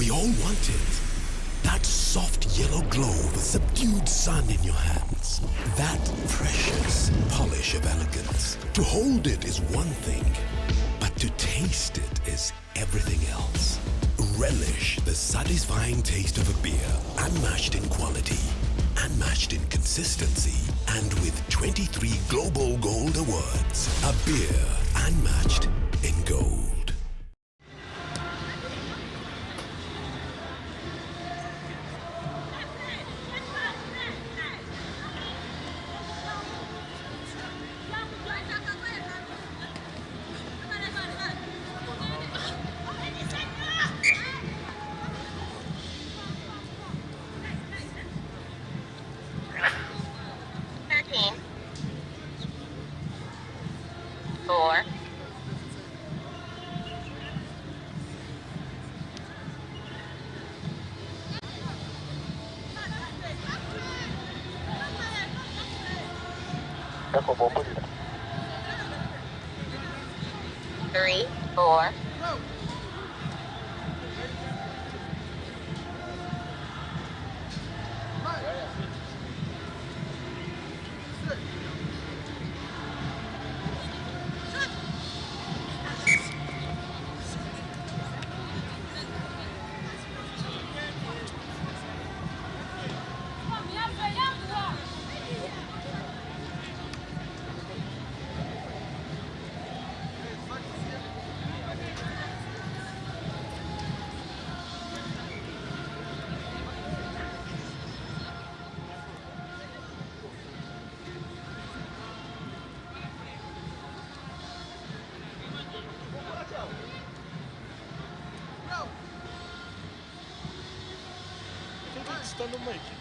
We all want it. That soft yellow glow of a subdued sun in your hands. That precious polish of elegance. To hold it is one thing, but to taste it is everything else. Relish the satisfying taste of a beer, unmatched in quality, unmatched in consistency, and with 23 Global Gold Awards. A beer unmatched in gold. Three, four. Está no meio.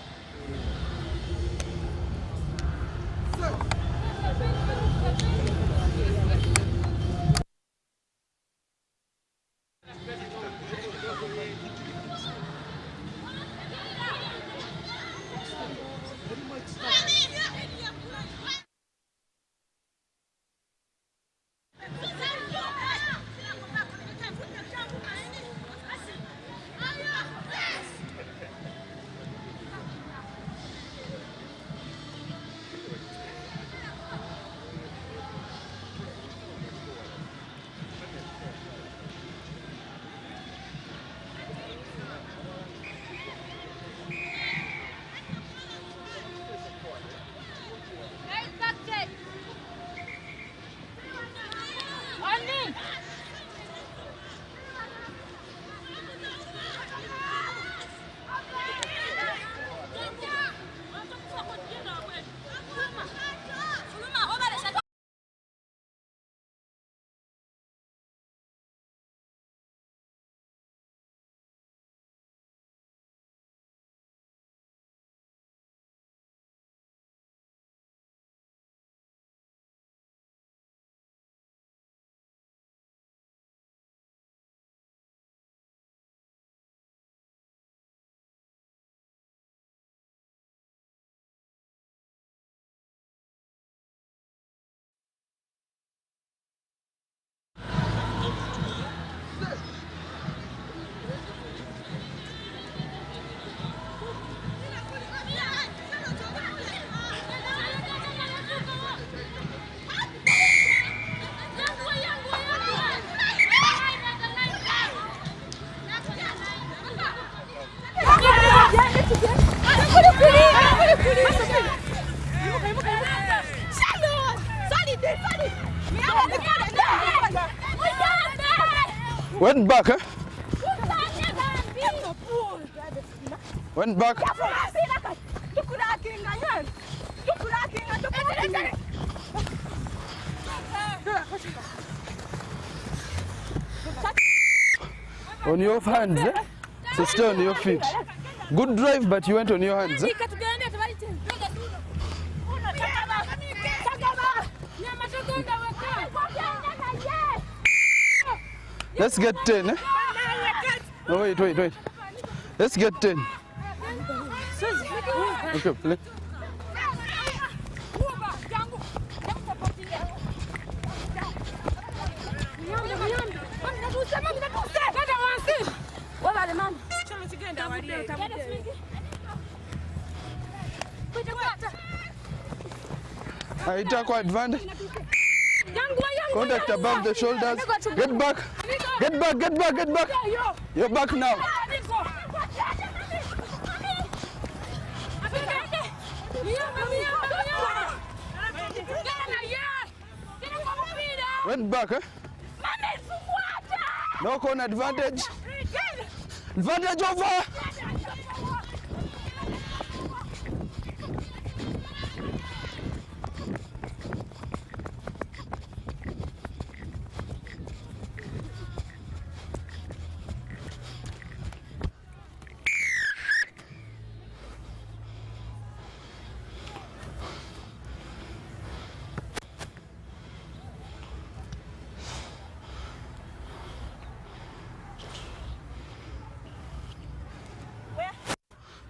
Went back, eh? Went back. On your hands, eh? So stay on your feet. Good drive, but you went on your hands, eh? Let's get 10, eh? No, wait. Let's get 10. Okay, play. What about the man? Aitako advantage. Contact above the shoulders. Get back. Get back, get back, get back. You're back now. Went back, eh? No corner advantage. Advantage over.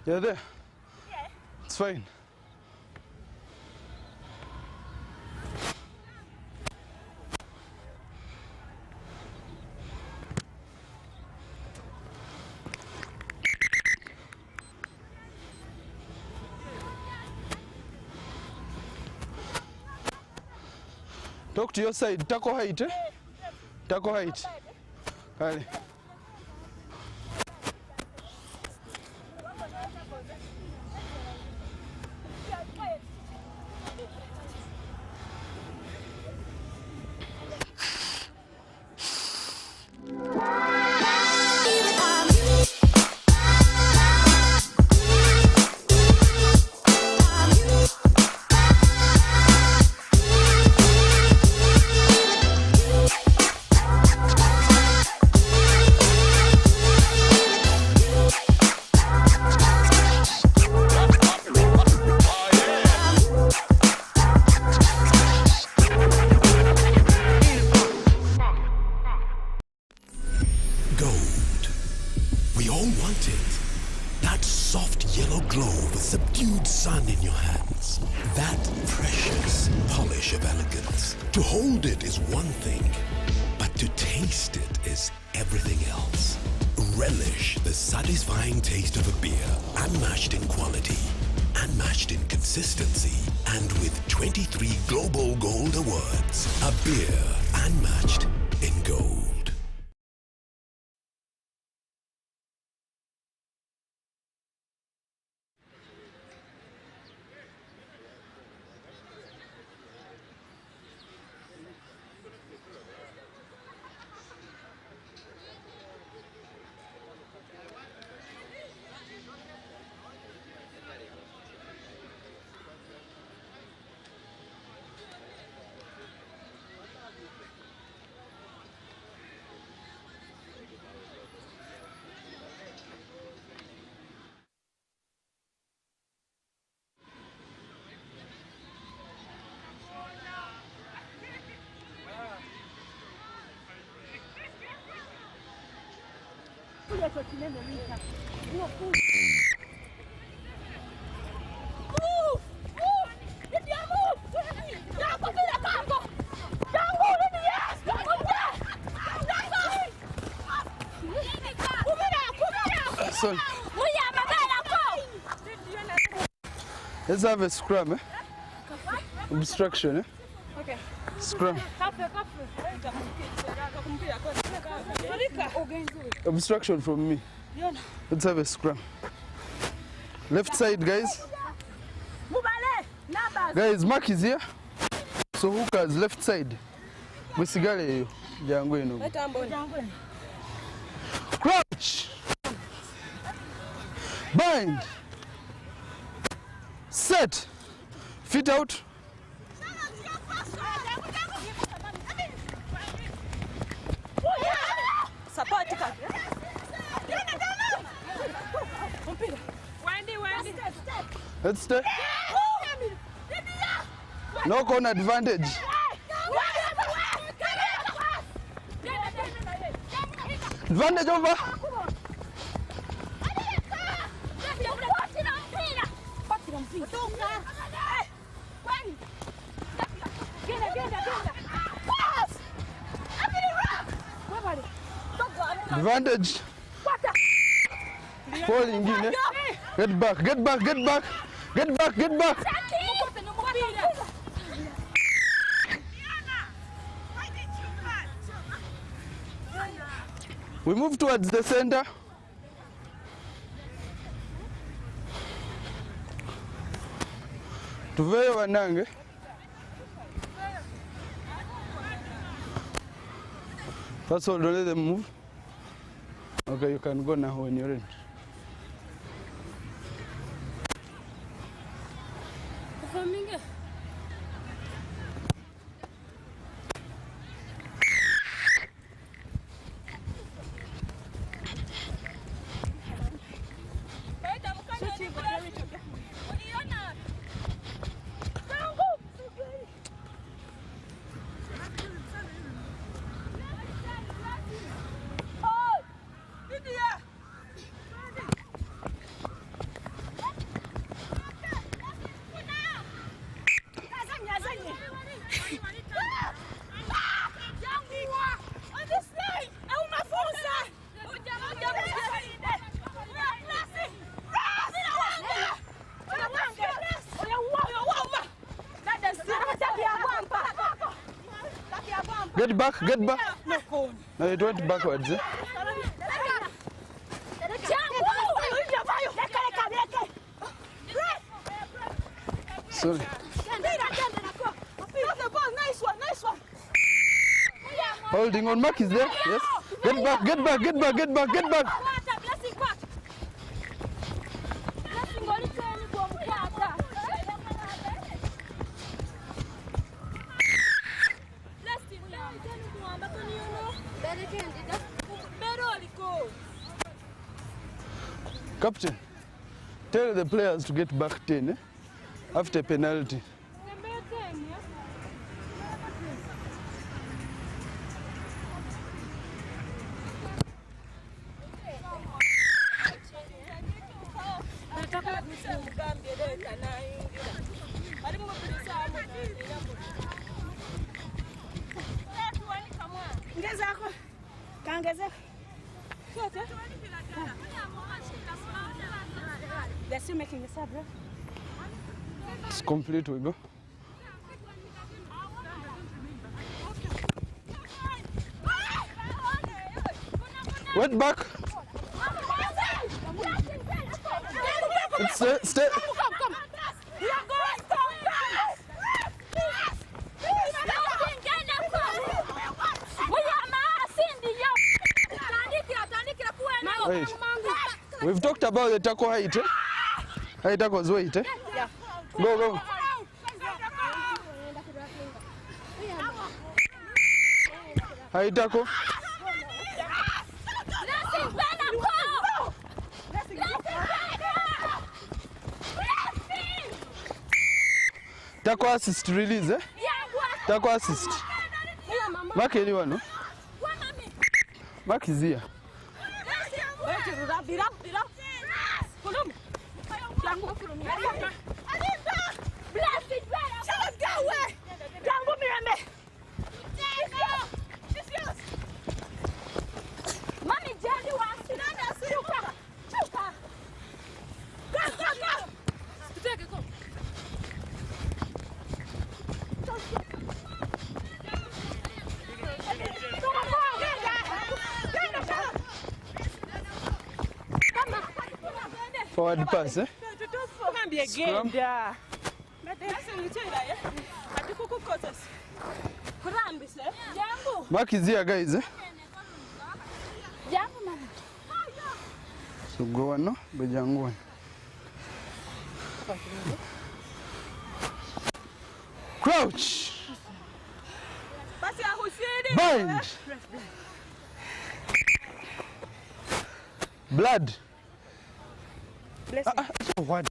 You're there? Yeah. It's fine. Talk to your side. Taco height, eh? Taco height. Kale. Subdued sun in your hands, that precious polish of elegance. To hold it is one thing, but to taste it is everything else. Relish the satisfying taste of a beer, unmatched in quality, unmatched in consistency, and with 23 Global Gold Awards, a beer unmatched in gold. So, let's have a scrum, eh? Obstruction, eh? Okay. Scrum. Obstruction from me. Let's have a scrum. Left side, guys. Guys, Mark is here. So hookers, left side. Musigale yo. Crouch. Bind. Set. Feet out. Let's stay. No corner advantage. Advantage over. Advantage. Falling in, eh? Get back, get back, get back. Get back, get back. We move towards the center. Tuveyo wanange. First of all, don't let them move. Okay, you can go now when you're ready. Get back, get back. No, it went backwards. Eh? Sorry. Nice one. Holding on, Mark is there. Yes. Get back, get back, get back, get back, get back. Captain, tell the players to get back 10 after penalty. They're still making the sub, right? It's complete, we go. Went back. Stay. Come. We are going to Wait. We've talked about the tackle height. Eh? Height tackle's weight. Eh? Yeah. Go. Height tackle. Tackle assist release. Eh? Tackle assist. Mark anyone, no? Mark is here. Forward pass, eh? Scrum. Mark is here, guys, eh? So go on, no? Bejangu. Crouch. Bind. Blood. What?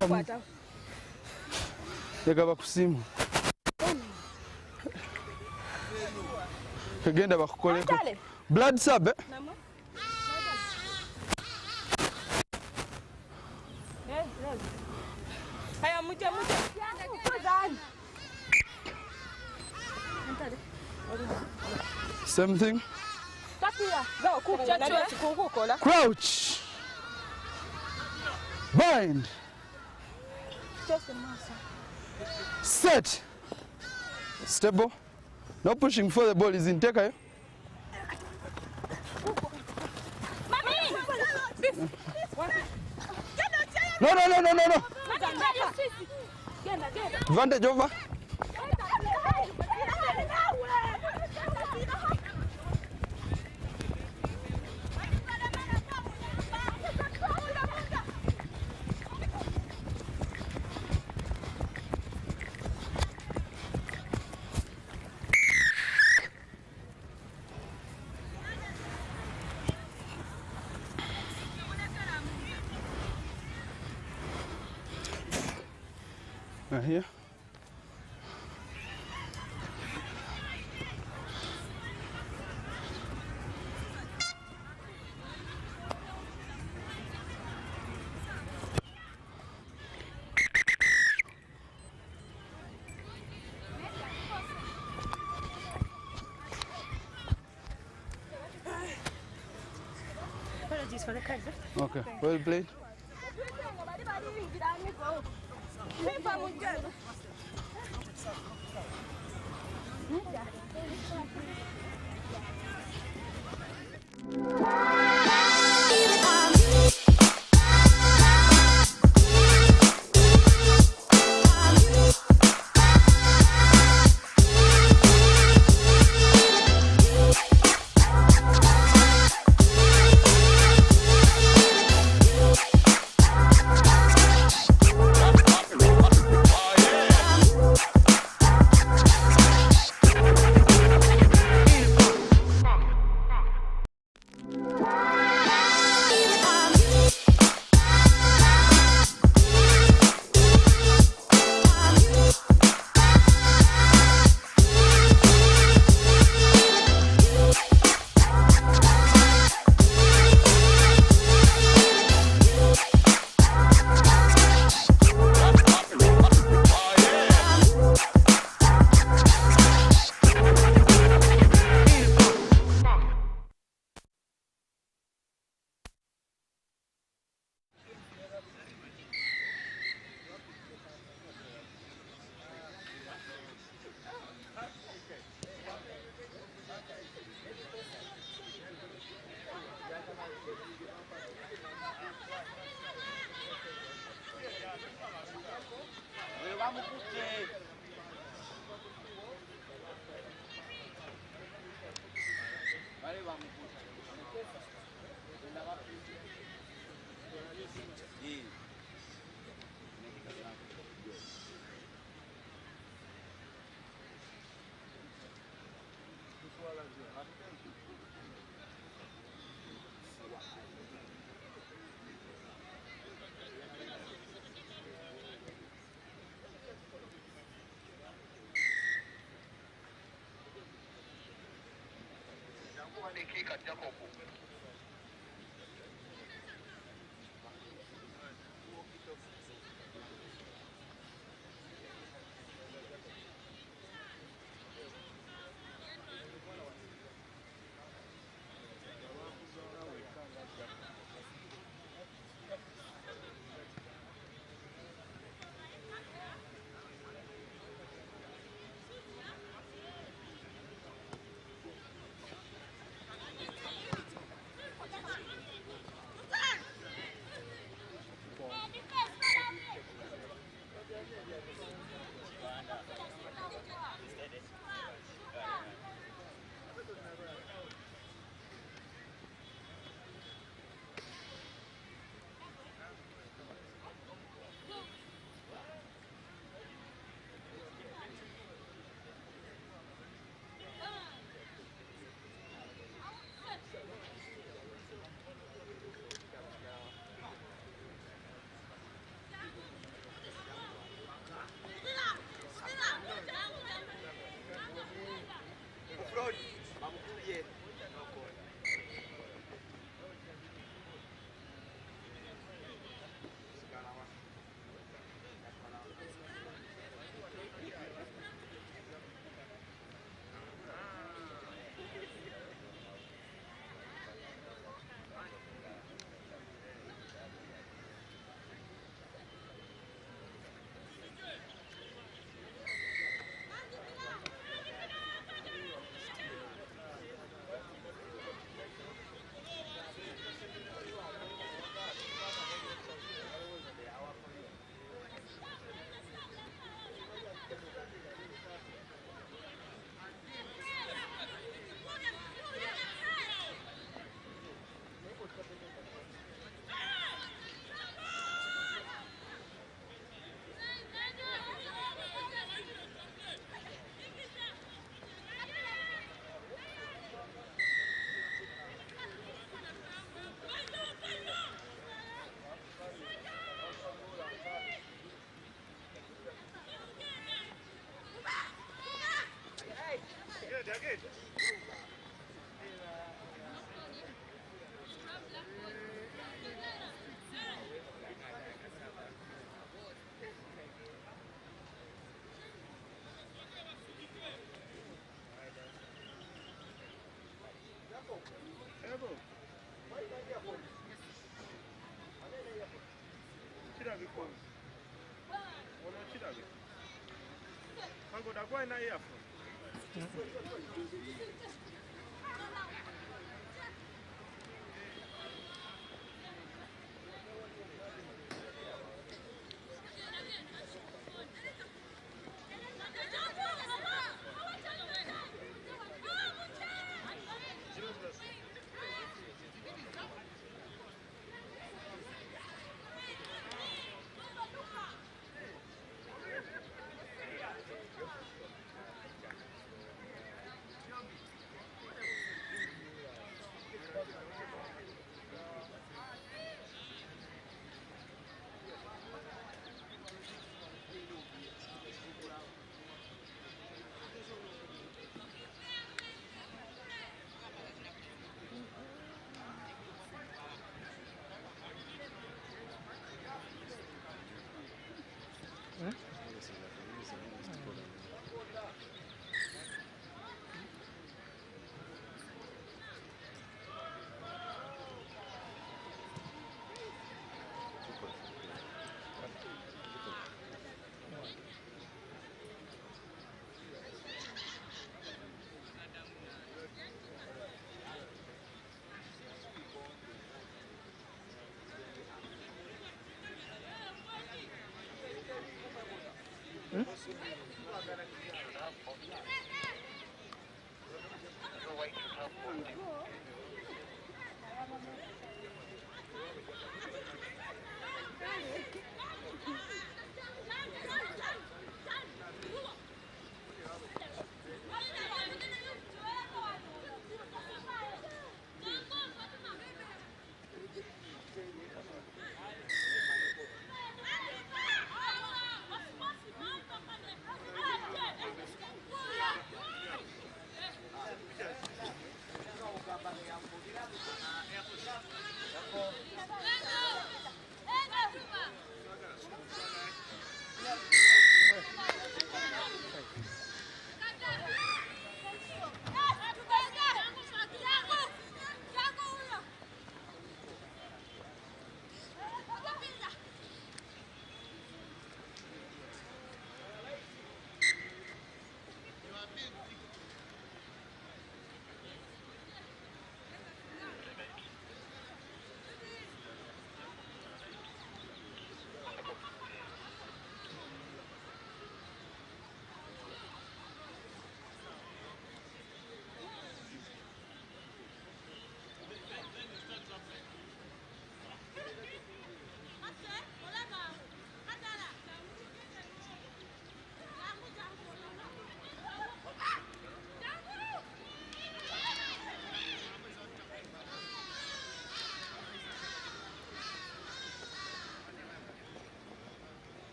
Yagaba kusimu. Kagenda bakukoleko. Blood sub, eh? Same thing. Crouch. Bind. Set. Stable. No pushing for the ball is in. Take her. No. Advantage over. Here. Apologies for the crash. Okay, well played.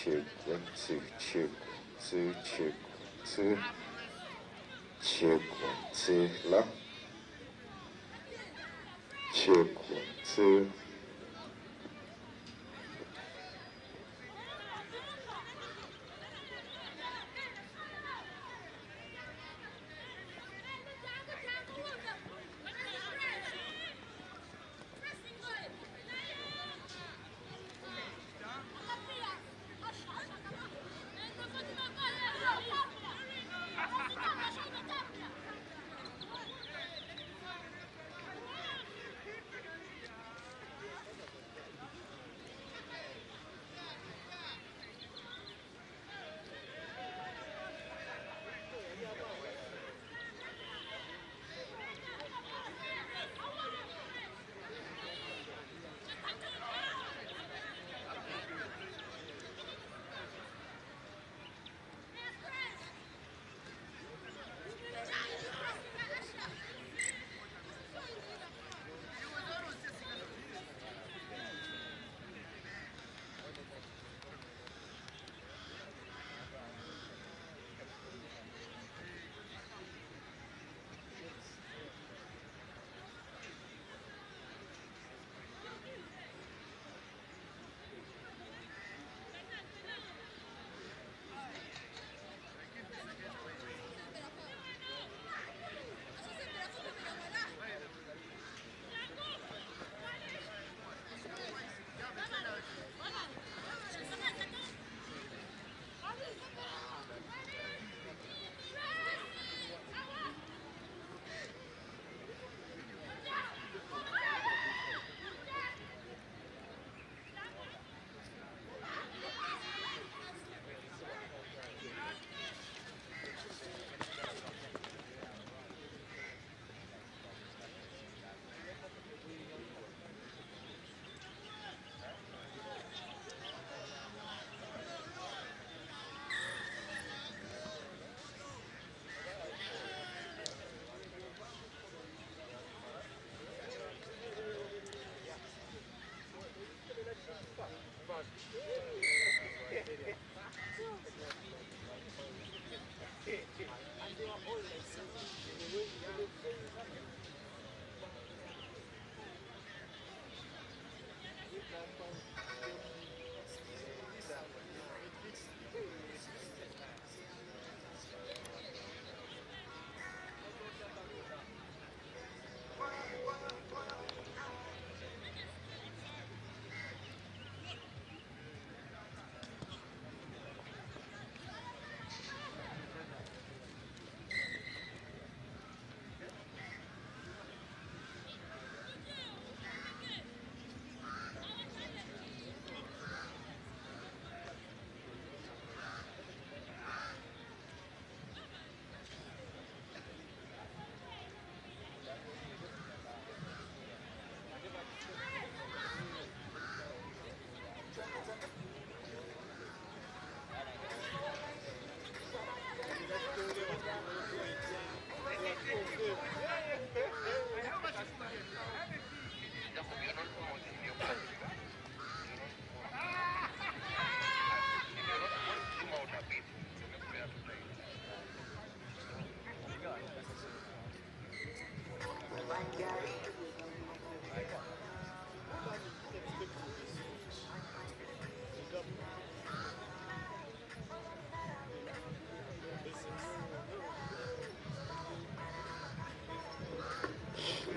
check, 1, 2, check, 2, check, 2, check, 1, 2, lock, check, 1, 2.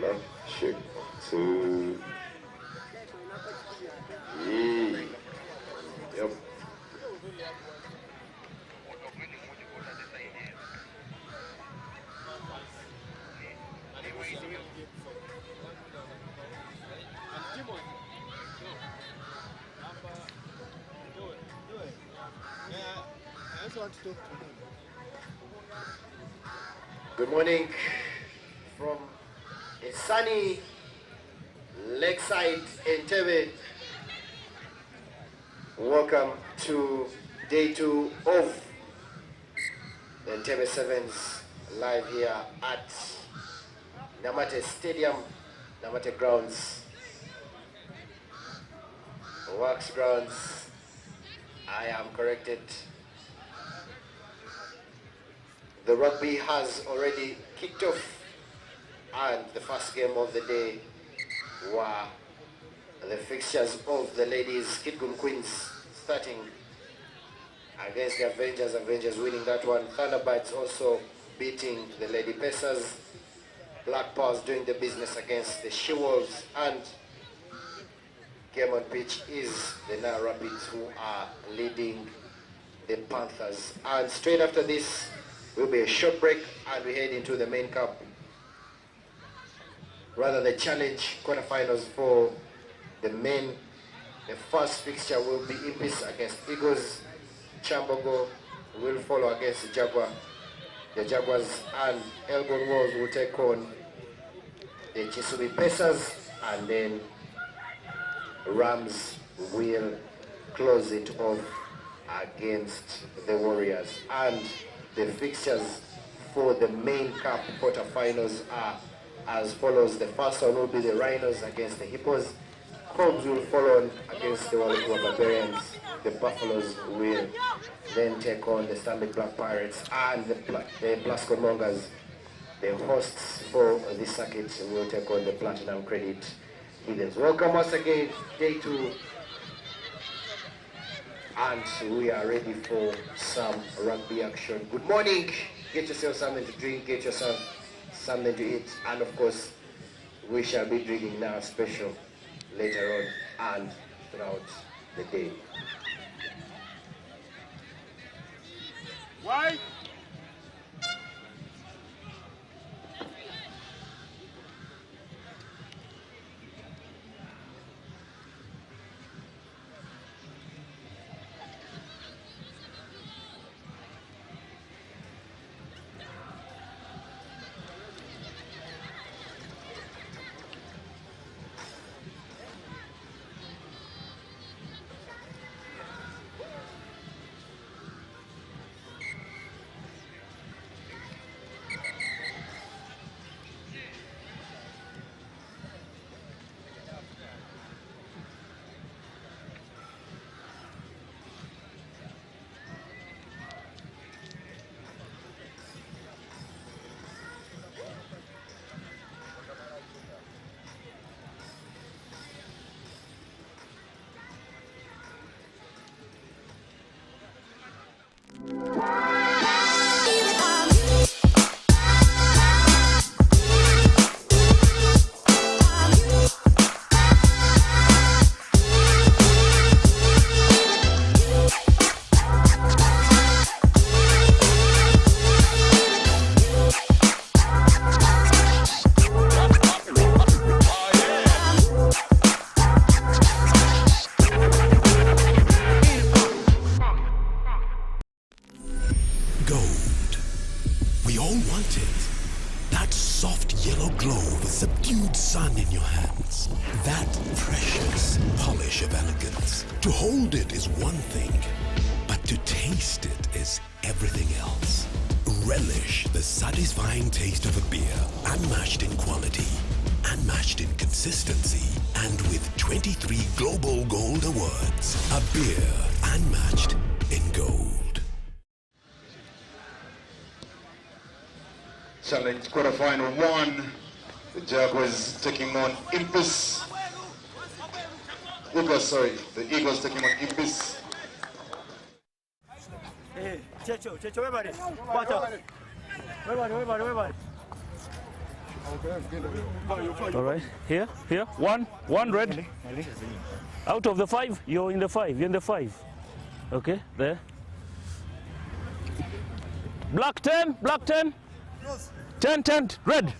Left, check, 2. Yep. Good morning from a sunny lakeside Entebbe. Welcome to day 2 of the Entebbe Sevens live here at Namate Stadium, Namate Grounds, Wax Grounds, I am corrected. The rugby has already kicked off, and the first game of the day were the fixtures of the ladies Kitgum Queens starting against the Avengers. Avengers winning that one. Thunderbirds also beating the Lady Pacers. Black Powers doing the business against the She-Wolves, and game on pitch is the NILE Rapids, who are leading the Panthers. And straight after this will be a short break, and we head into the main cup, rather the challenge quarterfinals for the men. The first fixture will be Impis against Eagles. Chambogo will follow against the Jaguars, and Elgon Walls will take on the Chisubi Pacers, and then Rams will close it off against the Warriors. And the fixtures for the main cup quarterfinals are as follows. The first one will be the Rhinos against the Hippos. Cobbs will follow on against the Walukua Barbarians. The Buffaloes will then take on the Stanley Black Pirates, and the Blasco Mongers, the hosts for this circuit, will take on the Platinum Credit Heathens. Welcome once again, day 2, and we are ready for some rugby action. Good morning. Get yourself something to drink, get yourself something to eat, and of course we shall be drinking now special later on and throughout the day. Why? Gold. We all want it. That soft yellow glow with subdued sun in your hands. That precious polish of elegance. To hold it is one thing, but to taste it is everything else. Relish the satisfying taste of a beer, unmatched in quality, unmatched in consistency, and with 23 Global Gold Awards. A beer unmatched in gold. Challenge quarterfinal 1. The Jaguars taking on Impis. The Eagles taking on Impis. Hey, Checho, everybody. Water. Everybody. All right, here. One red. Out of the 5, you're in the 5. Okay, there. Black 10. 10, red.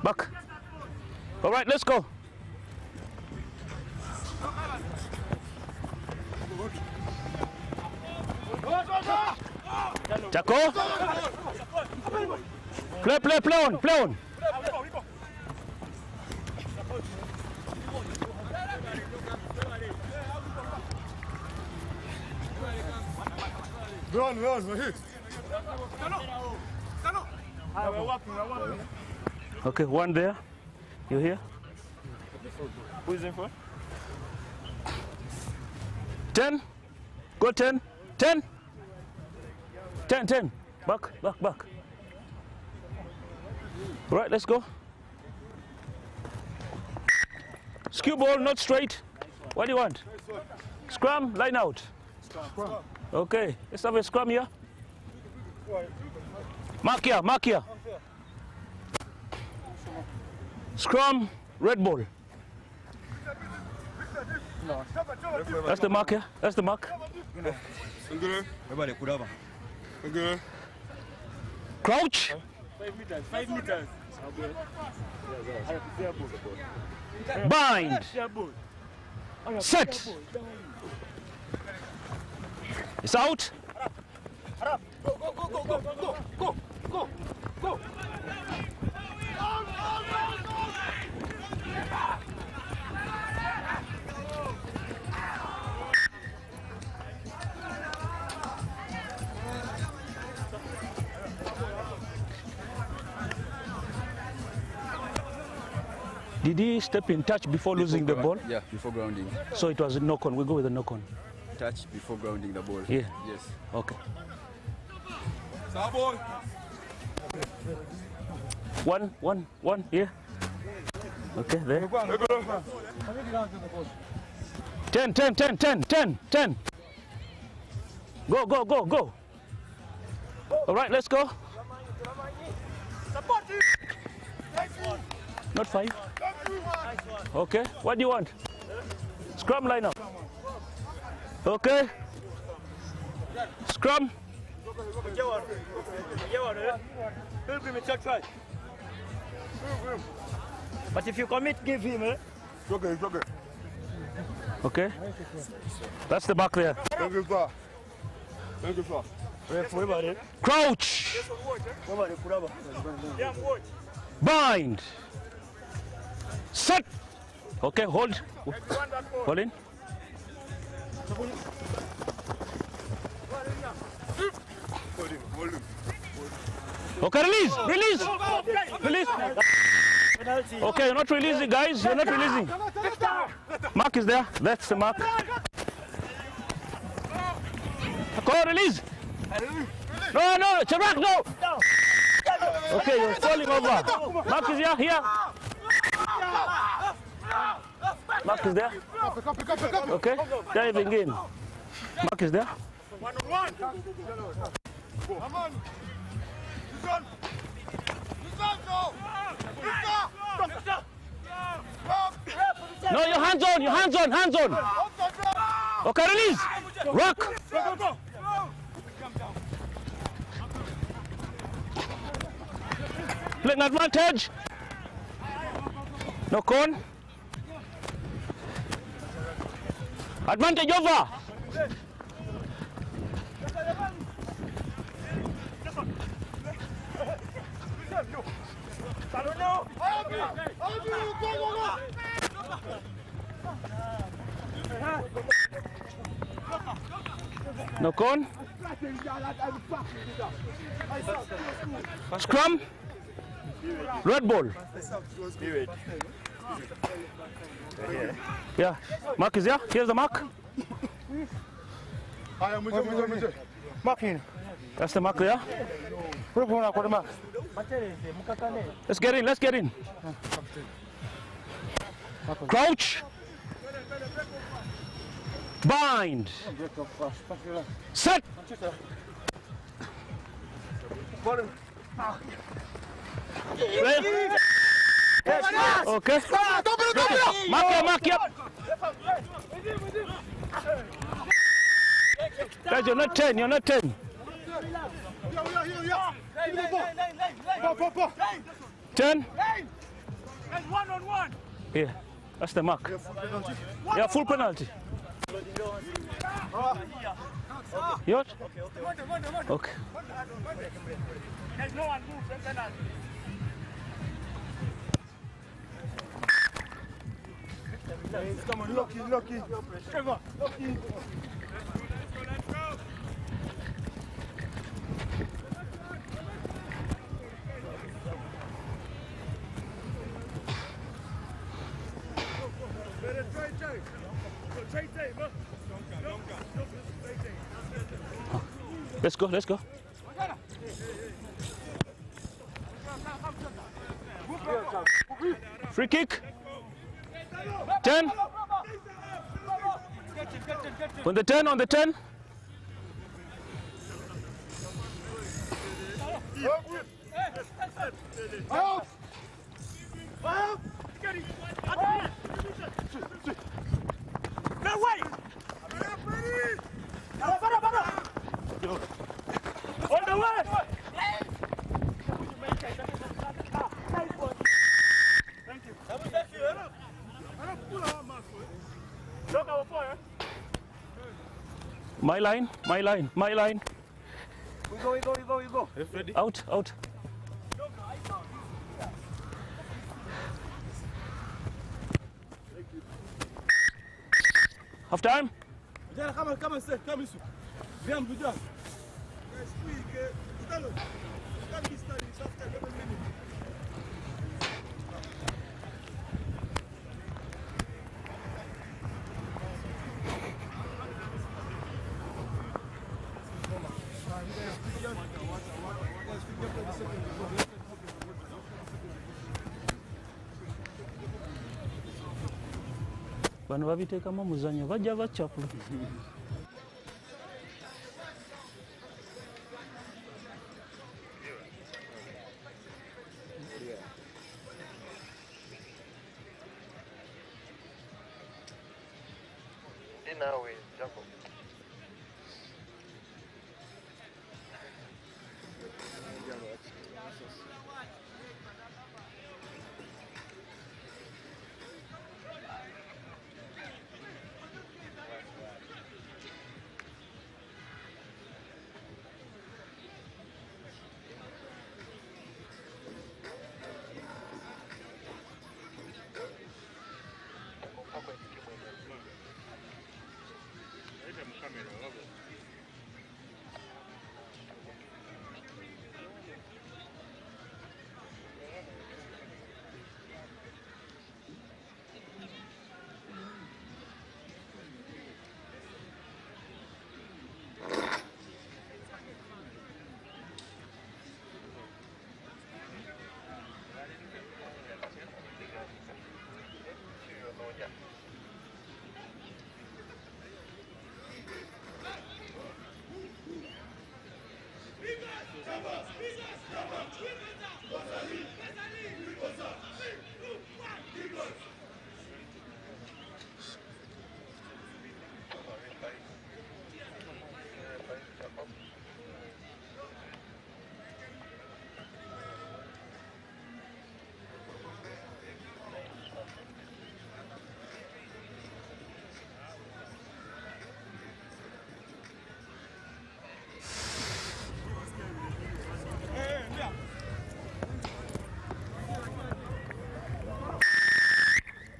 Back. All right, let's go. Jaco. Play on. We're walking. Okay, one there. You here? Who's in front? 10. Go 10. 10. 10, 10. Back, back, back. Right, let's go. Skew ball, not straight. What do you want? Scrum, line out. Okay, let's have a scrum here. Mark here, mark here. Scrum, red ball. That's the mark here. That's the mark. Crouch. 5 meters. 5 meters. Bind. Set. It's out. Did he step in touch before losing the ball? Yeah, before grounding. So it was a knock-on. We go with a knock-on. Touch before grounding the ball. Yeah. Yes. Okay. One here. Okay, there. 10. Go. All right, let's go. Not 5. Okay, what do you want? Scrum line up. Okay. Scrum. But if you commit, give him. Okay. That's the back there. Crouch. Bind. Set. Okay, hold. Hold in. Okay, release. Okay, you're not releasing, guys. You're not releasing. Mark is there. That's the mark. Go, release. No, Chirac, no. Okay, you're falling over. Mark is here. Mark is there. Okay, diving in. Mark is there. No, your hands on. Okay, release. Rock. Playing advantage. No con. Advantage over. No con. Scrum. Red ball. Yeah. Mark is here. Here's the mark. That's the mark there. Let's get in. Crouch. Bind. Set. Okay. Mark up. Guys, you're not 10. 10. 1-on-1. Here. That's the mark. Yeah, full penalty. What? Okay. There's no one move. Come on, lucky. Come on, lucky. Trade, Let's go, let's go. Free kick. 10. On the 10, on the 10. On the way! Thank you. Look our fire. My line, my line, my line. We go, we go, we go, we go. Out, out. Half time. Come and stay, come ici. Viens, Bouddha. Bano babiteekamu muzanyo bajja bacapula.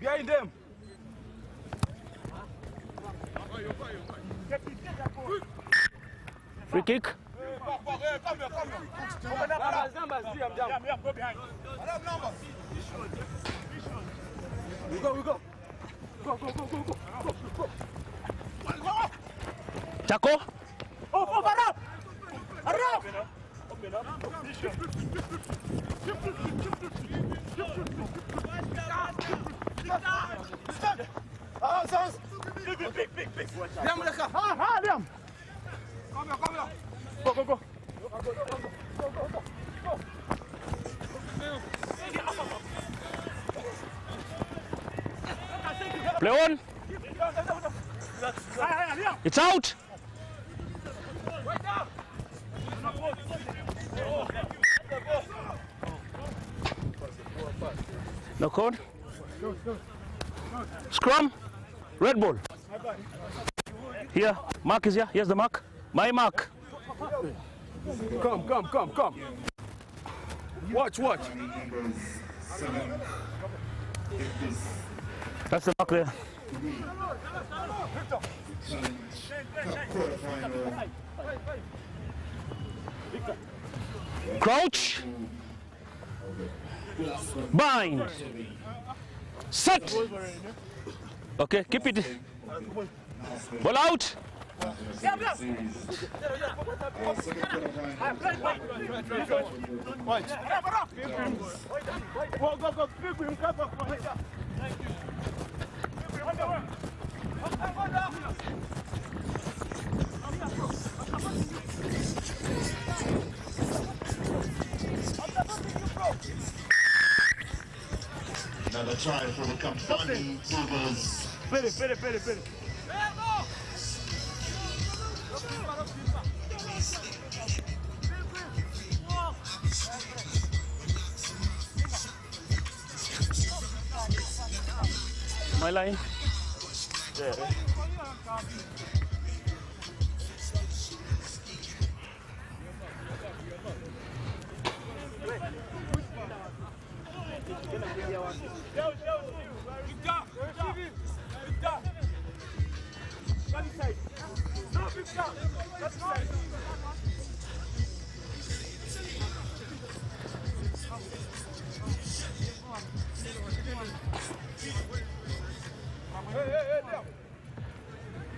Behind them. Free kick. We go, we go. Go, go, go, go, go. Chaco. Oh, Arab! Arab! Open up. Big. Liam, Liam. Come here. Go. Play on. It's out. No code. Scrum. Red ball. Here. Mark is here. Here's the mark. My mark. Come. Watch. That's the mark there. Crouch. Bind. Set. Okay, keep it. Ball out. Another try for the Kampani Eagles. Pere. My line.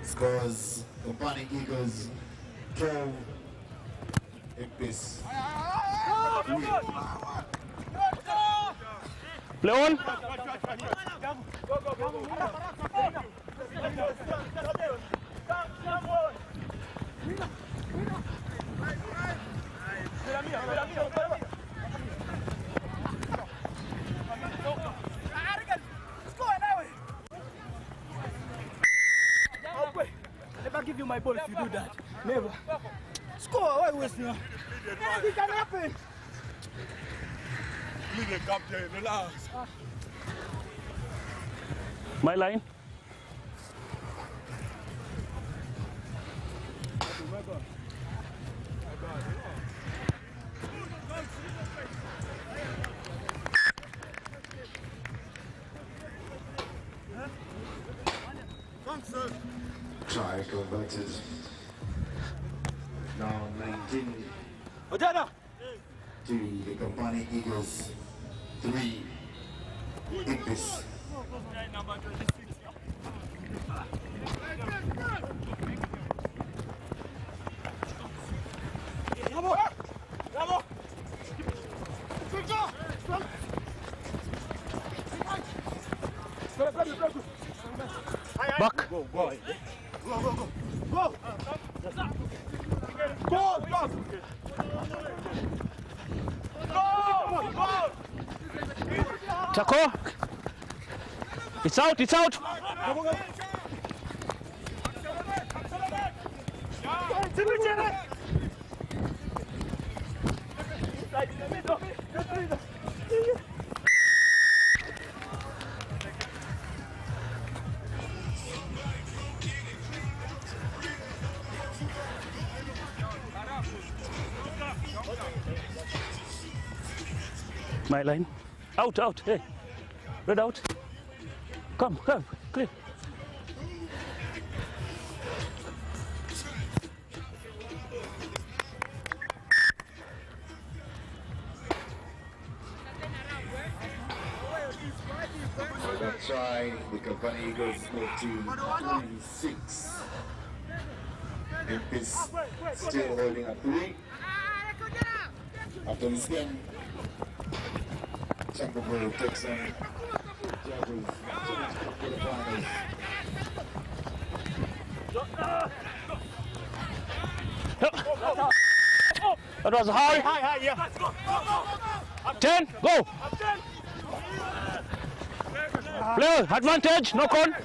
Scores Kampani Eagles 12 apiece. Play on. Never give you my ball if you do that. Never. Score, why waste now? Anything can happen. Leave the captain, relax. My line. Try converted. Now 19 Ojana! to the Kampani Eagles 3 apiece. Number 26. Bravo! Back. Go! Taco. It's out. My line. Out. Hey. Red out. Come. Clear. So that try, the Kampani Eagles go to 26 apiece, still holding a 3. After this game, Champion takes on Jaguars to the finals. That was high. Yeah. 10. Go. Play. Advantage. Knock on.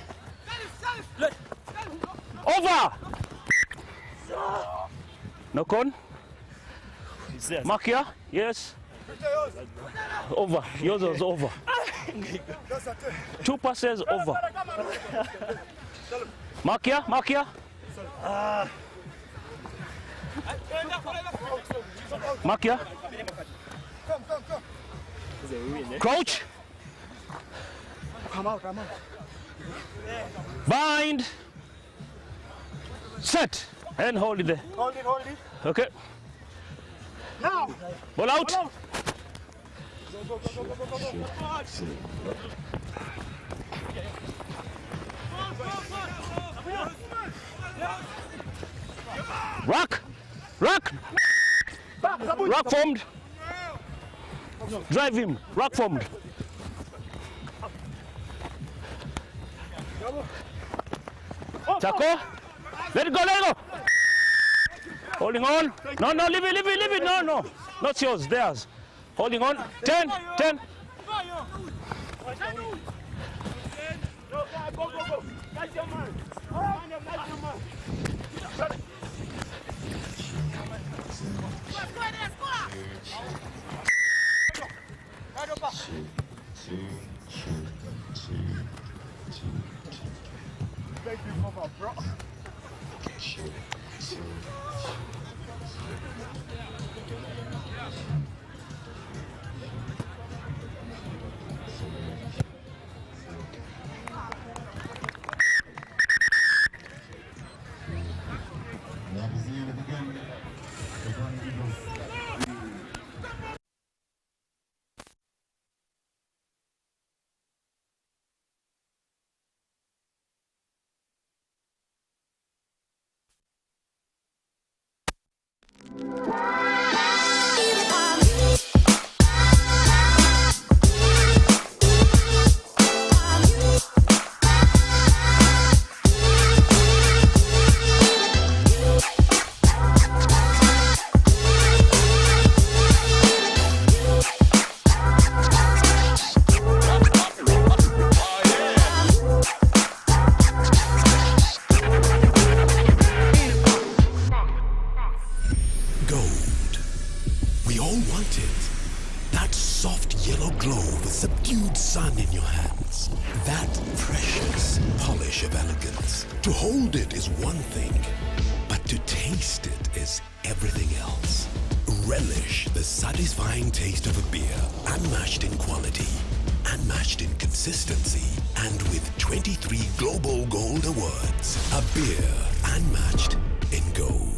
Over. Knock on. Mark here. Yes. Over. Yours was over. 2 passes over. Mark here. Mark here. Crouch. Come out. Bind. Set. And hold it there. Hold it. Okay. Now. Ball out. Go. Rock! Rock! Rock formed! Drive him! Rock formed! Chaco! Let it go, let it go! Holding on. No, no, leave it. No, no. Not yours, theirs. Holding on. 10, 10. Go. That's your man. That's your man. Thank you, Papa, bro. Gold. We all want it. That soft yellow glow with subdued sun in your hands. That precious polish of elegance. To hold it is one thing, but to taste it is everything else. Relish the satisfying taste of a beer, unmatched in quality, unmatched in consistency, and with 23 Global Gold Awards. A beer unmatched in gold.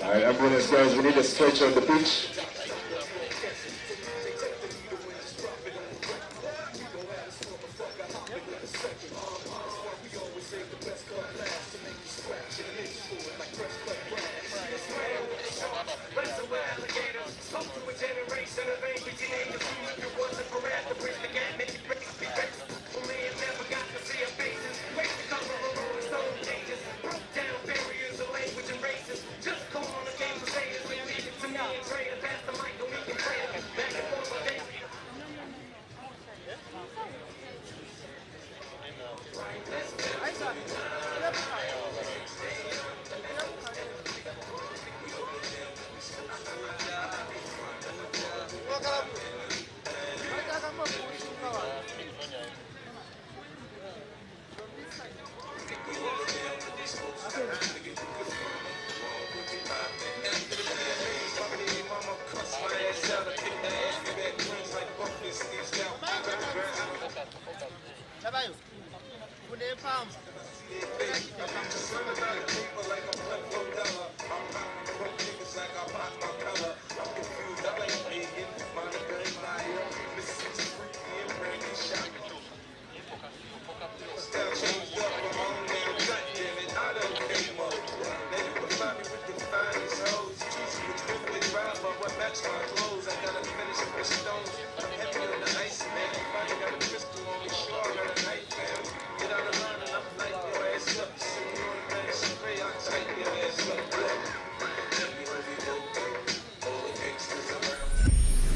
All right, ambulance guys, we need a stretch on the pitch.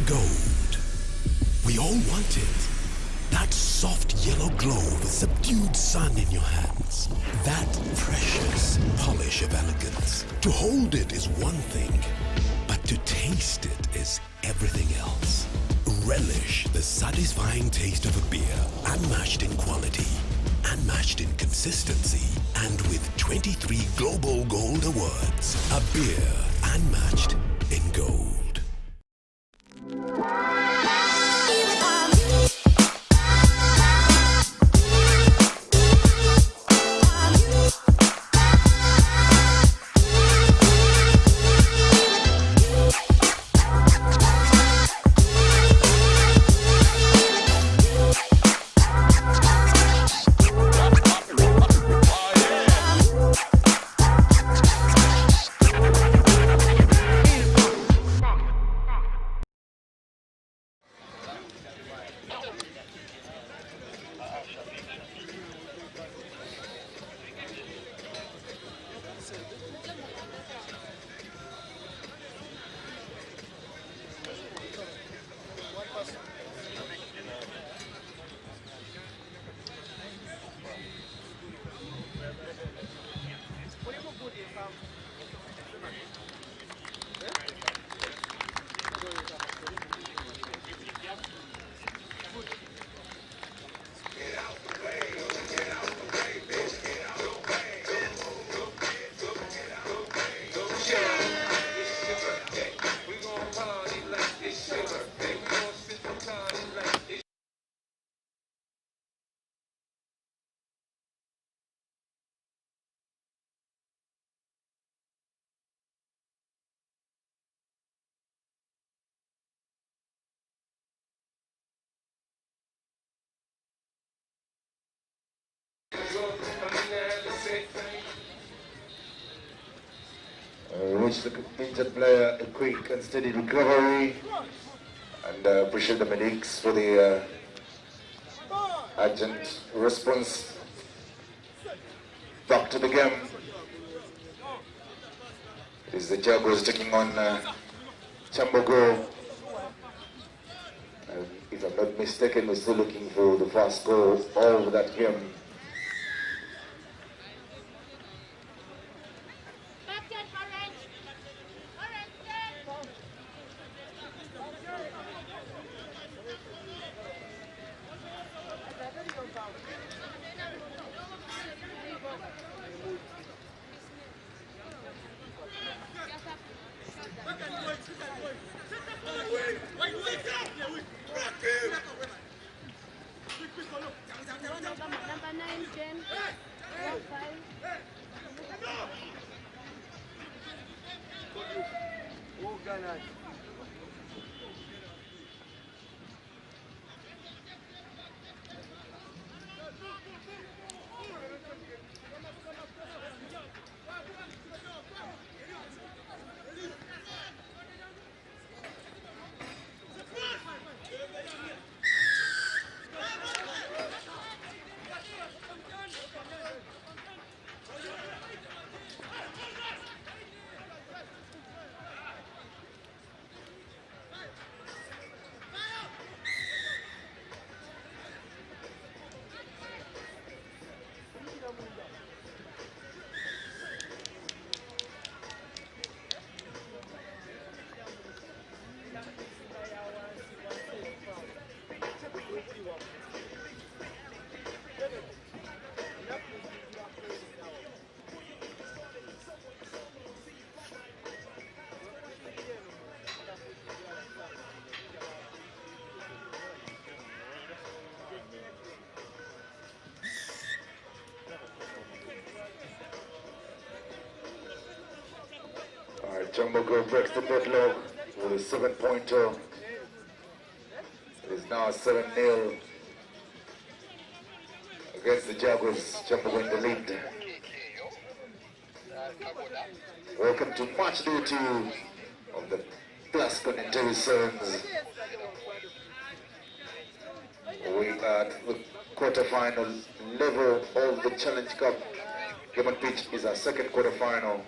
Gold. We all want it. That soft yellow glow with subdued sun in your hands. That precious polish of elegance. To hold it is one thing, but to taste it is everything else. Relish the satisfying taste of a beer, unmatched in quality, unmatched in consistency, and with 23 Global Gold Awards. A beer unmatched in gold. Wish the injured player a quick and steady recovery, and appreciate the medics for the urgent response. Back to the game. It is the Jaguars taking on Chambogo. If I'm not mistaken, we're still looking for the first goal of that game. Chambogo breaks the deadlock with a 7-pointer. It is now 7-0 against the Jaguars. Chambogo in the lead. Welcome to match day 2 of the Glasgow Entebbe Sevens. We are at the quarter-final level of the Challenge Cup. Game on pitch is our second quarter-final.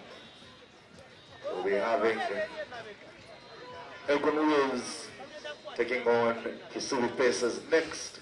We'll be having Elgon Wills taking on Kisumu Pacers next.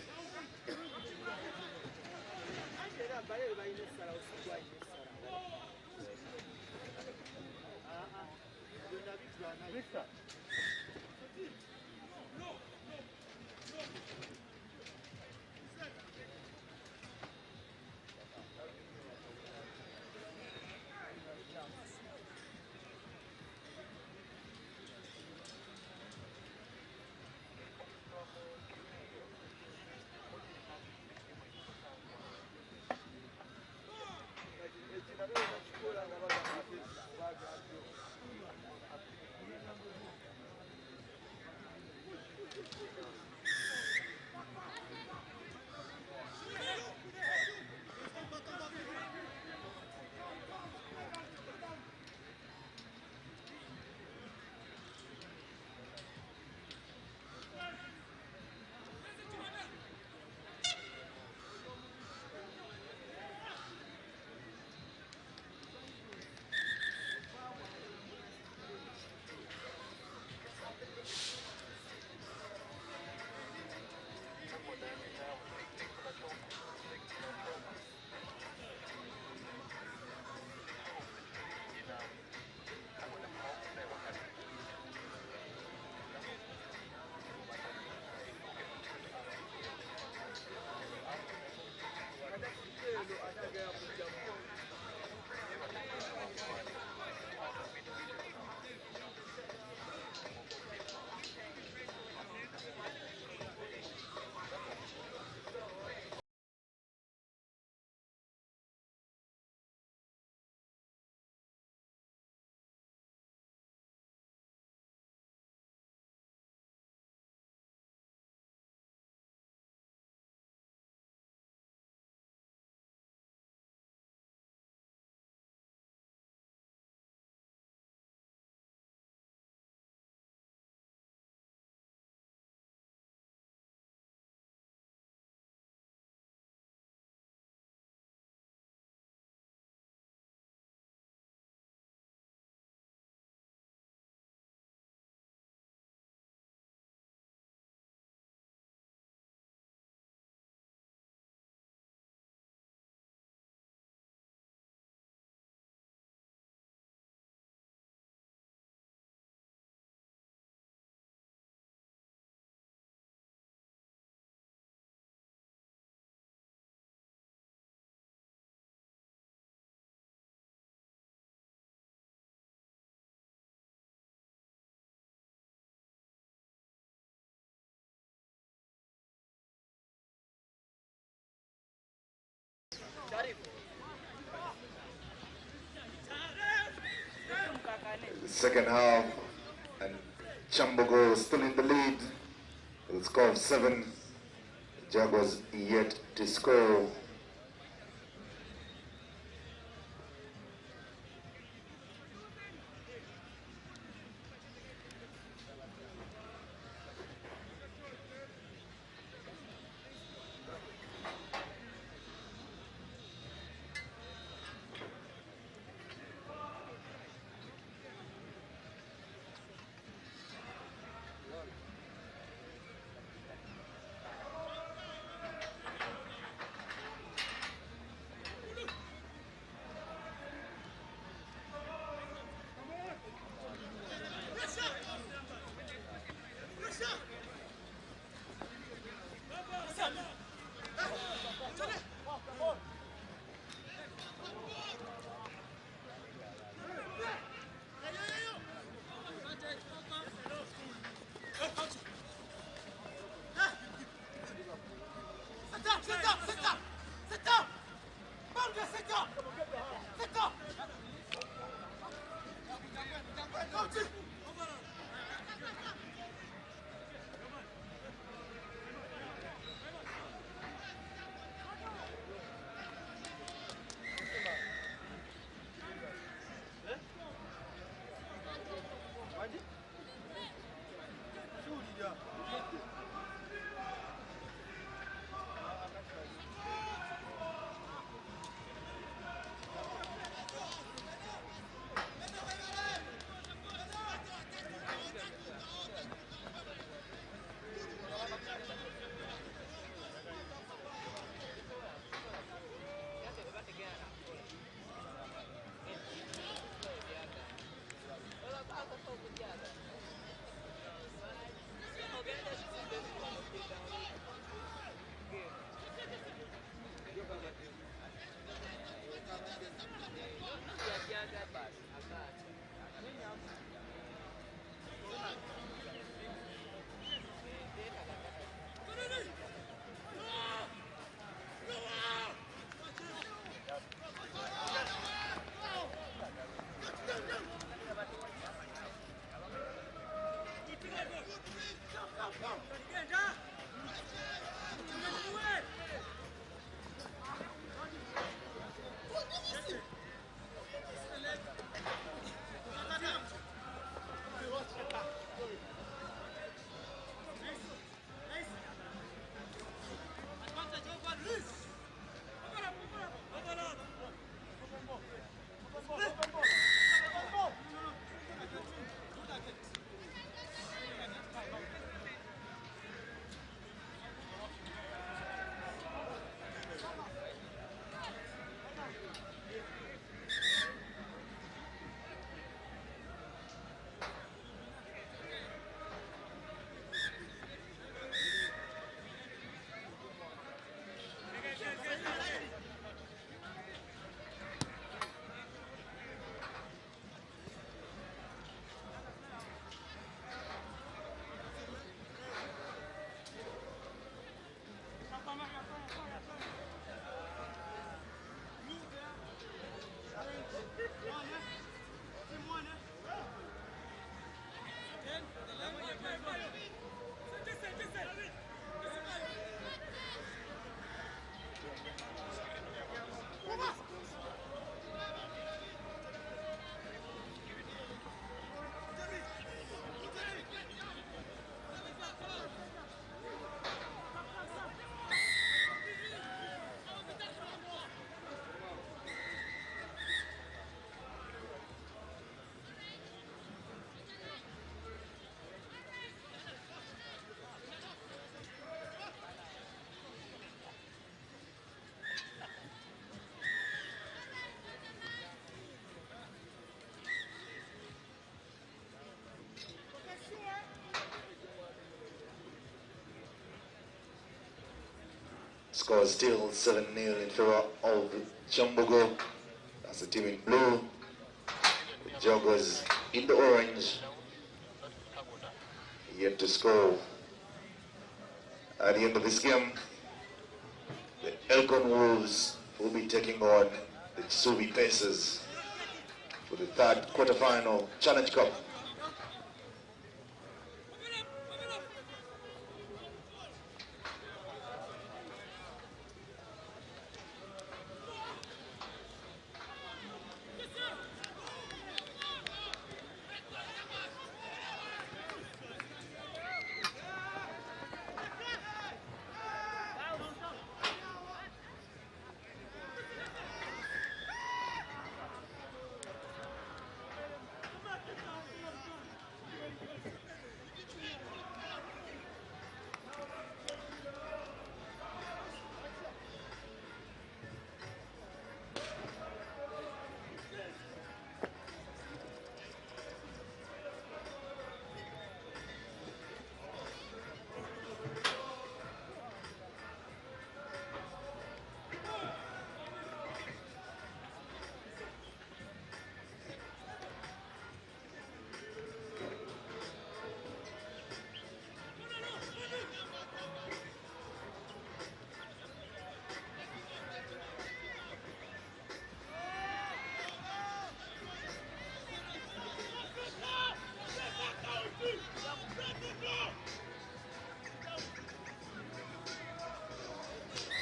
Second half, and Chambogo still in the lead with a score of 7. Jaguars yet to score. Sit up! Score still 7-0 in favor of Chambogo. That's the team in blue. The Joggers in the orange. Yet to score. At the end of this game, the Elgon Wolves will be taking on the Subi Pacers for the third quarterfinal Challenge Cup.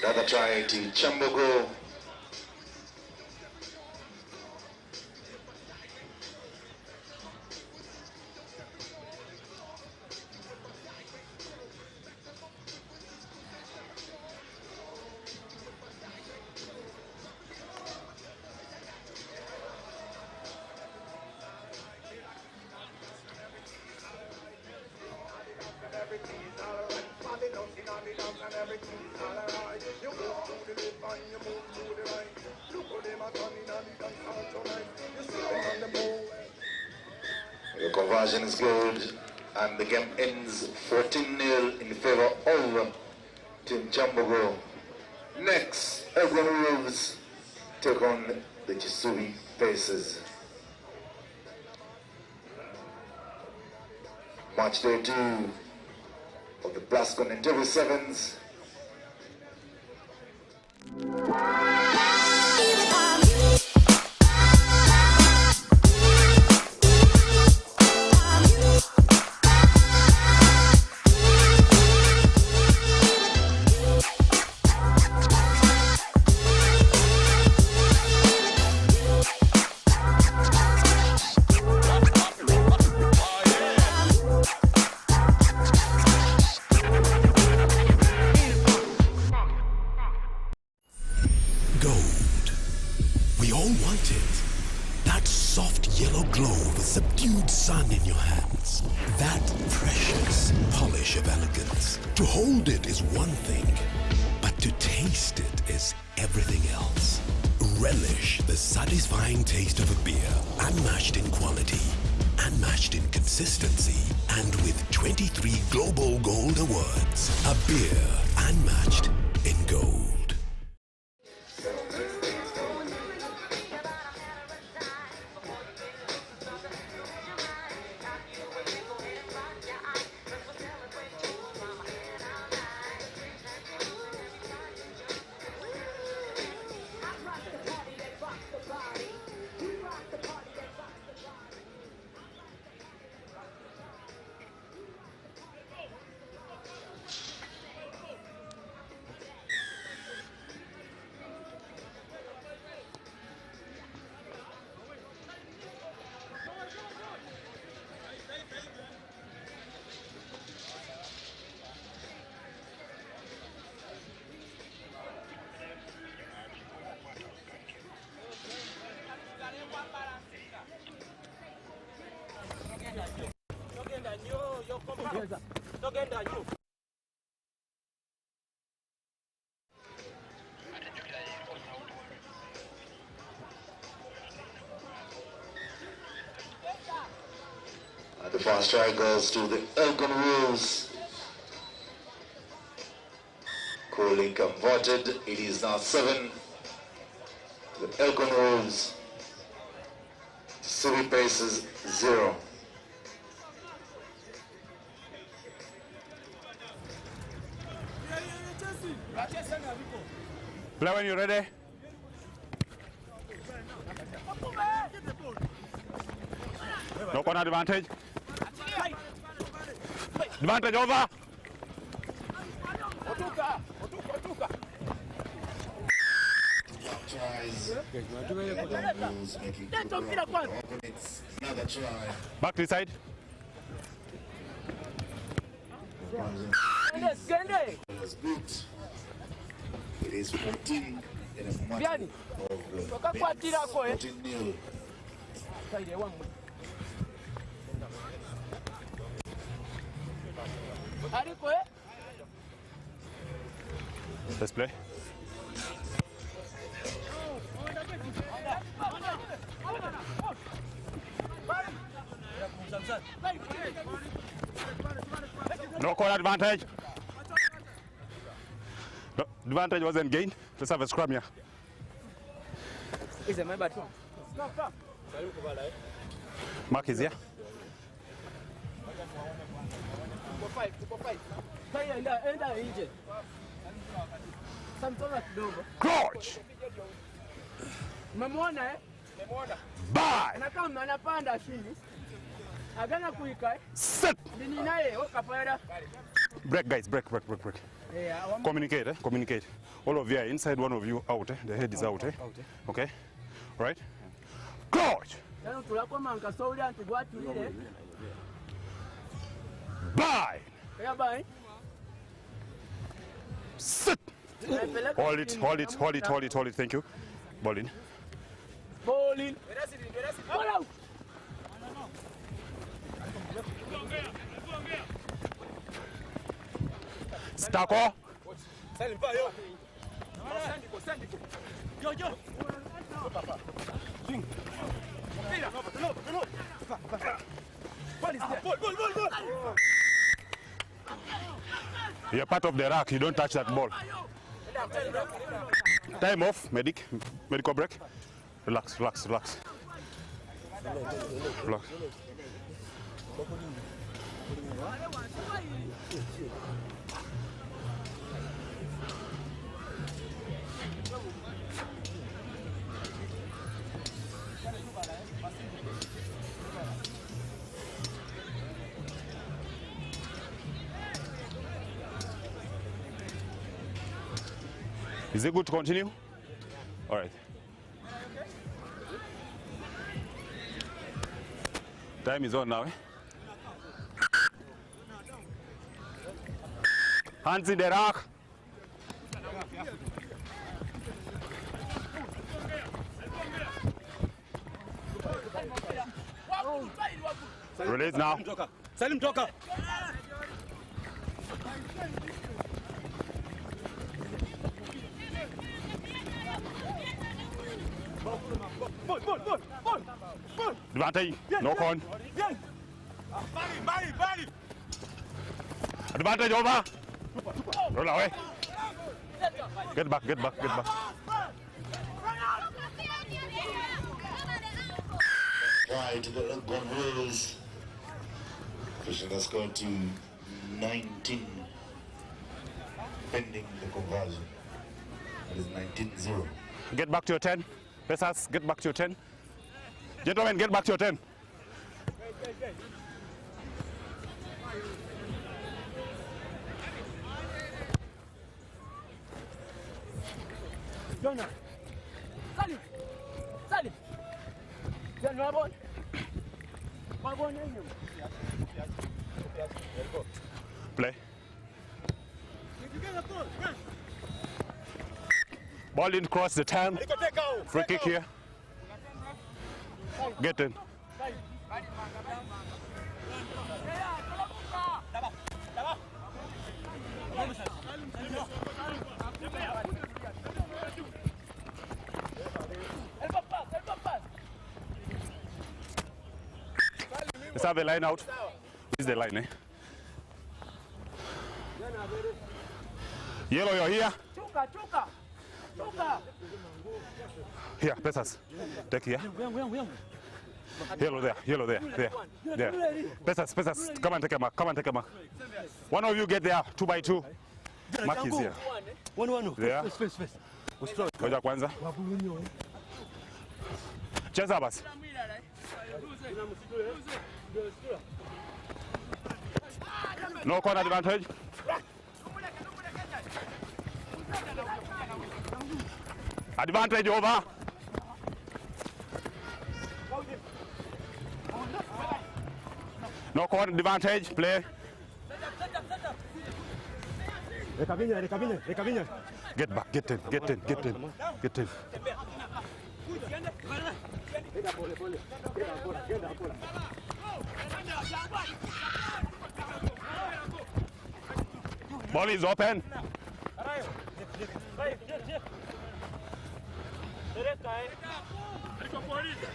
Another try to Chambogo. The conversion is good, and the game ends 14-0 in favor of Team Chambogo. Next, Elgon Wolves take on the Chisubi Pacers. Match day 2 of the Blascon Entebbe Sevens. Gold. We all want it. That soft yellow glow with subdued sun in your hands. That precious polish of elegance. To hold it is one thing, but to taste it is everything else. Relish the satisfying taste of a beer, unmatched in quality, unmatched in consistency, and with 23 Global Gold Awards. A beer unmatched in gold. And the first try goes to the Elgon Wolves. Cooling converted. It is now 7 to the Elgon Wolves. City Pacers 0. Play when you're ready. No corner advantage. Advantage over. Tries. Wolves making good run. Opponents, another try. Back to the side. Was beat. It is 14 in a match of the 14-0. Let's play. No corner advantage. No, advantage wasn't gained. Let's have a scrum here. Is it my bad? Mark is here. Crouch. Bye. Sit. Break, guys. Break. Communicate. Communicate. All of you are inside, one of you out. The head is out. Okay? Right? Coach! Bye! Sit! Hold it. Thank you. Ball in. Stako. You're part of the rack. You don't touch that ball. Time off. Medical break. Relax. Relax. Is it good to continue? All right. Time is on now. Hands in the rack. Release now. Salim toka. Ball. Advantage. No con. Body. Advantage over. Roll away. Get back. Try to the Elgon Wolves. Pushing the score to 19. Pending the conversion. It is 19-0. Get back to your 10. Let's get back to your 10. Gentlemen, get back to your 10. Salim. Play. Ball in cross the 10. Free kick here. Get in. Let's have the line out. This is the line, Yellow, you're here. Chuka. Here, Pesas. Take here. Yellow there. Pesas, come and take a mark. One of you get there, 2 by 2. Mark is here. One. There. Space. Ngoja kwanza. Cheza basi. No corner advantage. Advantage over. No corner advantage. Play. Recabine. Get back. Get in. Ball is open.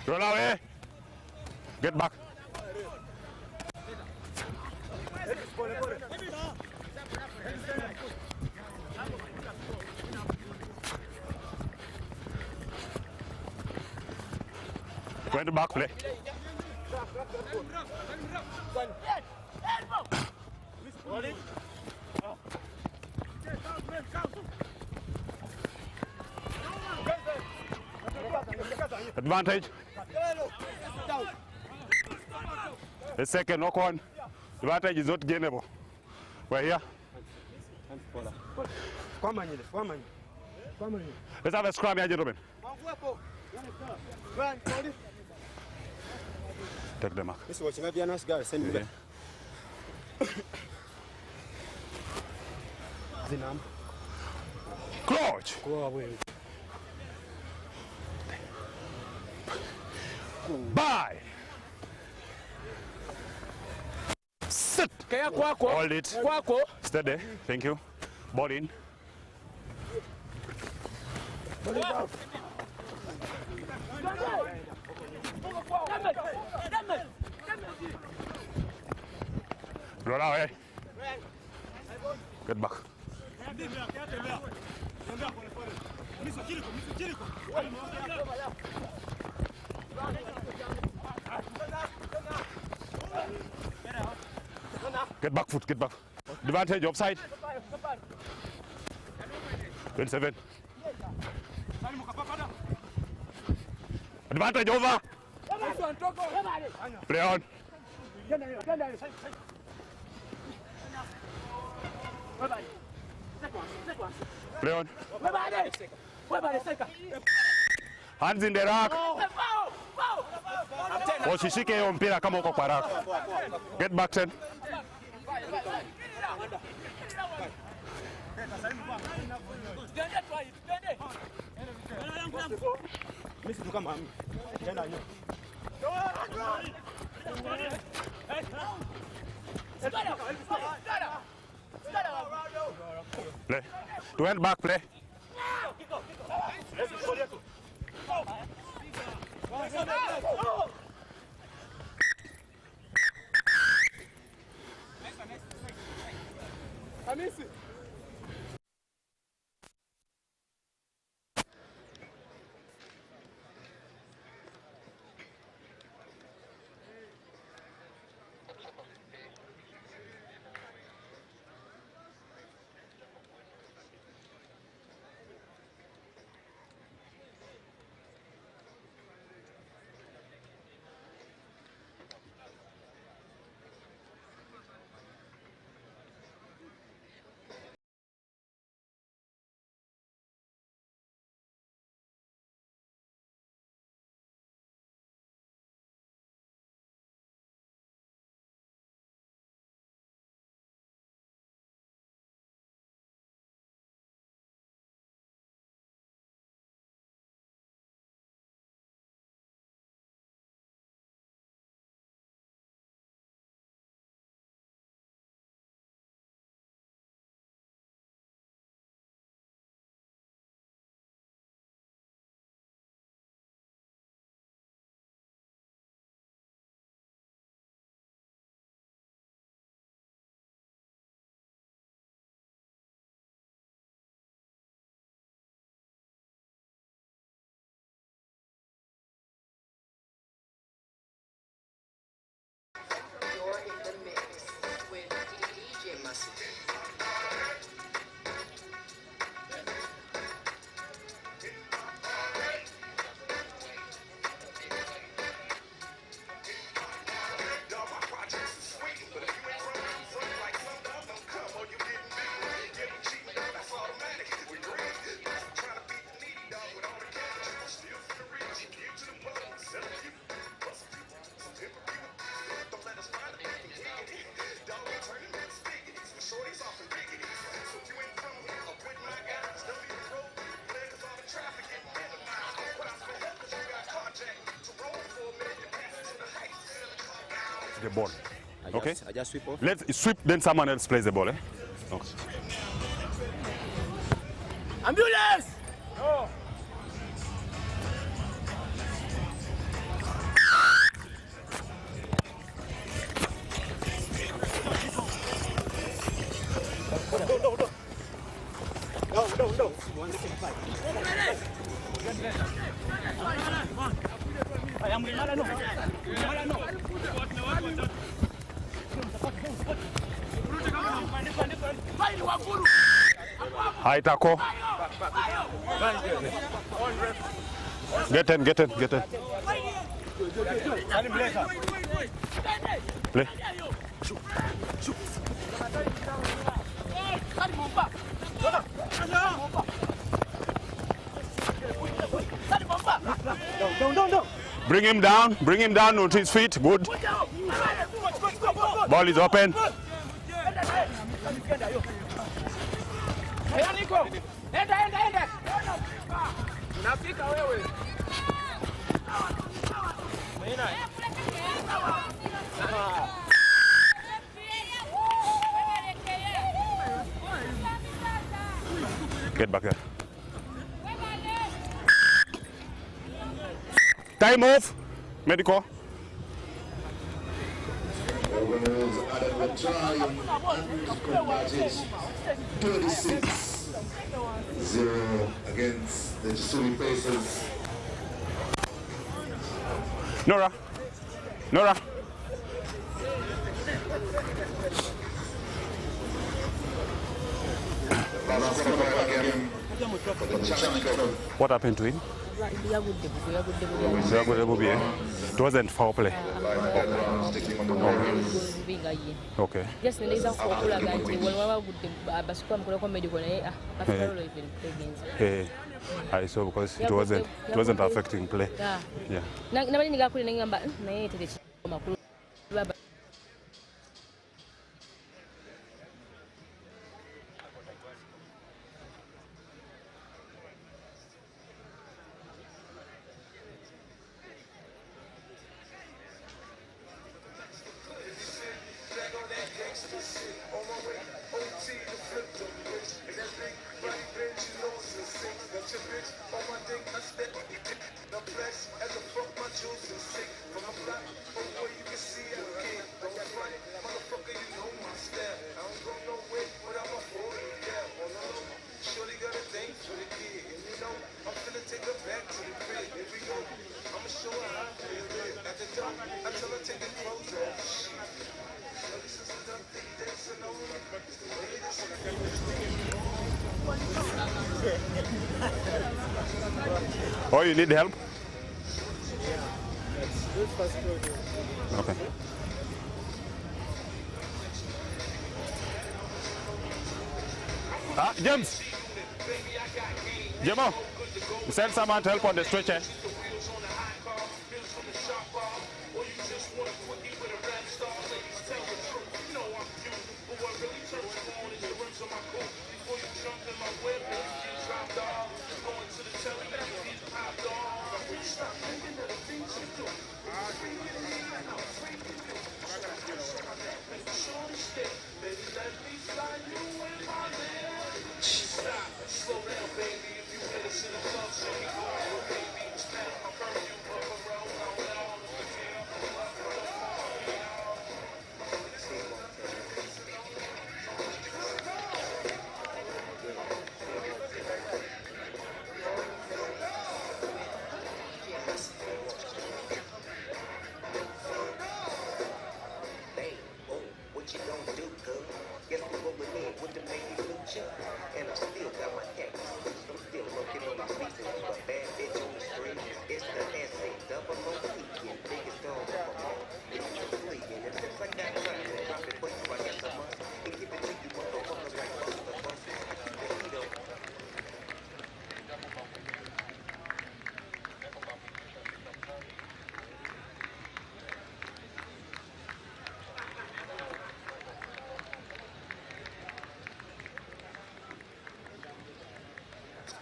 Roll away. Get back. Going to back play. Advantage. The second knock on. Advantage is not gainable. We're here. Let's have a scrum here, gentlemen. Take them back. This is watching a nice guy. Send me there. Crouch. Go away. Bye. Sit. Hold it. Steady. Thank you. Ball in. Roll out, eh? Get back. Get back foot, get back. Advantage offside. 27. Advantage over. Play on. Play on. Hands in the rack. Usishike hiyo mpira kama uko kwa rack. Get back 10. Play. To end back play. The ball. Okay? I just sweep off. Let's sweep, then someone else plays the ball. Eh? Okay. Ambulance! No. Haitako. Get in. Play. Down. Bring him down onto his feet. Good. Ball is open. Enda. Unafika wewe. Get back there. Time off. Medical. Overalls added a try and converted 36-0 against the Chisui Pacers. Nora. Last quarter game for the champion. What happened to him? It wasn't foul play. Okay. Just niliza kukula ganti waliwawa basikuwa mkula kwa medical na after all Hey, I saw because it wasn't affecting play. Yeah. Na bali nikakule ngamba na yeye tete makulu baba. Oh, you need help? Okay. James! Jemo, send someone to help on the stretcher.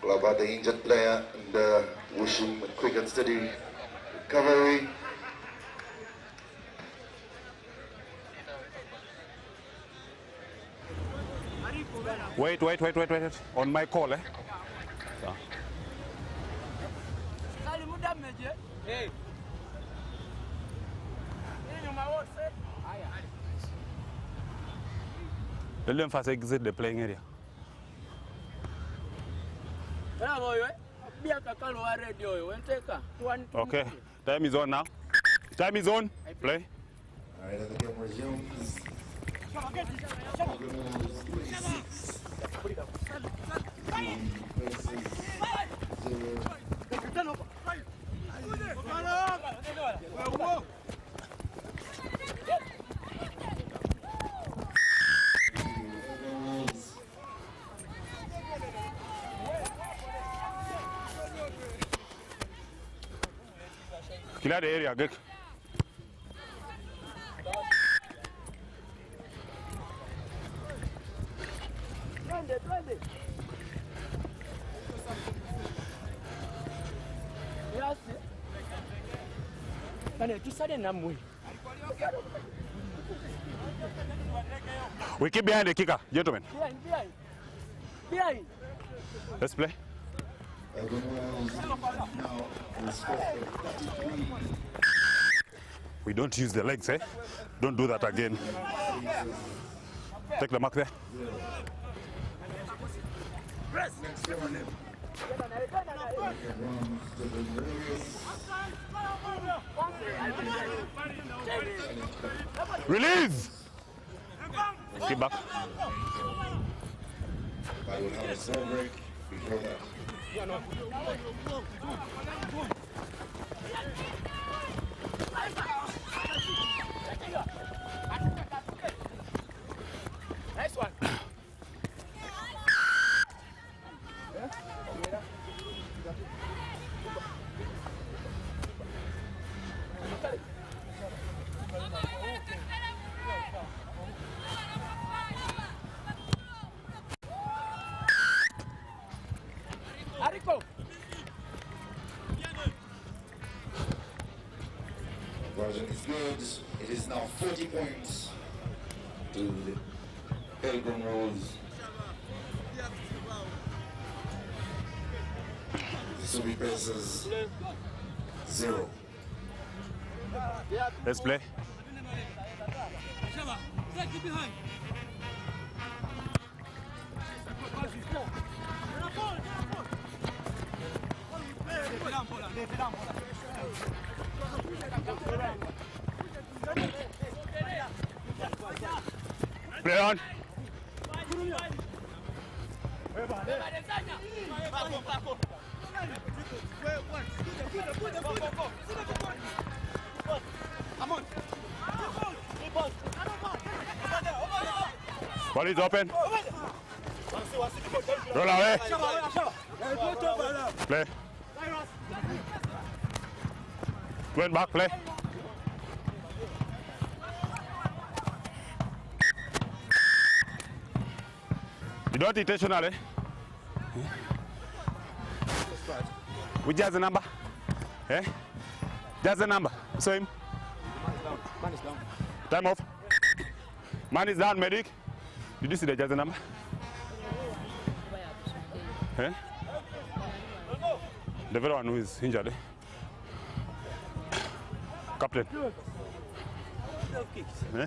About the injured player and wish him a quick and steady recovery. Wait. On my call, eh? Hey. Tell them first exit the playing area. Okay, time is on now. Time is on. Play. All right, the game resumes. Clear the area, Gek. We keep behind the kicker, gentlemen. Behind. Let's play. We don't use the legs, eh? Don't do that again. Take the mark there. Release! Keep back. I will have a slow break before that. Nice one. Version is good. It is now 40 points to the Elgin Wolves. The Subi Pacers 0. Let's play. Play on. Ball is open. Roll away. Play. Went back, play. You don't intentional, eh? Which has the number? Eh? That's the number. So him. Man is down. Time off. Man is down, medic. Did you see the jersey number? Eh? The very one who is injured. Eh? Captain. Eh?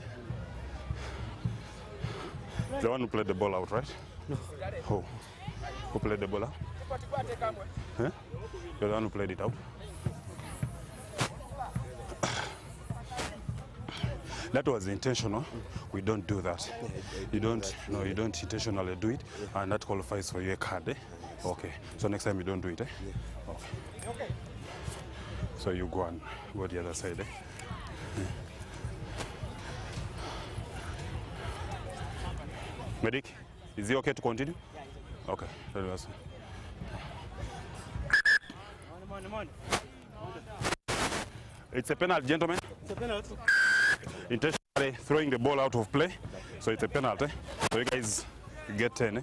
The one who played the ball out, right? No. Who played the ball out? Eh? You're the one who played it out. That was intentional. We don't do that. You don't intentionally do it, and that qualifies for your card. Eh? Okay. So next time you don't do it. Eh? Okay. So you go the other side. Eh? Medic, is it okay to continue? Okay. That was. It's a penalty, gentlemen. It's a penalty. Intentionally throwing the ball out of play, so it's a penalty. So you guys get 10. Eh?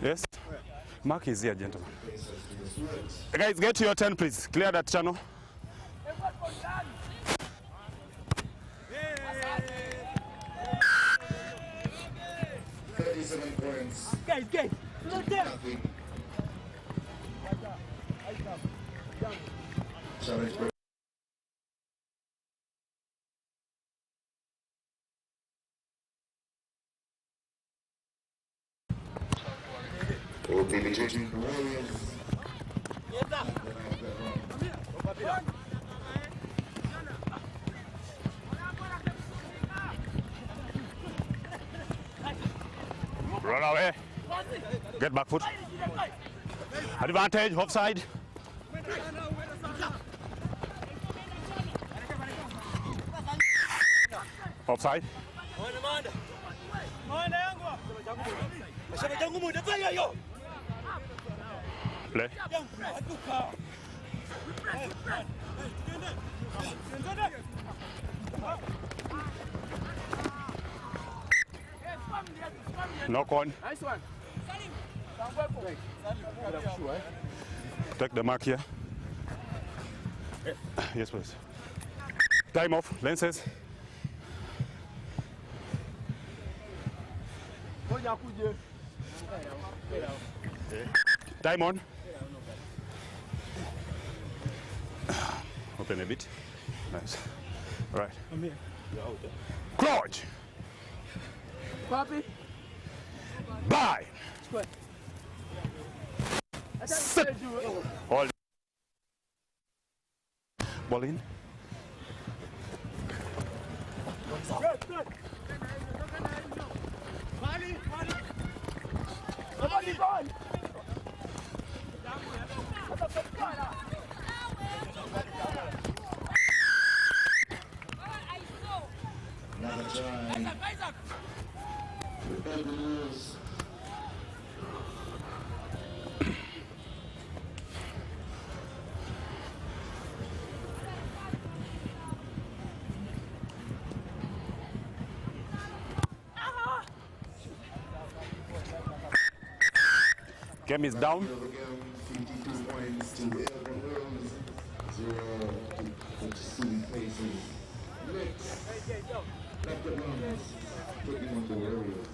Yes? Mark is here, gentlemen. Guys, get to your 10, please. Clear that channel. Points. Guys. Nothing. Challenge. Will be between the Warriors. Run away. Get back foot. Advantage, offside. Offside. Play. Knock on. Nice one. Take the mark here. Yes, please. Time off. Lenses. Time on. Open a bit. Nice. All right. Crouch. Papi. Bye. Sit. Hold. Ball in. Another try. The Eagles. Game is down. 52 points to Elgin Wills, 0 to Subi Faces. Next, Dr. Williams taking on the Warriors.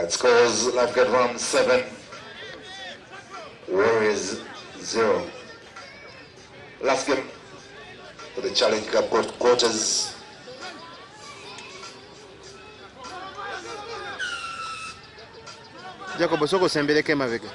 That scores Lifeguard Ram 7, Warriors 0. Last game for the Challenge Cup quarters. Jacob soko sembeleke mavega.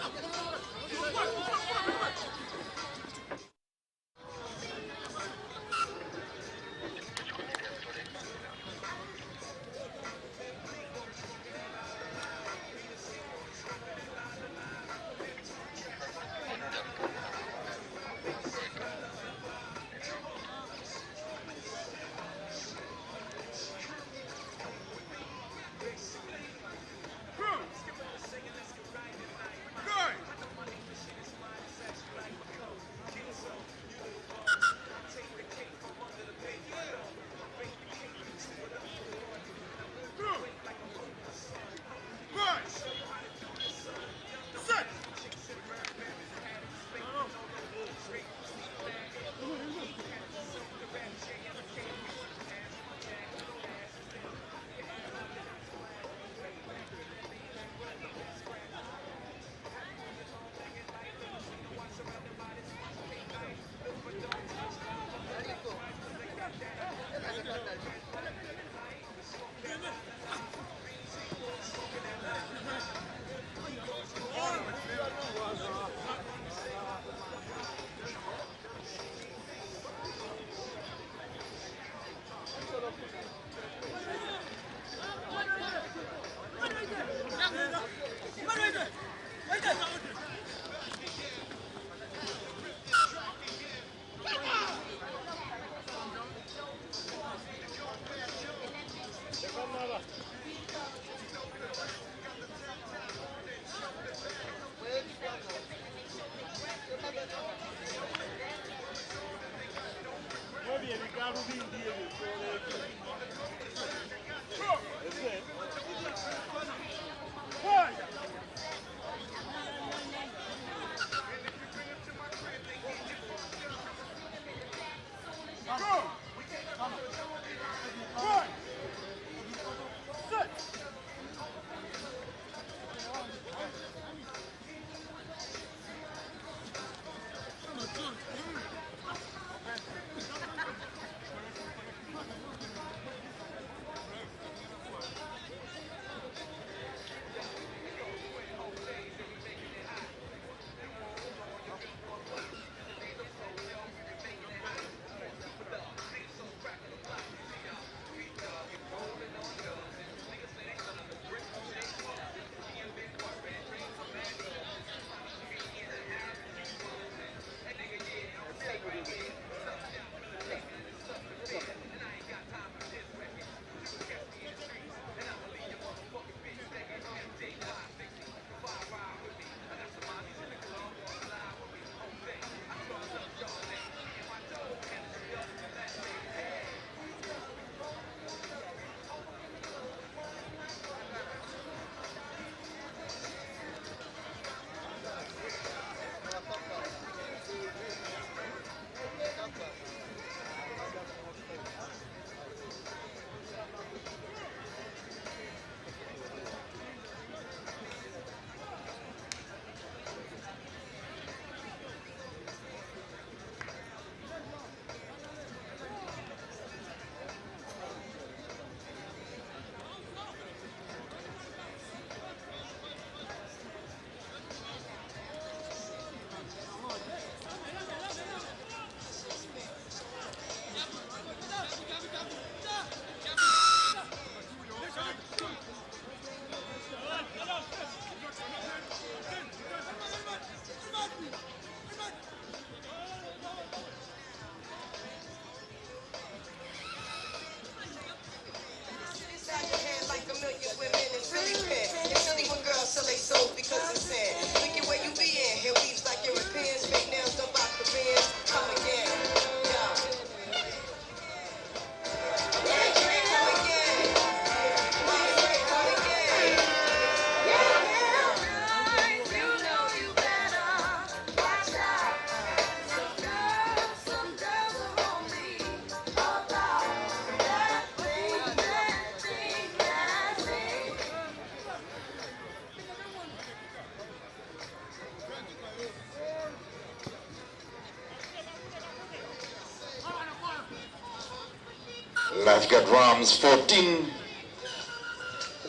Lifeguard Rams 14,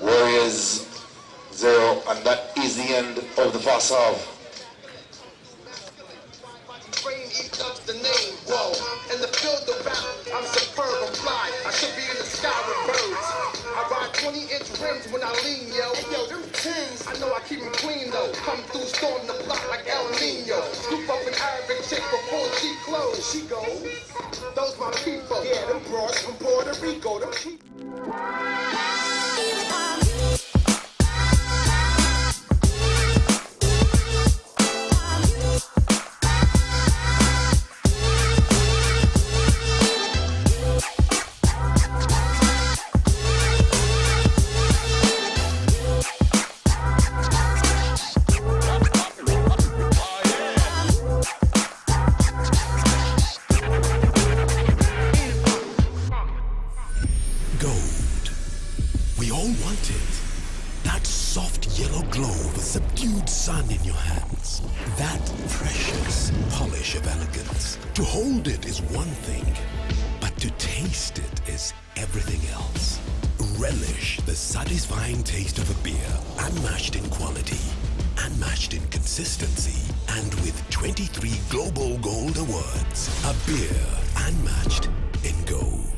Warriors 0, and that is the end of the first half. The name, whoa, in the field of rap, I'm superb, I'm fly, I should be in the sky with birds. I ride 20-inch rims when I lean, yo. Yo, them tins, I know I keep them clean, though. Come through, storm the block like El Nino. Scoop up an Arabic chick before she close. She goes, those my people. Yeah, them broads from Puerto Rico. Them Gold. We all want it. That soft yellow glow with subdued sun in your hands. That precious polish of elegance. To hold it is one thing, but to taste it is everything else. Relish the satisfying taste of a beer, unmatched in quality, unmatched in consistency, and with 23 Global Gold Awards. A beer unmatched in gold.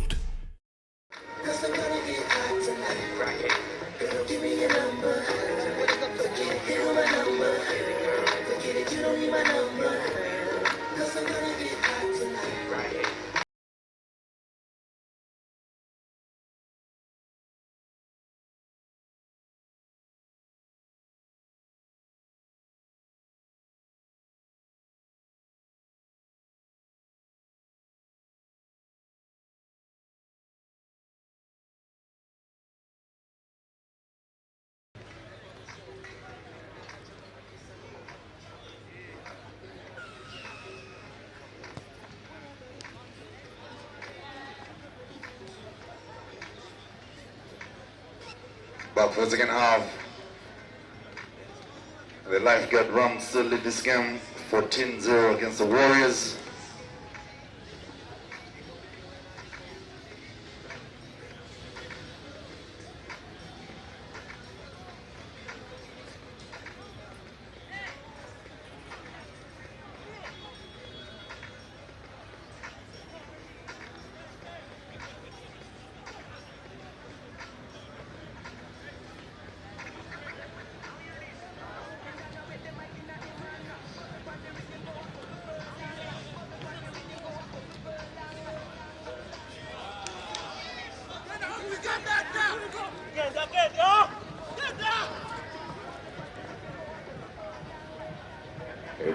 Back for the second half. The Lifeguard Rams still lead this game 14-0 against the Warriors.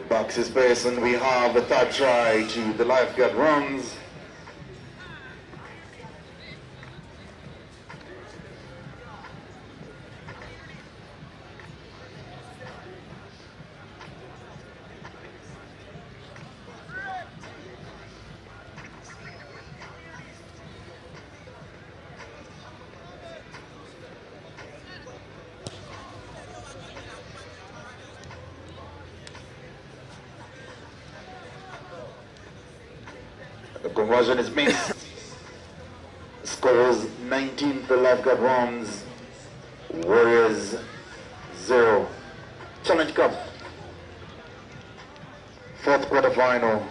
Box is space, and we have a third try to the Lifeguard Rams. The conversion is missed. Scores 19 for Lifeguard Rams, Warriors 0. Challenge Cup, fourth quarter final.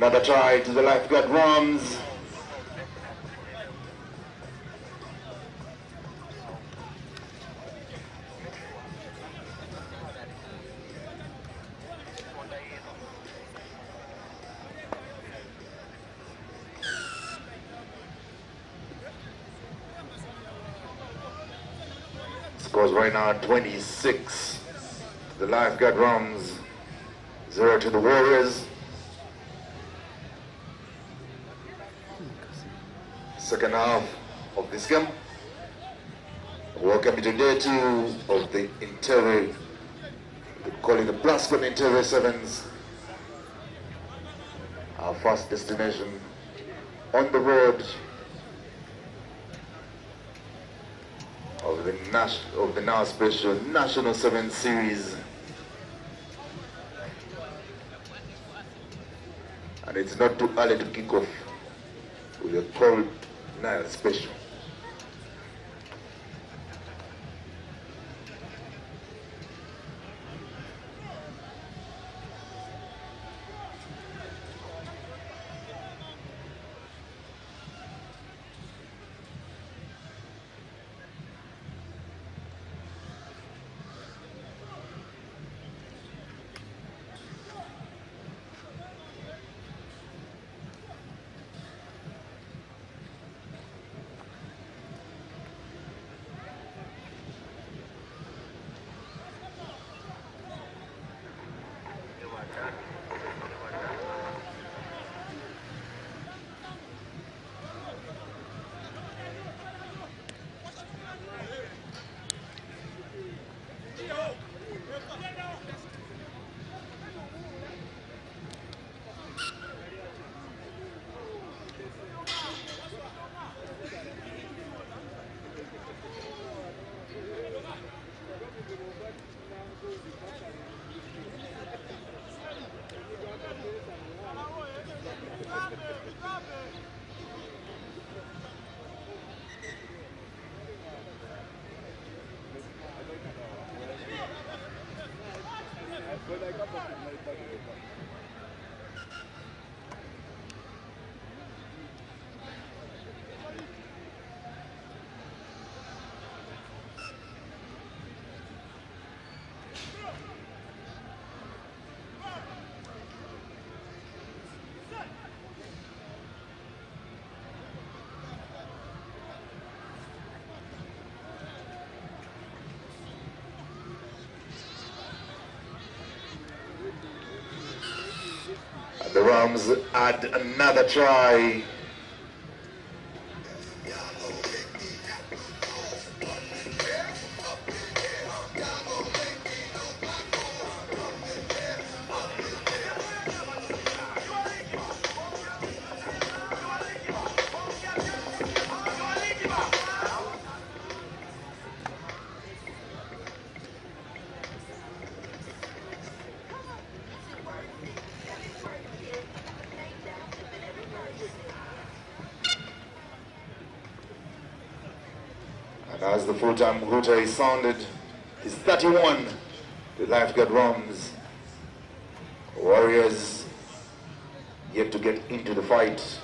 Another try to the lifeguard Rams. Scores right now 26. The lifeguard Rams, 0 to the Warriors. Second half of this game. Welcome to day 2 of the Entebbe, we call it the Plascon Entebbe Sevens. Our first destination on the road of the now special National 7 Series. And it's not too early to kick off with a cold NILE special. The Rams add another try. And as the full-time hooter is sounded, is 31, the lifeguard Rams. Warriors yet to get into the fight.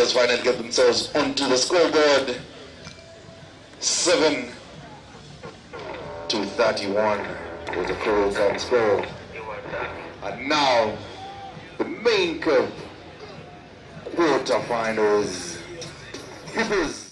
players finally get themselves onto the scoreboard. 7-31 was the Coral Town score. And now, the main cup quarterfinals. Hippos.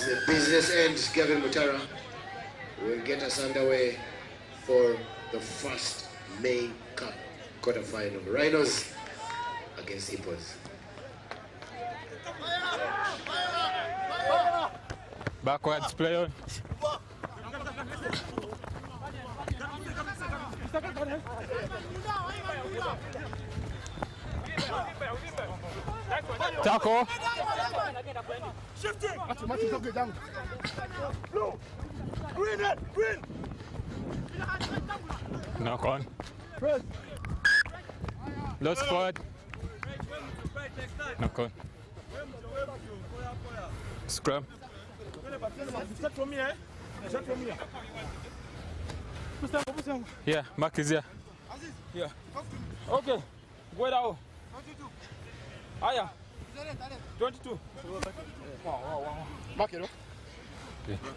The business ends. Gavin Mutara will get us underway for the first main cup quarterfinal. Rhinos against Hippos. Backwards, play on. Tackle. Shifting. Blue. Green it. Green. Knock on. Lost forward. Knock on. Scrum. Set for me, eh? Set for me. Yeah, Mark is here. Yeah. Okay. Go down. 22. Aya. 22. Wow. Mark it.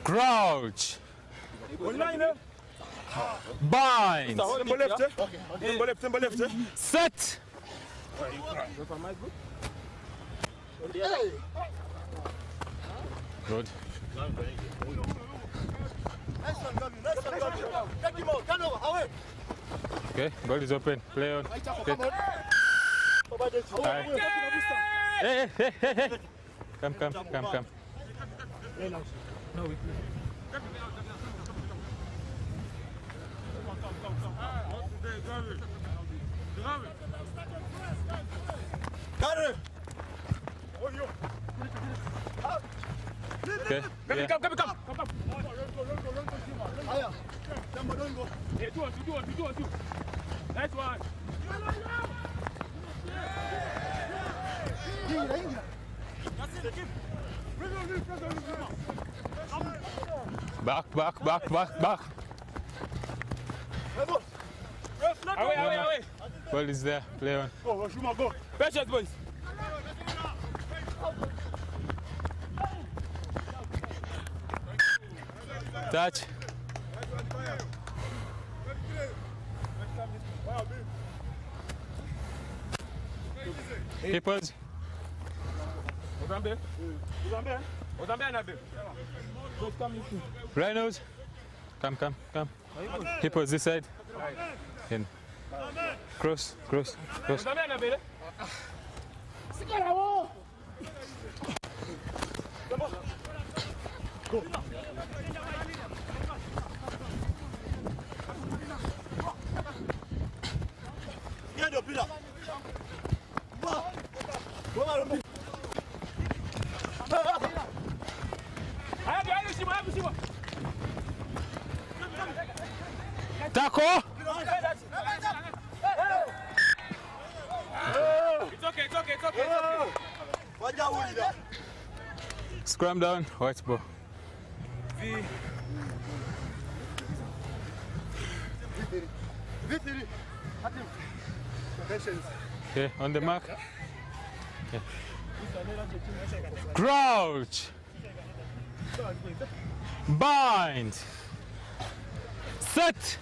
Crouch. Bind. Left. Set. Good. Okay, ball is open. Play on. Hey. Come. No, we play. Okay. Yeah. Come. Hey, two. Nice one. Back. Away. Ball is there. Play on. Go. Patience, boys. Touch. Hippos. Rhinos. Come. Hippos this side. In. Cross. Go. Tackle. It's okay. Scrum down. White ball. Patience. Okay, on the mark. Yeah. Crouch. Bind. Set.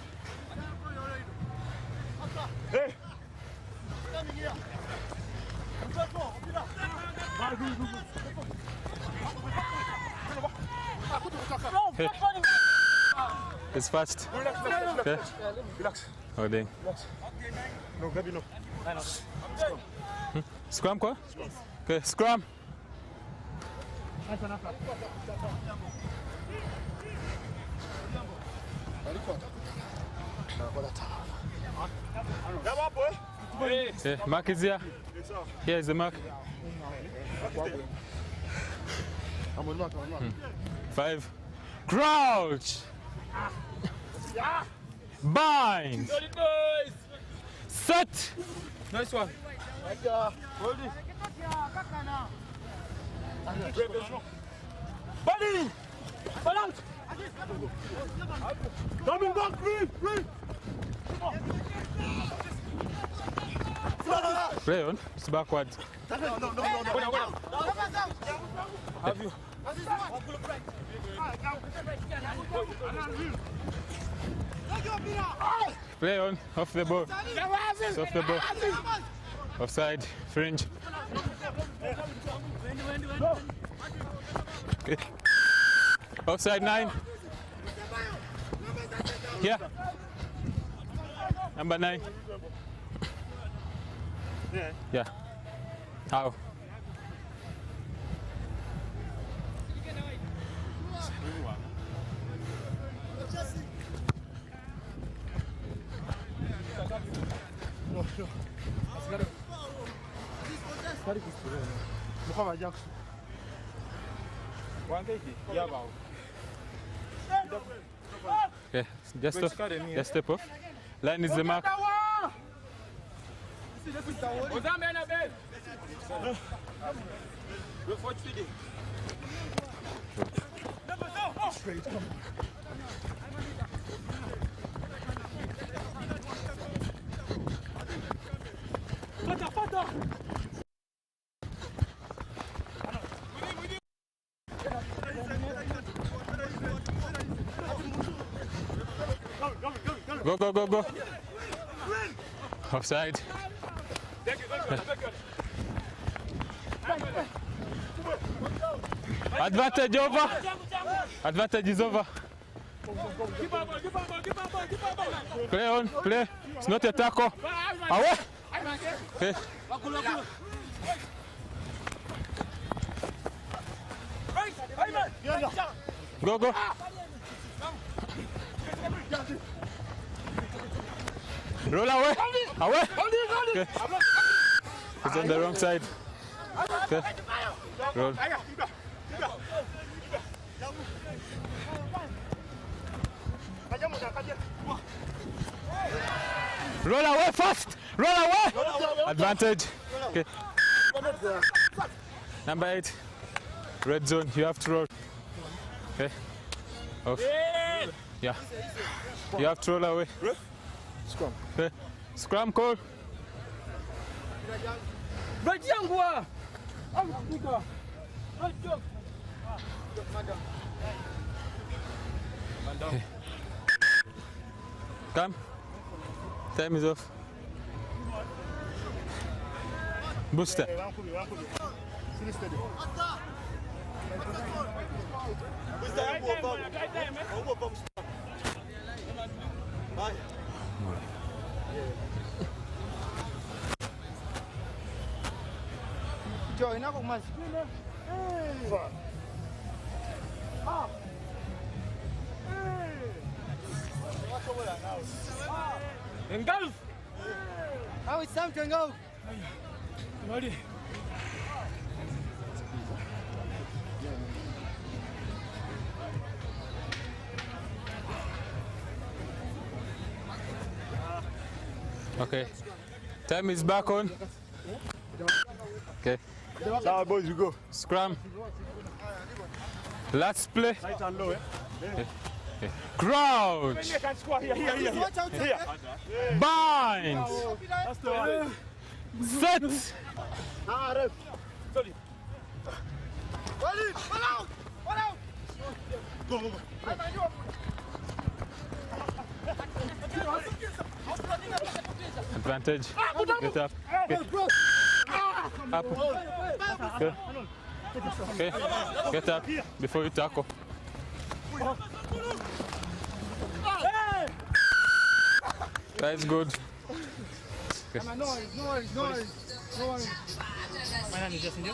Hey. Hey. It's fast. Okay. Relax. Holding. No, baby, no. Scrum, quoi? Okay, scrum. Okay, mark is here. Here is the mark. 5. Crouch. Bind. Set. Nice one. Hold it. Buddy! Balance! Coming back, please! Play on. It's backwards. No. Have you? Play on. Off the ball. It's off the ball. Offside. Fringe. Okay. Offside 9. Here. Number 9. Yeah. How? Okay, just step off. Line is the mark. Go. Offside. Advantage over. Advantage is over. Play on, play. It's not a tackle. Away. Okay. Go. Roll away. Okay. It's on the wrong side. Okay. Roll. Roll away fast. Roll away. Advantage. Okay. Number 8. Red zone. You have to roll. Okay. Off. Yeah. You have to roll away. Scrum. Okay. Scrum call. Okay. Come. Time is off. Booster. Join ako mas. Engulf! How it's time to engulf? Ready? Okay. Time is back on. Okay. Now, boys, you go. Scrum. Last play. Right and low, eh? Okay. Okay. Crouch. Here. Bind. That's the one. Set. Sorry. Advantage. Get up. Get up. Okay. Okay. Get up before you tackle. That's good. Okay. No worries. My name is Justin.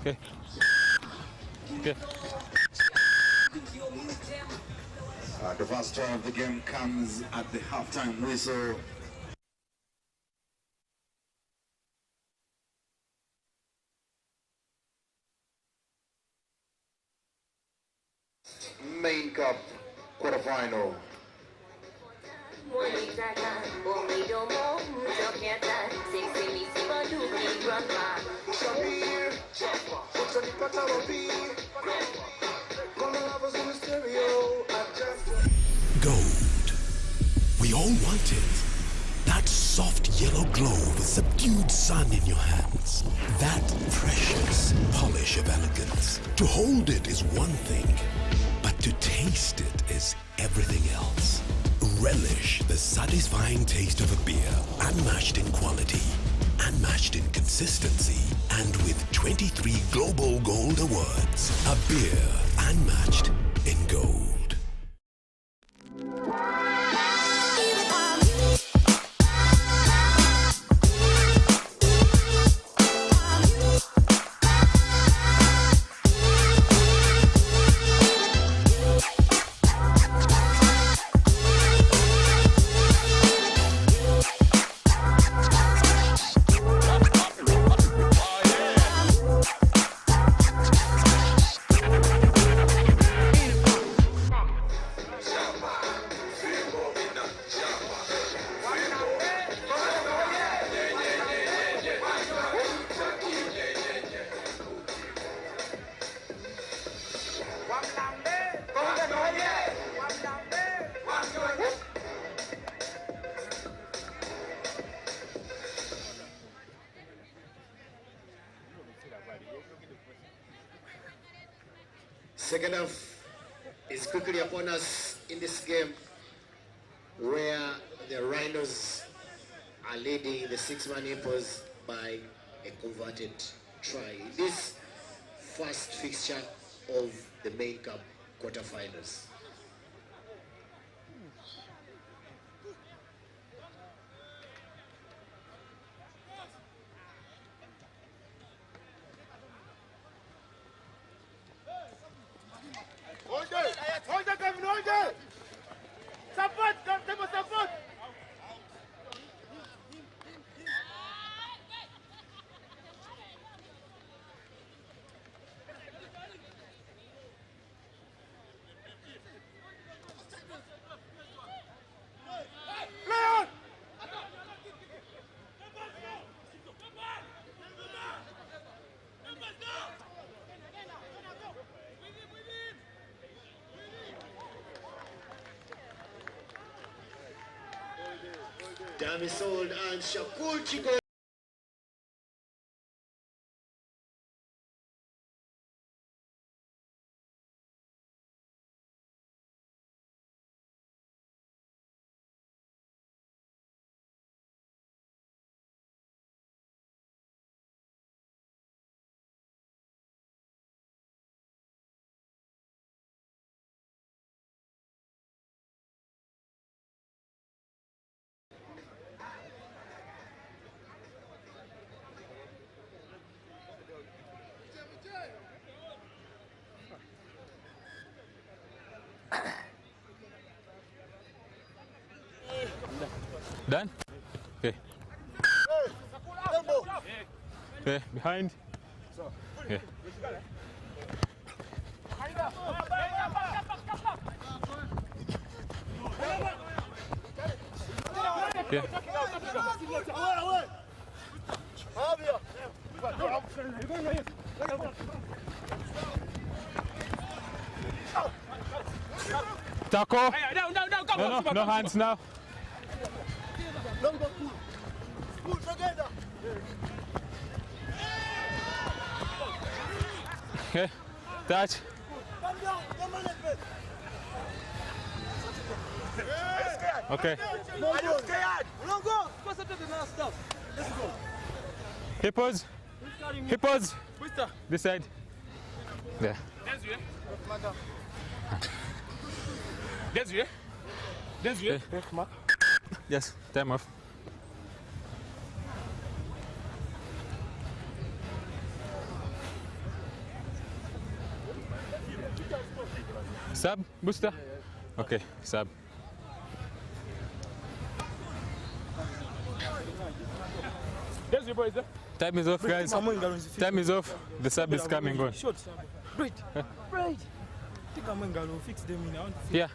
Okay. Okay. The first try of the game comes at the halftime whistle. Main Cup quarterfinal. Gold. We all want it. That soft yellow glow with subdued sun in your hands. That precious polish of elegance. To hold it is one thing, but to taste it is everything else. Relish the satisfying taste of a beer, unmatched in quality, unmatched in consistency, and with 23 Global Gold Awards. A beer unmatched in gold. Second half is quickly upon us in this game, where the Rhinos are leading the six-man Hippos by a converted try. This first fixture of the main cup quarterfinals. Support! Damisold and Shakul Chigo. Done? Okay. Okay, behind. Okay. Okay. Taco. No hands now. Okay, touch. Okay. Hippos. Hippos. This side. Yeah. Yes, time off. Sub, booster? Okay, sub. Time is off, guys. Time is off. The sub is coming on. Right. Right. Take a man, we'll fix them in. I want to fix. Yeah.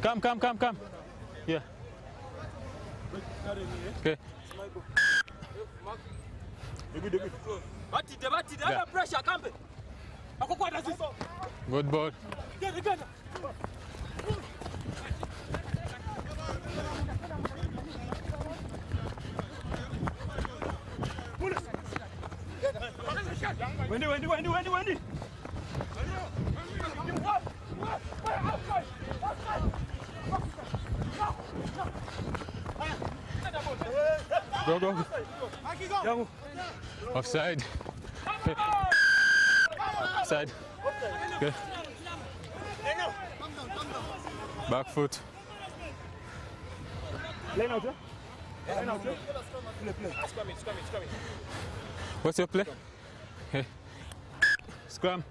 Come. Yeah. Okay. Yeah. Pressure, come. Good ball. Wendy. Go. Offside. Offside. Okay. Back foot. Line out, What's your play? Hey. Scrum.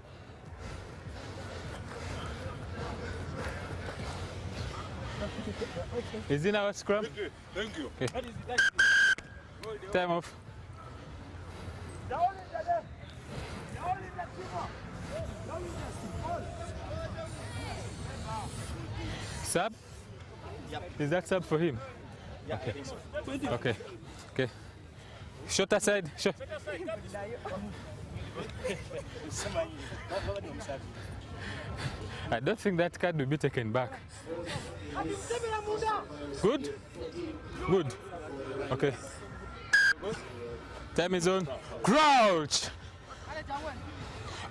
Is in our scrum? Thank you. Okay. Time off. Sub? Yep. Is that sub for him? Yeah, okay. Okay. Shorter side. I don't think that card will be taken back. Good? Good. Okay. Time is on. Crouch.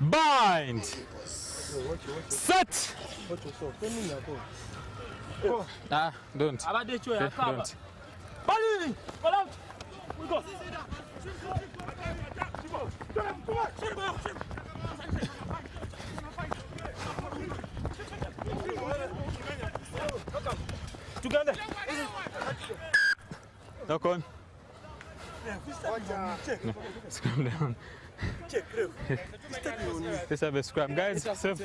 Bind. Set. Ah, don't. Okay, don't. Together. Knock on. No. Scrum down. Let's have a scrum. Guys, safe.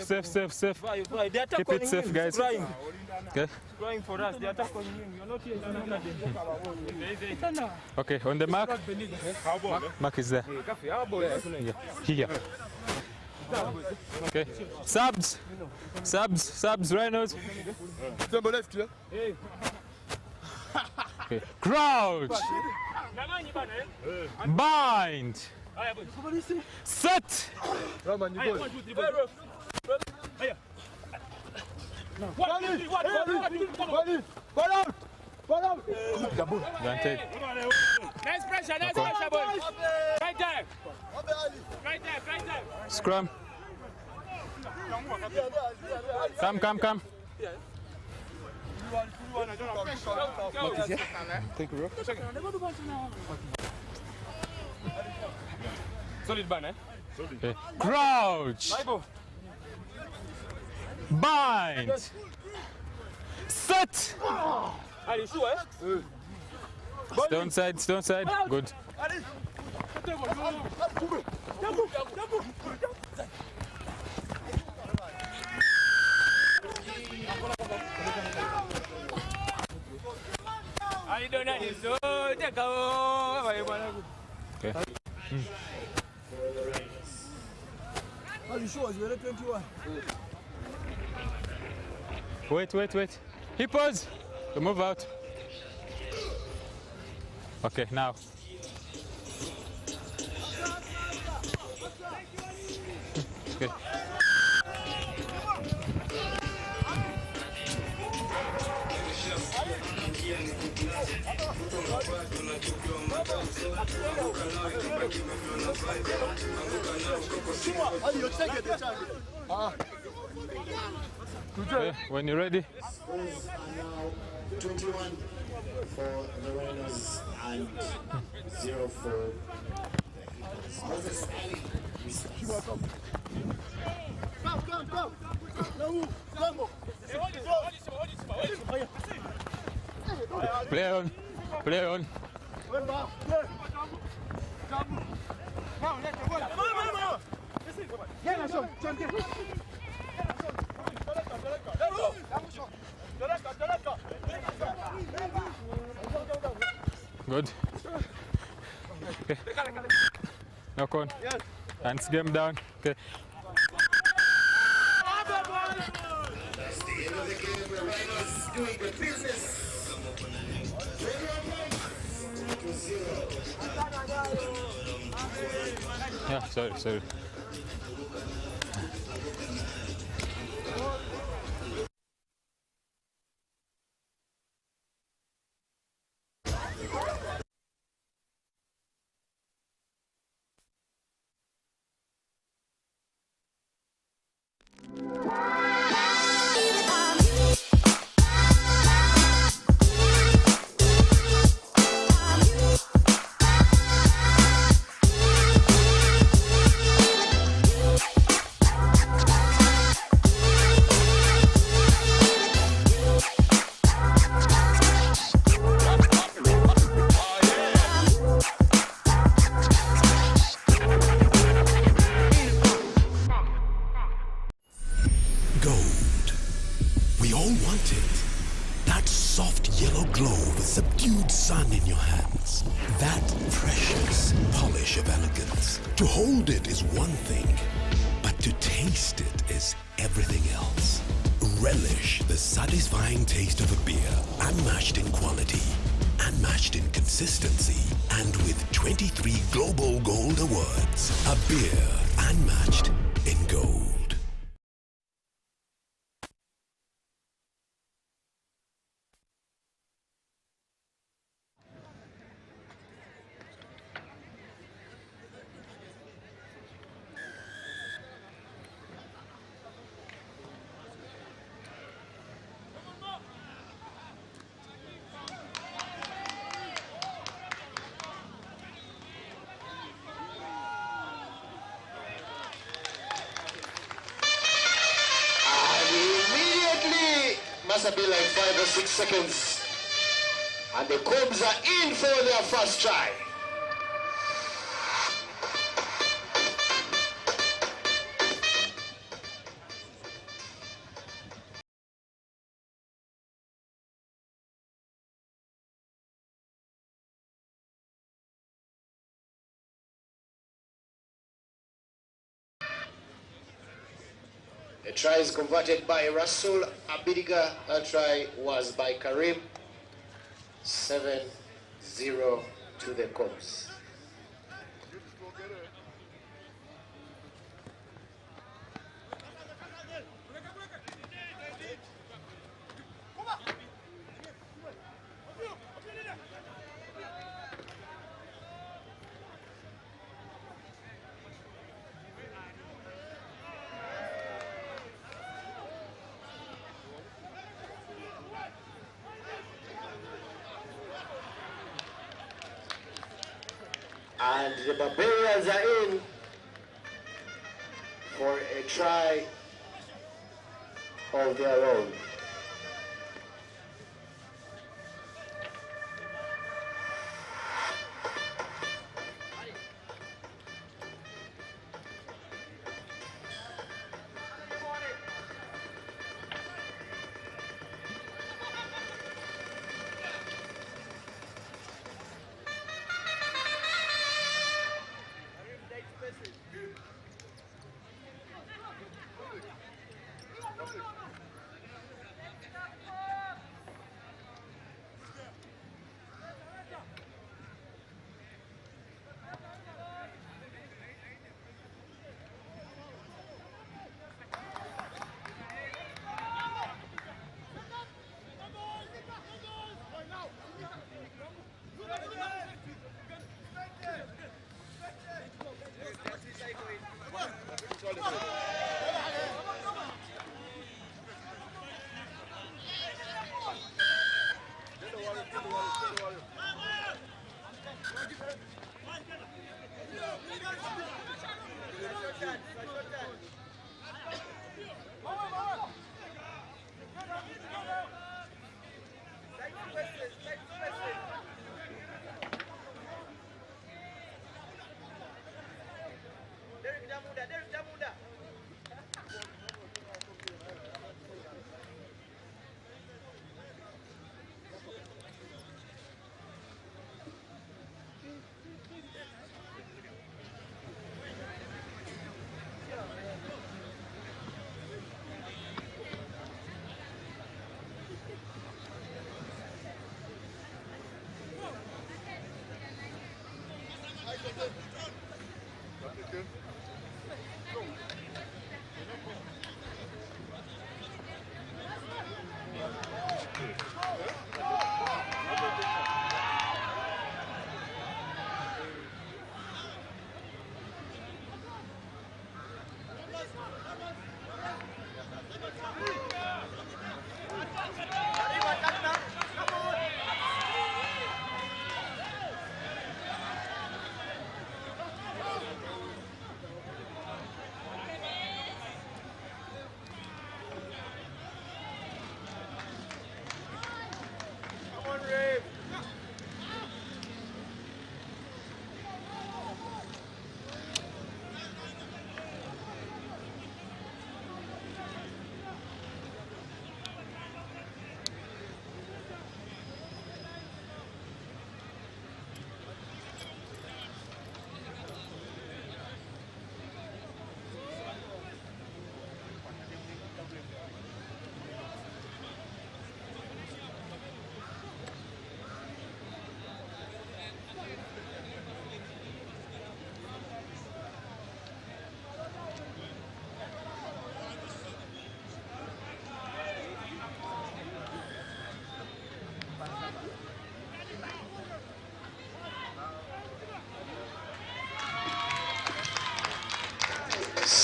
Keep it safe, guys. Okay. Crying for us. They are attacking you. You're not here. Okay, on the mark. Mark is there. Yeah. Here. Okay. Subs, rhinos. Okay. Crouch. Bind. Set. Granted. Nice pressure, boys. Right there. Scrum. Come. Thank you, bro. Solid ban, eh? Okay. Crouch. Bind. Set. Are you sure, eh? Stone side. Good. I don't know. Okay. Are you sure? You're 21. Wait. Hippos. Move out. Okay, now. Okay, when you're ready. Scores are now 21 for the Rhinos and 0 for the Eagles. Moses Ali restarts. Play on. Play on. Good. Okay. Knock on. Hands game down. Okay. That's the end of the game. The Rhinos doing the business. 21-0. Yeah, sorry. Gold. We all want it. That soft yellow glow with subdued sun in your hands. That precious polish of elegance. To hold it is one thing, but to taste it is everything else. Relish the satisfying taste of a beer, unmatched in quality, unmatched in consistency, and with 23 Global Gold Awards. A beer unmatched in gold. Must have been like 5 or 6 seconds. And the Cubs are in for their first try. The try is converted by Rasul Abidiga. That try was by Karim. 7-0 to the Cubs. And the Barbarians are in for a try of their own.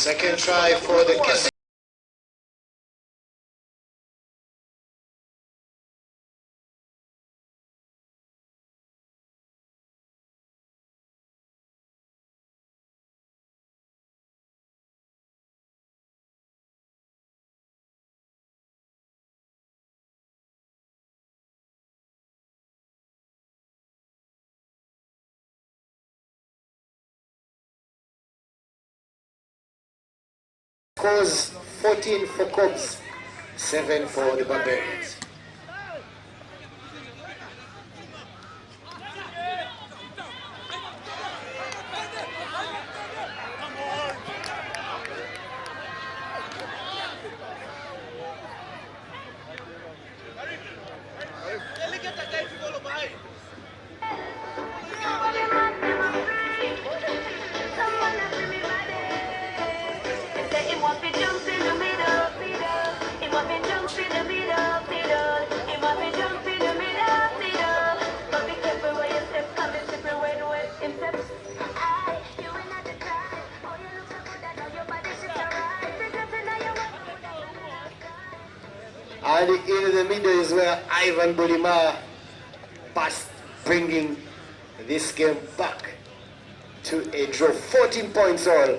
Second try for the kissing. Scores 14 for Cubs, 7 for the Barbarians. And in the middle is where Ivan Bolimar passed, bringing this game back to a draw. 14 points all.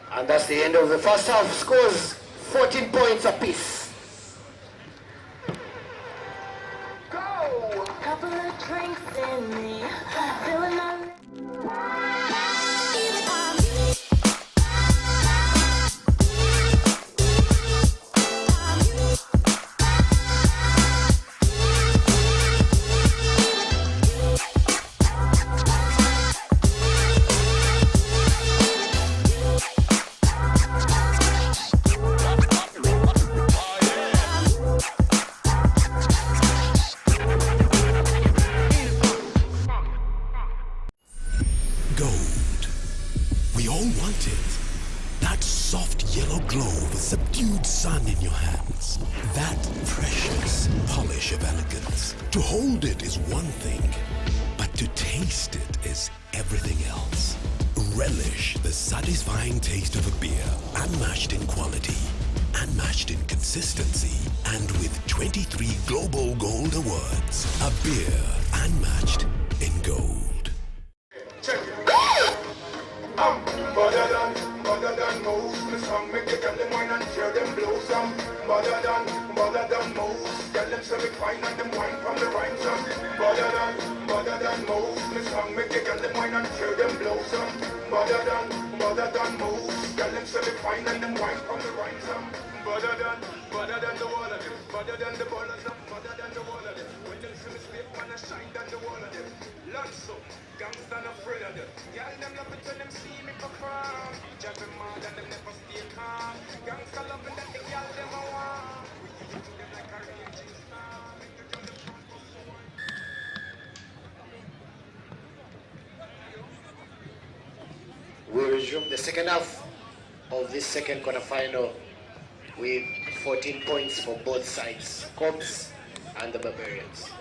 And that's the end of the first half. Scores 14 points apiece. Go! Couple of drinks in me, feeling my... Gold. We all want it. That soft yellow glow with subdued sun in your hands. That precious polish of elegance. To hold it is one thing, but to taste it is everything else. Relish the satisfying taste of a beer, unmatched in quality, unmatched in consistency, and with 23 Global Gold Awards. A beer unmatched in gold. Better than most, me song make you tell them wine and tear them blow some. Better than most, tell them say me fine and them wine from the rhyme some. Better than most, me song make you tell them wine and tear them blow some. Better than most, tell them say me fine and them wine from the rhyme some. Better than the wall of them, better than the ballers up, better than the wall of them. When them see me slip man I shine than the wall of them. Lots of gangsta not afraid of them. Y'all them love it when them see me perform. Just them mad and them never stay calm. Gangsta loving that the y'all them a want. We give it to them like a raging storm. Make the girl them front for sure. We resume the second half of this second quarterfinal with 14 points for both sides, Cubs and the Barbarians.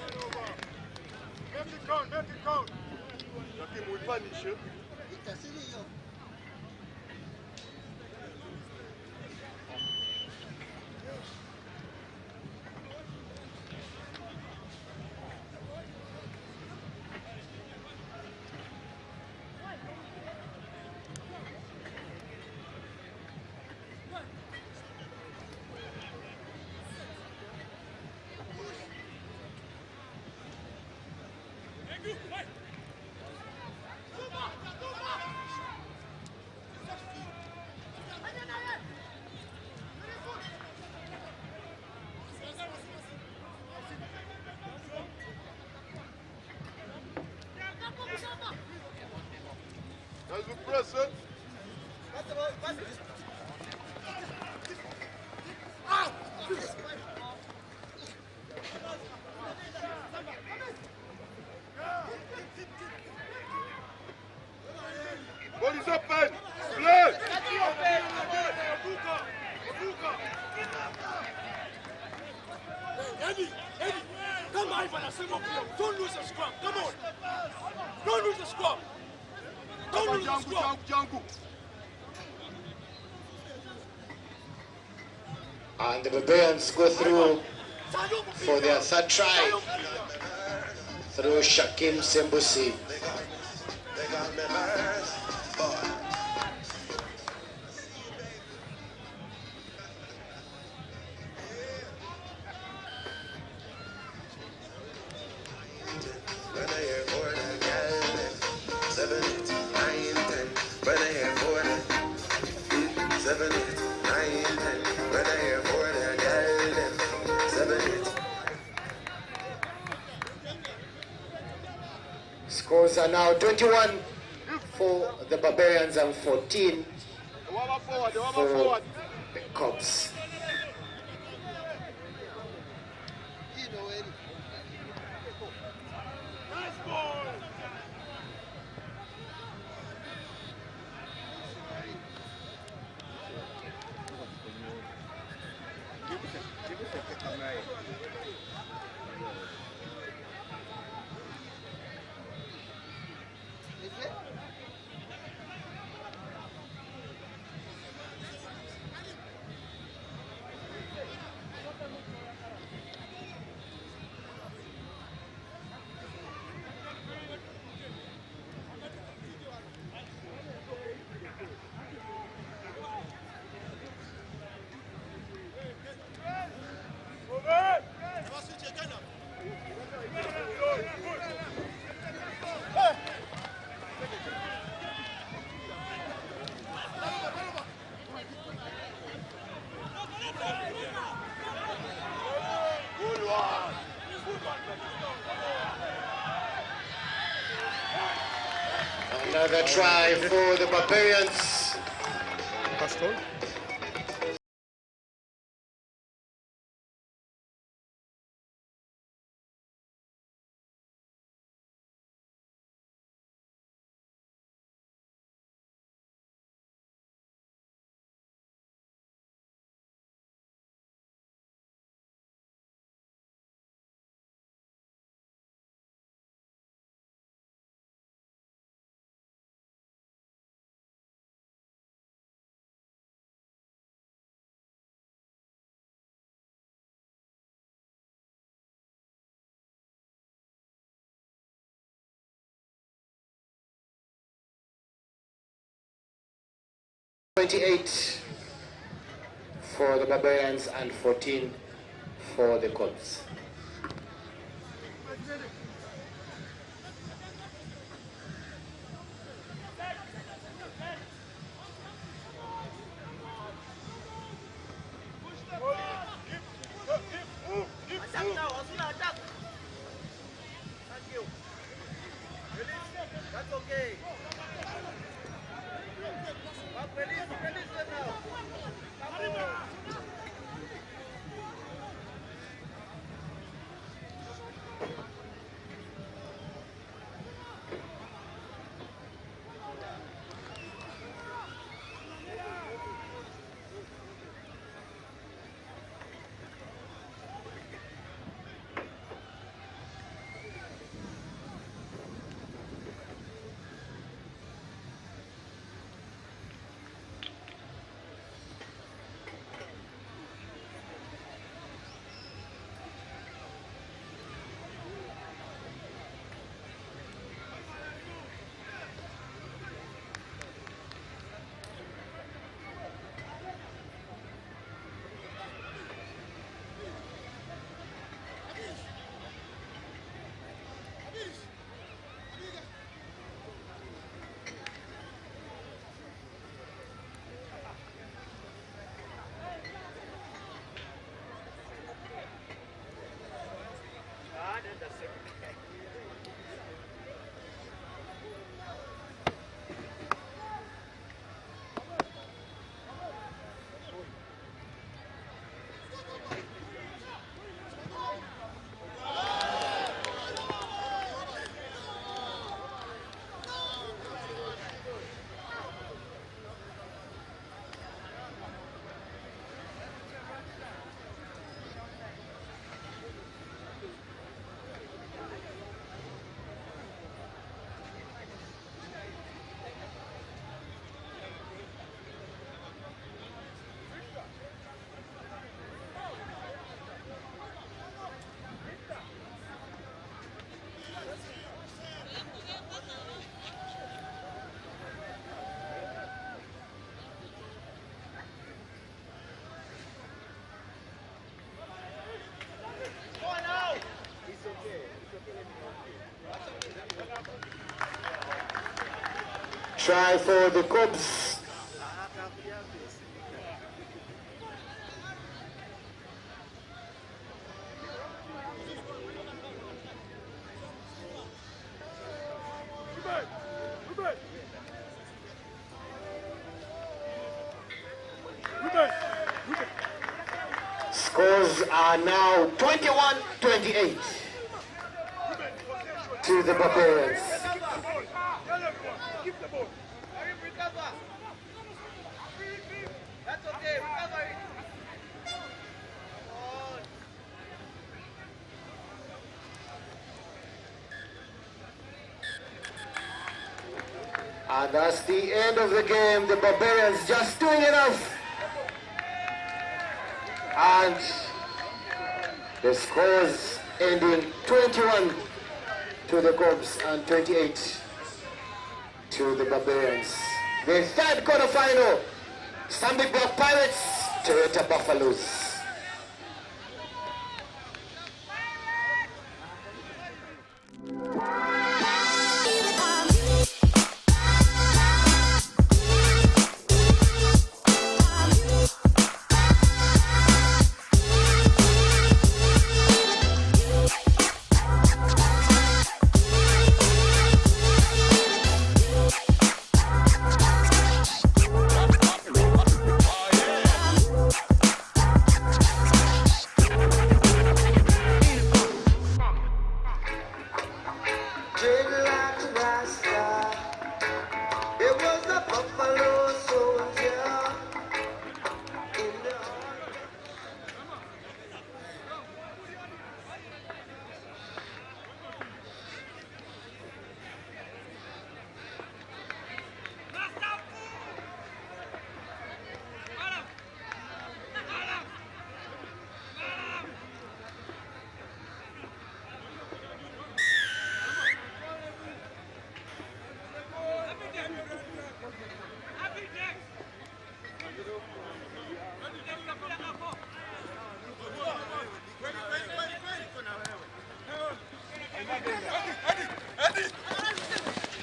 Make it count. Nothing will punish you. Ball is open! Play! Eddie, come on, for the same of you. Don't lose the scrum. Come on. Don't lose the scrum. Don't lose the scrum. And the Barbarians go through for their third try through Shakim Sembusi. Scores are now 21 for the Barbarians and 14 for the Cubs. Another try for the Barbarians. $28 for the Barbarians and 14 for the Cubs. That's okay. try for the Cubs. Scores are now 21-28 to the Barbarians. And that's the end of the game. The Barbarians just doing enough. And the scores ending 21 to the Cubs and 28 to the Barbarians. The third quarterfinal, Stanbic Black Pirates, Toyota Buffaloes.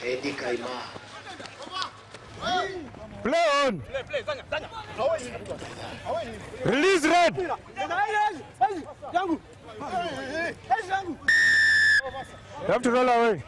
Eddie Kaima. Play on. Release red. You have to roll away.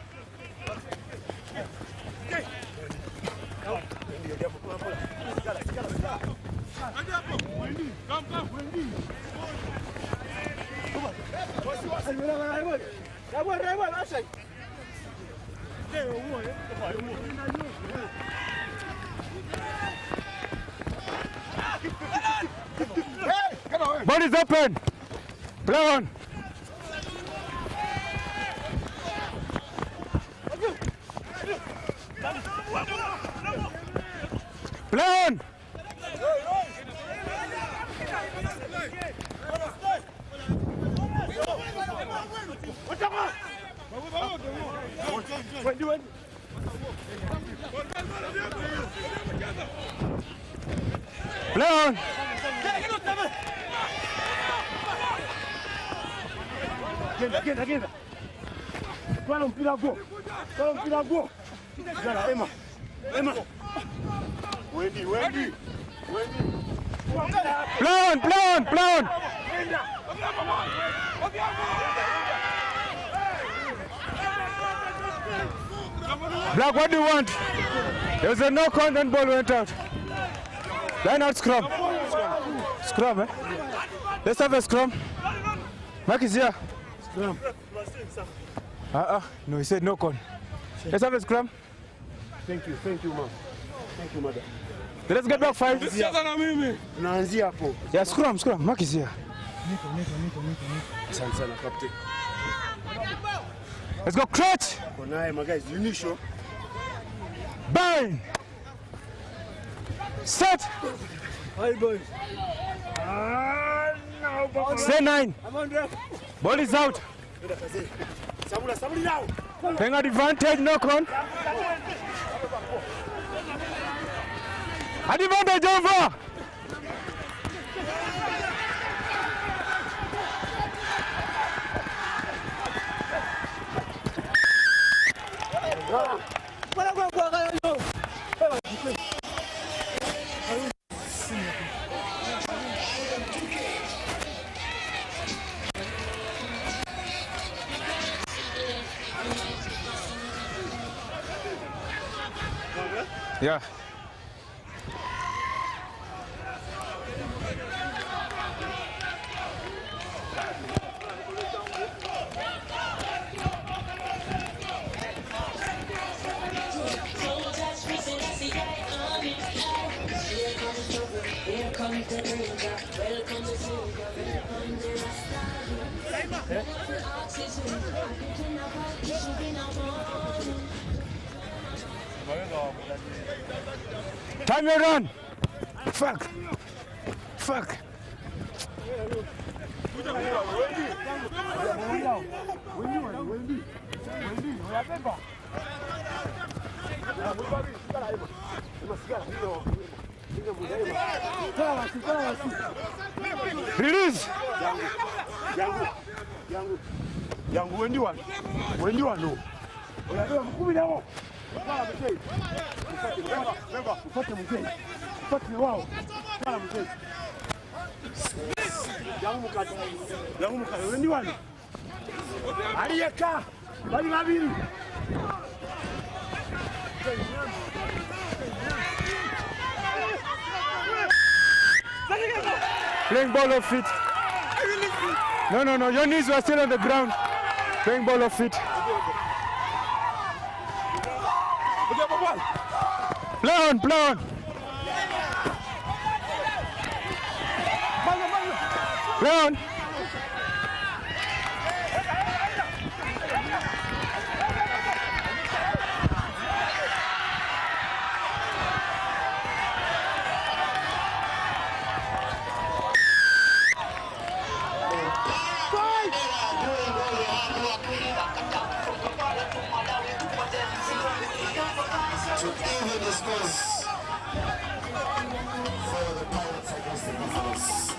Ball is open. Play on. Play on. Play on. Again. Twala mpira go. Jana, Emma. Wendy. Play on. Black, what do you want? There was a no content ball went out. Line out scrum. Scrum, eh? Let's have a scrum. Mark is here. Scrum. No, he said no con. Let's have a scrum. Thank you, ma'am. Thank you, madam. Let's get back 5. Yeah, scrum. Mark is here. Sana, captain. Let's go, crutch. My guys, initial. Bind. Set. Hi, boys. Stay 9. Ball is out. Playing advantage, no con. Advantage over. Yeah. Time your run. Fuck. Fuck. Release. Yangu wendi wano. Wendi wano. Oya mkumi nao. Wala mzee. Ufate mzee. Ufate wao. Wala mzee. Yangu mukati wendi wano. Aliyeka. Bali babiri. Playing ball off feet. No. Your knees were still on the ground. Playing ball off feet. Play on. Play on. To even discuss for the Pirates against the Buffaloes.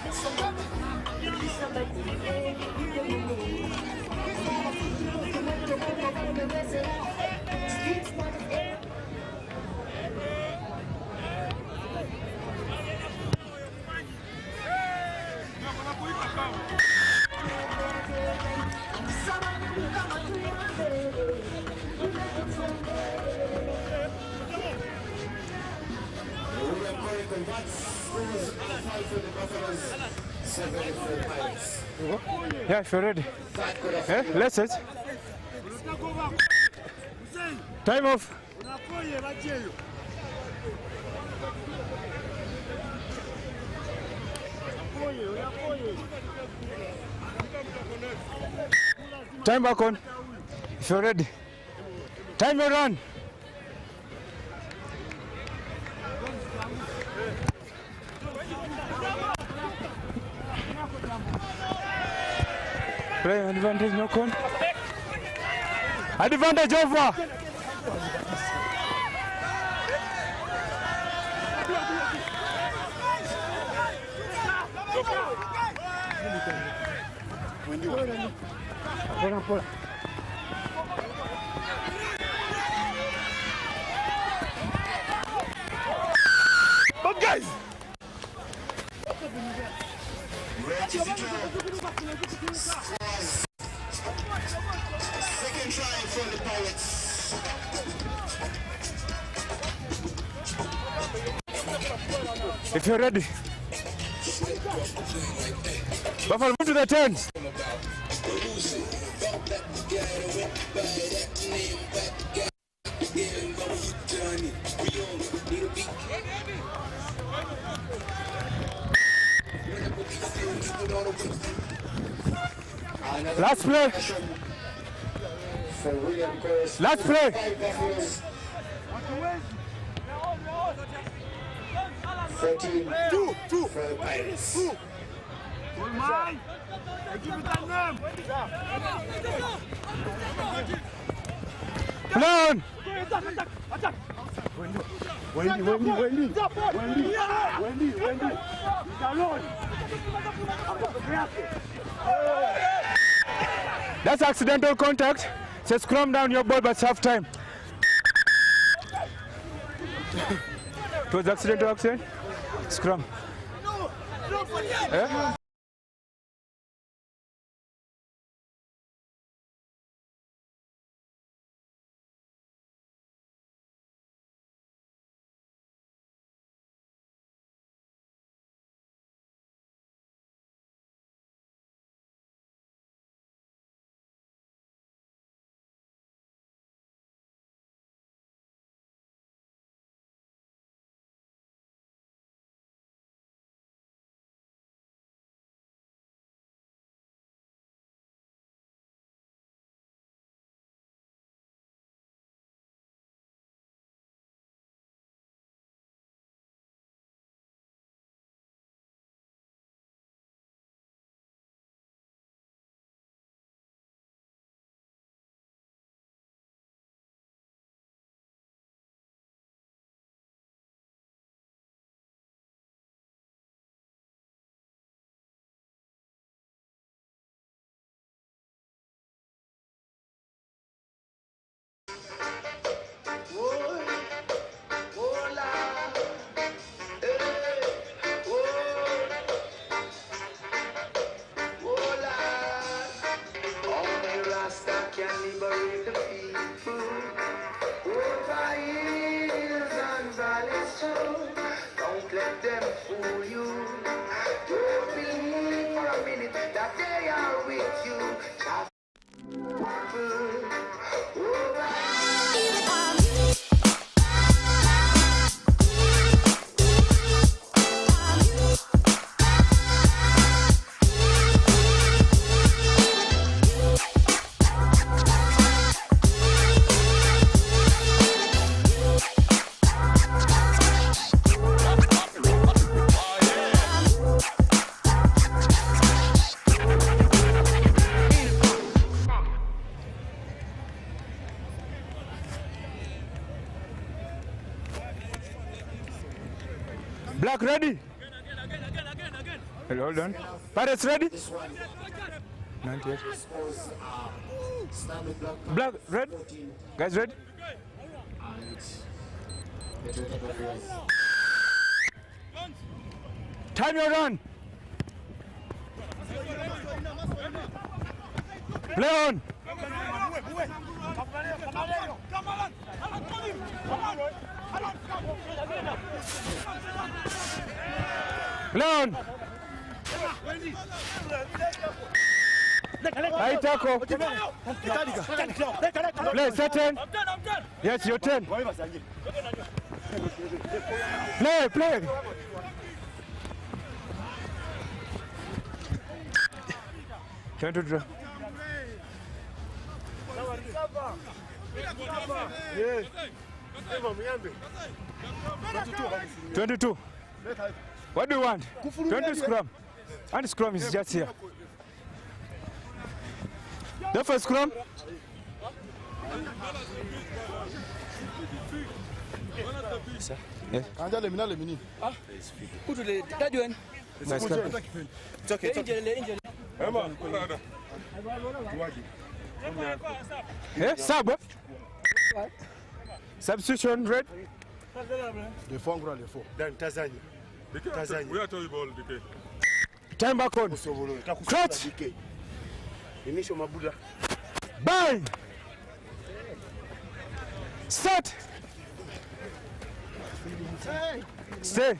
Yeah, if you're ready. Yeah, let's it. Time off. Time back on. If you're ready. Time your run. Play advantage, no con. Advantage over. But guys, second try for the Pirates. If you're ready. Buffalo, move to the 10. Last play. Last play. 14 2 for the Pirates. Plan. Wendy. That's accidental contact. Say scrum down your ball, but it's half time. Towards accident to accident. Scrum. Eh? Don't let them fool you. Don't believe for a minute that they are with you. Black ready? Hold on. Pirates ready? Not yet. Black red? Guys ready? Time your run. Play on. Leon! High tackle. Play, certain. Yes, your turn. Play. Turn to draw. Yes. 22. What do you want? 20 scrum. And scrum is just here. The first scrum. Yes. Nice. It's okay. Yeah, sub. Substitution, red. The phone. Then Tanzania. We are talking about the Time back on. Crouch. Initial Mabuda. Bang. Set. Stay.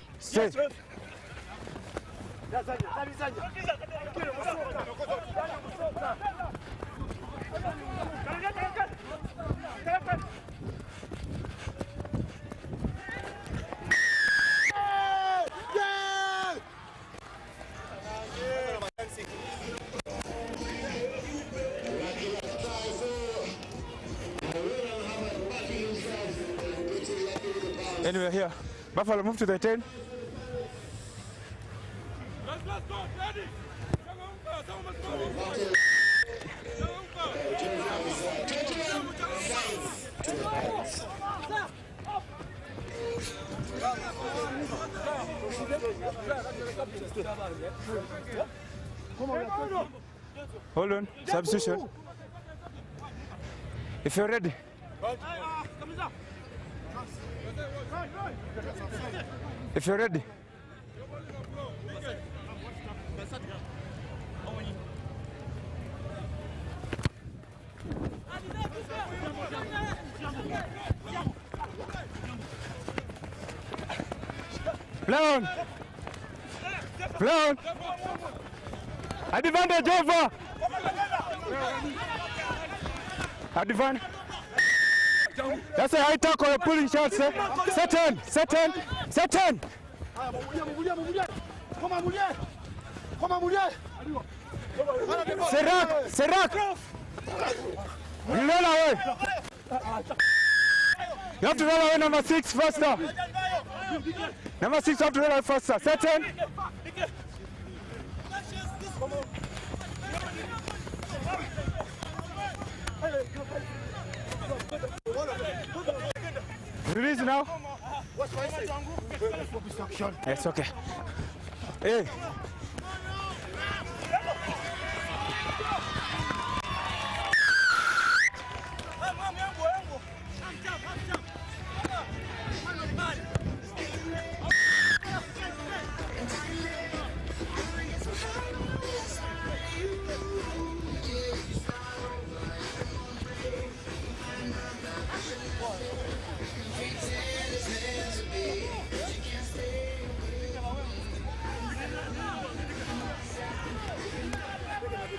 Anyway, here. Buffalo, move to the 10. Let's go, ready. Hold on. Substitution. If you're ready. If you're ready. Play on. Play on. Advantage over. Advantage. That's a high tackle, a pulling shot, sir. Set in. Serak. You run away. You have to run away, number 6, faster. Number 6, you have to run away faster. Set in. Release now. It's okay. Hey.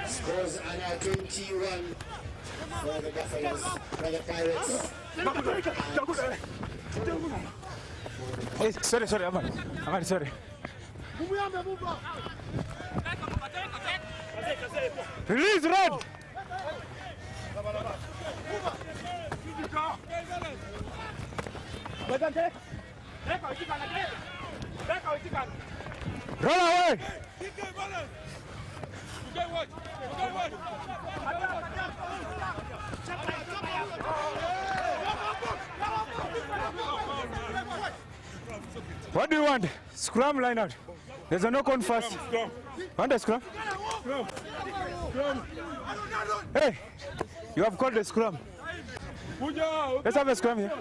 Scores are now 21 for the Buffaloes, for the Pirates. Hey, sorry, I'm sorry. Release, Red! Run away! What do you want? Scrum line out. There's a knock on first. Want a scrum? Hey, you have called the scrum. Let's have a scrum here.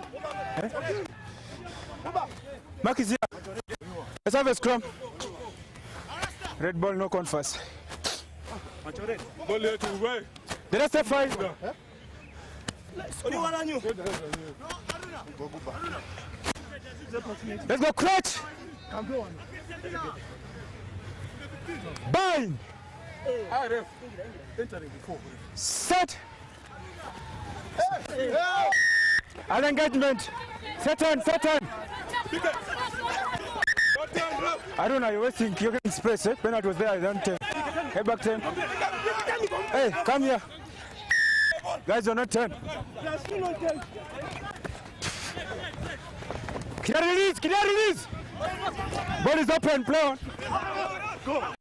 Eh? Mark is here. Let's have a scrum. Red ball, knock on first. Did I say 5? Let's go, clutch! Bind! Set! An engagement! Set on! I don't know, you're wasting, you're getting space, eh? Penalty was there, I don't take. Head back 10. Hey, come here. Guys, you're not 10. Clear release! Ball is open, play on. Go.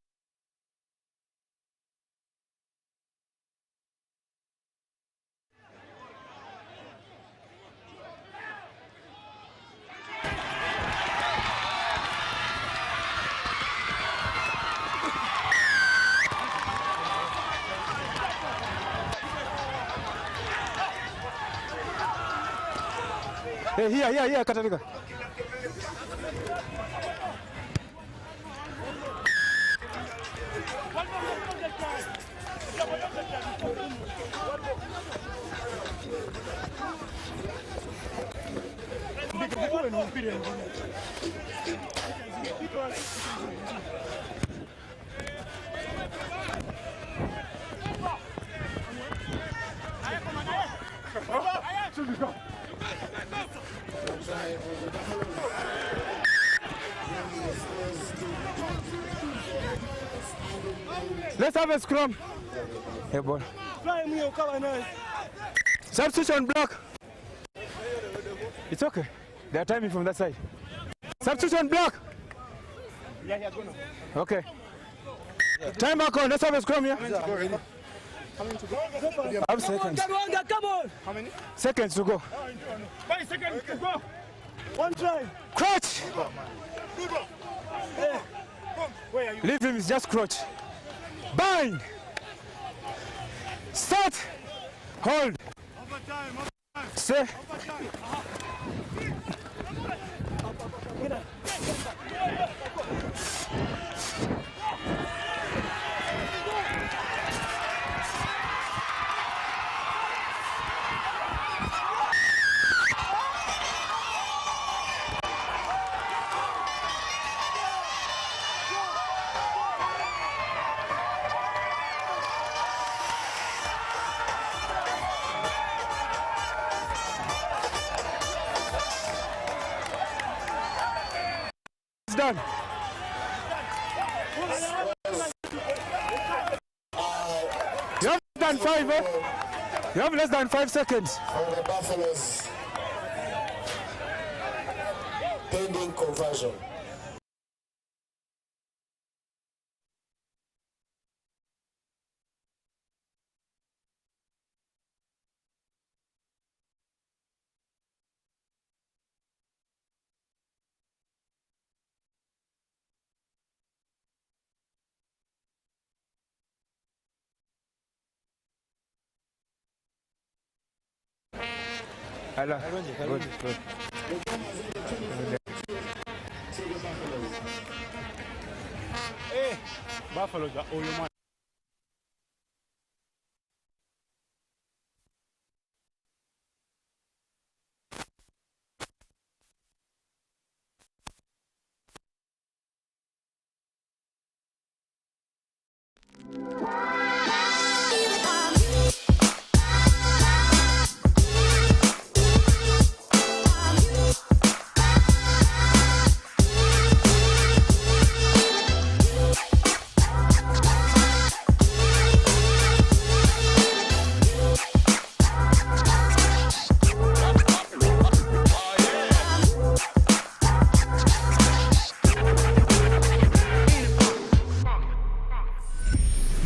Hey, here, Katarika. Let's have a scrum. Hey, boy. Substitution block. It's okay. They are timing from that side. Substitution block. Okay. Time back on. Let's have a scrum here. I have seconds. Come on. How many? Seconds to go. 5 seconds to go. One try. Crouch. Leave him, it's just crouch. Bind. Start. Hold. Stay. Done. You have less than 5, eh? You have less than 5 seconds. For the Buffaloes, pending conversion. Hello. Good. Hey, Buffalo, oh, you man.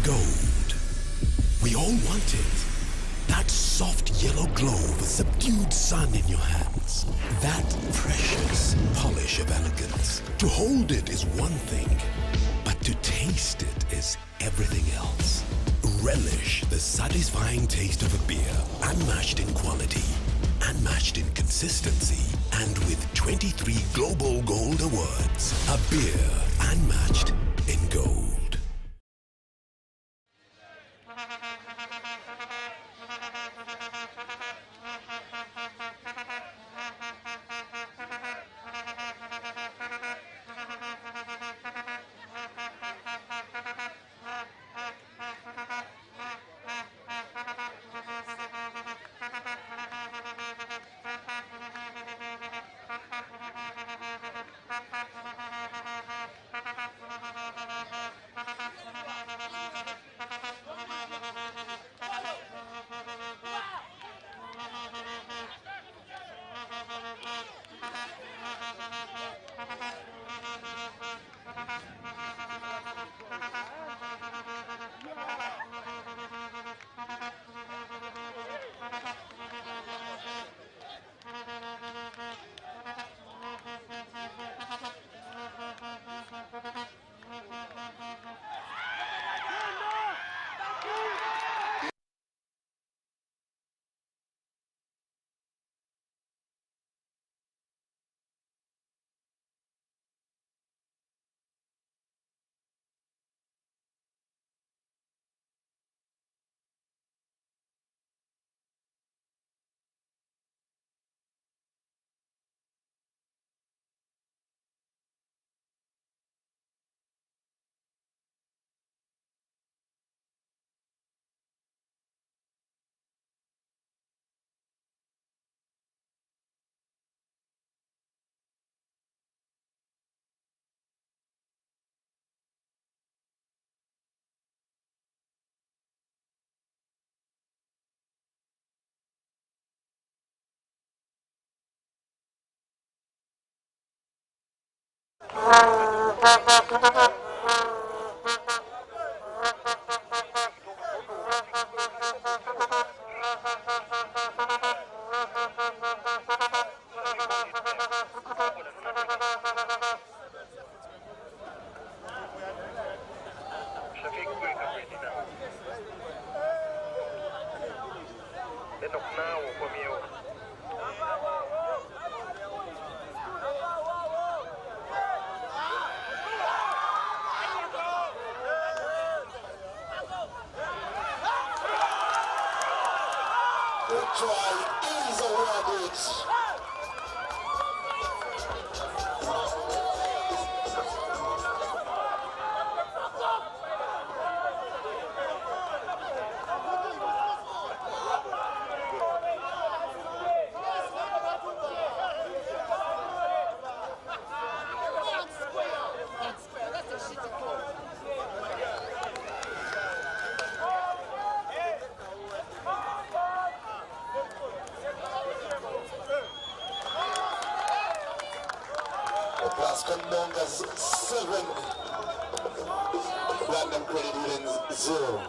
Gold. We all want it. That soft yellow glow with subdued sun in your hands. That precious polish of elegance. To hold it is one thing, but to taste it is everything else. Relish the satisfying taste of a beer, unmatched in quality, unmatched in consistency, and with 23 Global Gold Awards. A beer unmatched in gold. Mongas 7. Platinum credit wins 0.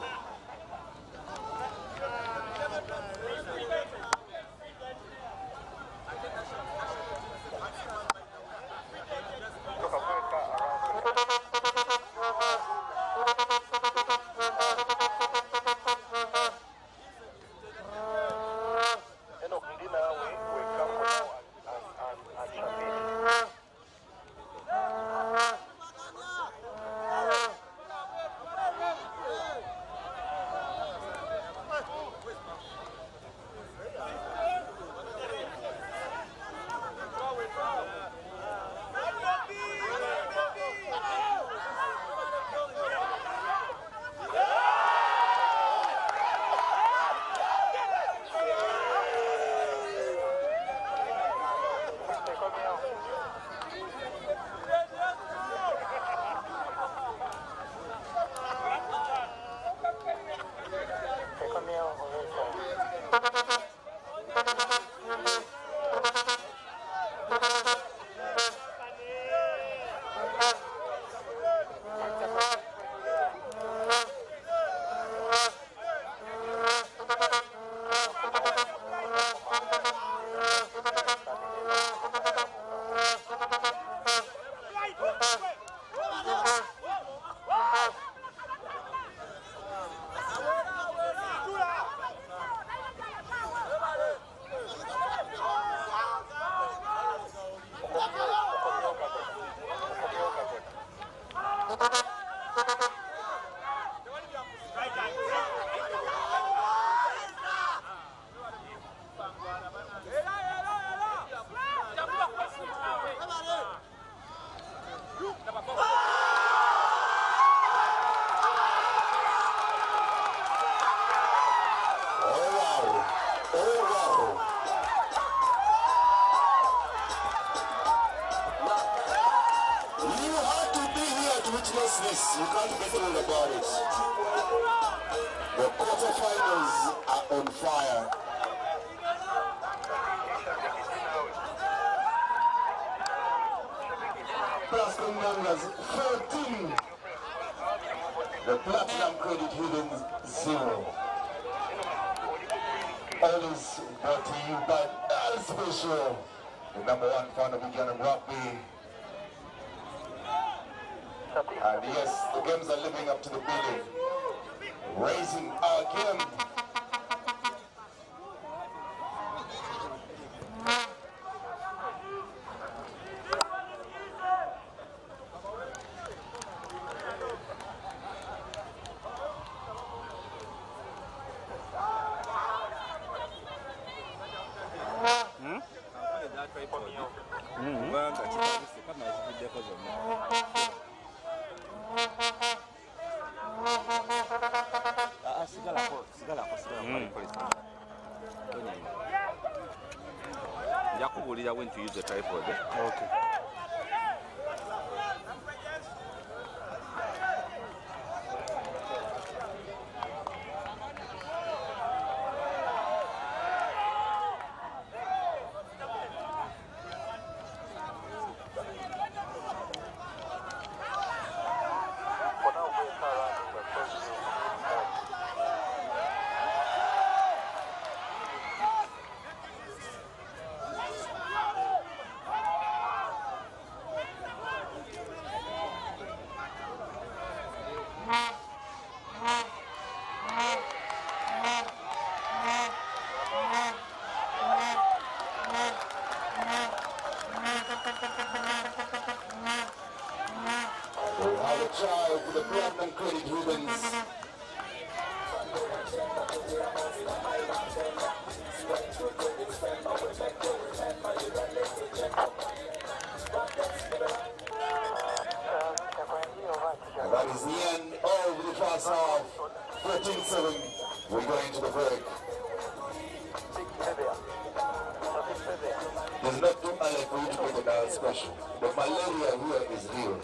This, you can't be fooled about it. The quarterfinals are on fire. Platinum numbers 13. The platinum credit hidden 0. All is brought to you by NILE Special, the #1 fan of Ghana rugby. And yes, the games are living up to the billing. Raising our game. I went to use the tripod. Okay. For the platinum credit ribbons. And that is the end of the first half. 13-7. We're going to the break. There's not too early for you to make a NILE special. The malaria here is real.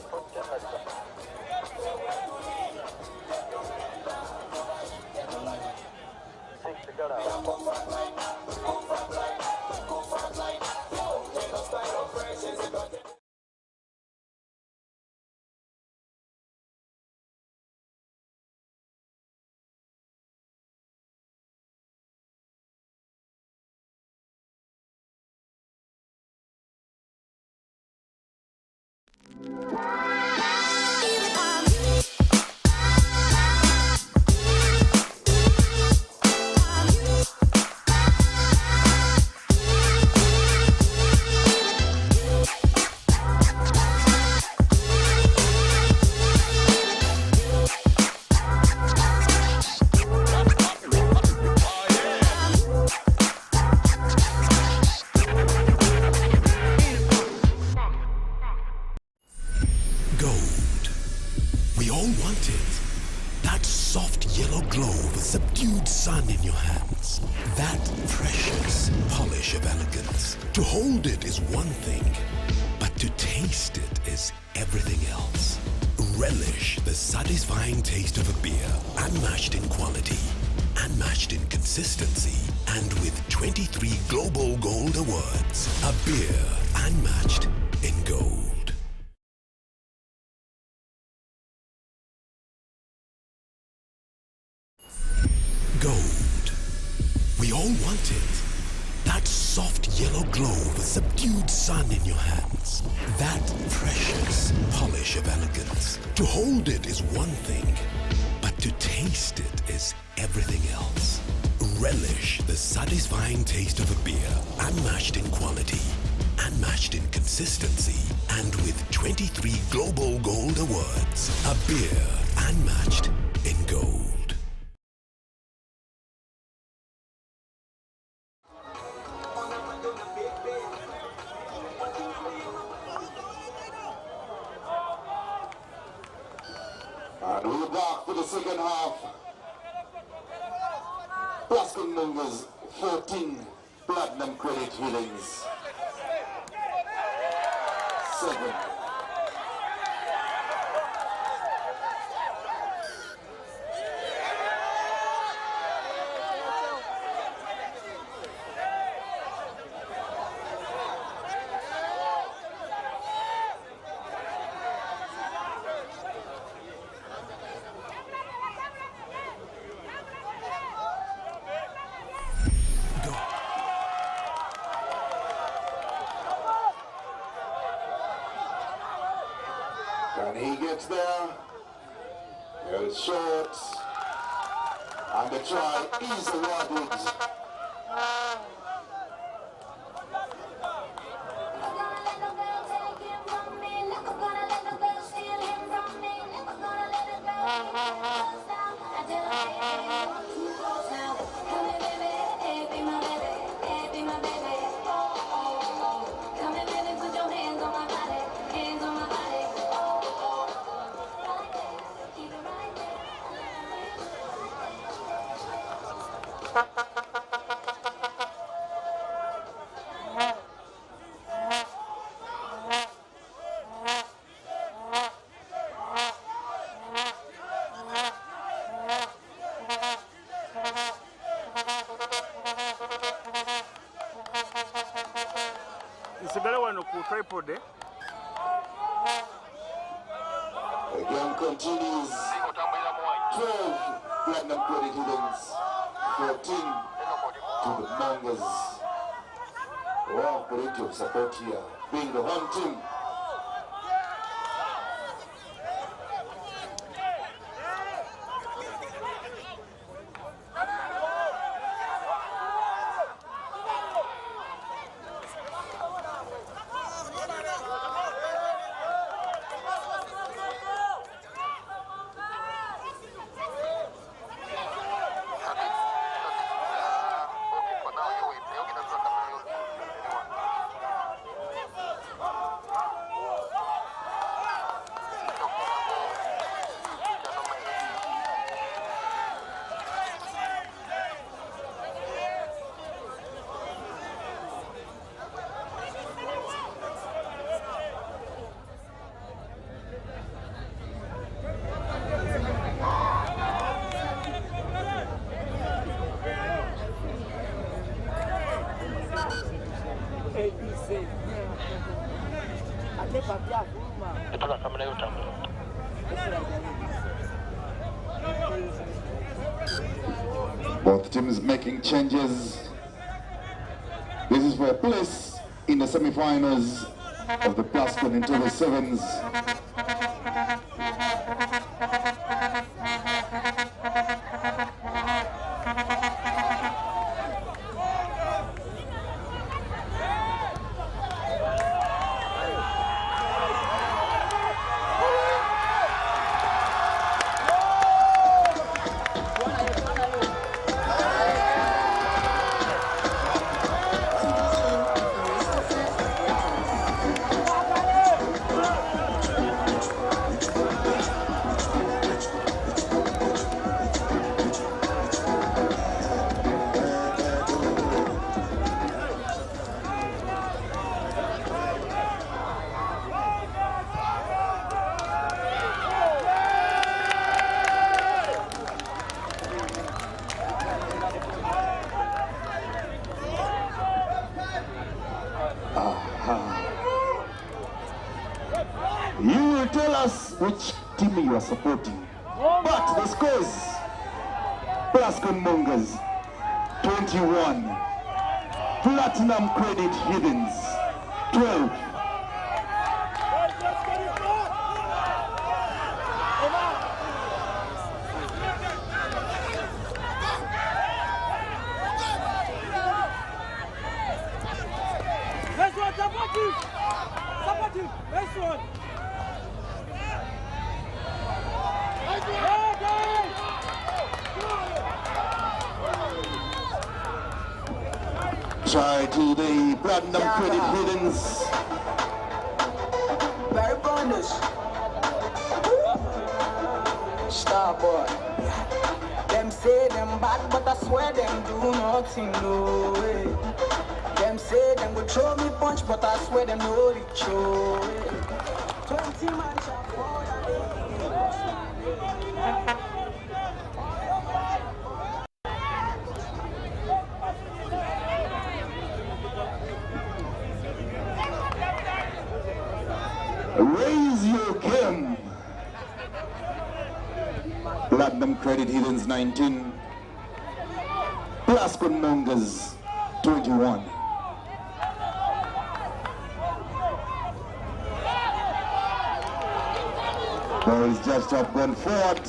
want it. That soft yellow glow with subdued sun in your hands. That precious polish of elegance. To hold it is one thing, but to taste it is everything else. Relish the satisfying taste of a beer, unmatched in quality, unmatched in consistency, and with 23 Global Gold Awards. A beer unmatched in gold. Gold. We all want it. That soft yellow glow with subdued sun in your hands. That precious polish of elegance. To hold it is one thing, but to taste it is everything else. Relish the satisfying taste of a beer, unmatched in quality, unmatched in consistency, and with 23 Global Gold Awards. A beer unmatched in gold. And we're back for the second half. Plastic Mongers, 14 platinum credit healings. 7. And he gets there, it's short, and the try is awarded. Again continues. 12 platinum credit healings, 14 to the Mongers. Wow, plenty of support here, being the home team. Both teams making changes. This is for a place in the semi-finals of the Plascon Entebbe Sevens. which team you are supporting. But the scores, Plascon Mongers 21, Platinum Credit Hiddens 12. Nice one, support him! Support him! Nice one! Try to the Platinum Credit Hiddens. Very bonus. Star boy. Them say them bad, but I swear them do nothing, no way. Them say them go throw me punch, but I swear them no reach, oh, way. 20 man shall fall. Raise your game. Platinum Credit Hiddens 19, Plascon Mongers 21. Ball is just up, gone forward.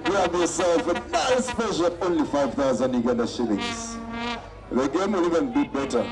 Grab yourself a nice special, only 5,000 Uganda shillings. The game will even be better.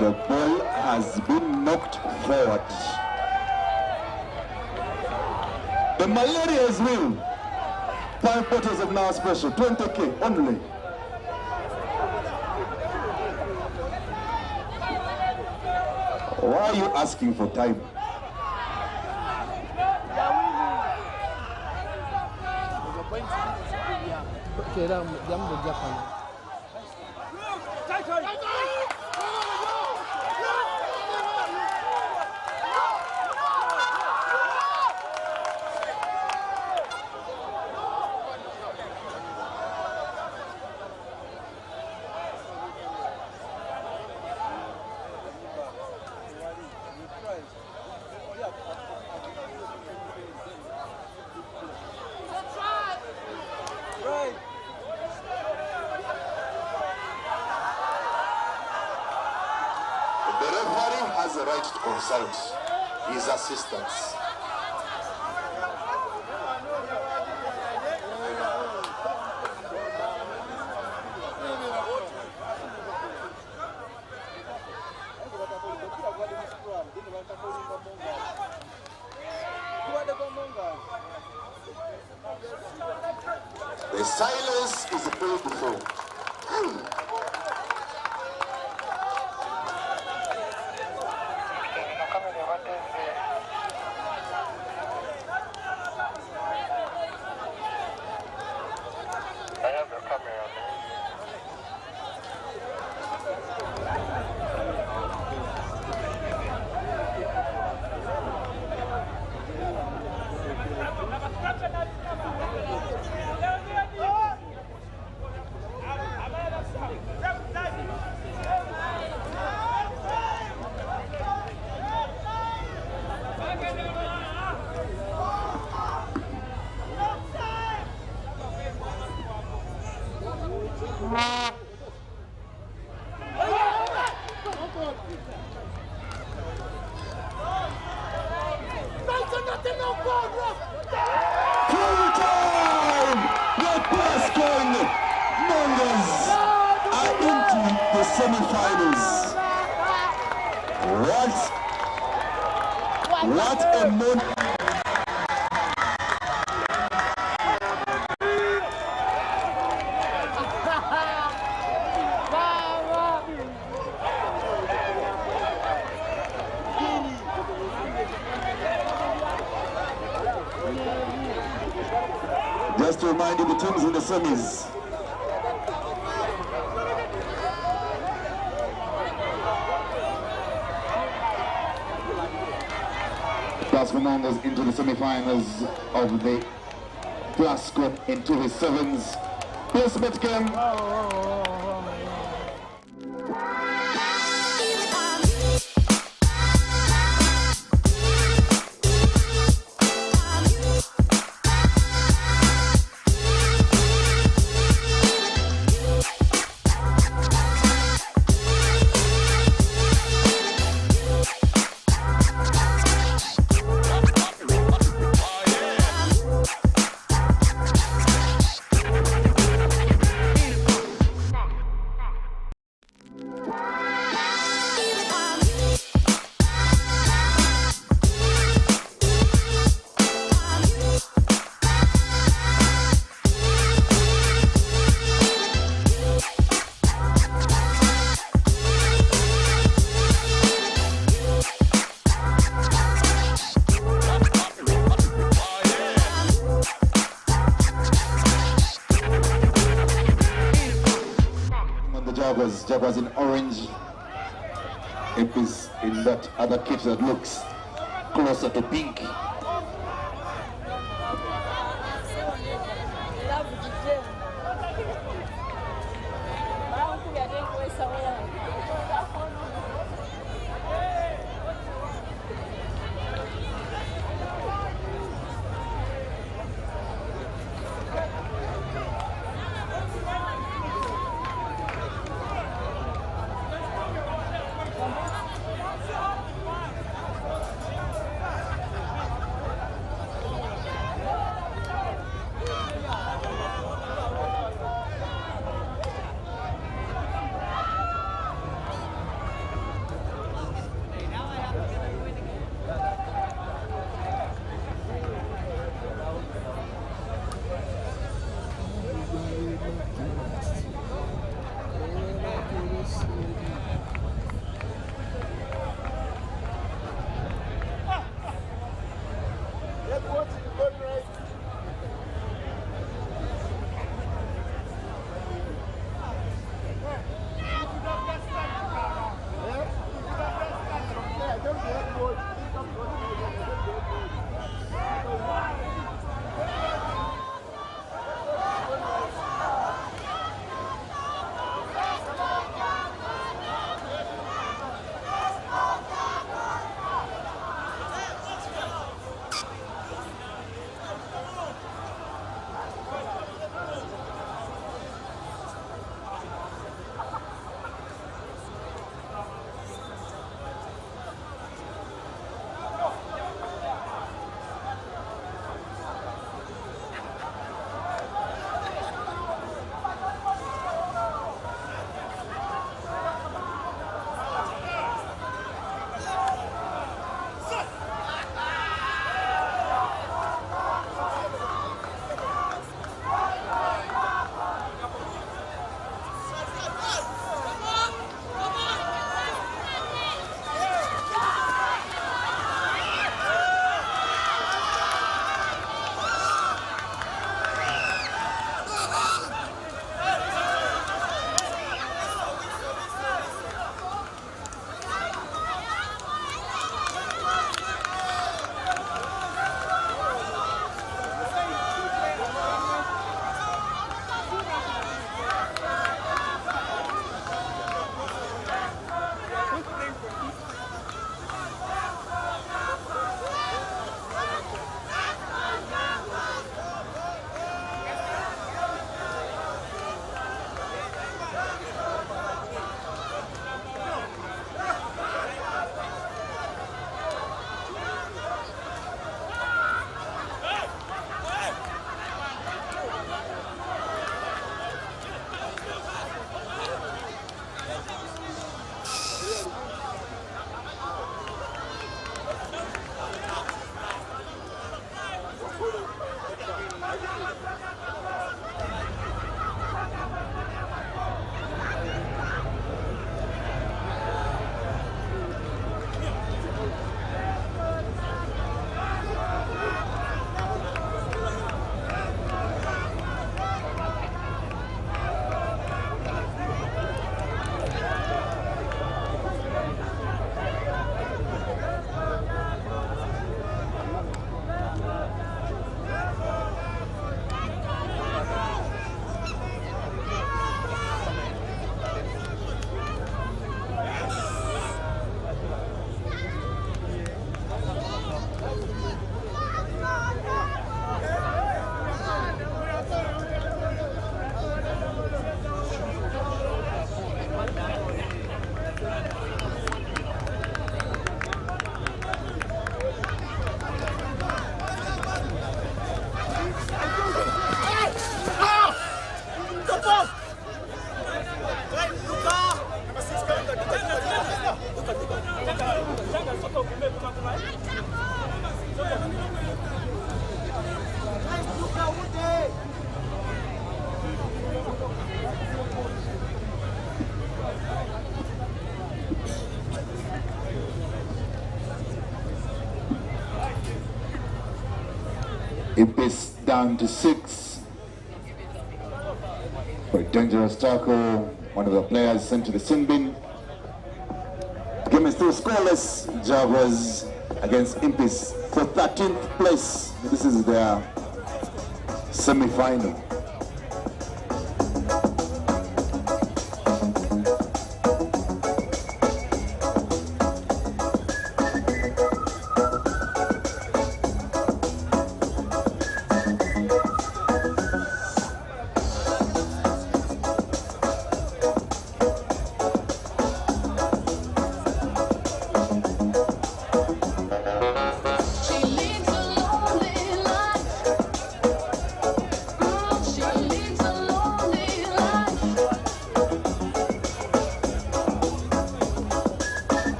The ball has been knocked forward. The malaria is real. 5 bottles of now special, 20k only. Why are you asking for time? The referee has the right to consult his assistants. The silence is beautiful. What a moment. Just to remind you, the teams in the semis. Plus Fernandez into the semi-finals of the Plus Cup into the sevens. Placement game. Jaguars in orange. It is in that other kit that looks closer to pink. Impis down to 6. For a dangerous tackle, one of the players sent to the sin bin. Game is still scoreless. Jaguars against Impis for 13th place. This is their semi-final.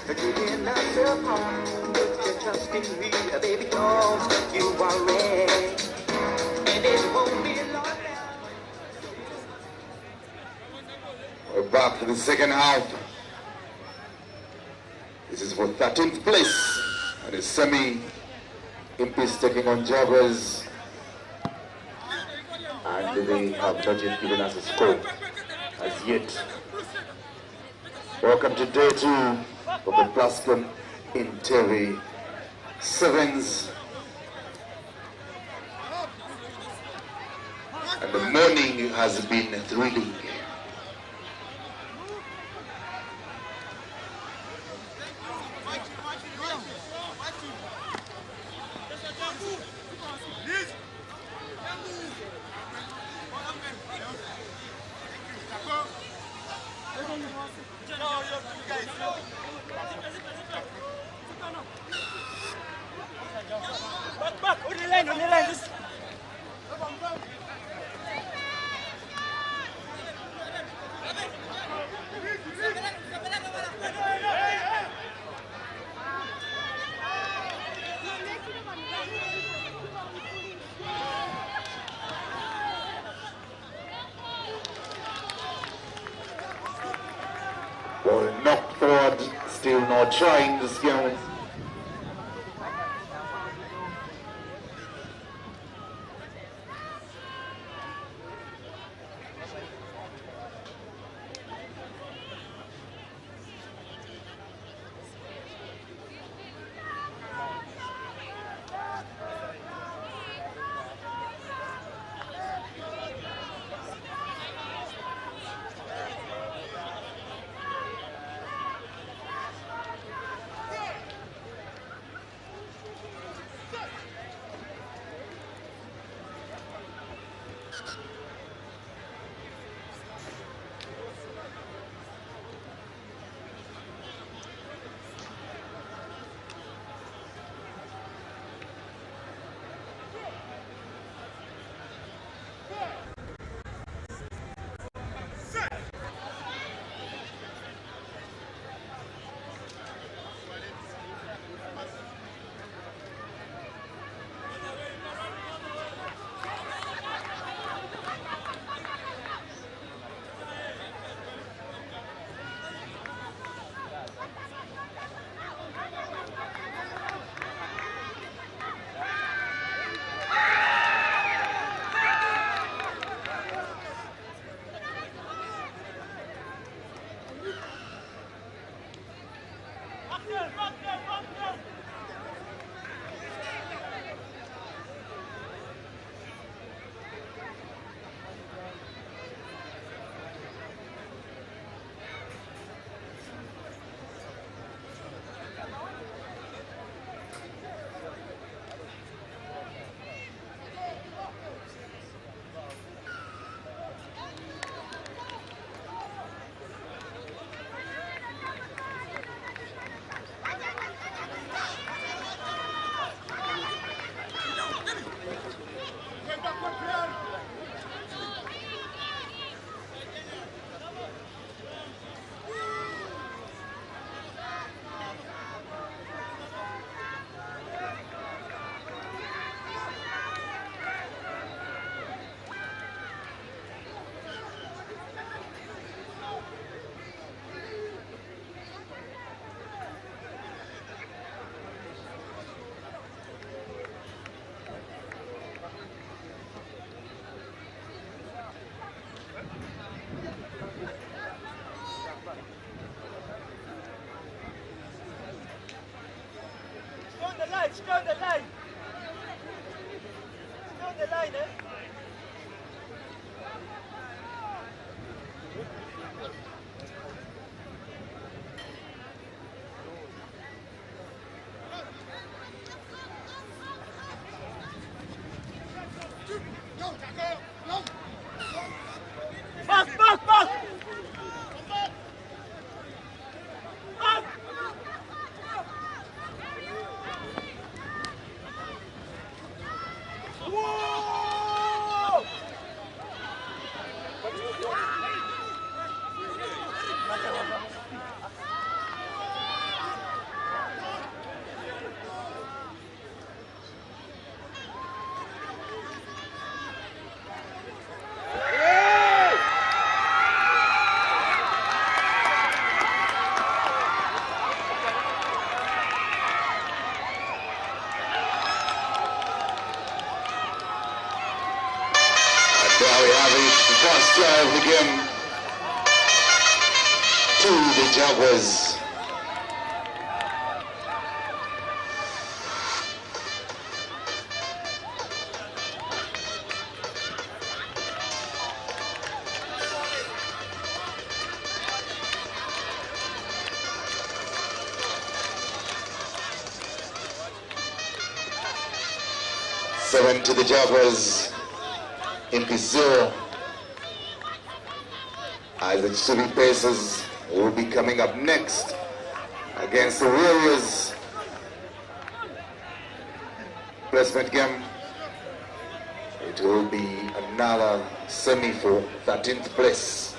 Taking ourselves home, put your trust in me, baby, cause you are ready. And it won't be long now. We're back for the second half. This is for 13th place. And it's semi. Impis taking on Jaguars. And they have not yet given us a score as yet. Welcome to day 2 of the Plascon Entebbe Sevens. And the morning has been thrilling. Back, on the line, this. Ball knocked forward, still not trying this game. Stay on the line. Stay on the line, eh? Back! Whoa! first try of the game to the Jaguars. Seven to the Jaguars, Impis 0. As the Subi Pacers will be coming up next against the Warriors. Placement game. It will be another semi for 13th place.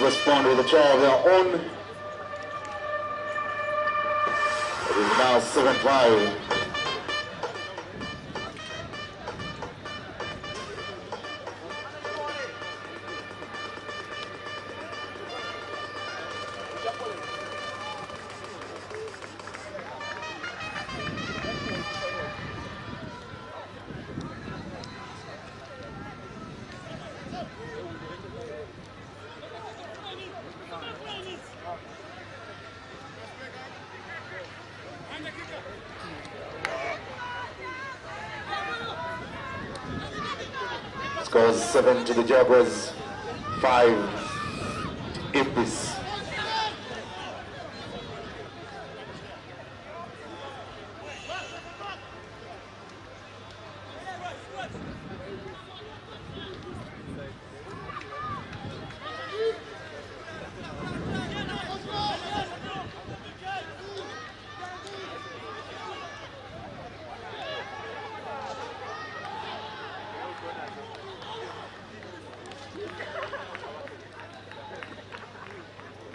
Respond with a try of their own. It is now 7-5. Scores 7 to the Jaguars, 5 Impis.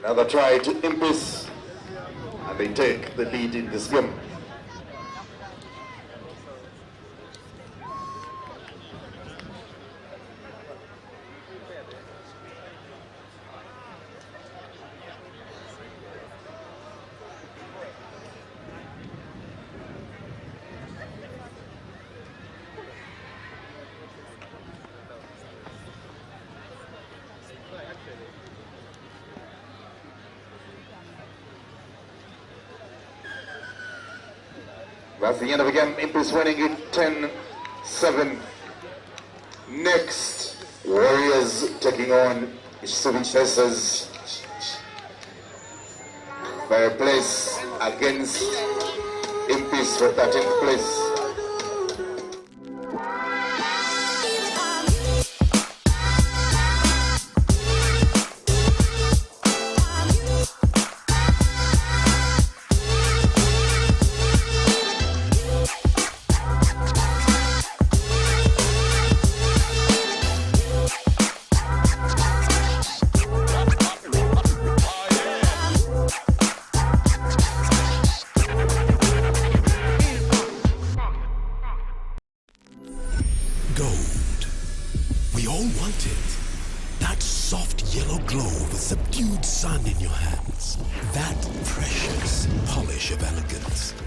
Another try to Impis, and they take the lead in this game. That's the end of the game. Impis winning it 10-7. Next, Warriors taking on Subi Pacers. Fair place against Impis for 13th place.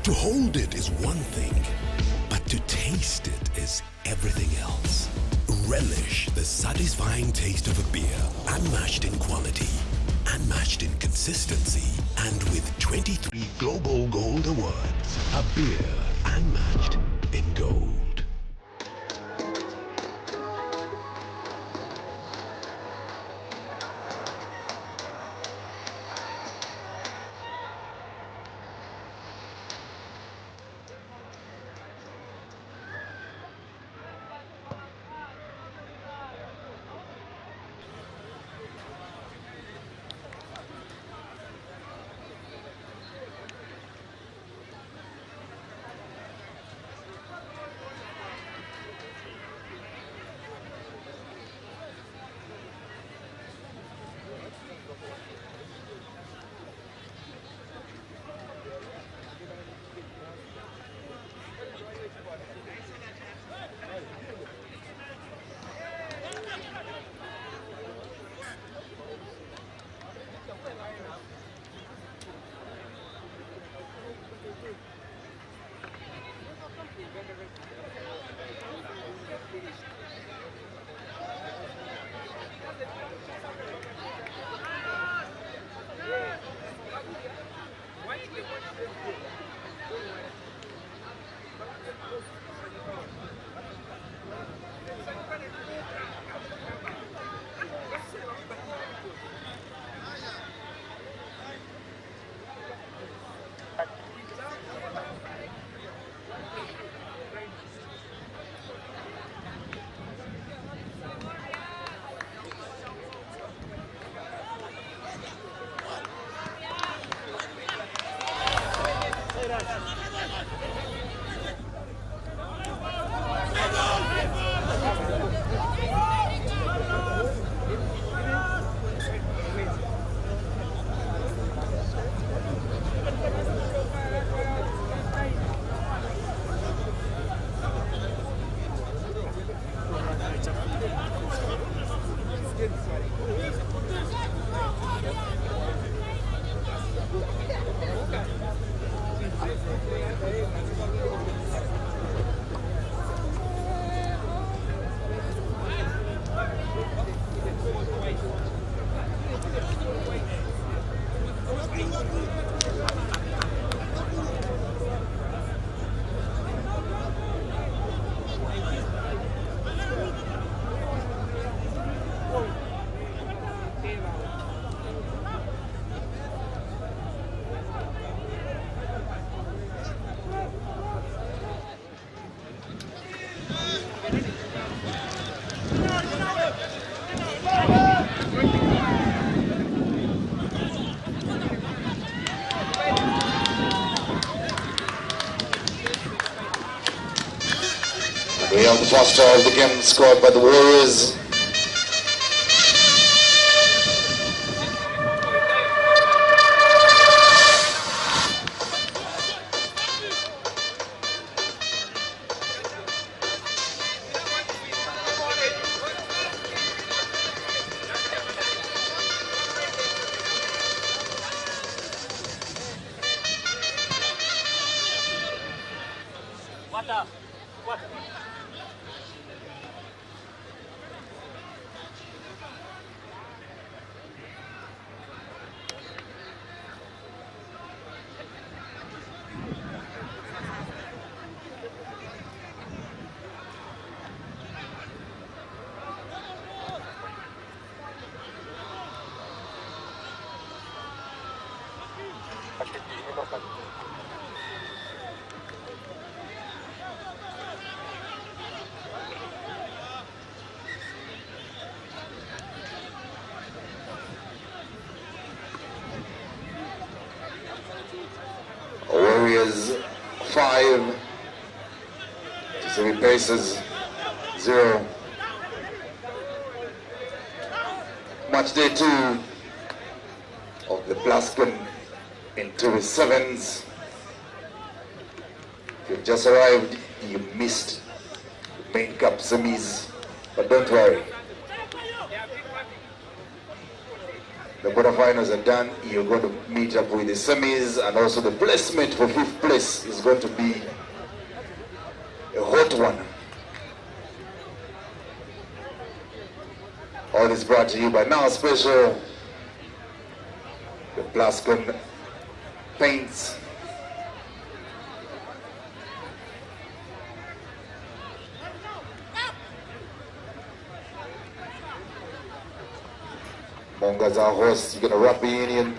To hold it is one thing, but to taste it is everything else. Relish the satisfying taste of a beer, unmatched in quality, unmatched in consistency, and with 23 Global Gold Awards. A beer unmatched in gold. We have the first star of the game scored by the Warriors. Warriors 5, Pacific Pacers 0. Match day 2 of the Plascon Entebbe Sevens. If you've just arrived, you missed the main cup semis, but don't worry. The quarterfinals are done. You're going to meet up with the semis, and also the placement for 5th place is going to be a hot one. All this brought to you by Now Special, the Plascon paints. Monga's our host. You're gonna rock the Union.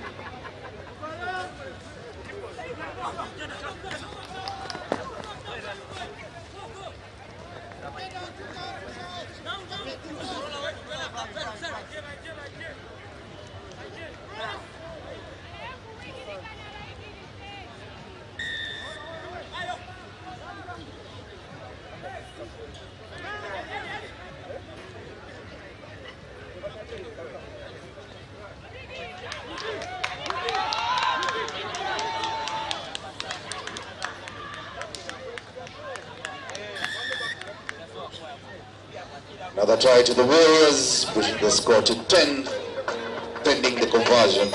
Another try to the Warriors, pushing the score to 10, pending the conversion.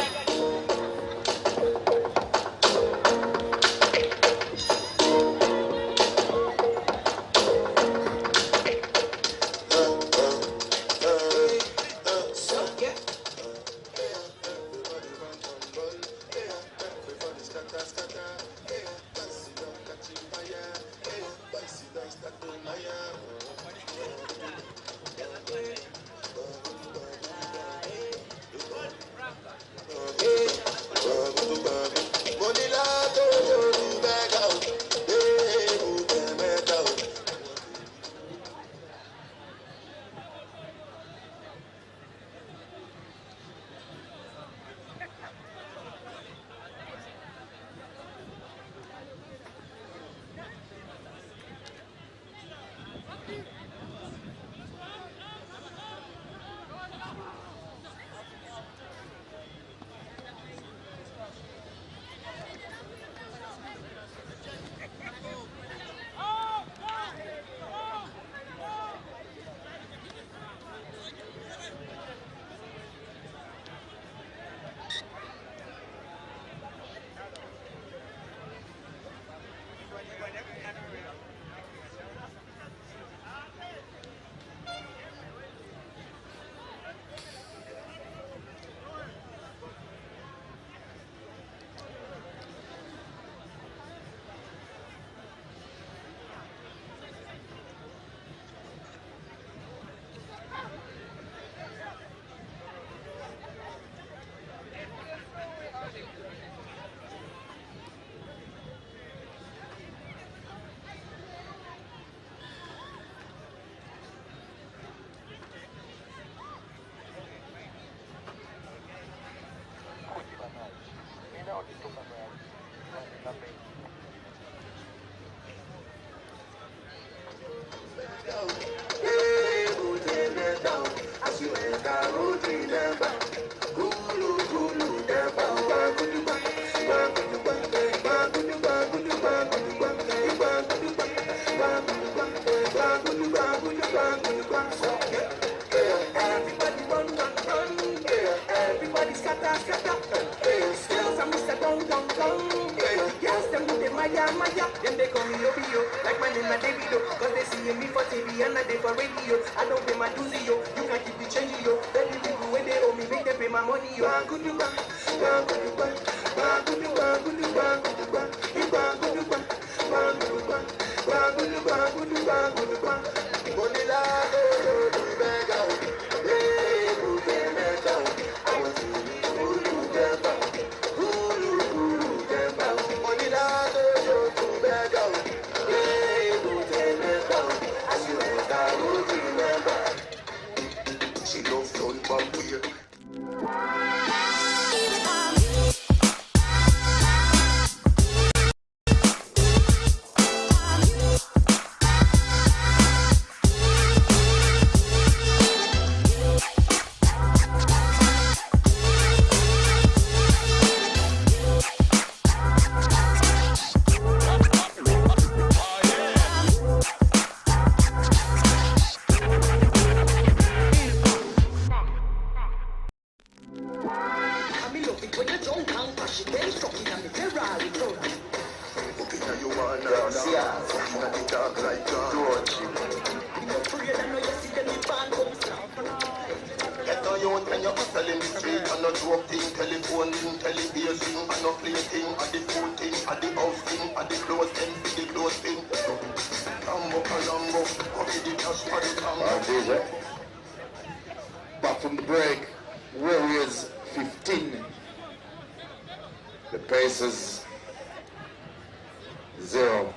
scatter, scatter. Skills, I'm Mr. Dong, dong, dong. Yes, them do the Maya, Maya. Then they call me Obio, like my name is Davido. Cause they see me for TV and I they for radio. I don't pay my dues, yo. You can keep the change, yo. Then the people when they owe me, make them pay my money, yo. She loves done back here. Back from the break, Warriors 15, the Pacers 0.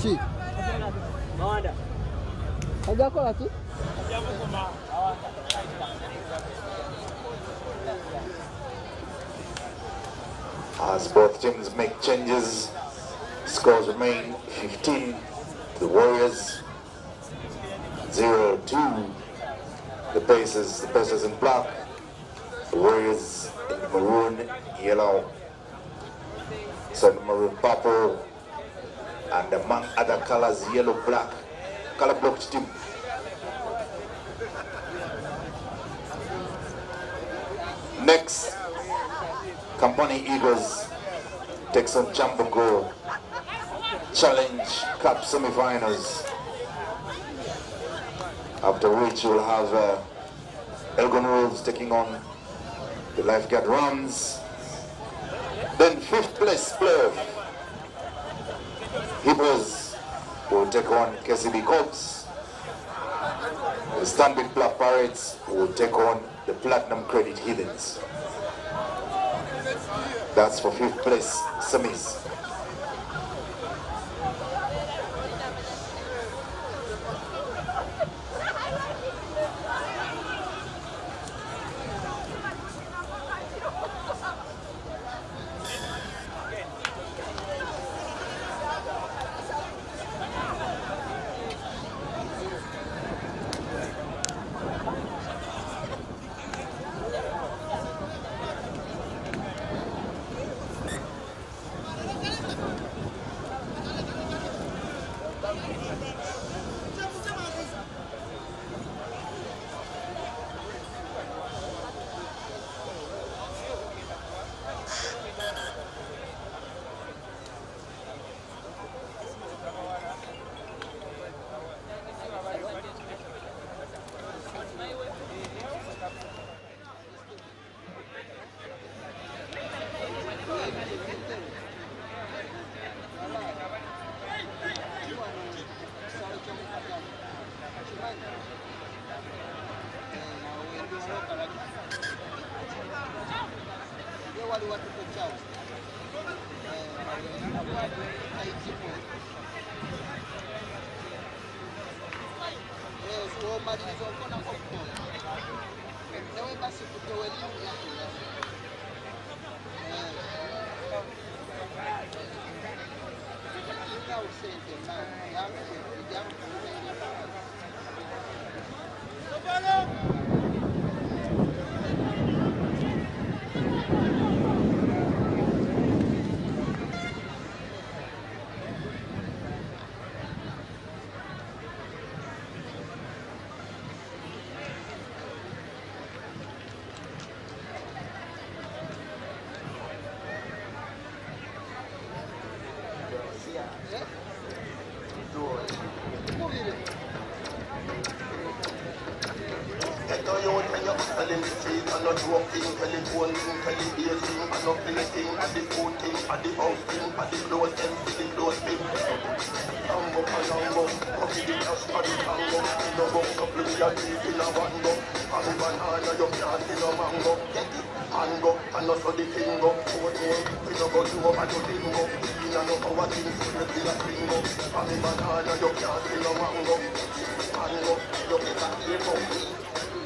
Chi. Hajakola ki? As both teams make changes, scores remain 15 to the Warriors, 0-2. The Pacers in black, the Warriors in maroon, yellow, some maroon purple, and among other colors, yellow, black, color blocked team. Next, Company Eagles takes on Chambogo Challenge Cup semi-finals, after which we'll have Elgon Wolves taking on the Lifeguard Rams. Then 5th place playoff, Hippos will take on KCB Corps. The Stanbic Black Pirates will take on the Platinum Credit Heathens. That's for 5th place semis.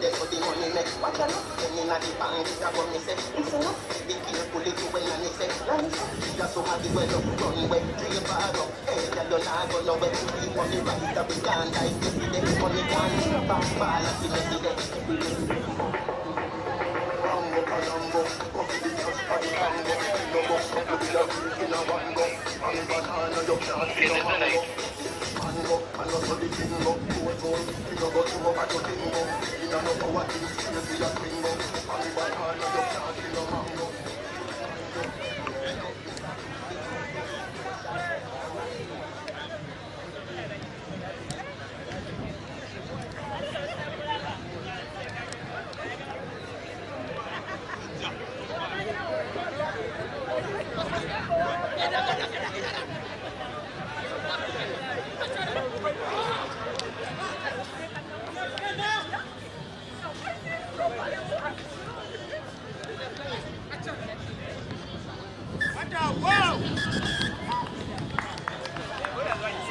them for the money make. Watch out, then in the bank, it's a one say. Listen up, be careful if you well and you say. Just so have the well up, run away, three bar up. Hey, you don't have no way. Keep on the right, that we can't die. Get the money can't back ball and see the day. Rambo, Rambo, come to the church for the Rambo. No go, look at your feet in a one go. And banana, you can't see no mango. Mango, and also the bingo. You don't go to over to bingo. You don't know what it is, you see a bingo. And banana, you can't see no mango.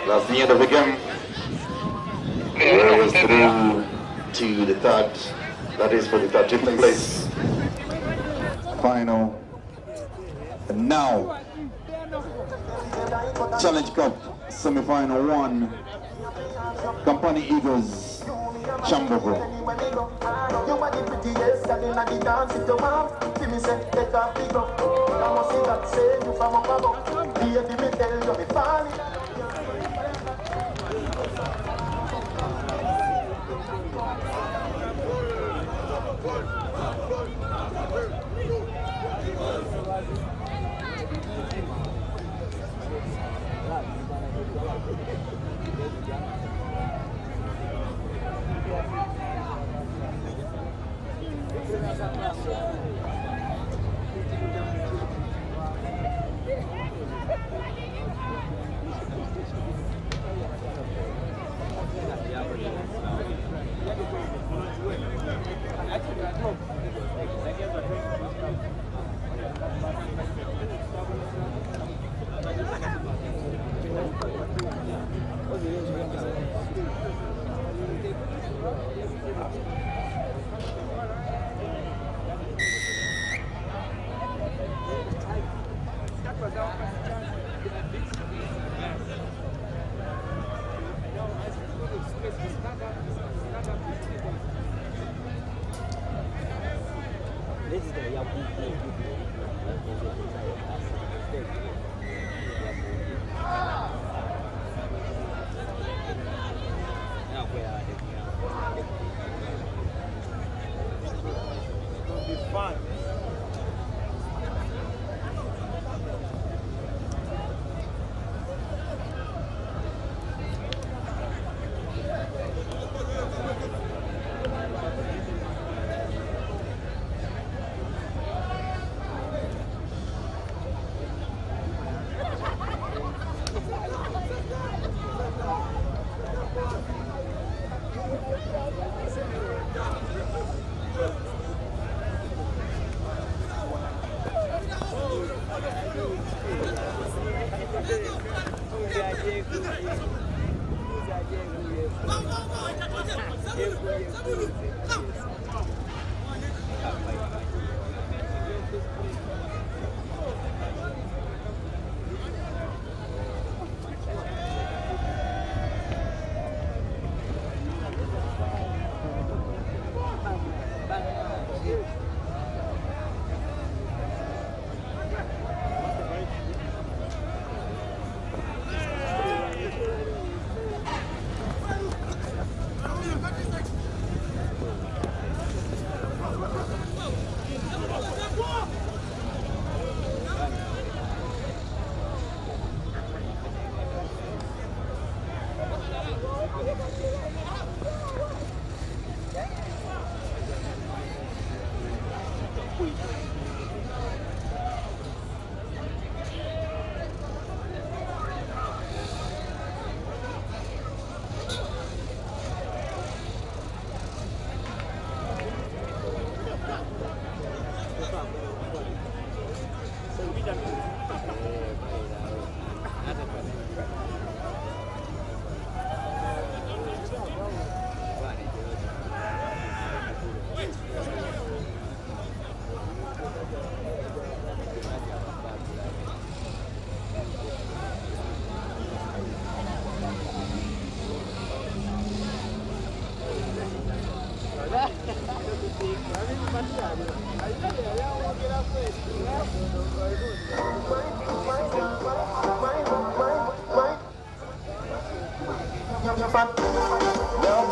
That's the end of the game. We're through to the third, that is for the 13th place. Final. And now, Challenge Cup semi-final 1. Company Eagles, Chambogo. You are the prettiest girl in the dance if you want. Give me say, take a big up. I must see that say you from up above. Baby, me tell you me falling.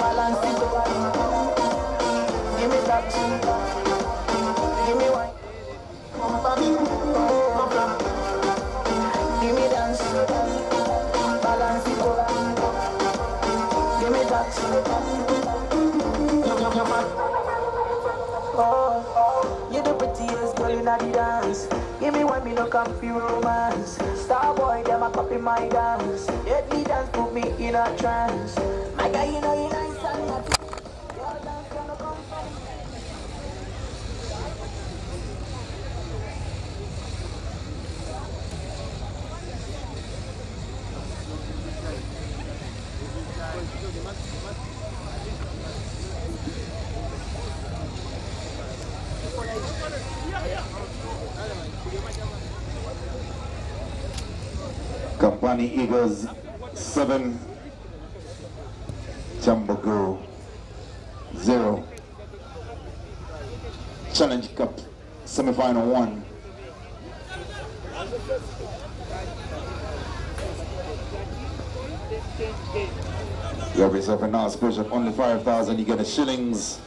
balance it over. Give me that. Give me wine. Give me dance. Balance it over. Give me that. Oh, you're the prettiest girl in the dance. Give me one, me no come feel romance. Star boy, them a copy my dance. Let me dance, put me in a trance. My guy, you know you nice and not. Your dance gonna come from. Company Eagles 7, Jambogo 0. Challenge Cup semi-final 1. You have yourself a nice special, only 5,000, you get the shillings.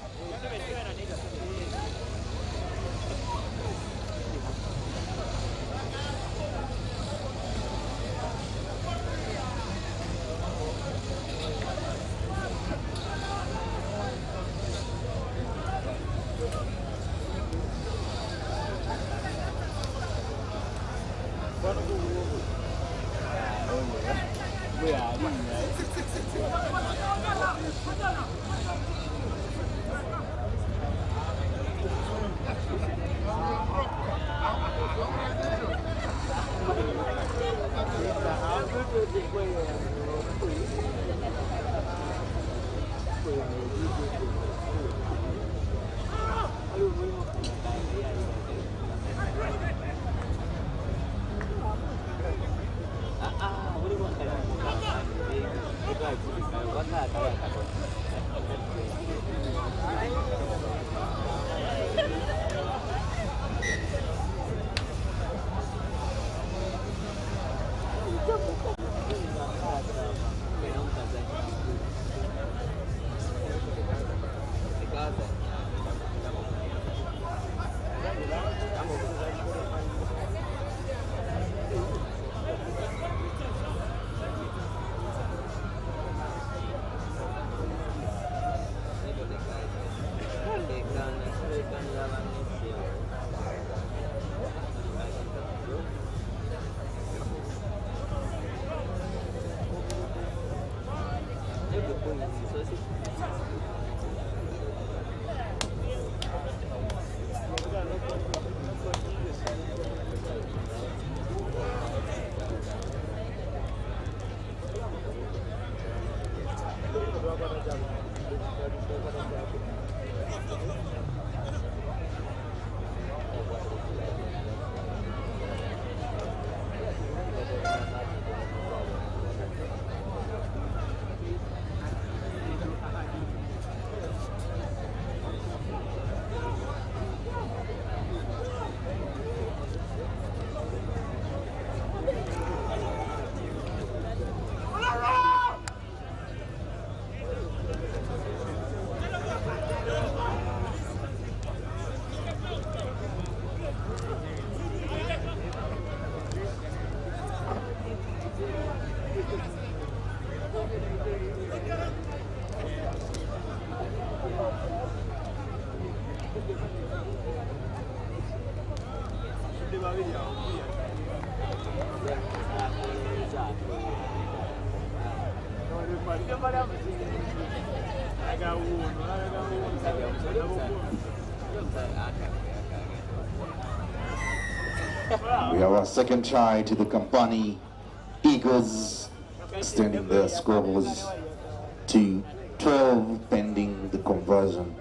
We have our second try to the Company Eagles, extending their scores to 12 pending the conversion.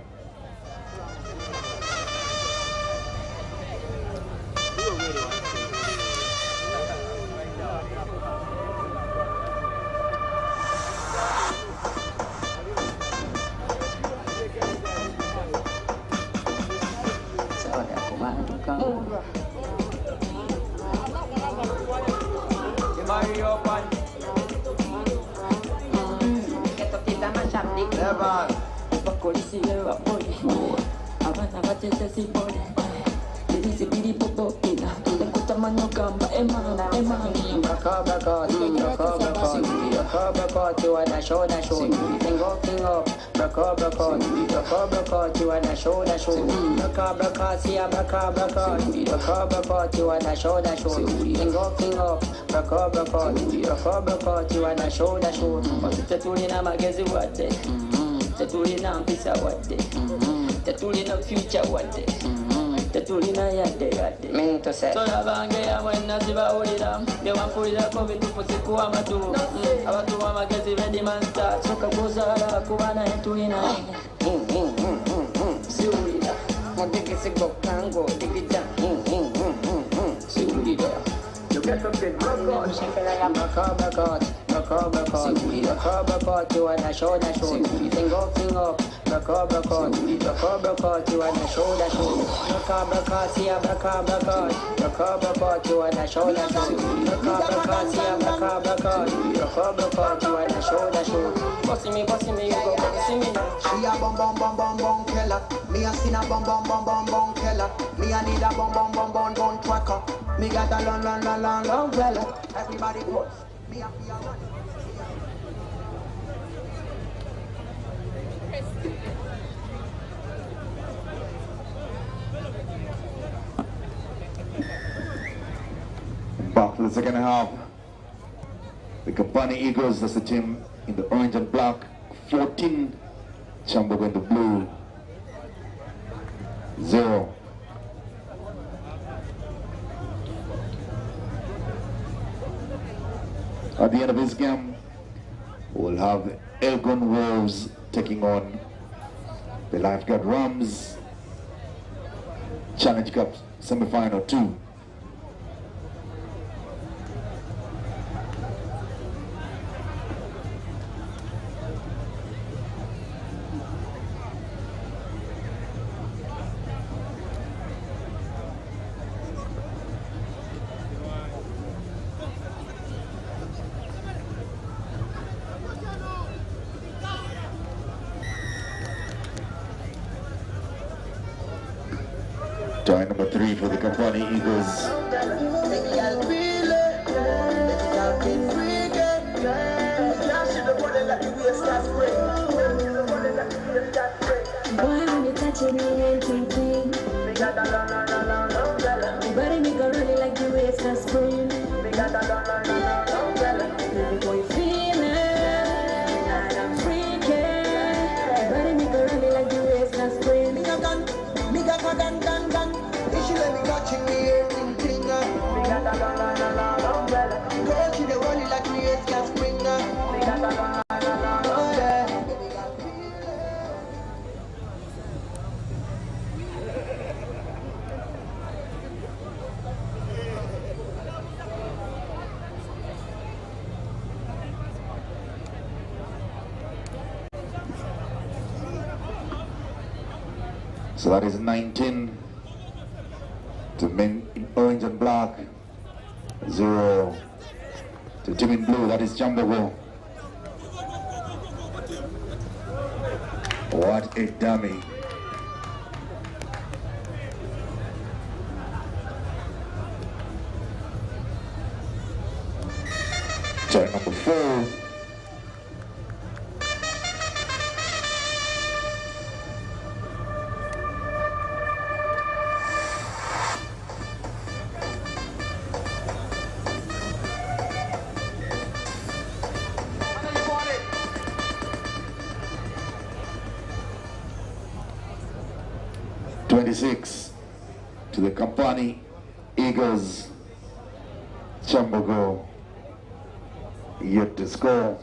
Back to the second half. The Kampani Eagles, that's the team in the orange and black. 14. Chambogo in the blue. 0. At the end of this game, we'll have Elgon Wolves taking on the Lifeguard Rams. Challenge Cup semi-final 2. Tie number 3 for the Kampani Eagles. Boy, when you touch me and ting ting. Body make a really like the waist of spring. Baby boy, feel it, and I'm freaking. Body make a really like the waist of spring. Me got gun. If she let me touching me here, ting ting. Girl, she the one like me, it's got spring. Oh yeah. So that is 19 to men in orange and black, 0 to team in blue, that is Jambogo. What a dummy. Turn number 4. To the Kampani Eagles. Chambogo yet to score.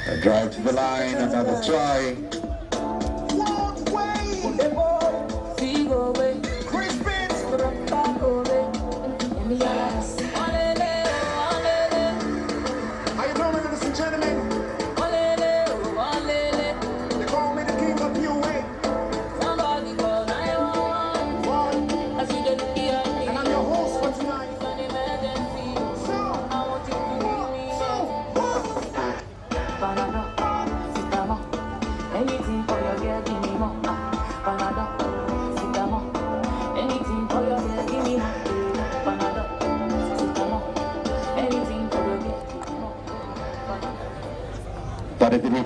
A drive to the line, another try.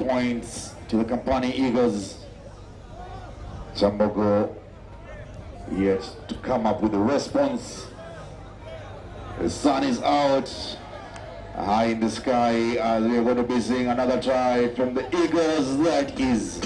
Points to the Kampani Eagles. Chambogo yet to come up with a response. The sun is out, high in the sky, as we are going to be seeing another try from the Eagles. That is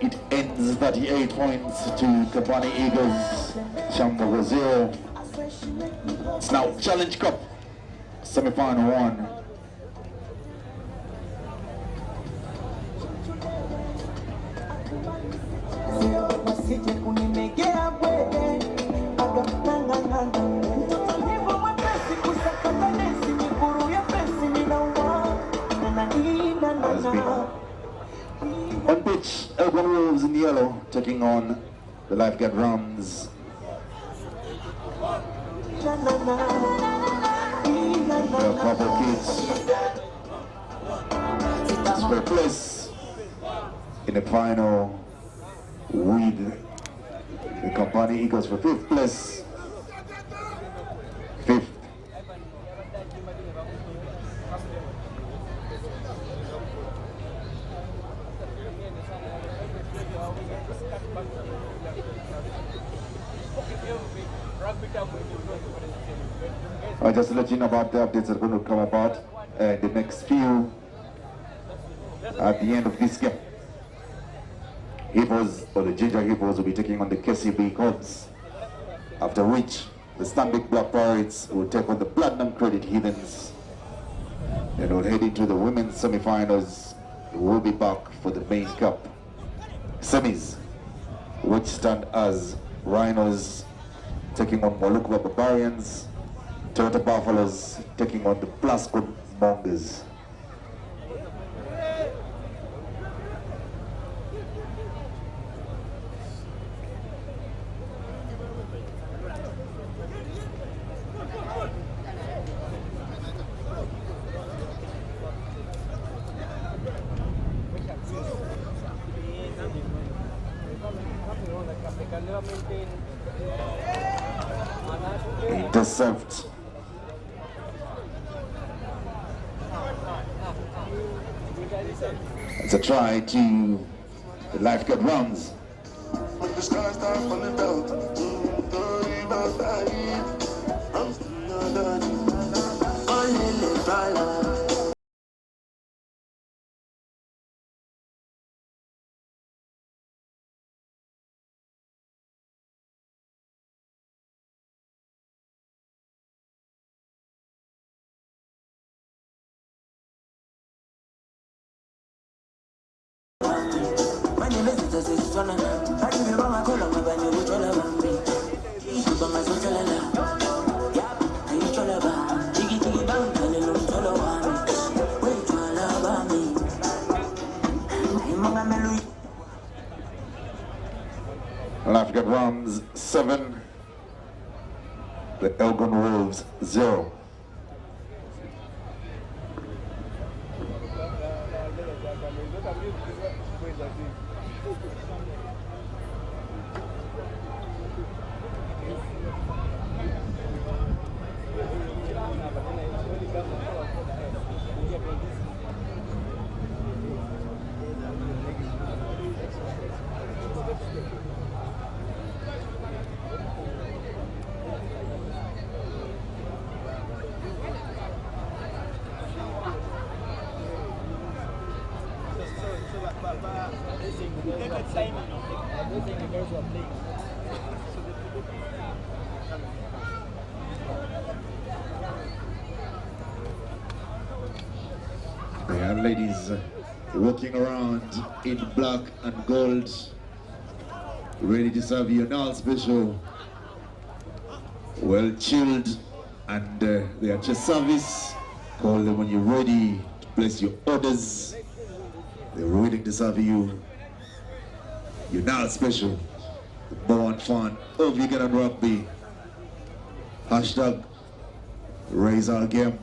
it ends 38 points to Kampani Eagles, Chambogo 0. It's now Challenge Cup, semi-final 1. On pitch, Elgon Wolves in yellow taking on the Lifeguard Rams. There are a couple of kids. It's for place in the final with the Kampani Eagles for 5th place. 5th. Just to let you know about the updates that are going to come about in the next few, at the end of this game. Hippos, or the Ginger Hippos, will be taking on the KCB Cubs, after which the Stanbic Black Pirates will take on the Platinum Credit Heathens. Then we'll head into the women's semi-finals. We'll be back for the main cup semis, which stand as Rhinos taking on Molukuba Barbarians, Toyota Buffaloes taking on the Plasco Mongers. Intercept. It's a try to the Lifeguard Rounds. Lifeguard Rams 7, the Elgon Wolves 0. There are ladies walking around in black and gold, ready to serve you an all special, well chilled, and they are at your service. Call them when you're ready to place your orders. They're waiting to serve you. You're now special. The born fan of Ugandan rugby. Hashtag raise our game.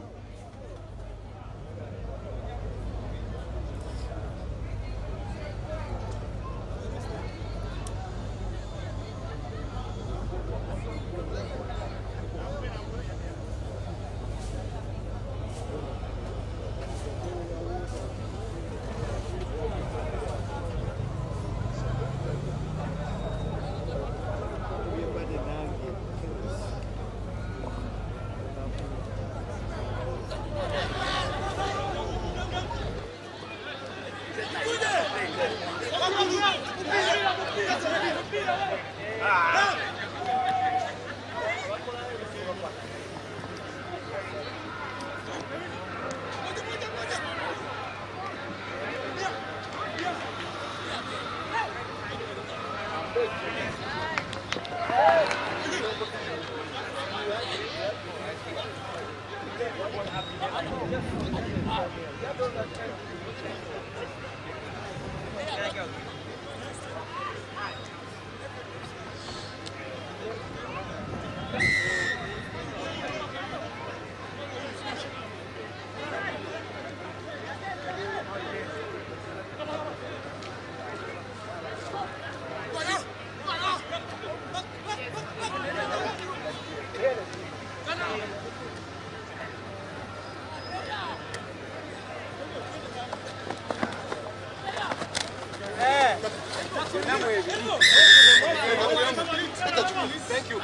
Thank you.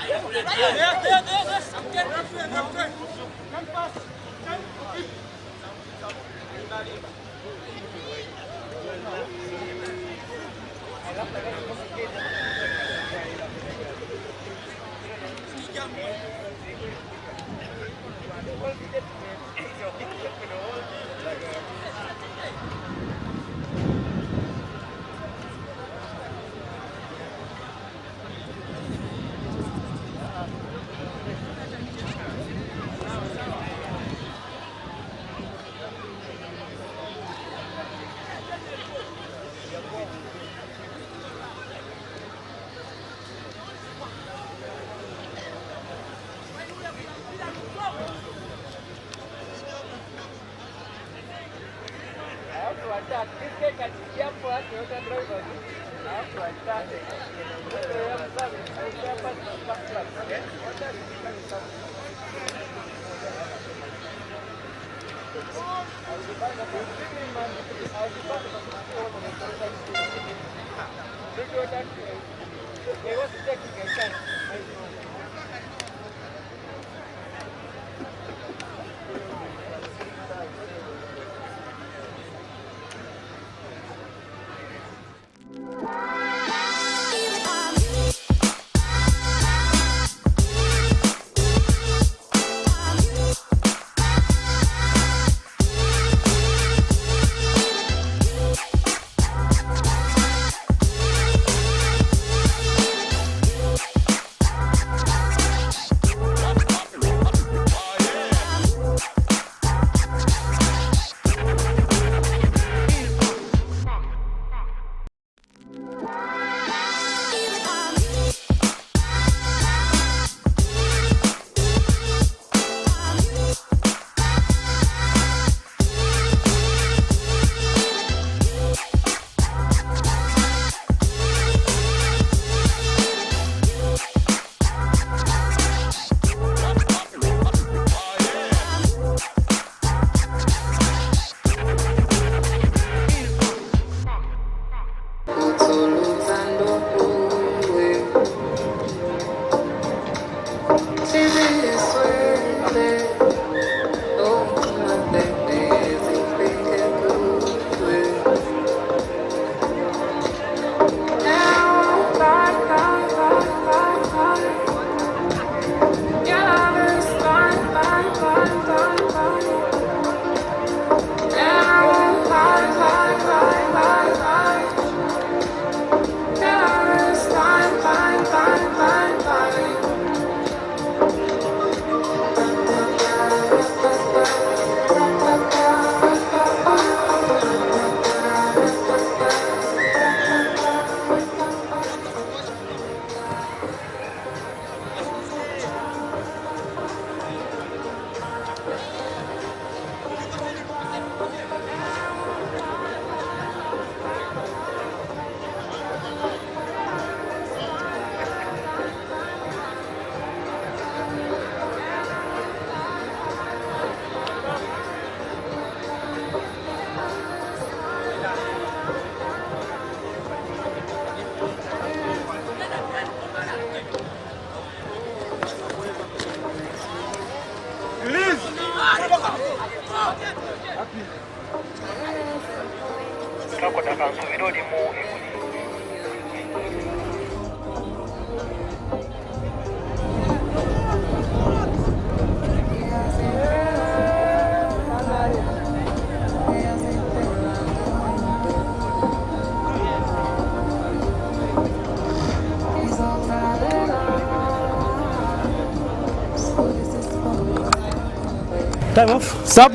Time off. Sub.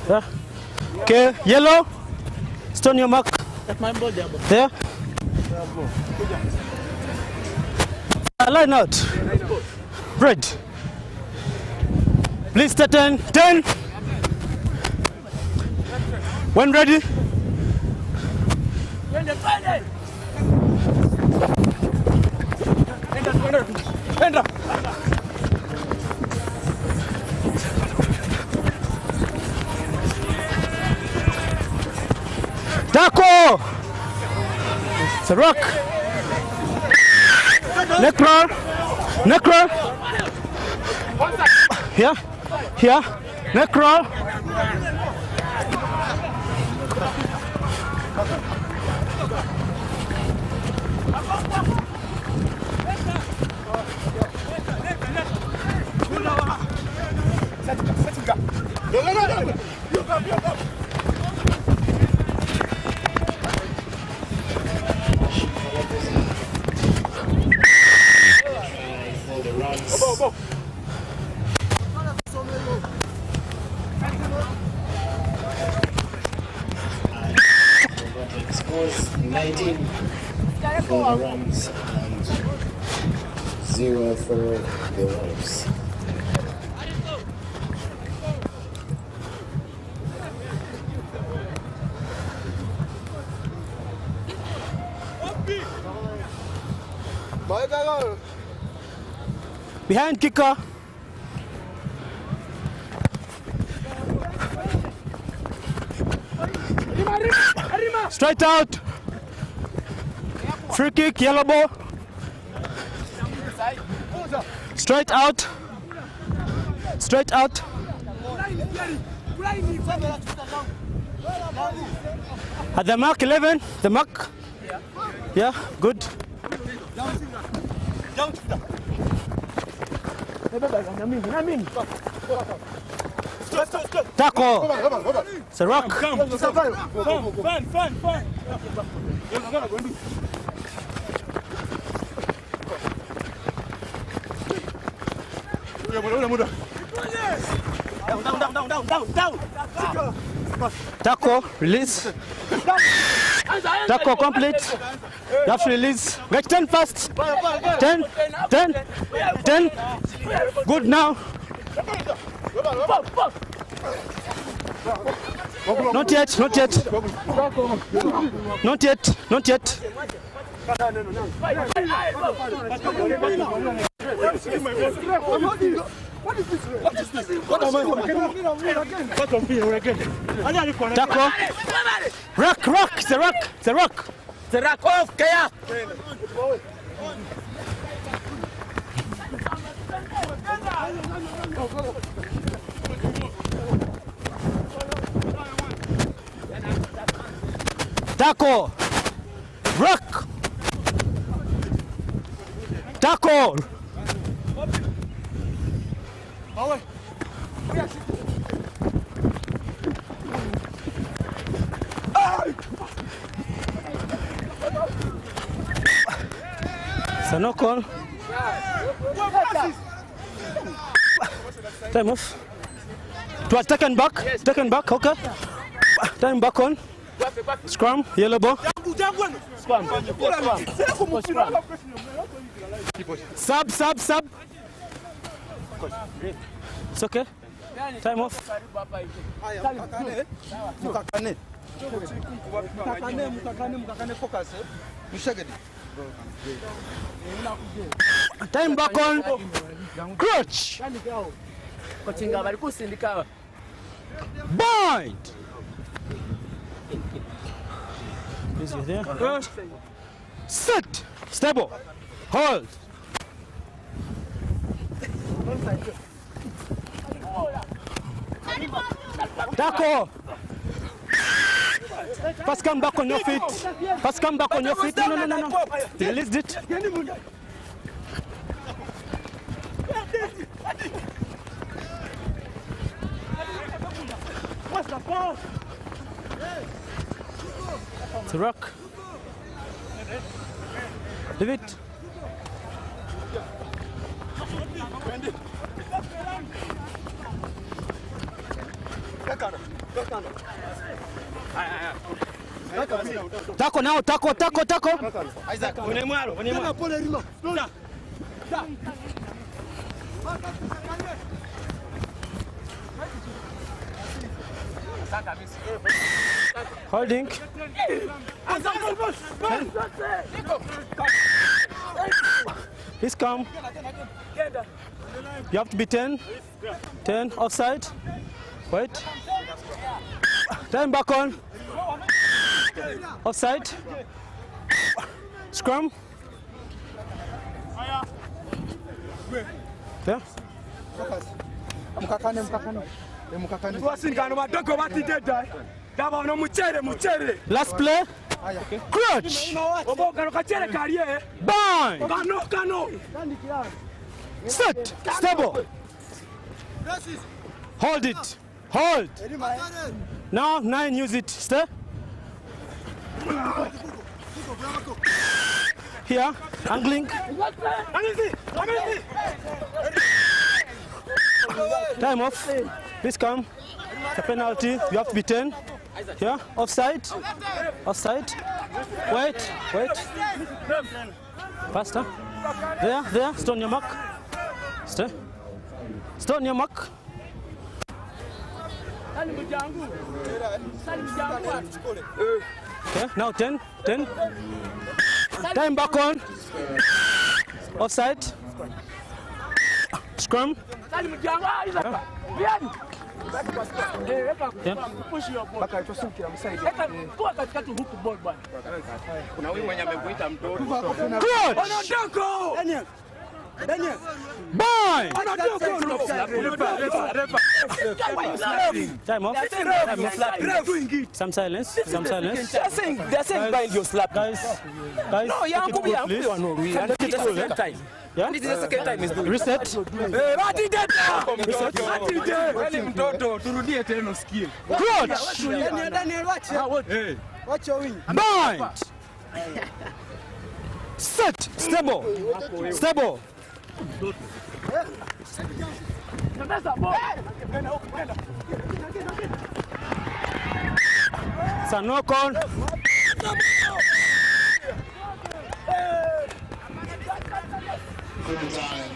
Yeah. Okay, yellow. Stone your mark. There. Line out. Red. Please start 10. 10. When ready. Enda. Taco! It's a rock. Neck roll. Neck roll. Here. Here. Neck roll. Scores 19 for the Rams and 0 for the Wolves. Behind kicker. Straight out. Free kick, yellow ball. Straight out. Straight out. At the mark 11. The mark. Yeah, good. Tackle. It's a rock. Tackle, release. Tackle complete. You have to release. Get 10 fast. 10, 10, 10. Good now. Not yet, not yet. Not yet, not yet. What is this? What is this? What am I? Tackle. Rock, rock, it's a rock, it's a rock. It's a rock off, Kaya. Tackle. Rock. Tackle. It's a no call. Time off. It was taken back, okay. Time back on. Scrum, yellow ball. Sub. It's okay. Time off. Time back on. Crutch. Bind. Is he there? Sit. Stable. Hold. Tackle. First come back on your feet. First come back on your feet. No. Released it. It's a rock. Leave it. Tackle now, tackle. Isaac, Holding. Please come. You have to be 10. 10 offside. Wait. Time back on. Offside. Scrum. Yeah. Last play. Crutch. Bind. Set. Stable. Hold it. Hold. Now 9, use it. Stay. Here. Angling. Time off. Please come. It's a penalty. You have to be 10. Here. Offside. Offside. Wait. Faster. There. Stay on your mark. Stay on your mark. Okay, now 10. Time back on. Offside. Scrum. Bind. Time off. Some silence. They're saying bind your slap. Guys. No, yeah, I'm going to time. Yeah? This is the second time he's doing Reset. Bind. Set. Stable. Sanokon. Full time.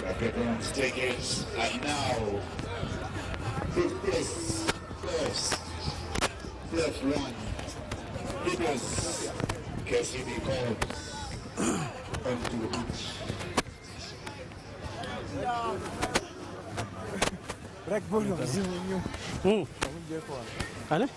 Everyone's tickets and now fifth place, first one. Because KCB calls onto the beach. Break volume. Allez.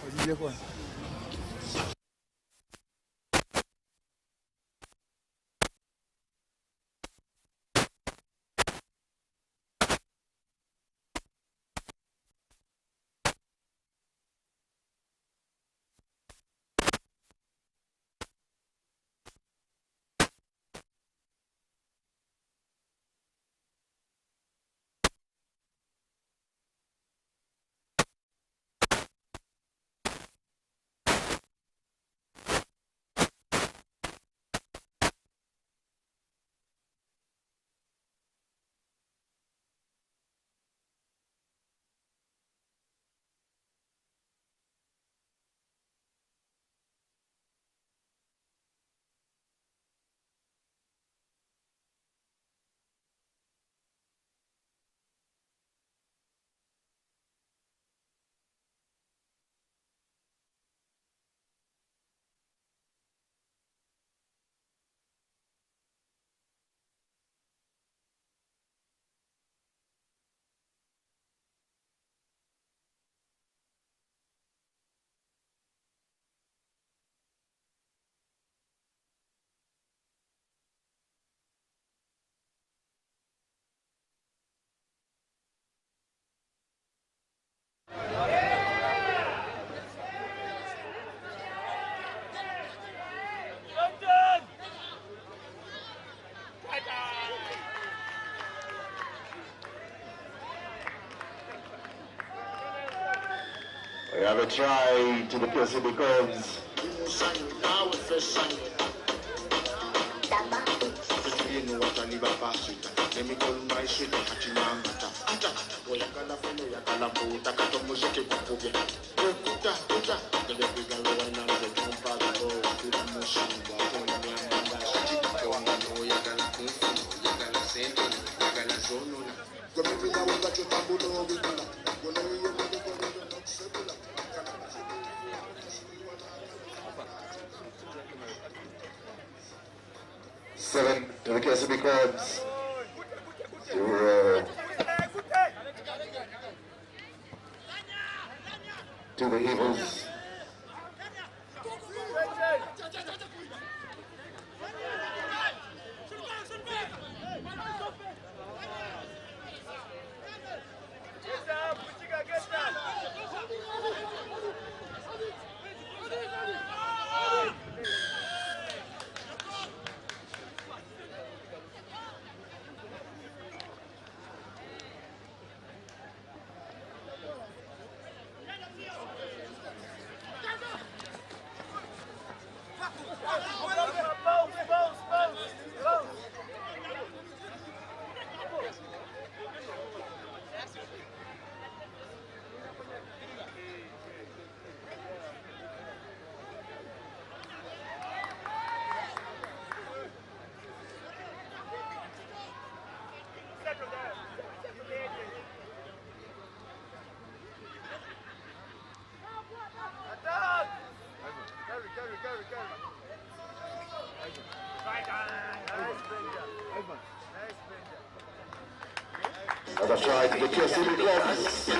Another try to the KCB Cubs. Seven to the KCB Cubs. 0 to the Eagles. Another try to the KCB Cubs.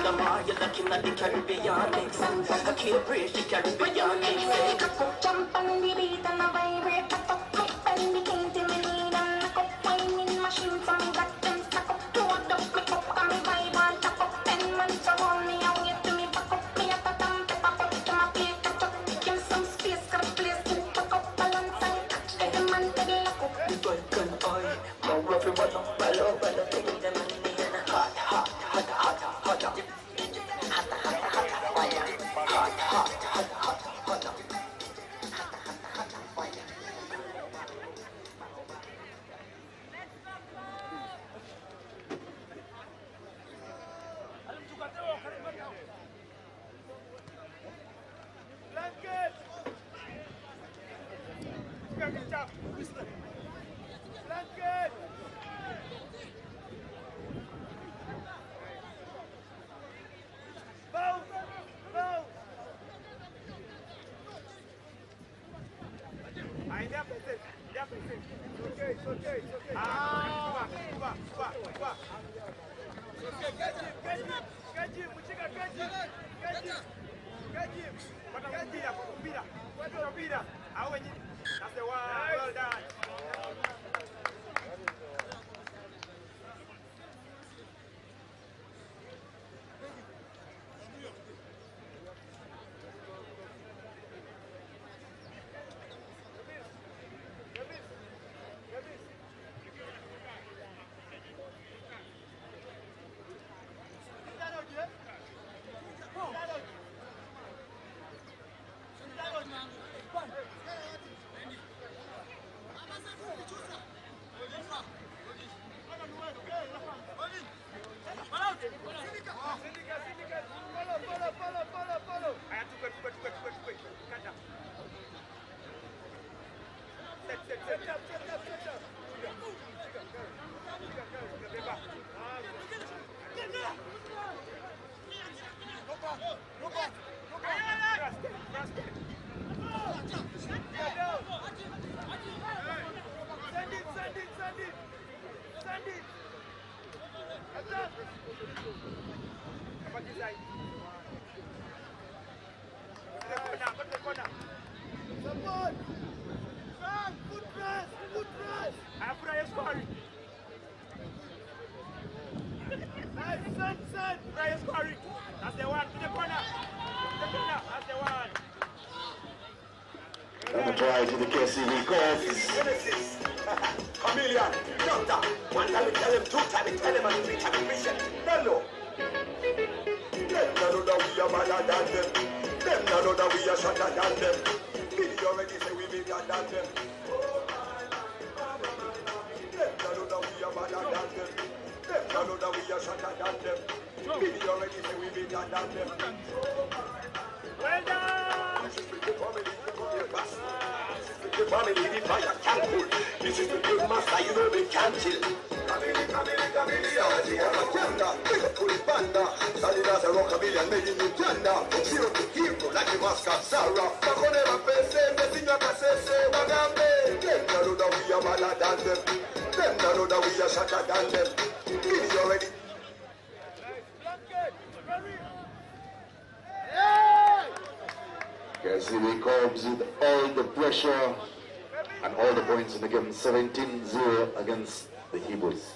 Try to the KCB Cubs. Chameleon, doctor. One time we tell him, two time we tell him, and three time we mission. No. Let them know that we are better than them. Them no know that we are shatter than them. Video already say we bigger than them. Them no know that we are badder than them. Them no know that we are shatter than them. Video already say we bigger than them. Well done! This is the family, the family, the fire can't cool. This is the good master, you know they can't chill. Family, pull it banda. Standing as a rockabilly and making you tender. Zero to hero like the mask of Sarah. Bako never face it, the thing I say, Wagambe. Them no know that we are madder than them. Them no know that we are shatter than them. Give me already. KCB comes with all the pressure and all the points in the game. 17-0 against the Hebrews.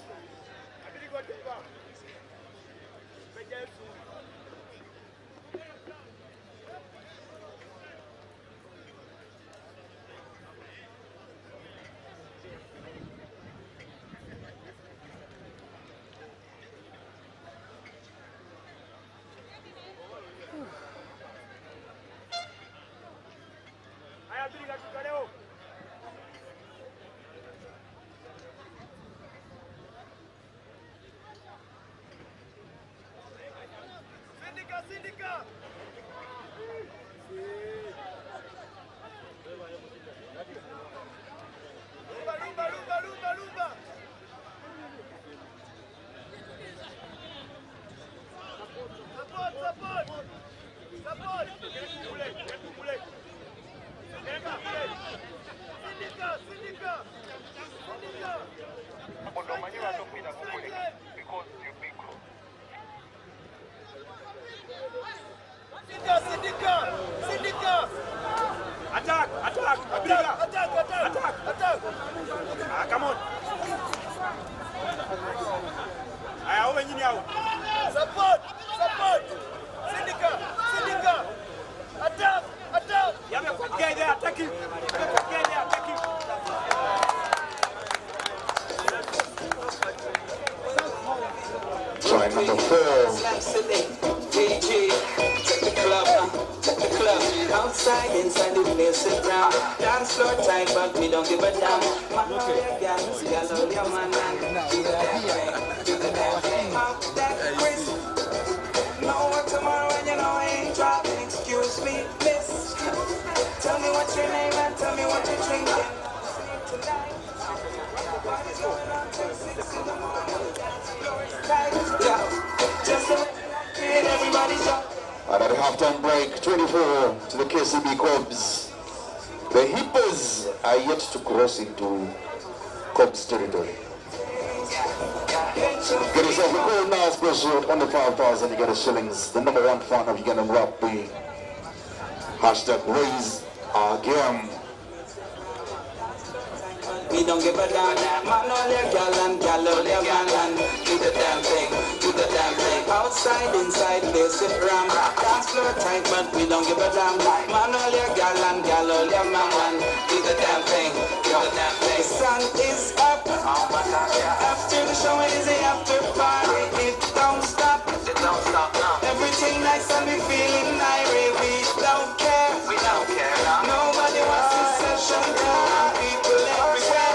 Try number 4. Outside, inside the place, sit down. Dance floor tight, but we don't give a damn. Man, all your girls, girls, all your man, and do the damn thing. Up that crisp. Know what tomorrow when you know I ain't driving. Excuse me, miss. Tell me what's your name and tell me what you're drinking. Tonight, party's going on till 6 in the morning. Yeah, just everybody's up. And at the halftime break, 24 to the KCB Cubs. The Hippos are yet to cross into Cubs territory. Get yourself a call now, special under 5,000, you get a shillings. The number 1 fan of you gonna rock the hashtag raise our game. We don't give a damn. Man, all your gal and gal, all your man and do the damn thing, do the damn thing. Outside, inside, they sit ram. Dance floor tight, but we don't give a damn. Man, all your gal and gal, all your man and do the damn thing, do the damn thing. The sun is up. After the show, it is the after party. It don't stop. It don't stop now. Everything nice and we feeling irate. We don't care. We don't care now. Nobody wants this session down. People everywhere.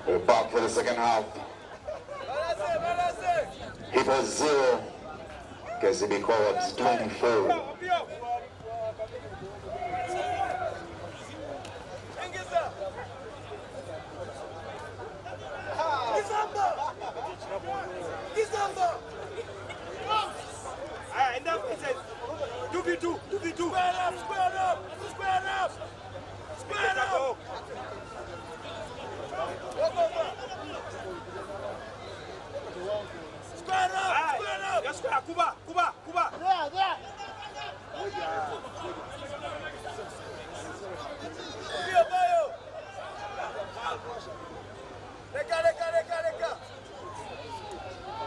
We're back for the second half. Hippos 0, KCB Corps 24.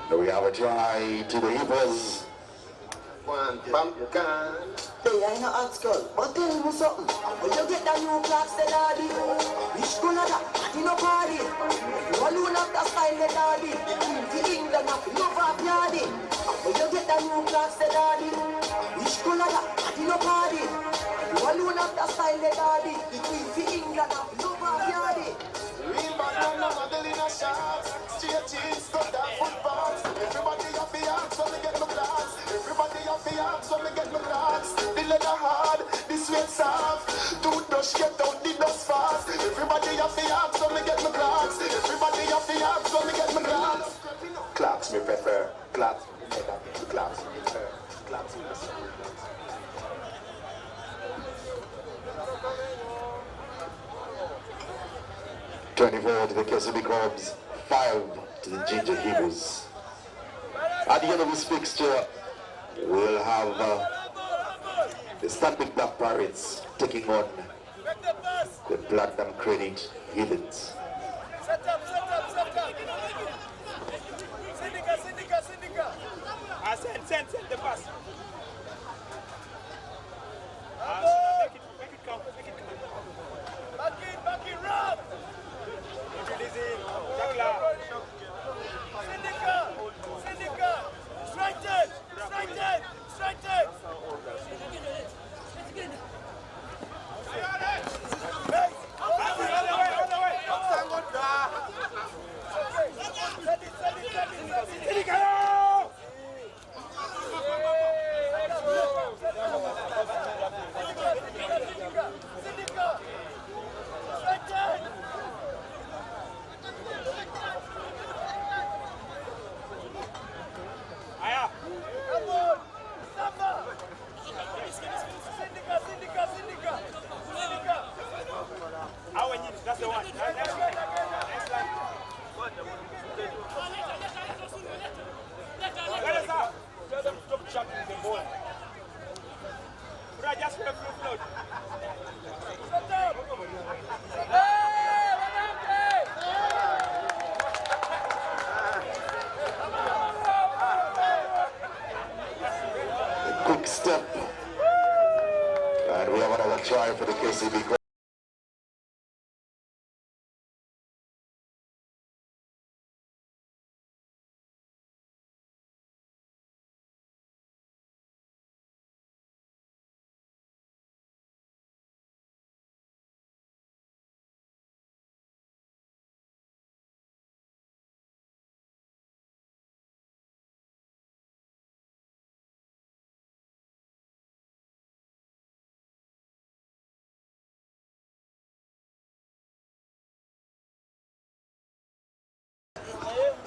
Now we have a try to the Hippos. One pumpkin. Hey, I know hot skull, but tell me something. When you get the new clocks, the daddy. Which color that? Party no party. You alone have the style, the daddy. The England have love of yardy. When you get the new clocks, the daddy. Which color that? Party no party. You alone have the style, the daddy. The England have love of yardy. Real bad man, no model in a shots. Straight jeans, cut that footballs. Everybody have the arms when me get my clocks. Everybody have the arms when me get my clocks. The leather hard, the sweat soft. Toothbrush get out the dust fast. Everybody have the arms when me get my clocks. Everybody have the arms when me get my clocks. Clocks me prefer. Clocks. Clocks me prefer. Clocks me prefer. To the KCB Cubs, 5 to the Ginger Hippos. At the end of this fixture, we'll have the Stanbic Black Pirates taking on the Platinum Credit Heathens. Set up. Send the pass. Make it count. Back in, run! Syndica! Strike it! That's the one. What is that? Tell them to stop chucking the ball. But I just feel float. Shut up! A quick step. And we have another try for the KCB.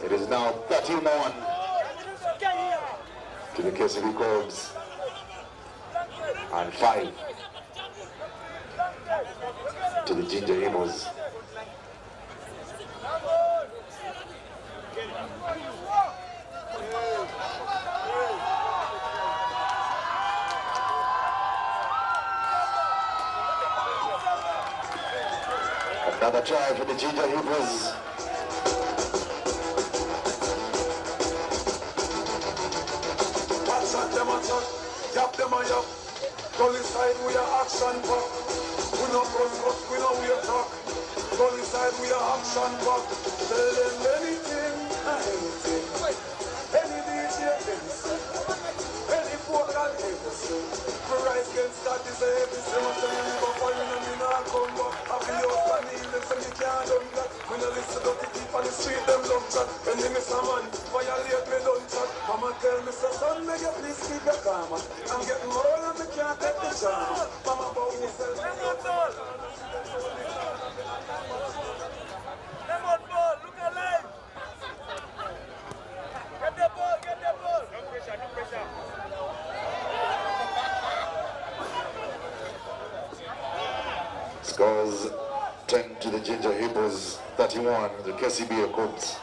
It is now 31 to the KCB Cubs and 5 to the Ginger Hippos. Another try for the Ginger Hippos. Yap them a yap. Go inside we are action pack. We no front, we no way talk. Go inside we are action pack. Tell them anything, anything. Any DJ, any vocal, anything. For rise against that is a heavy sin. So you never fall in and you not come back. Happy your family, so you can't do that. When I listen to the people on the street, them love chat. When they miss a man, violate me, don't chat. Mama tell me, son, may you please keep your calm. I'm getting more and me can't take the charm. Mama bow yourself. Lemon ball, look alive. Get the ball, get the ball. No pressure, no pressure. Scores 10 to the Ginger Hippos, 31 the KCB Cubs.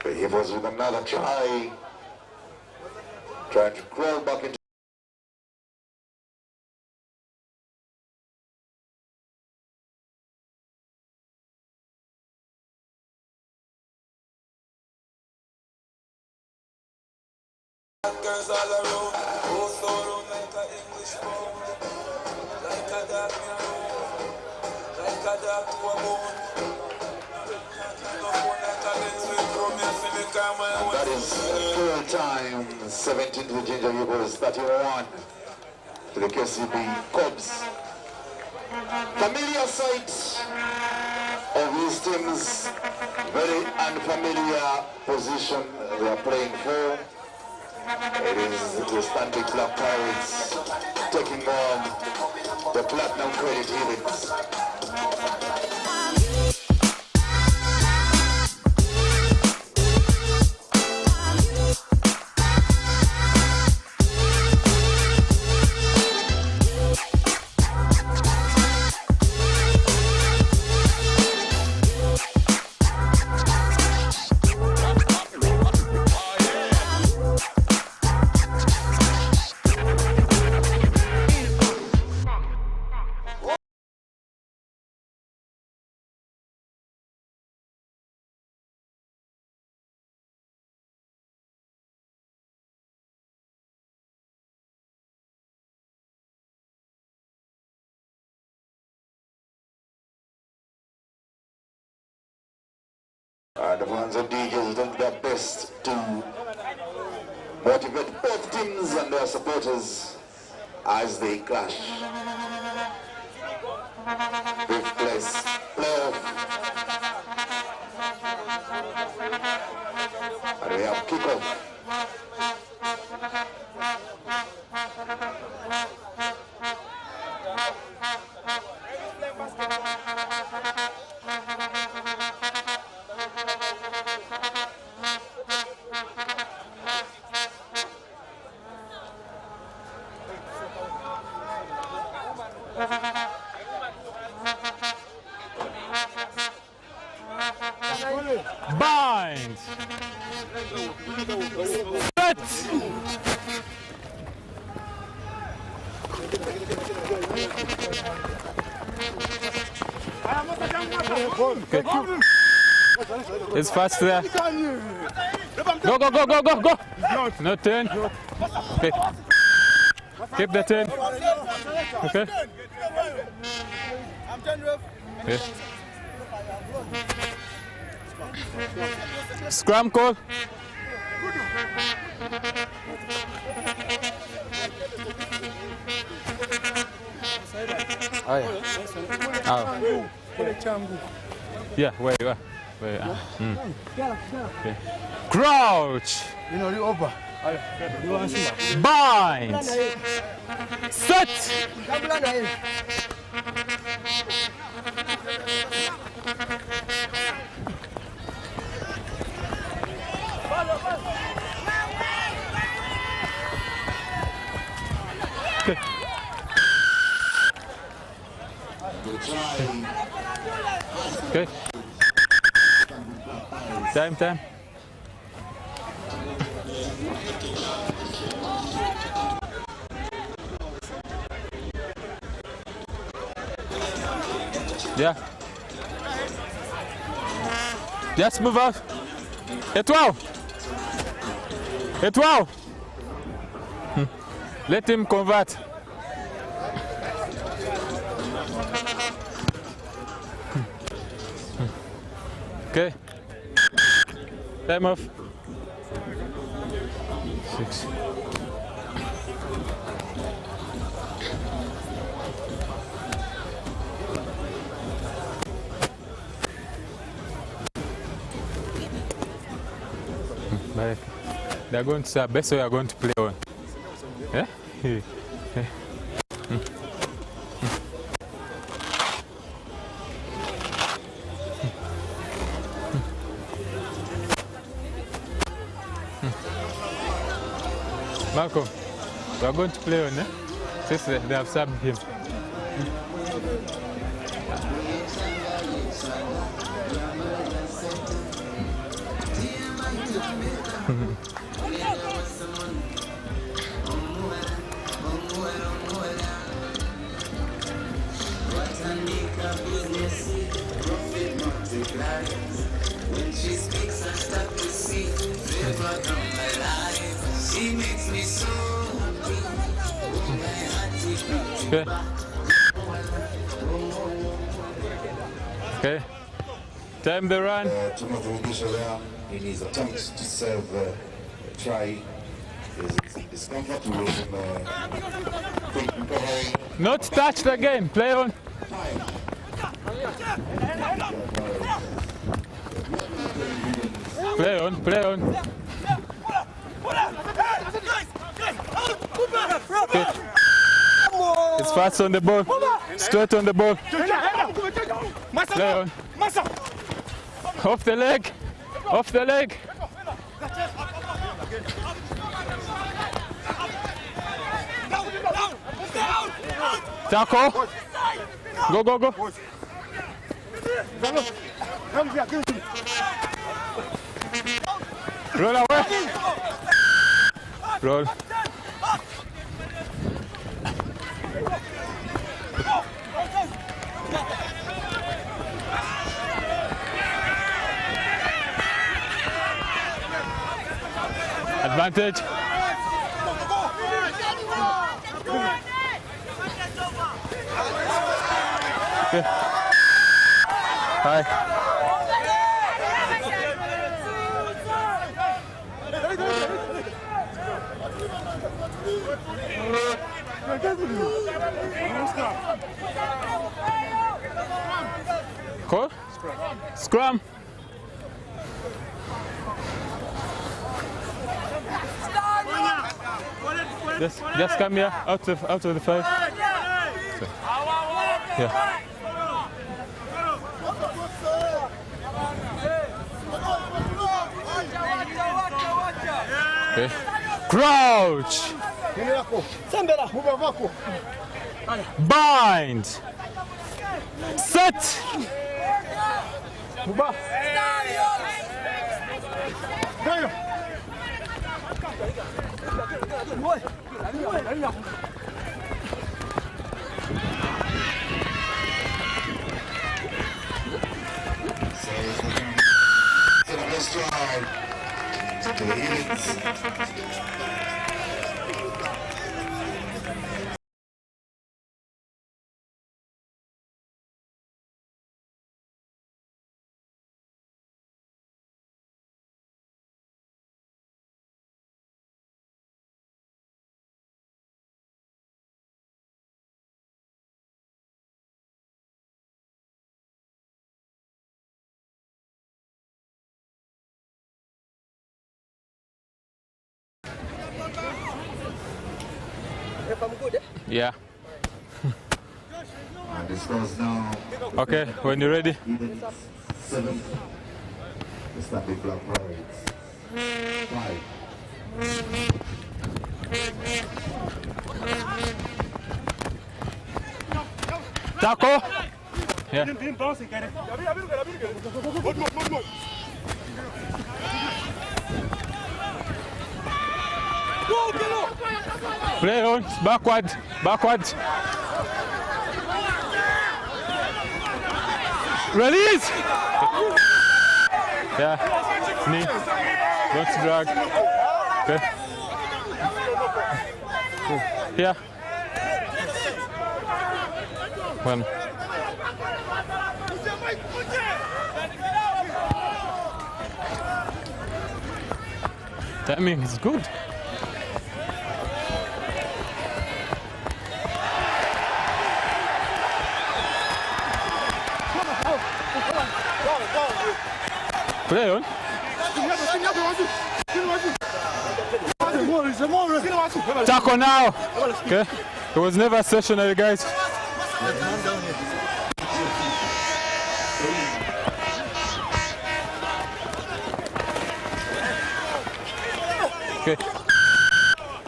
He was with another try, trying to crawl back into. Girls all around, go so round like an English pound, like a dog me around, like a dog to a bone. That is full time, 17 to the Ginger Eagles, 31 to the KCB Cubs. Familiar sight of these teams, very unfamiliar position they are playing for. It is the Stanbic Black Pirates taking on the Platinum Credit Helix. The fans and DJs doing their best to motivate both teams and their supporters as they clash. Fifth place playoff. And we have kickoff. Bind. Set. Okay. It's fast there. Go, go, go, go, go, go. No 10. Okay. Keep the 10. Okay. Okay. Scrum call. Oh, yeah. Oh. Yeah, where you are. Wait, okay. Crouch. Bind. Set. Okay. Okay. Time. Yeah. Just move out. Étoile. Let him convert. Okay. Time off. 6. Like they're going to say, best way you're going to play on. Yeah? Malcolm, we are going to play on, eh? Since they have subbed him. When she speaks, I start to see favor come alive. She makes me so happy. Okay. Time the run. Timothy Mugisha there in his attempt to save a try. Is comfortable in quick recovery. Not touch the game. Play on. Play on. Okay. It's fast on the ball. Straight on the ball. Play on. Off the leg. Tackle. Go. Roll away. Roll. Advantage. Okay. Hi. Cool. Scrum. Just come here, out of the 5. So, yeah. Okay. Crouch. Bind. Set. Let's try. Yeah. The scores now. Okay, when you're ready. 7. The starting black Pirates. 5. Taco. Yeah. Play on, backward, backward. Release! Yeah, knee, don't drag. Okay. Yeah. One. Timing is good. Play on. Tackle now. Okay. It was never stationary, guys. Okay.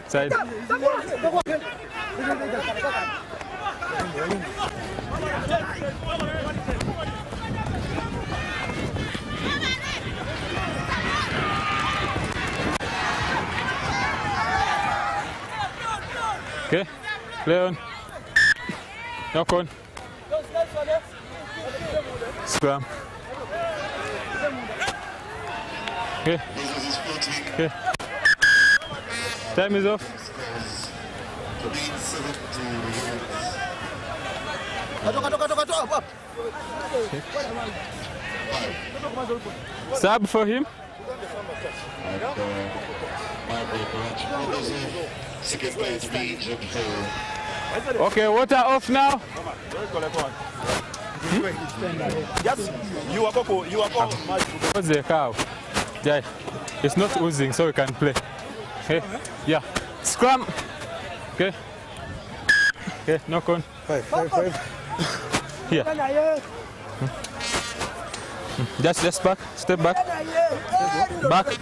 Side. Okay, play on. Knock on. Scrum. Okay. Okay. Time is off. Sub for him. Okay, water off now. Yes, you are Coco. You are Coco. What's the cow? Yeah, it's not oozing, so we can play. Okay, yeah. Scrum. Okay. Okay, knock on. Five. Here. Just back. Step back.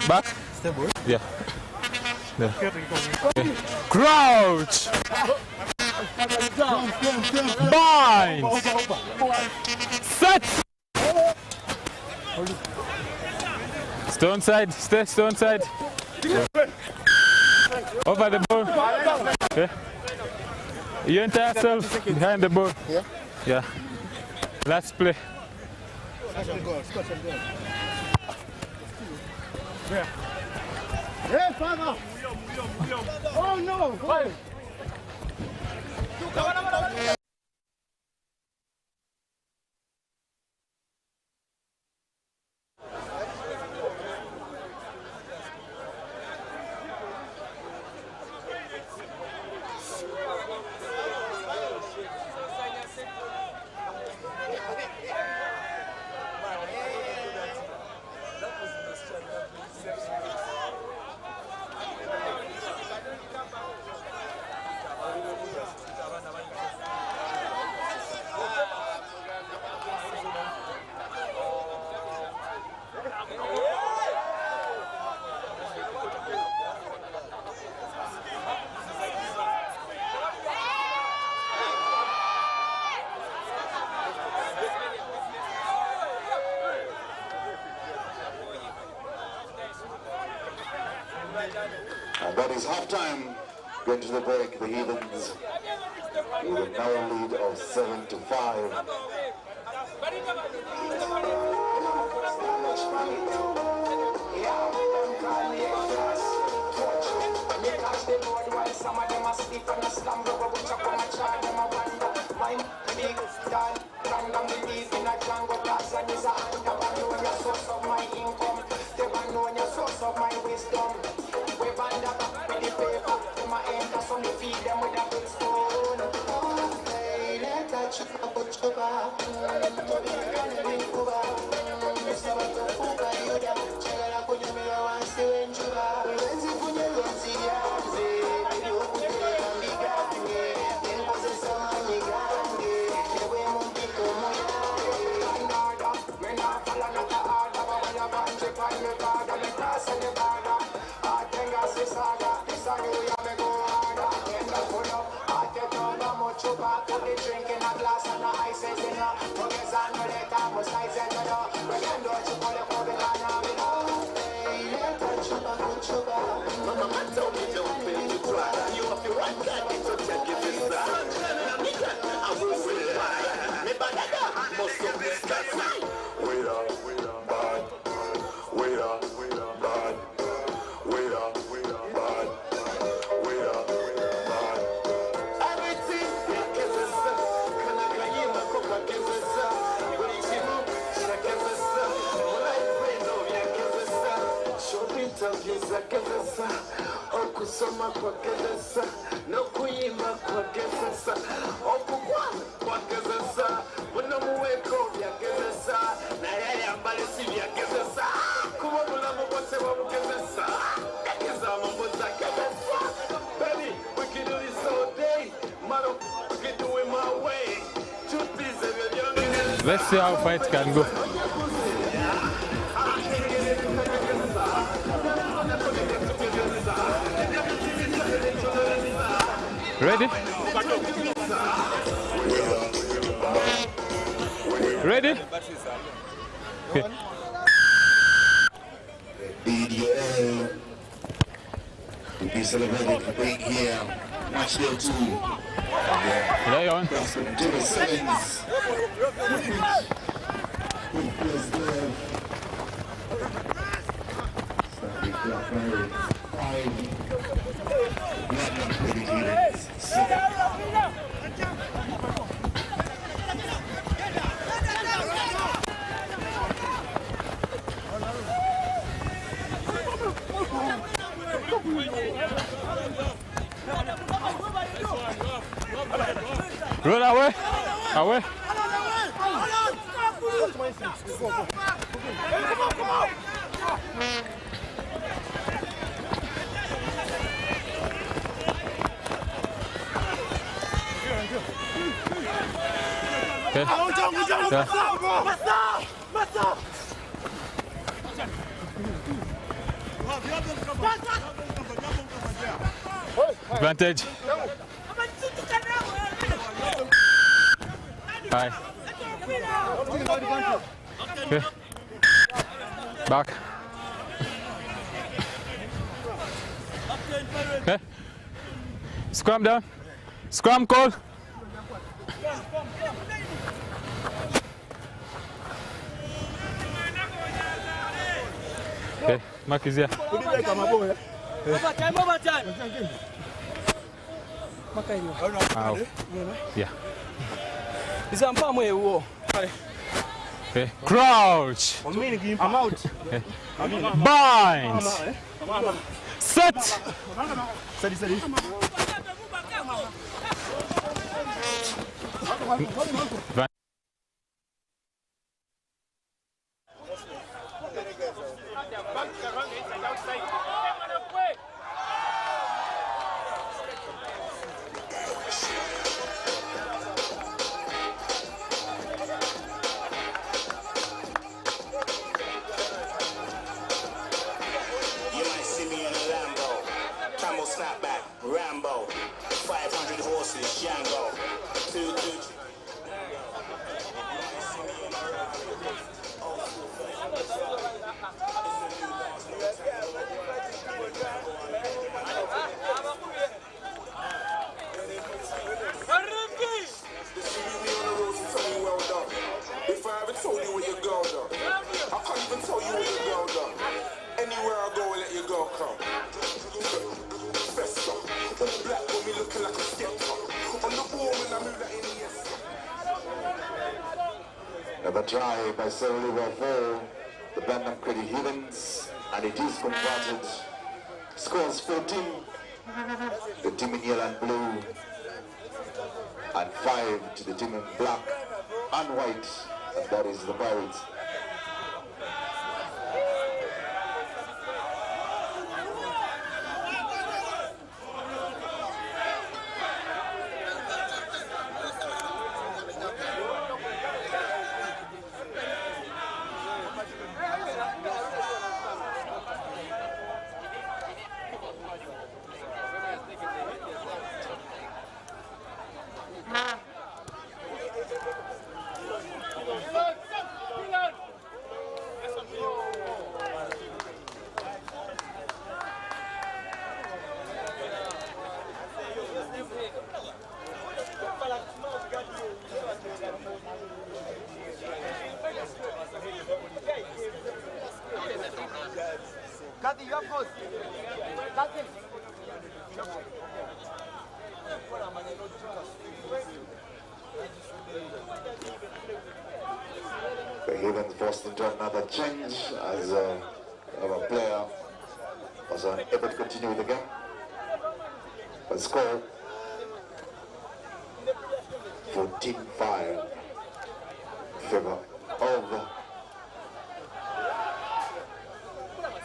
Back. Yeah. There. Okay. Crouch. Bind. Set. Stay on side. Stay on side. Over the ball. Okay. You enter yourself behind the ball. Yeah. Last play. Hey, father! Oh no! Hey. And that is halftime. Going to the break, the Heathens with a now lead of 7-5. Some of them are sleep on the slumber, but we chop on my child, them a wonder. Mine, big, down, random, the deep in a jungle, class, and is a hand, never know your source of my income. Never know your source of my wisdom. We band up with the paper, in my hand, that's on the feed them with a big spoon. Hey, let that chupa, put chupa, Toby, gonna be Cuba. Mr. Bato, Fuka, Yuda, Chagala, Kunyumira, Wansi, Wenchuba. Wenzi, Kunya, Wenzi, Yanzi. Okusoma kwa gezesa, no kuyimba kwa gezesa, okugwana kwa gezesa, muno muweko bya gezesa, na yaya mbali si bya gezesa, kubona mubose wa gezesa, gezesa mumboza gezesa. Baby, we can do this all day, mother, we can do it my way. Truth is, let's see how fight can go. Ready? Ready? Okay. BDO will be celebrated right here. Match day 2. Play on. Entebbe Sevens. Roll away. Away. Okay. Advantage. Hi. Okay. Back. Okay. Scrum down. Scrum call. Okay. Mark is here. Overtime. Ow. Yeah. Okay. Crouch. I'm out. Okay. Bind. Set. Steady. Snapback, Rambo, 500 horses, Django, 2 If I haven't told you where you go, though, I can't even tell you where you go, though. Anywhere I go, I'll let you go, come. Black woman looking like a skeptic. On the wall when I move that in the Another try by Sarah Liverpool, the Bandam Credit Heathens, and it is converted. Scores 14. The team in yellow and blue, and 5 to the team in black and white, and that is the Pirates. The Heathens forced into another change as a player was unable to continue with the game. The score 14-5 in favor of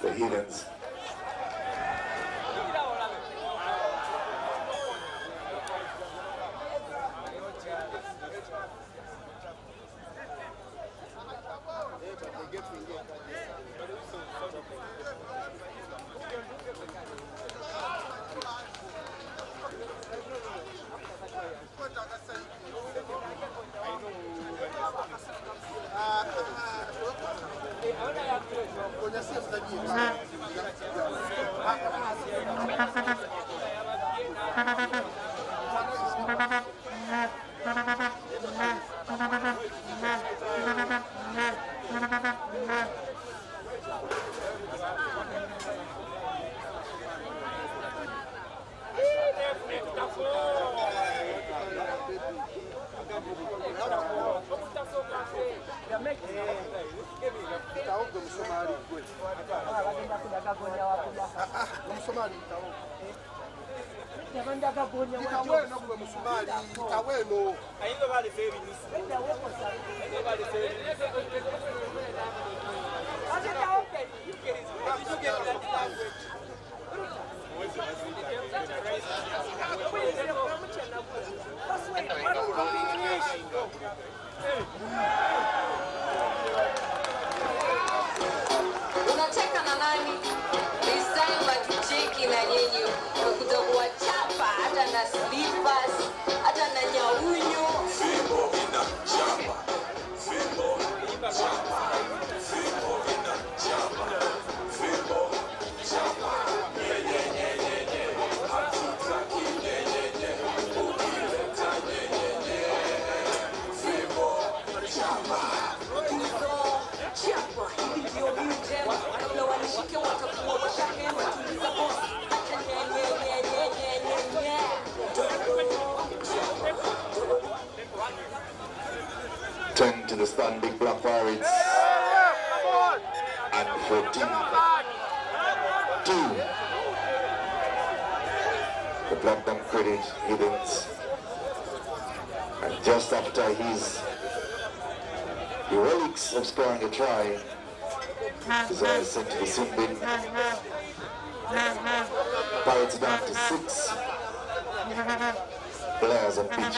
the Heathens. Unacheka na nani? This time hatucheki na nyinyi. Unakuta kuwachapa hata na slippers, hata na nyaunyo. Fimbo ina chapa. Fimbo chapa. Fimbo ina chapa. Fimbo chapa. Nye nye nye nye nye. Hatutaki nye nye nye. Ukileta nye nye nye. Fimbo chapa. Chapa, hivi ndio mjema. Kabla wanishike watakuwa washahema. Tuliza boss, hata nye nye nye nye nye nye nye. 10 to the standing Black Pirates and 14-2. The Black Dam Credit Heathens. And just after his heroics of scoring a try, Desire sent to the sin bin. Pirates down to 6 players on pitch.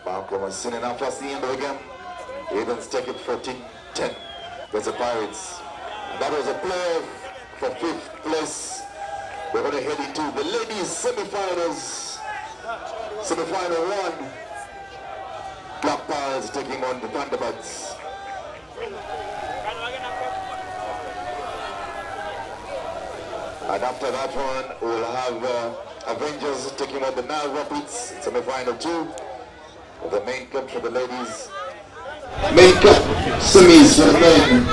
Malcolm was seen enough towards the end of the game. Heathens take it 14-10 against the Pirates. And that was a play for 5th place. We're going to head into the ladies semi-finals. Semi-final 1. Black Pirates taking on the Thunderbirds. And after that one, we'll have Avengers taking on the NILE Rapids in semi-final 2. The main cup for the ladies. Main cup semis for the men.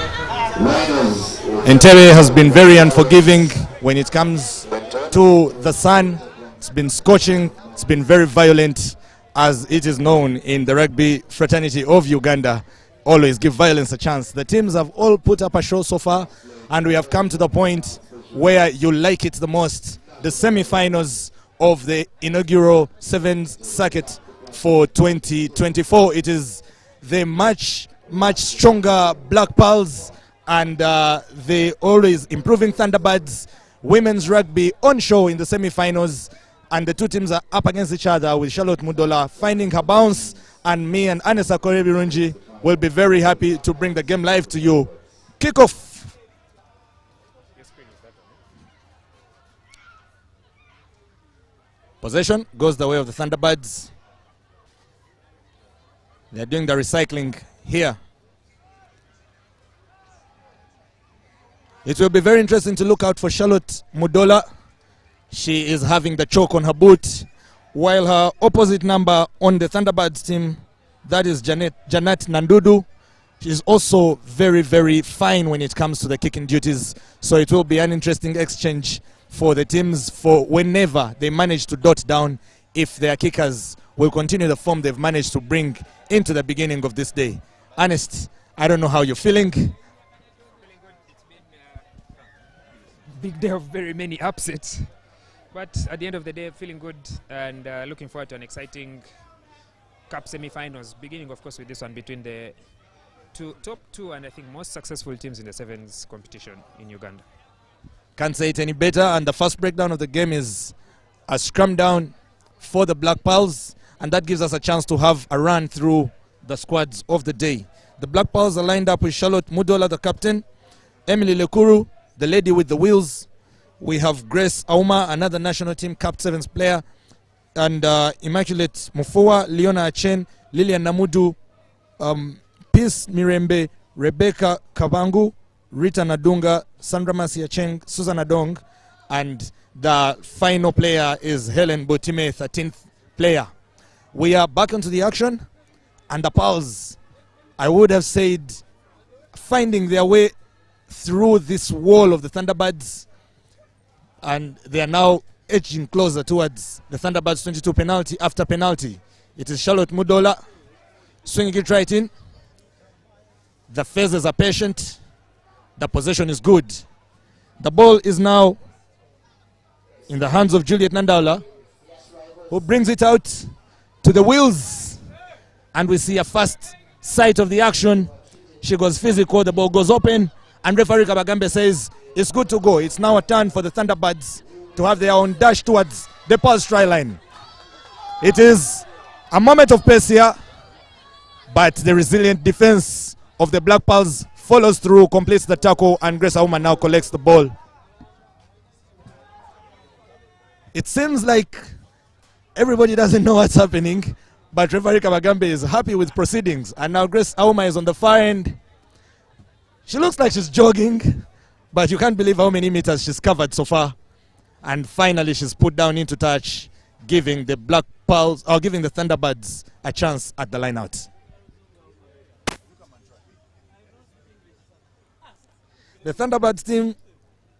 Riders. Entebbe has been very unforgiving when it comes to the sun. It's been scorching. It's been very violent, as it is known in the rugby fraternity of Uganda. Always give violence a chance. The teams have all put up a show so far, and we have come to the point where you like it the most. The semi-finals of the inaugural 7th circuit for 2024. It is the much stronger Black Pearls and the always improving Thunderbirds women's rugby on show in the semi-finals, and the two teams are up against each other, with Charlotte Mudola finding her bounce, and me and Anessa Korebirunji will be very happy to bring the game live to you Kickoff. Possession goes the way of the Thunderbirds. They're doing the recycling here. It will be very interesting to look out for Charlotte Mudola. She is having the choke on her boot, while her opposite number on the Thunderbirds team, that is Janet Nandudu. She's also very, very fine when it comes to the kicking duties. So it will be an interesting exchange for the teams for whenever they manage to dot down, if their kickers will continue the form they've managed to bring into the beginning of this day. Ernest, I don't know how you're feeling. Big day of very many upsets. But at the end of the day, feeling good and looking forward to an exciting Cup semi-finals, beginning of course with this one between the top two and I think most successful teams in the sevens competition in Uganda. Can't say it any better, and the first breakdown of the game is a scrum down for the Black Pearls, and that gives us a chance to have a run through the squads of the day. The Black Pearls are lined up with Charlotte Mudola, the captain, Emily Lekuru, the lady with the wheels. We have Grace Auma, another national team Cup Sevens player, and Immaculate Mufua, Leona Achen, Lilian Namudu, Peace Mirembe, Rebecca Kabangu, Rita Nadunga, Sandra Masiacheng, Susan Adong, and the final player is Helen Botime, 13th player. We are back into the action, and the Pearls, I would have said, finding their way through this wall of the Thunderbirds, and they are now edging closer towards the Thunderbirds 22 penalty after penalty. It is Charlotte Mudola swinging it right in. The phases are patient. The possession is good. The ball is now in the hands of Juliet Nandala, who brings it out to the wheels. And we see a first sight of the action. She goes physical, the ball goes open, and referee Kabagambe says it's good to go. It's now a turn for the Thunderbirds to have their own dash towards the Pearls try line. It is a moment of pace here, but the resilient defense of the Black Pearls follows through, completes the tackle, and Grace Auma now collects the ball. It seems like everybody doesn't know what's happening, but referee Kabagambe is happy with proceedings, and now Grace Auma is on the far end. She looks like she's jogging, but you can't believe how many meters she's covered so far. And finally she's put down into touch, giving the Black Pearls, or giving the Thunderbirds a chance at the line out. The Thunderbirds team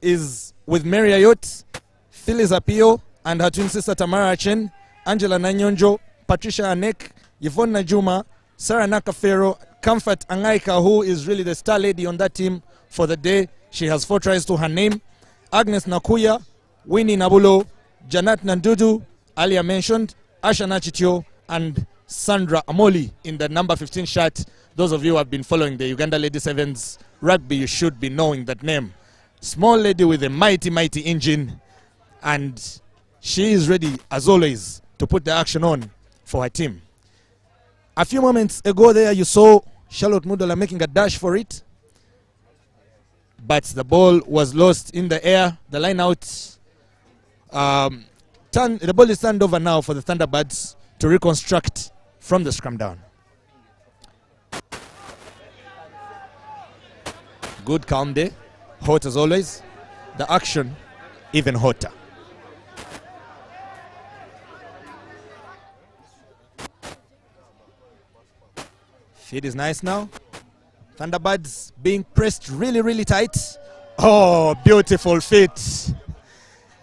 is with Mary Ayot, Phyllis Apio, and her twin sister Tamara Achen, Angela Nanyonjo, Patricia Anek, Yvonne Najuma, Sarah Nakafero, Comfort Angaika, who is really the star lady on that team for the day. She has 4 tries to her name. Agnes Nakuya, Winnie Nabulo, Janet Nandudu, earlier mentioned, Asha Nachitio, and Sandra Amoli in the number 15 shirt. Those of you who have been following the Uganda Lady Sevens rugby, you should be knowing that name. Small lady with a mighty, mighty engine, and she is ready, as always, to put the action on for her team. A few moments ago there, you saw Charlotte Mudola making a dash for it, but the ball was lost in the air. The line out, the ball is turned over now for the Thunderbirds to reconstruct from the scrum down. Good calm day, hot as always. The action even hotter. Feed is nice now. Thunderbirds being pressed really, really tight. Oh, beautiful fit.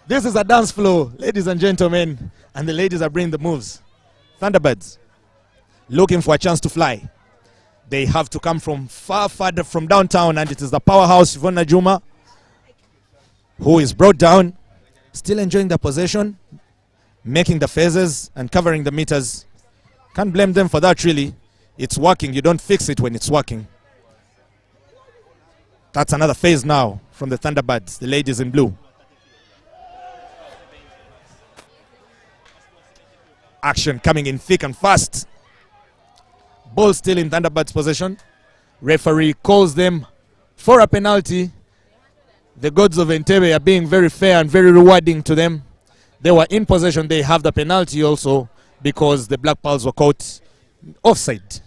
This is a dance floor, ladies and gentlemen, and the ladies are bringing the moves. Thunderbirds looking for a chance to fly. They have to come from farther from downtown, and it is the powerhouse Yvonne Najuma who is brought down, still enjoying the possession, making the phases and covering the meters. Can't blame them for that, really. It's working. You don't fix it when it's working. That's another phase now from the Thunderbirds, the ladies in blue. Action coming in thick and fast. Ball still in Thunderbirds' possession. Referee calls them for a penalty. The gods of Entebbe are being very fair and very rewarding to them. They were in possession. They have the penalty also because the Black Pearls were caught offside.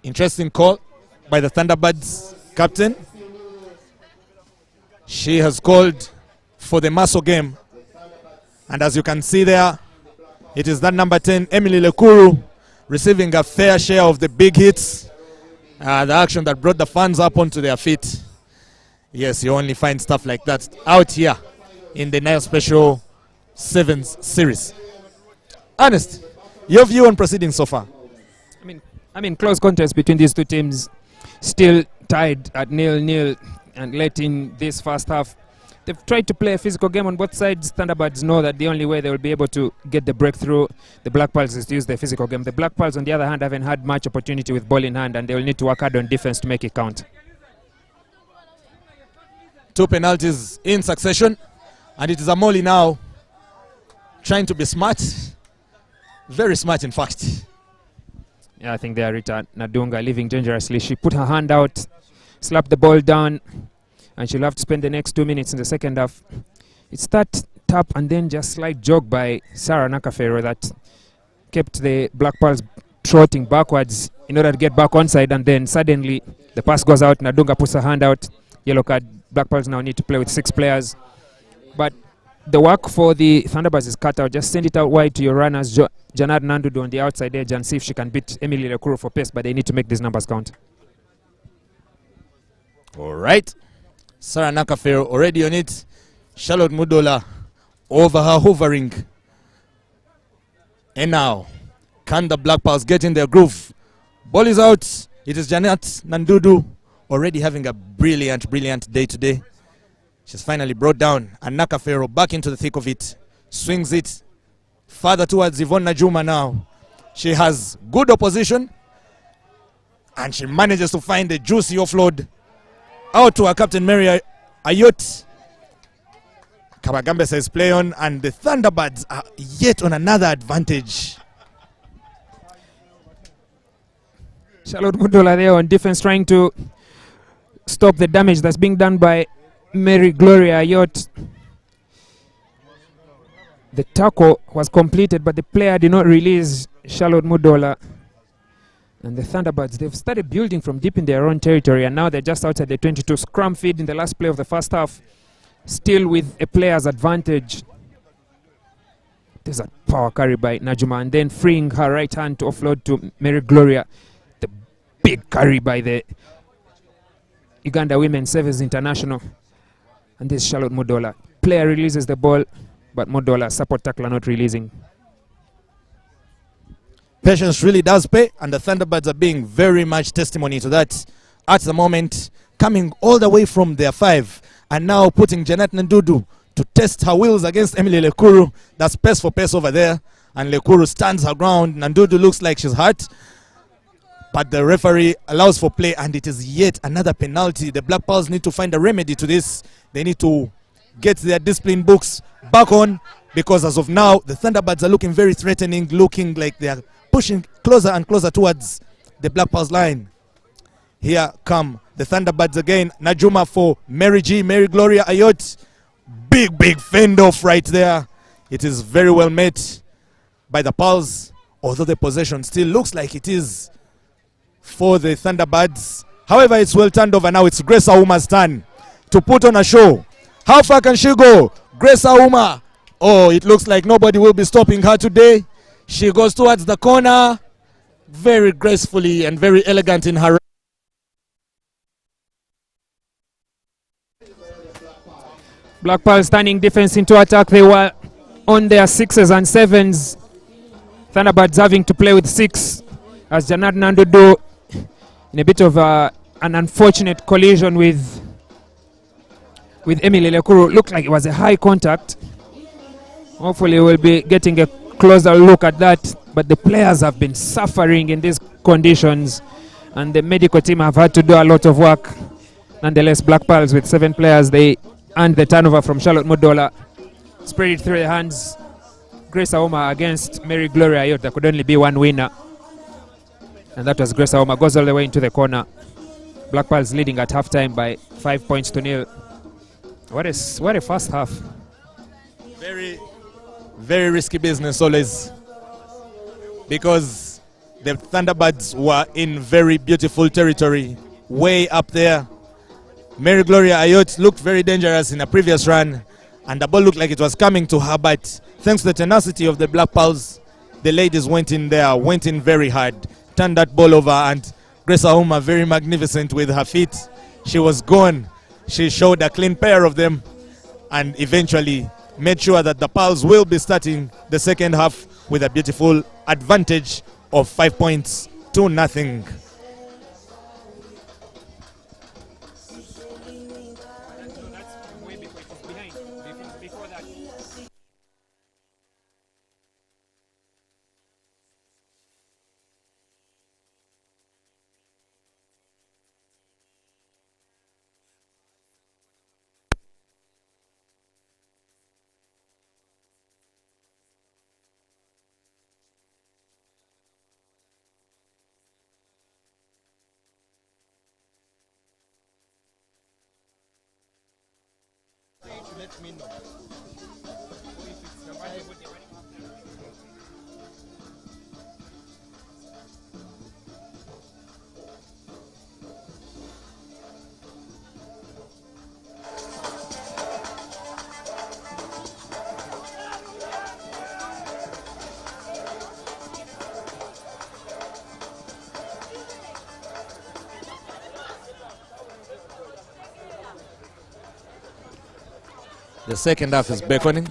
Interesting call by the Thunderbirds captain. She has called for the Maso game. And as you can see there, it is that number 10, Emily Lekuru, receiving a fair share of the big hits. The action that brought the fans up onto their feet. Yes, you only find stuff like that out here in the NILE Special Sevens series. Ernest, your view on proceedings so far? I mean, close contest between these two teams, still tied at 0-0, and late in this first half. They've tried to play a physical game on both sides. Thunderbirds know that the only way they will be able to get the breakthrough, the Black Pearls, is to use the physical game. The Black Pearls, on the other hand, haven't had much opportunity with ball in hand, and they will need to work hard on defense to make it count. 2 penalties in succession, and it is Amoli now trying to be smart. Very smart, in fact. Yeah, I think they are Rita Nadunga leaving dangerously. She put her hand out, slapped the ball down, and she'll have to spend the next 2 minutes in the second half. It's that tap and then just slight jog by Sarah Nakafero that kept the Black Pearls trotting backwards in order to get back onside, and then suddenly the pass goes out. Nadunga puts her hand out. Yellow card. Black Pearls now need to play with 6 players. But the work for the Thunderbirds is cut out. Just send it out wide to your runners. Janad Nandudu on the outside edge and see if she can beat Emily Lekuru for pace, but they need to make these numbers count. All right. Sarah Nakafero already on it. Charlotte Mudola over her hovering. And now, can the Black Pearls get in their groove? Ball is out. It is Janet Nandudu already having a brilliant day today. She's finally brought down. And Nakafero back into the thick of it. Swings it further towards Yvonne Najuma now. She has good opposition. And she manages to find a juicy offload out to her captain Mary Ayot. Kabagambe says play on, and the Thunderbirds are yet on another advantage. Charlotte Mudola there on defense trying to stop the damage that's being done by Mary Gloria Ayot. The tackle was completed, but the player did not release Charlotte Mudola. And the Thunderbirds, they've started building from deep in their own territory, and now they're just outside the 22. Scrum feed in the last play of the first half, still with a player's advantage. There's a power carry by Najuma, and then freeing her right hand to offload to Mary Gloria. The big carry by the Uganda Women's Service International. And this is Charlotte Mudola. Player releases the ball, but Mudola, support tackler, not releasing. Patience really does pay, and the Thunderbirds are being very much testimony to that at the moment, coming all the way from their 5 and now putting Janet Nandudu to test her wheels against Emily Lekuru. That's pace for pace over there, and Lekuru stands her ground. Nandudu looks like she's hurt, but the referee allows for play, and it is yet another penalty. The Black Pearls need to find a remedy to this. They need to get their discipline books back on, because as of now, the Thunderbirds are looking very threatening, looking like they are pushing closer and closer towards the Black Pearls line. Here come the Thunderbirds again. Najuma for Mary Gloria Ayot. Big fend off right there. It is very well met by the Pearls, although the possession still looks like it is for the Thunderbirds. However, it's well turned over now. It's Grace Auma's turn to put on a show. How far can she go? Grace Auma. Oh, it looks like nobody will be stopping her today. She goes towards the corner, very gracefully and very elegant in her. Black Pearls turning defense into attack. They were on their 6s and 7s. Thunderbirds having to play with 6 as Janad Nandudu in a bit of an unfortunate collision with Emily Lekuru. Looked like it was a high contact. Hopefully we'll be getting a closer look at that, but the players have been suffering in these conditions, and the medical team have had to do a lot of work. Nonetheless, Black Pearls with 7 players, they earned the turnover from Charlotte Mudola. Spread it through the hands. Grace Auma against Mary Gloria Ayot. There could only be one winner. And that was Grace Aoma, goes all the way into the corner. Black Pearls leading at halftime by 5 points to nil. What a first half. Very, very risky business always, because the Thunderbirds were in very beautiful territory, way up there. Mary Gloria Ayot looked very dangerous in a previous run, and the ball looked like it was coming to her, but thanks to the tenacity of the Black Pearls, the ladies went in there, went in very hard, turned that ball over, and Grace Aoma, very magnificent with her feet. She was gone. She showed a clean pair of them, and eventually made sure that the Pearls will be starting the second half with a beautiful advantage of 5 points to 0. Let me know. The second half is beckoning.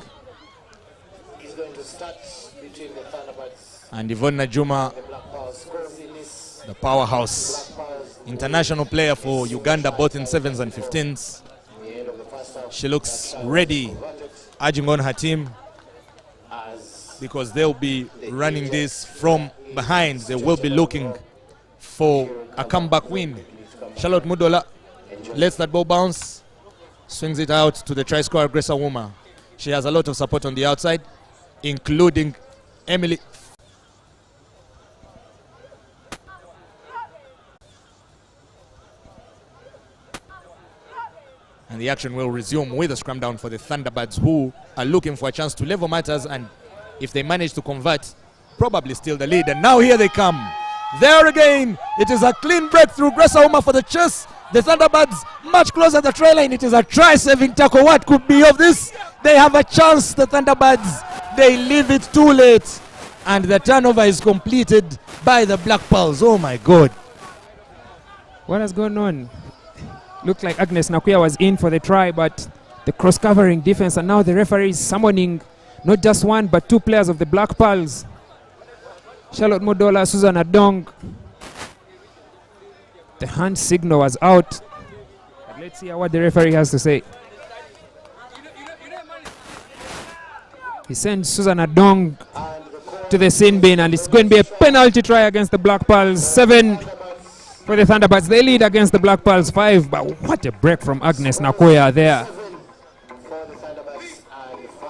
He's going to start between the Thunderbirds And Yvonne Najuma, and the Black Pearls. the powerhouse, international player for Uganda both in 7s and 15s. She looks ready, urging on her team, because they'll be running this from behind. They will be looking for a comeback win. Charlotte Mudola lets that ball bounce, swings it out to the try scorer Grace Aoma. She has a lot of support on the outside, including Emily. And the action will resume with a scrum down for the Thunderbirds, who are looking for a chance to level matters, and if they manage to convert, probably steal the lead. And now here they come. There again, it is a clean breakthrough. Grace Aoma for the chase. The Thunderbirds much closer to the try line. It is a try-saving tackle. What could be of this? They have a chance, the Thunderbirds. They leave it too late. And the turnover is completed by the Black Pearls. Oh my God. What has gone on? Looked like Agnes Nakuya was in for the try, but the cross-covering defense, and now the referee is summoning not just one but two players of the Black Pearls. Charlotte Mudola, Susan Adong. The hand signal was out. But let's see what the referee has to say. He sends Susan Adong to the sin bin, and it's going to be a penalty try against the Black Pearls. 7 for the Thunderbirds. They lead against the Black Pearls 5, but what a break from Agnes Nakoya there.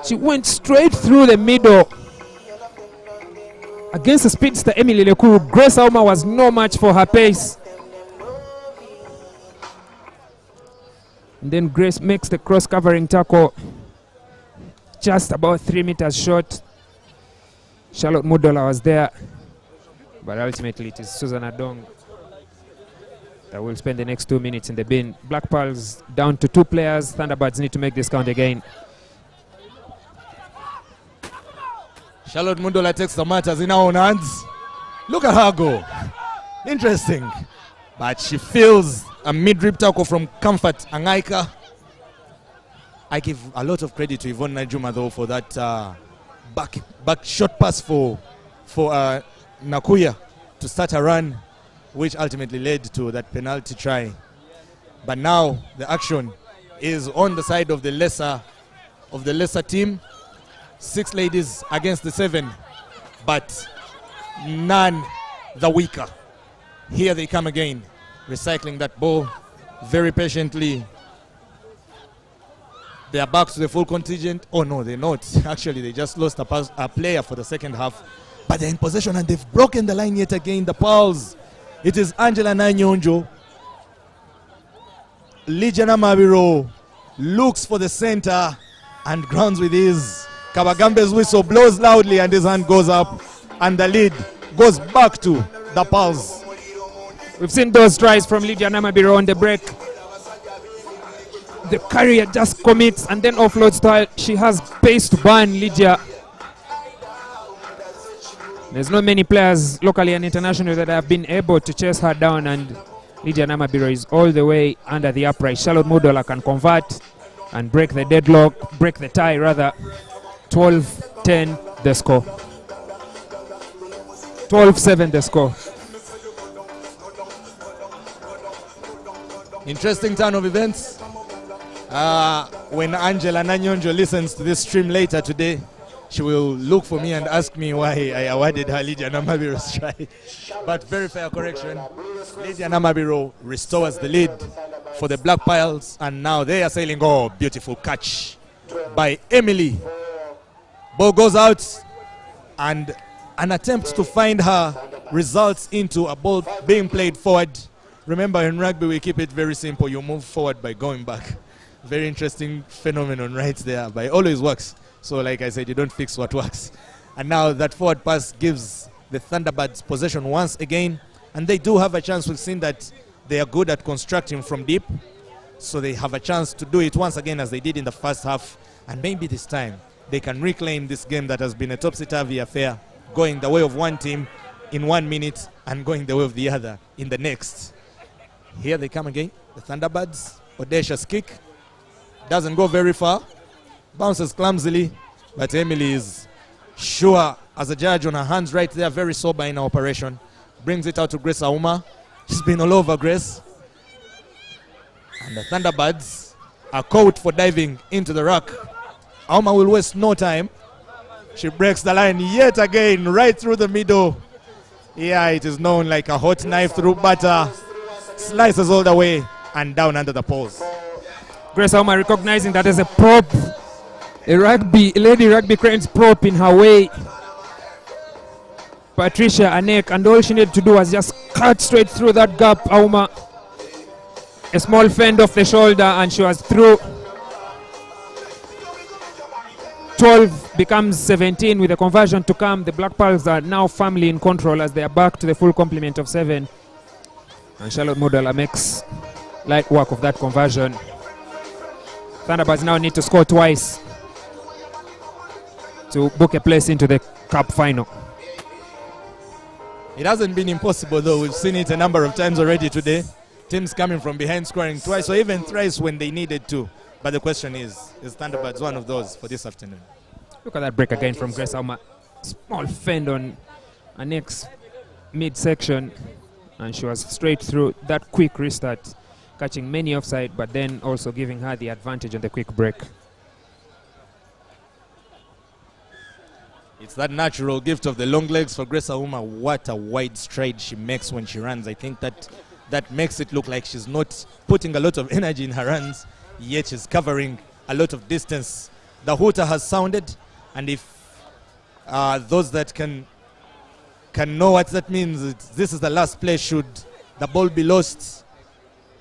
She went straight through the middle. Against the speedster Emily Lekuru, Grace Aoma was no match for her pace. And then Grace makes the cross-covering tackle just about 3 meters short. Charlotte Mudola was there, but ultimately it is Susan Adong that will spend the next 2 minutes in the bin. Black Pearls down to 2 players. Thunderbirds need to make this count again. Charlotte Mudola takes the matters in her own hands. Look at her go. Interesting. But she feels a mid-rib tackle from Comfort Angaika. I give a lot of credit to Yvonne Najuma though for that back short pass for Nakuya to start a run, which ultimately led to that penalty try. But now the action is on the side of the lesser team. 6 ladies against the 7, but none the weaker. Here they come again, recycling that ball very patiently. They are back to the full contingent. Oh no, they're not. Actually, they just lost a player for the second half, but they're in possession and they've broken the line yet again. The Pearls It is Angela Nanyonjo. Lydia Namabiro looks for the center and grounds with ease. Kabagambe's whistle blows loudly and his hand goes up, and the lead goes back to the Pulse. We've seen those tries from Lydia Namabiro on the break. The carrier just commits and then offloads to her. She has pace to burn Lydia. There's not many players locally and internationally that have been able to chase her down, and Lydia Namabiro is all the way under the upright. Charlotte Mudola can convert and break the deadlock, break the tie rather. 12-10 the score. 12-7 the score. Interesting turn of events. When Angela Nanyonjo listens to this stream later today, she will look for me and ask me why I awarded her Lydia Namabiro's try. But very fair correction. Lydia Namabiro restores the lead for the Black Piles, and now they are sailing. Oh, beautiful catch by Emily. Ball goes out, and an attempt to find her results into a ball being played forward. Remember, in rugby we keep it very simple. You move forward by going back. Very interesting phenomenon right there, but it always works. So like I said, you don't fix what works. And now that forward pass gives the Thunderbirds possession once again, and they do have a chance. We've seen that they are good at constructing from deep, so they have a chance to do it once again as they did in the first half, and maybe this time they can reclaim this game that has been a topsy-turvy affair, going the way of one team in 1 minute and going the way of the other in the next. Here they come again, the Thunderbirds. Audacious kick, doesn't go very far, bounces clumsily, but Emily is sure as a judge on her hands right there, very sober in her operation. Brings it out to Grace Auma. She's been all over Grace. And the Thunderbirds are caught for diving into the ruck. Auma will waste no time. She breaks the line yet again, right through the middle. Yeah, it is known like a hot knife through butter. Slices all the way and down under the poles. Grace Auma recognizing that as a prop. A lady rugby cranes prop in her way. Patricia Anek, and all she needed to do was just cut straight through that gap. Auma, a small fend off the shoulder, and she was through. 12 becomes 17 with a conversion to come. The Black Pearls are now firmly in control as they are back to the full complement of 7. And Charlotte Mudola makes light work of that conversion. Thunderbirds now need to score twice to book a place into the cup final. It hasn't been impossible though. We've seen it a number of times already today. Teams coming from behind scoring twice or even thrice when they needed to. But the question is Thunderbirds one of those for this afternoon? Look at that break again from Grace Auma. Small fend on Anek's midsection, and she was straight through. That quick restart, catching many offside, but then also giving her the advantage on the quick break. It's that natural gift of the long legs for Grace Auma. What a wide stride she makes when she runs. I think that makes it look like she's not putting a lot of energy in her runs, yet she's covering a lot of distance. The hooter has sounded, and if those that can know what that means, this is the last play. Should the ball be lost,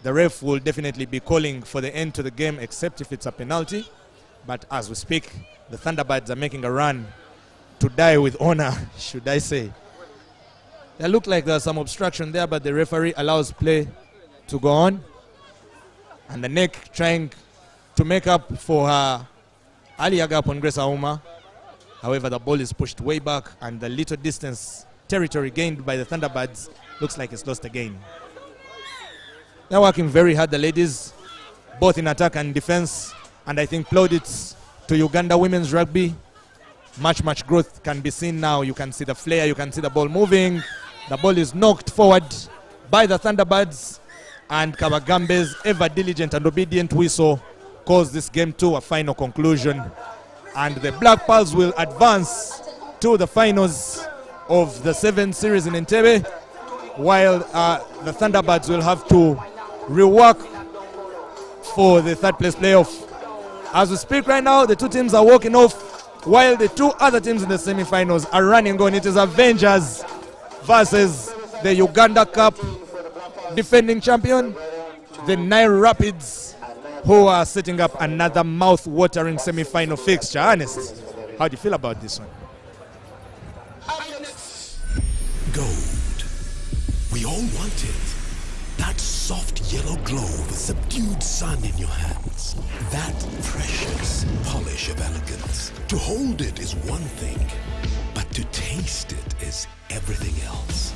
the ref will definitely be calling for the end to the game, except if it's a penalty. But as we speak, the Thunderbirds are making a run to die with honor, should I say. It looked like there's some obstruction there, but the referee allows play to go on. And the neck trying to make up for her earlier gap on Grace Auma. However, the ball is pushed way back, and the little distance territory gained by the Thunderbirds looks like it's lost again. They're working very hard, the ladies, both in attack and defense, and I think plaudits to Uganda women's rugby. Much growth can be seen now. You can see the flare, you can see the ball moving. The ball is knocked forward by the Thunderbirds, and Kabagambe's ever diligent and obedient whistle calls this game to a final conclusion. And the Black Pearls will advance to the finals of the 7th series in Entebbe, while the Thunderbirds will have to rework for the 3rd place playoff. As we speak right now, the two teams are walking off, while the two other teams in the semi-finals are running on. It is Avengers versus the Uganda Cup defending champion, the Nile Rapids, who are setting up another mouth-watering semi-final fixture. Ernest, how do you feel about this one? Gold. We all want it. That soft yellow glow with subdued sun in your hands. That precious polish of elegance. To hold it is one thing, but to taste it is everything else.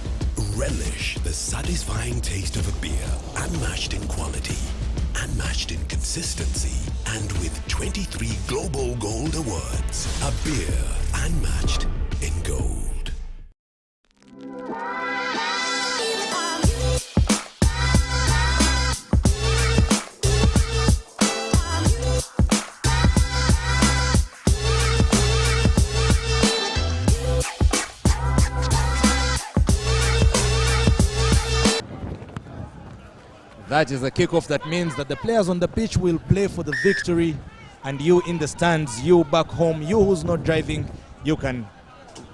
Relish the satisfying taste of a beer, unmatched in quality, unmatched in consistency, and with 23 Global Gold Awards. A beer unmatched in gold. That is a kickoff. That means that the players on the pitch will play for the victory, and you in the stands, you back home, you who's not driving, you can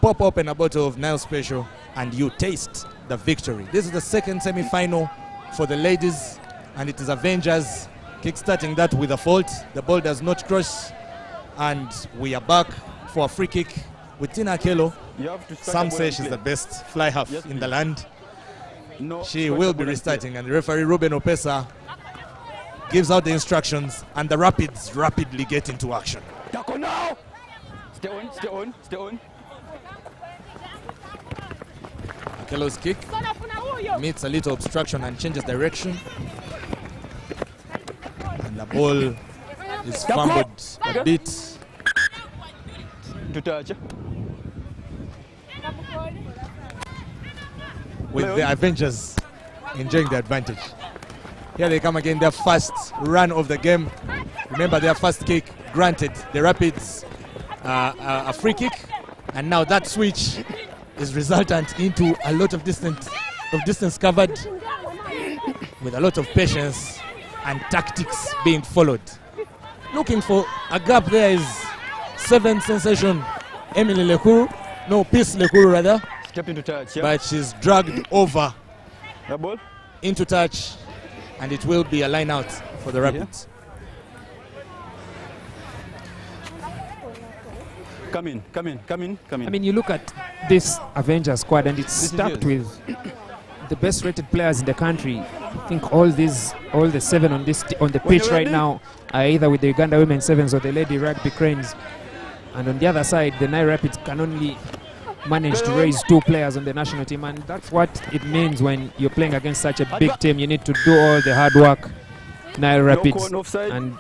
pop open a bottle of Nile Special and you taste the victory. This is the second semi-final for the ladies, and it is Avengers kickstarting that with a fault. The ball does not cross, and we are back for a free kick with Tina Kello. Some say she's the best fly half in the land. She will be restarting, and the referee Ruben Opesa gives out the instructions, and the Rapids rapidly get into action. Now. Stay on, stay on, stay on. Kello's kick meets a little obstruction and changes direction, and the ball is fumbled a bit. To touch. With the Avengers enjoying the advantage. Here they come again, their first run of the game. Remember, their first kick granted the Rapids a free kick, and now that switch is resultant into a lot of distance covered, with a lot of patience and tactics being followed. Looking for a gap there is 7 sensation Emily Lekuru, no, Peace Lekuru rather. Step into touch, yeah. But she's dragged over the ball into touch, and it will be a line out for the Rapids. Come in, come in, come in, come in. I mean, you look at this Avenger squad, and it's stacked with the best rated players in the country. I think all the 7 on the pitch right now are either with the Uganda Women Sevens or the Lady Rugby Cranes. And on the other side, the Nile Rapids can only manage to raise 2 players on the national team, and that's what it means when you're playing against such a big team. You need to do all the hard work. Nile Rapids, and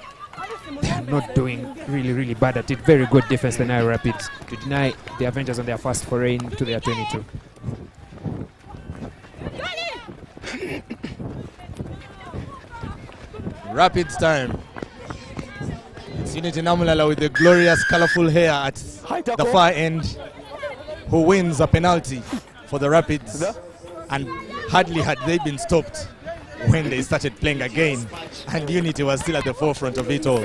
they're not doing really bad at it. Very good defense, the Nile Rapids, to deny the Avengers on their first foray into their 22. Rapids time. It's Unity Namulala with the glorious colorful hair at the far end, who wins a penalty for the Rapids, and hardly had they been stopped when they started playing again, and Unity was still at the forefront of it all.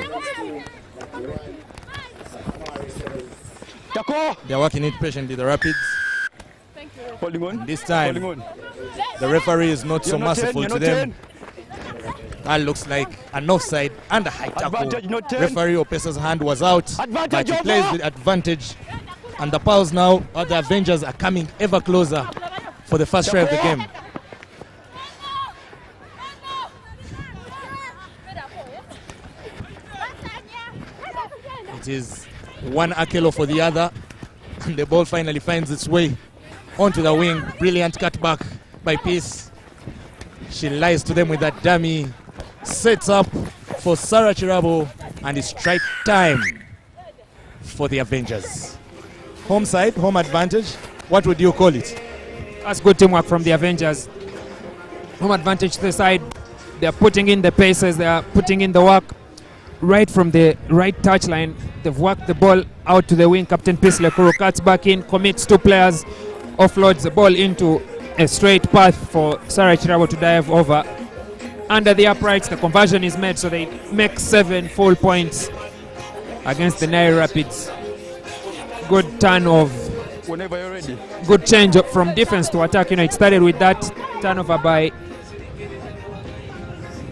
They're working it patiently, the Rapids. Holding on. And this time, the referee is not so merciful to them. That looks like an offside and a high tackle. Referee Opesa's hand was out, but he plays with advantage. And the Pals now, the Avengers are coming ever closer for the first try of the game. It is one Akelo for the other, and the ball finally finds its way onto the wing. Brilliant cutback by Peace. She lies to them with that dummy, sets up for Sarah Chirabo, and it's strike time for the Avengers. Home side, home advantage, what would you call it? That's good teamwork from the Avengers. Home advantage to the side. They're putting in the paces, they are putting in the work right from the right touchline. They've worked the ball out to the wing. Captain Peace Lekuru cuts back in, commits 2 players, offloads the ball into a straight path for Sarah Chirabo to dive over. Under the uprights, the conversion is made, so they make 7 full points against the Nile Rapids. Good turn of Whenever you're ready. Good change up from defense to attack. You know, it started with that turnover by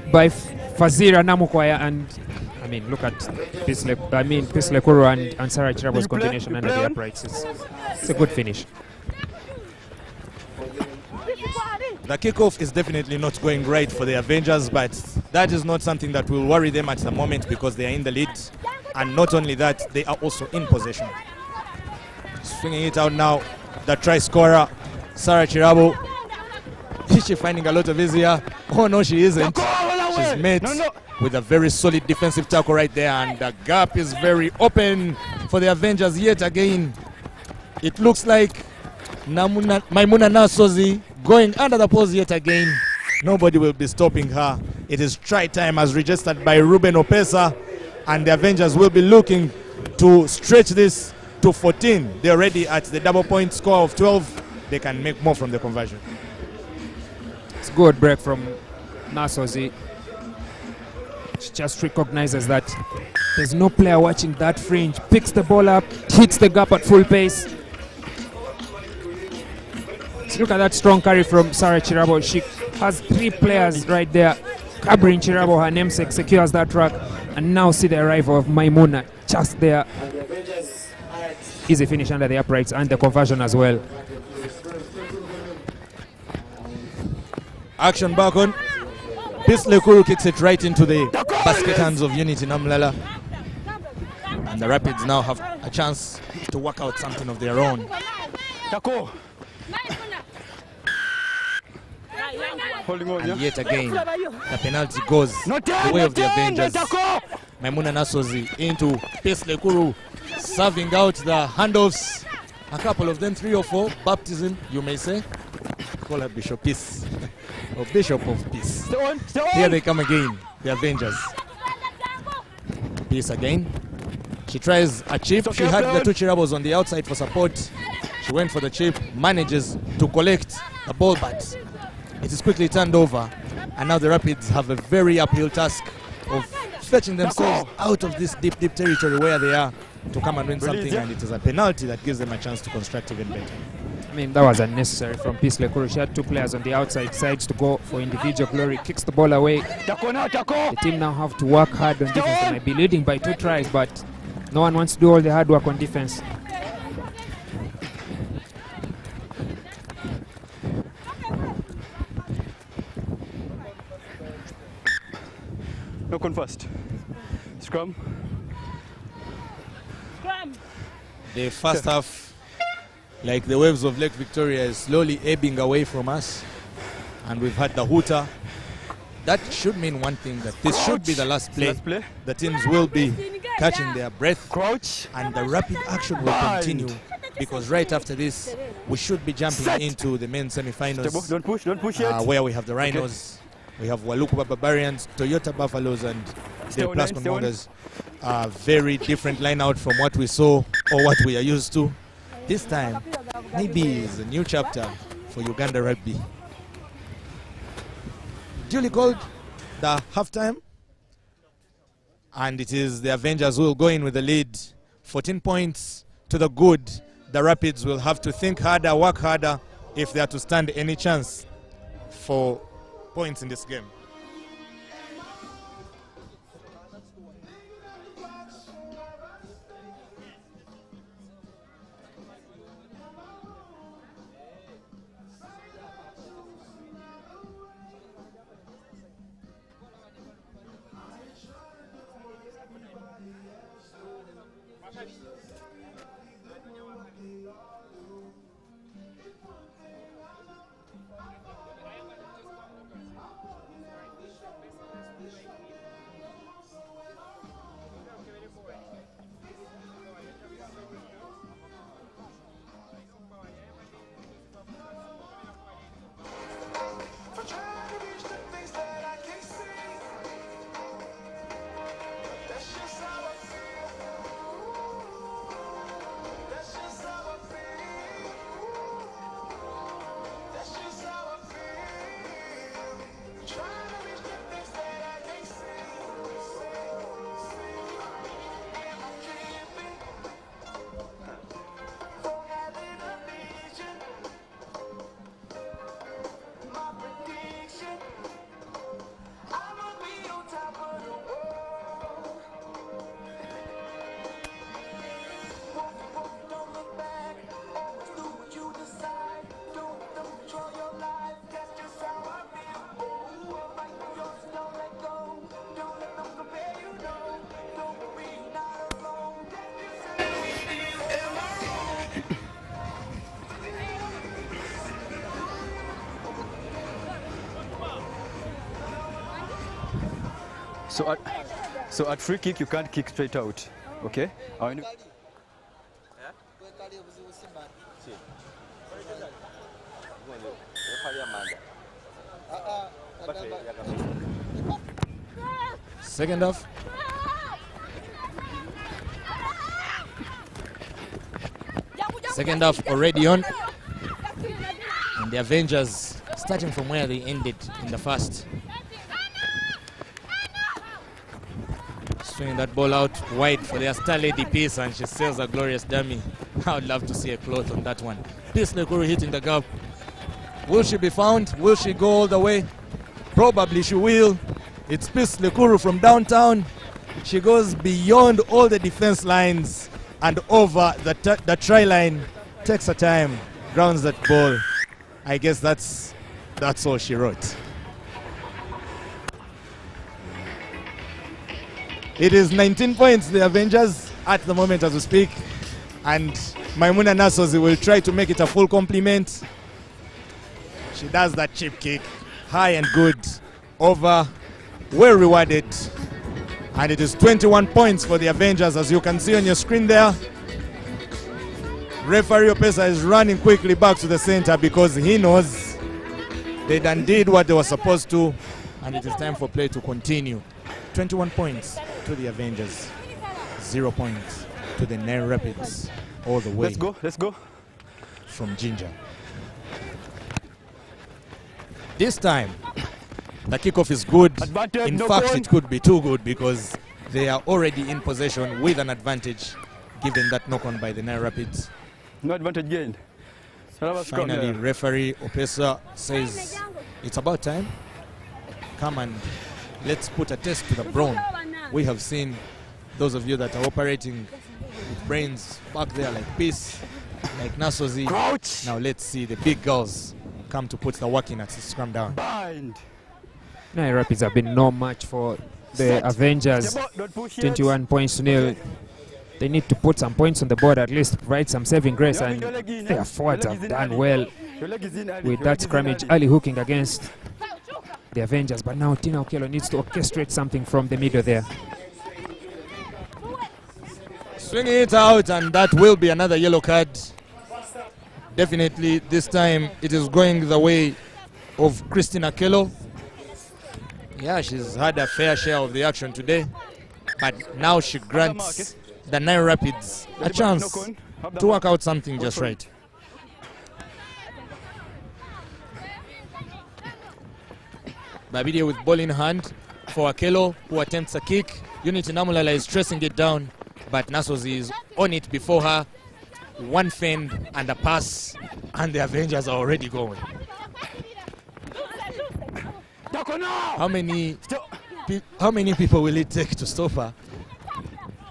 Fazira Namukwaya, and I mean, look at Pislekuru and Sarah Chirabo's combination under the uprights. It's a good finish. The kickoff is definitely not going right for the Avengers, but that is not something that will worry them at the moment because they are in the lead. And not only that, they are also in possession. Swinging it out now, the try scorer, Sarah Chirabo. Is she finding a lot of ease here? Oh no, she isn't. She's met with a very solid defensive tackle right there, and the gap is very open for the Avengers yet again. It looks like Maimuna Nasozi going under the post yet again. Nobody will be stopping her. It is try time as registered by Ruben Opesa, and the Avengers will be looking to stretch this to 14. They're already at the double point score of 12. They can make more from the conversion. It's a good break from Nasozi. She just recognizes that there's no player watching that fringe, picks the ball up, hits the gap at full pace. So look at that strong carry from Sarah Chirabo. She has 3 players right there. Cabrin Chirabo, her namesake, secures that track. And now see the arrival of Maimuna just there. Easy finish under the uprights and the conversion as well. Action back on. Pislekuru kicks it right into the basket hands of Unity Namlala. And the Rapids now have a chance to work out something of their own. And yet again, the penalty goes the way of the Avengers. Maimuna Nasozi into Pislekuru, serving out the handoffs. A couple of them, 3 or 4. Baptism, you may say. Call her Bishop Peace. Or Bishop of Peace. Here they come again, the Avengers. Peace again. She tries a chip. She had the 2 Chirabos on the outside for support. She went for the chip, manages to collect the ball, but it is quickly turned over. And now the Rapids have a very uphill task of fetching themselves out of this deep territory where they are to come and win something, and it is a penalty that gives them a chance to construct even better. I mean, that was unnecessary from Pislekuru. She had 2 players on the outside sides to go for individual glory. Kicks the ball away. The team now have to work hard on defense. They might be leading by 2 tries, but no one wants to do all the hard work on defense. Knock on first. Scrum. The first half, like the waves of Lake Victoria, is slowly ebbing away from us. And we've had the hooter. That should mean one thing, that this should be the last play. The teams will be catching their breath. And the rapid action will continue. Because right after this, we should be jumping into the men's semi-finals. Don't push it. Where we have the Rhinos. We have Waluku Barbarians, Toyota Buffaloes, and the Plascon Mongers. Very different line out from what we saw or what we are used to. This time, maybe it's a new chapter for Uganda Rugby. Duly called the halftime. And it is the Avengers who will go in with the lead. 14 points to the good. The Rapids will have to think harder, work harder, if they are to stand any chance for points in this game. So at free kick, you can't kick straight out. Okay? Second half. Second half already on. And the Avengers starting from where they ended in the first. Swinging that ball out wide for their star lady Peace, and she sails a glorious dummy. I would love to see a cloth on that one. Peace Lekuru hitting the gap. Will she be found? Will she go all the way? Probably she will. It's Peace Lekuru from downtown. She goes beyond all the defense lines and over the try line. Takes her time, grounds that ball. I guess that's all she wrote. It is 19 points, the Avengers, at the moment as we speak. And Maimuna Nasozi will try to make it a full complement. She does that chip kick, high and good, over, well rewarded. And it is 21 points for the Avengers, as you can see on your screen there. Referee Opesa is running quickly back to the center because he knows they done did what they were supposed to, and it is time for play to continue. 21 points to the Avengers, 0 points to the NILE Rapids, all the way. Let's go. From Ginger. This time, the kickoff is good. Advantage, in no fact, goal. it could be too good because they are already in possession with an advantage, given that knock-on by the NILE Rapids. No advantage gained. Finally, referee Opesa says it's about time. Come and let's put a test to the brawn. We have seen those of you that are operating with brains back there like Peace, like Nasozi. Crouch. Now let's see the big girls come to put the work in at the scrum down. Bind. NILE Rapids have been no match for the Avengers. 21 points to nil. They need to put some points on the board, at least provide some saving grace, and their forwards have done well with that scrimmage, early hooking against the Avengers. But now Tina Okello needs to orchestrate something from the middle there. Swinging it out, and that will be another yellow card. Definitely this time it is going the way of Christina Okello. Yeah, she's had a fair share of the action today, but now she grants the NILE Rapids a chance to work out something just right. Babidia with ball in hand for Okello, who attempts a kick. Unity Namulala is tracing it down, but Nasozi is on it before her. One fend and a pass, and the Avengers are already going. How many people will it take to stop her?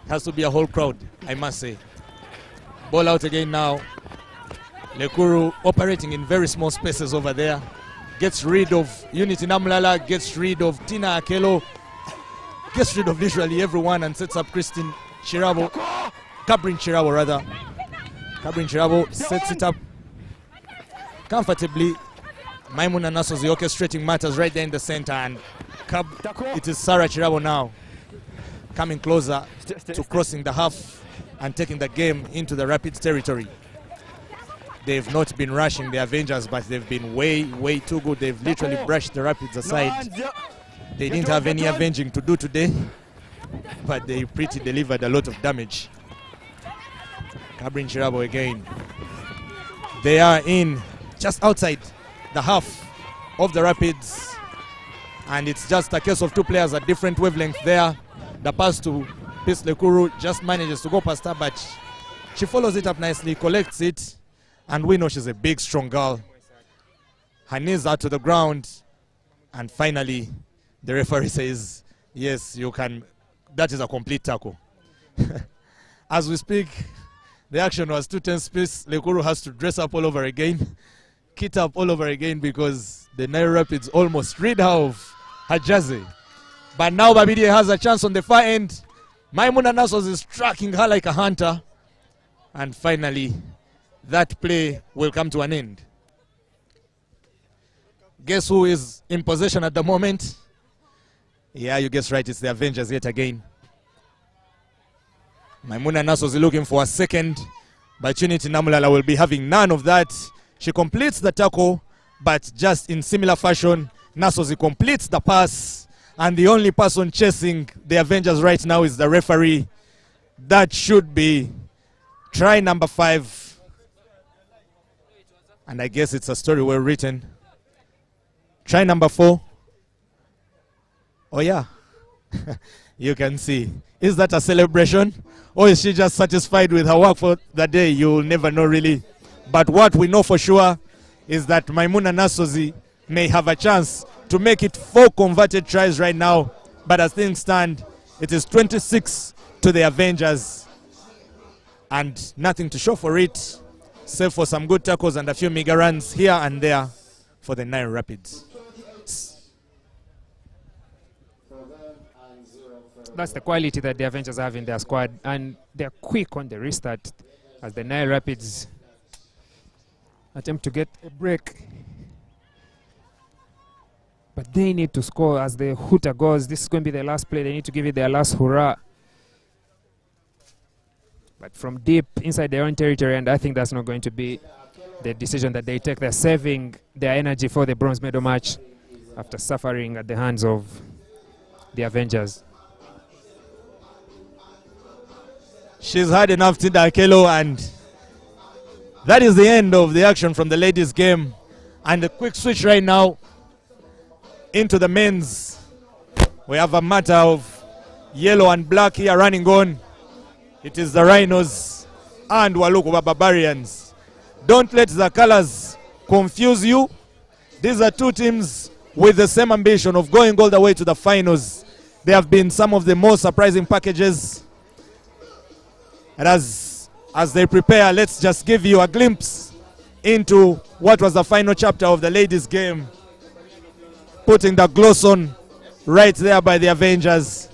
Has to be a whole crowd, I must say. Ball out again now. Lekuru operating in very small spaces over there. Gets rid of Unity Namulala, gets rid of Tina Okello, gets rid of literally everyone and sets up Kabrin Chirabo rather. Kabrin Chirabo sets it up comfortably. Maimuna Nasozi orchestrating matters right there in the center, and it is Sarah Chirabo now coming closer to crossing the half and taking the game into the Rapids territory. They've not been rushing the Avengers, but they've been way too good. They've literally brushed the Rapids aside. They didn't have any avenging to do today, but they pretty delivered a lot of damage. Kabrin Chirabo again. They are in just outside the half of the Rapids, and it's just a case of two players at different wavelength there. The pass to Peace Lekuru just manages to go past her, but she follows it up nicely, collects it, and we know she's a big, strong girl. Her knees are to the ground, and finally, the referee says, yes, you can. That is a complete tackle. As we speak, the action was too tense. Peace Lekuru has to dress up all over again, kit up all over again, because the NILE Rapids almost rid her of her jersey. But now Babidia has a chance on the far end. Maimuna Nasos is tracking her like a hunter. And finally, that play will come to an end. Guess who is in possession at the moment? Yeah, you guessed right. It's the Avengers yet again. Maimuna Nasos is looking for a second, but Unity Namulala will be having none of that. She completes the tackle, but just in similar fashion, Nasos completes the pass, and the only person chasing the Avengers right now is the referee. That should be try number 5. And I guess it's a story well written. Try number 4. Oh yeah. You can see. Is that a celebration? Or is she just satisfied with her work for the day? You'll never know really. But what we know for sure is that Maimuna Nasozi may have a chance to make it 4 converted tries right now. But as things stand, it is 26 to the Avengers. And nothing to show for it, save for some good tackles and a few mega runs here and there for the NILE Rapids. That's the quality that the Avengers have in their squad, and they're quick on the restart as the NILE Rapids attempt to get a break. But they need to score as the hooter goes. This is going to be their last play. They need to give it their last hurrah. But from deep inside their own territory, and I think that's not going to be the decision that they take. They're saving their energy for the bronze medal match after suffering at the hands of the Avengers. She's had enough, Tinda Akelo, and that is the end of the action from the ladies' game. And a quick switch right now into the men's. We have a matter of yellow and black here running on. It is the Rhinos and Walukuba Barbarians. Don't let the colors confuse you. These are 2 teams with the same ambition of going all the way to the finals. There have been some of the most surprising packages. And as they prepare, let's just give you a glimpse into what was the final chapter of the ladies' game. Putting the gloss on right there by the Avengers.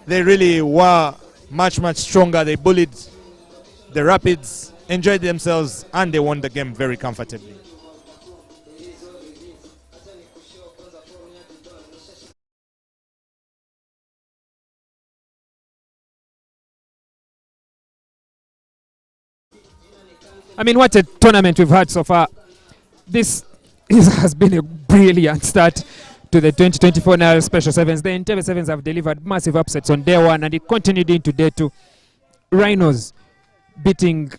They really were much stronger. They bullied the Rapids, enjoyed themselves, and they won the game very comfortably. I mean, what a tournament we've had so far. This has been a brilliant start to the 2024 NILE Special Sevens. The Entebbe Sevens have delivered massive upsets on day 1, and it continued into day 2. Rhinos beating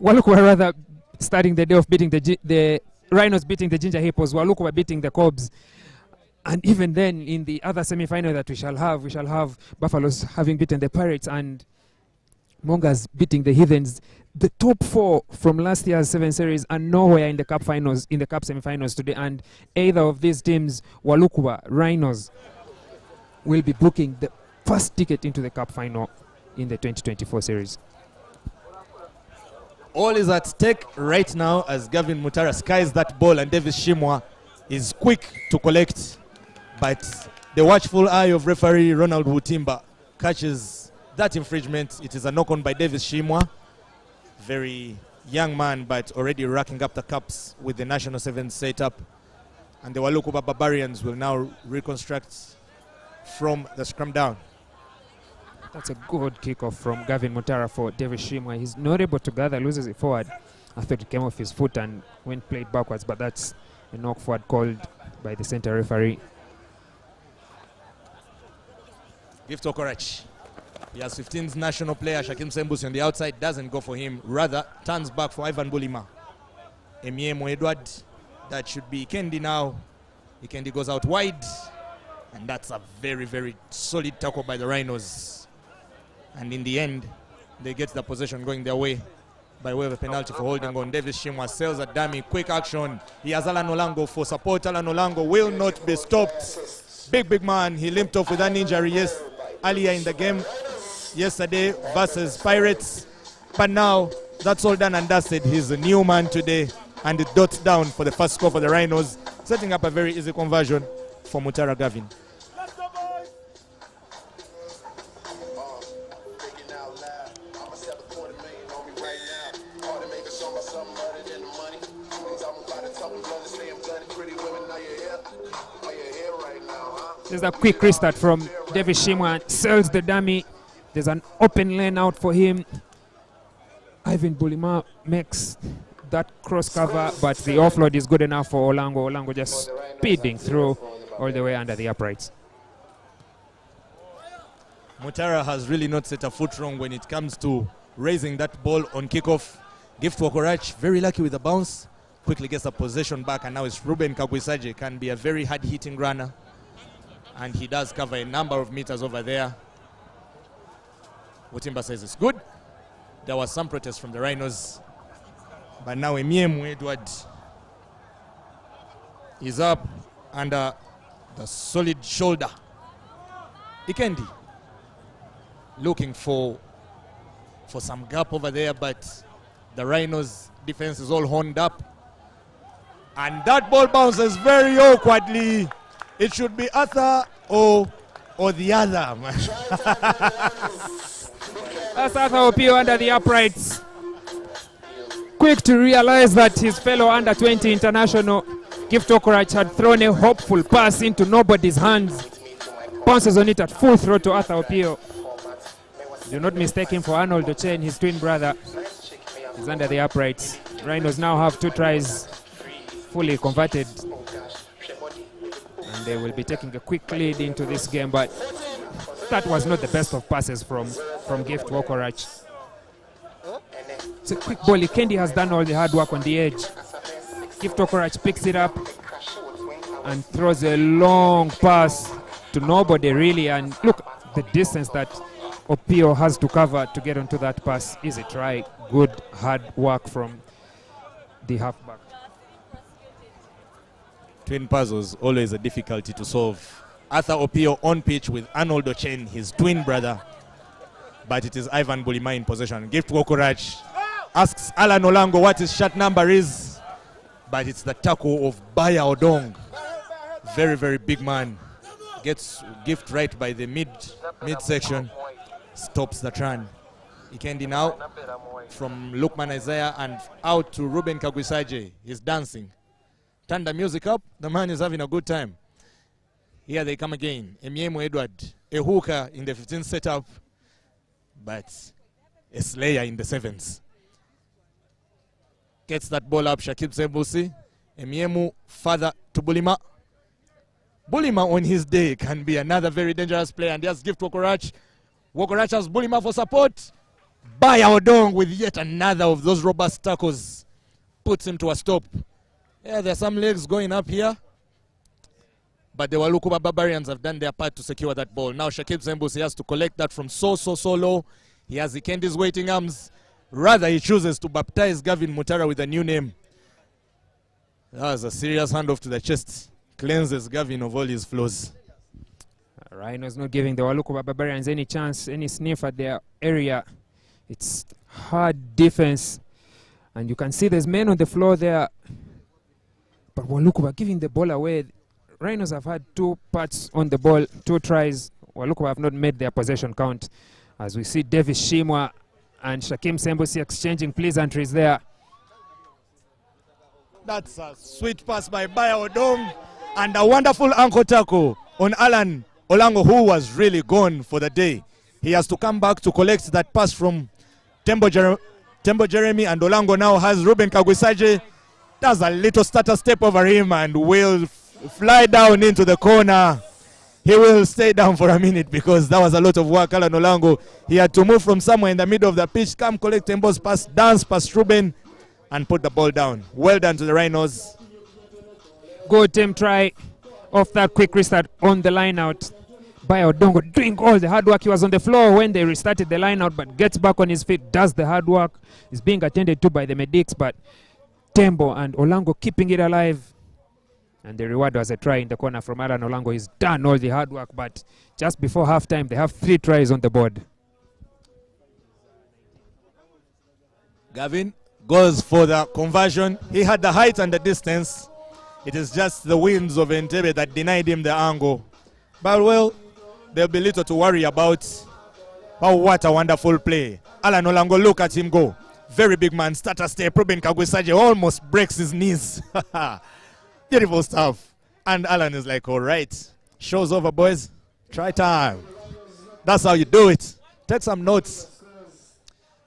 Walukuba, rather starting the day of beating the Rhinos beating the Ginger Hippos, Walukuba beating the Cobs. And even then, in the other semi-final that we shall have Buffaloes having beaten the Pirates and Mongas beating the Heathens. The top 4 from last year's 7 series are nowhere in the cup finals, in the cup semi-finals today, and either of these teams, Walukuba, Rhinos, will be booking the first ticket into the cup final in the 2024 series. All is at stake right now as Gavin Mutara skies that ball, and Davis Shimwa is quick to collect, but the watchful eye of referee Ronald Wutimba catches that infringement. It is a knock-on by Davis Shimwa. Very young man, but already racking up the cups with the National Sevens setup. And the Walukuba Barbarians will now reconstruct from the scrum down. That's a good kickoff from Gavin Mutara for Davis Shimwa. He's not able to gather, loses it forward. I thought it came off his foot and went played backwards, but that's a knock forward called by the center referee. Gift Okorach. He has 15th national player Shakim Sembusi on the outside, doesn't go for him, rather turns back for Ivan Bulima. Emiemo Edward, that should be Kendi now. Kendi goes out wide, and that's a very, very solid tackle by the Rhinos. And in the end, they get the possession going their way by way of a penalty for holding on. Davis Shimwa sells a dummy, quick action. He has Alan Olango for support. Alan Olango will not be stopped. Big man, he limped off with an injury earlier in the game yesterday versus Pirates, but now that's all done and dusted. He's a new man today, and it dots down for the first score for the Rhinos, setting up a very easy conversion for Mutara Gavin. There's a quick restart from Davis Shimwa, sells the dummy. There's an open lane out for him. Ivan Bulima makes that cross cover, but the offload is good enough for Olango. Olango just speeding through all the way under the uprights. Mutara has really not set a foot wrong when it comes to raising that ball on kickoff. Gift Wokorach, very lucky with the bounce. Quickly gets a possession back, and now it's Ruben Kagwisaje. Can be a very hard-hitting runner. And he does cover a number of meters over there. Mutimba says it's good. There was some protest from the Rhinos. But now Emiemu Edward is up under the solid shoulder. Ikendi looking for some gap over there, but the Rhinos defense is all horned up. And that ball bounces very awkwardly. It should be Arthur or the other. That's Arthur Opio under the uprights. Quick to realize that his fellow under-20 international Gift Wokorach had thrown a hopeful pass into nobody's hands. Bounces on it at full throw to Arthur Opio. Do not mistake him for Arnold Ochen, his twin brother. He's under the uprights. Rhinos now have 2 tries fully converted. And they will be taking a quick lead into this game, but that was not the best of passes from Gift Wokorach. It's a quick ball. Kendi has done all the hard work on the edge. Gift Wokorach picks it up and throws a long pass to nobody really. And look, the distance that Opio has to cover to get onto that pass is a try. Good hard work from the halfback. Twin puzzles, always a difficulty to solve. Arthur Opio on pitch with Arnold Ochen, his twin brother. But it is Ivan Bulima in possession. Gift Wokorach asks Alan Olango what his shot number is. But it's the tackle of Baya Odong. Very, very big man. Gets Gift right by the midsection. Stops the run. Ikendi now from Lukman Isaiah and out to Ruben Kagwisaje. He's dancing. Turn the music up. The man is having a good time. Here they come again. Emiemu Edward, a hooker in the 15th setup, but a slayer in the 7th. Gets that ball up, Shakib Zembusi. Emiemu father to Bulima. Bulima on his day can be another very dangerous player, and just Gift Wokorach. Wokorach has Bulima for support. Baya Odong with yet another of those robust tackles. Puts him to a stop. Yeah, there's some legs going up here. But the Walukuba Barbarians have done their part to secure that ball. Now Shakib Zembusi has to collect that from so low. He has Ikendi's waiting arms. Rather, he chooses to baptize Gavin Mutara with a new name. That was a serious handoff to the chest. Cleanses Gavin of all his flaws. Rhinos not giving the Walukuba Barbarians any chance, any sniff at their area. It's hard defense. And you can see there's men on the floor there. But Walukuba giving the ball away. Rhinos have had 2 parts on the ball, 2 tries. Walukuba have not made their possession count. As we see Davis Shimwa and Shakim Sembusi exchanging pleasantries there. That's a sweet pass by Baya Odong and a wonderful ankle tackle on Alan Olango, who was really gone for the day. He has to come back to collect that pass from Tembo Jeremy, and Olango now has Ruben Kagwisaje. Does a little stutter step over him and will fly down into the corner. He will stay down for a minute because that was a lot of work. Alan Olango, he had to move from somewhere in the middle of the pitch, come collect Tembo's pass, dance past Ruben, and put the ball down. Well done to the Rhinos. Good team try off that quick restart on the line out. Baya Odongo doing all the hard work. He was on the floor when they restarted the line out, but gets back on his feet, does the hard work. Is being attended to by the medics, but Tembo and Olango keeping it alive. And the reward was a try in the corner from Alan Olango. He's done all the hard work, but just before halftime, they have 3 tries on the board. Gavin goes for the conversion. He had the height and the distance. It is just the winds of Entebbe that denied him the angle. But well, there'll be little to worry about. But what a wonderful play. Alan Olango, look at him go. Very big man, starter step. Ruben Kagwesaje almost breaks his knees. Beautiful stuff. And Alan is like, all right, show's over, boys. Try time. That's how you do it. Take some notes.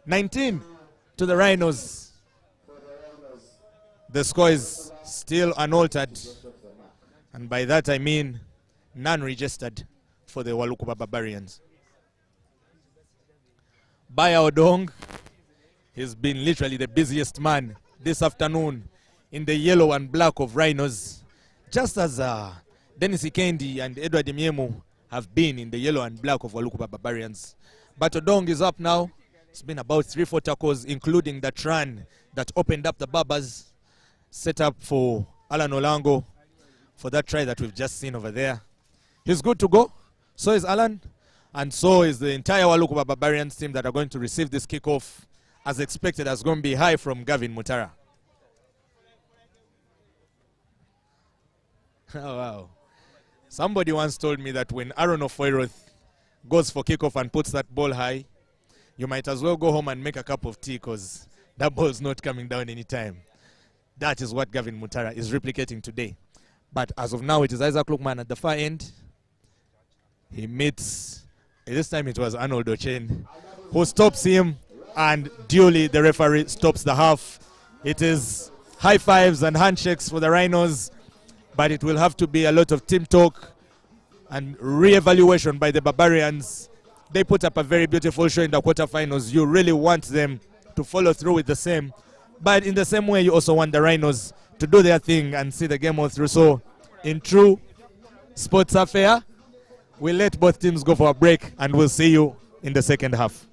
19 to the Rhinos. The score is still unaltered. And by that I mean none registered for the Walukuba Barbarians. Baya Odong has been literally the busiest man this afternoon in the yellow and black of Rhinos, just as Dennis Ikendi and Edward Miemu have been in the yellow and black of Walukuba Barbarians. But Odong is up now. It's been about 3-4 tackles, including that run that opened up the Barbers, set up for Alan Olango for that try that we've just seen over there. He's good to go. So is Alan. And so is the entire Walukuba Barbarians team that are going to receive this kickoff. As expected, is going to be high from Gavin Mutara. Oh, wow. Somebody once told me that when Aaron Ofoiroth goes for kickoff and puts that ball high, you might as well go home and make a cup of tea because that ball is not coming down anytime. That is what Gavin Mutara is replicating today. But as of now, it is Isaac Lukman at the far end. He meets, this time it was Arnold Ochen, who stops him, and duly the referee stops the half. It is high fives and handshakes for the Rhinos, but it will have to be a lot of team talk and re-evaluation by the Barbarians. They put up a very beautiful show in the quarterfinals. You really want them to follow through with the same. But in the same way, you also want the Rhinos to do their thing and see the game all through. So in true sports affair, we'll let both teams go for a break and we'll see you in the second half.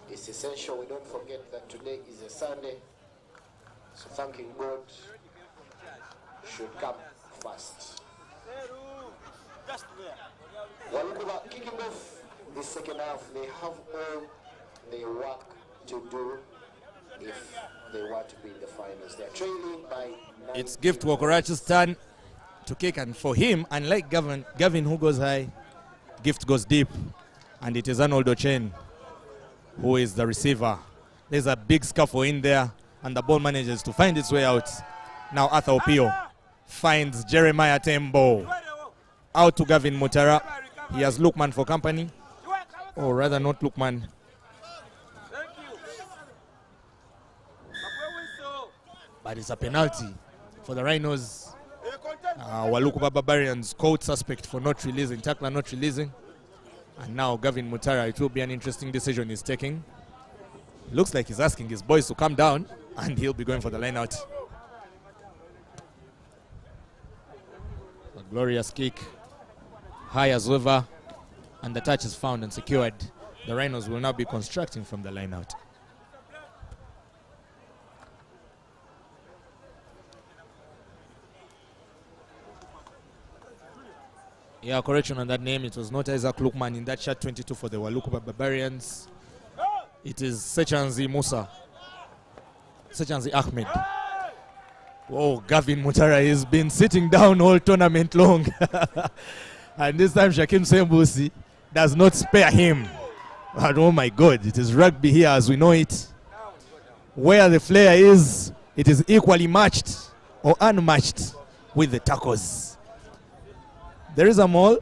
It's essential we don't forget that today is a Sunday, so thanking God should come first. Walukuba kicking off the second half, they have all the work to do if they want to be in the finals. They're trailing by 9. It's Gift Wokorachi's turn to kick, and for him, unlike Gavin who goes high, Gift goes deep, and it is Arnold Ochen who is the receiver. There's a big scuffle in there, and the ball manages to find its way out. Now Arthur Opio finds Jeremiah Tembo. Out to Gavin Mutara. He has Lukman for company. Or rather not Lukman. But it's a penalty for the Rhinos. Walukuba Barbarians caught suspect for not releasing, tackler not releasing. And now Gavin Mutara, it will be an interesting decision he's taking. Looks like he's asking his boys to come down, and he'll be going for the line out. A glorious kick, high as ever, and the touch is found and secured. The Rhinos will now be constructing from the line out. Yeah, correction on that name. It was not Isaac Lukman in that shirt 22 for the Walukuba Barbarians. It is Sechanzi Musa. Sechanzi Ahmed. Oh, Gavin Mutara has been sitting down all tournament long. And this time Shakim Sembusi does not spare him. But oh my God, it is rugby here as we know it. Where the flair is, it is equally matched or unmatched with the tackles. There is a maul.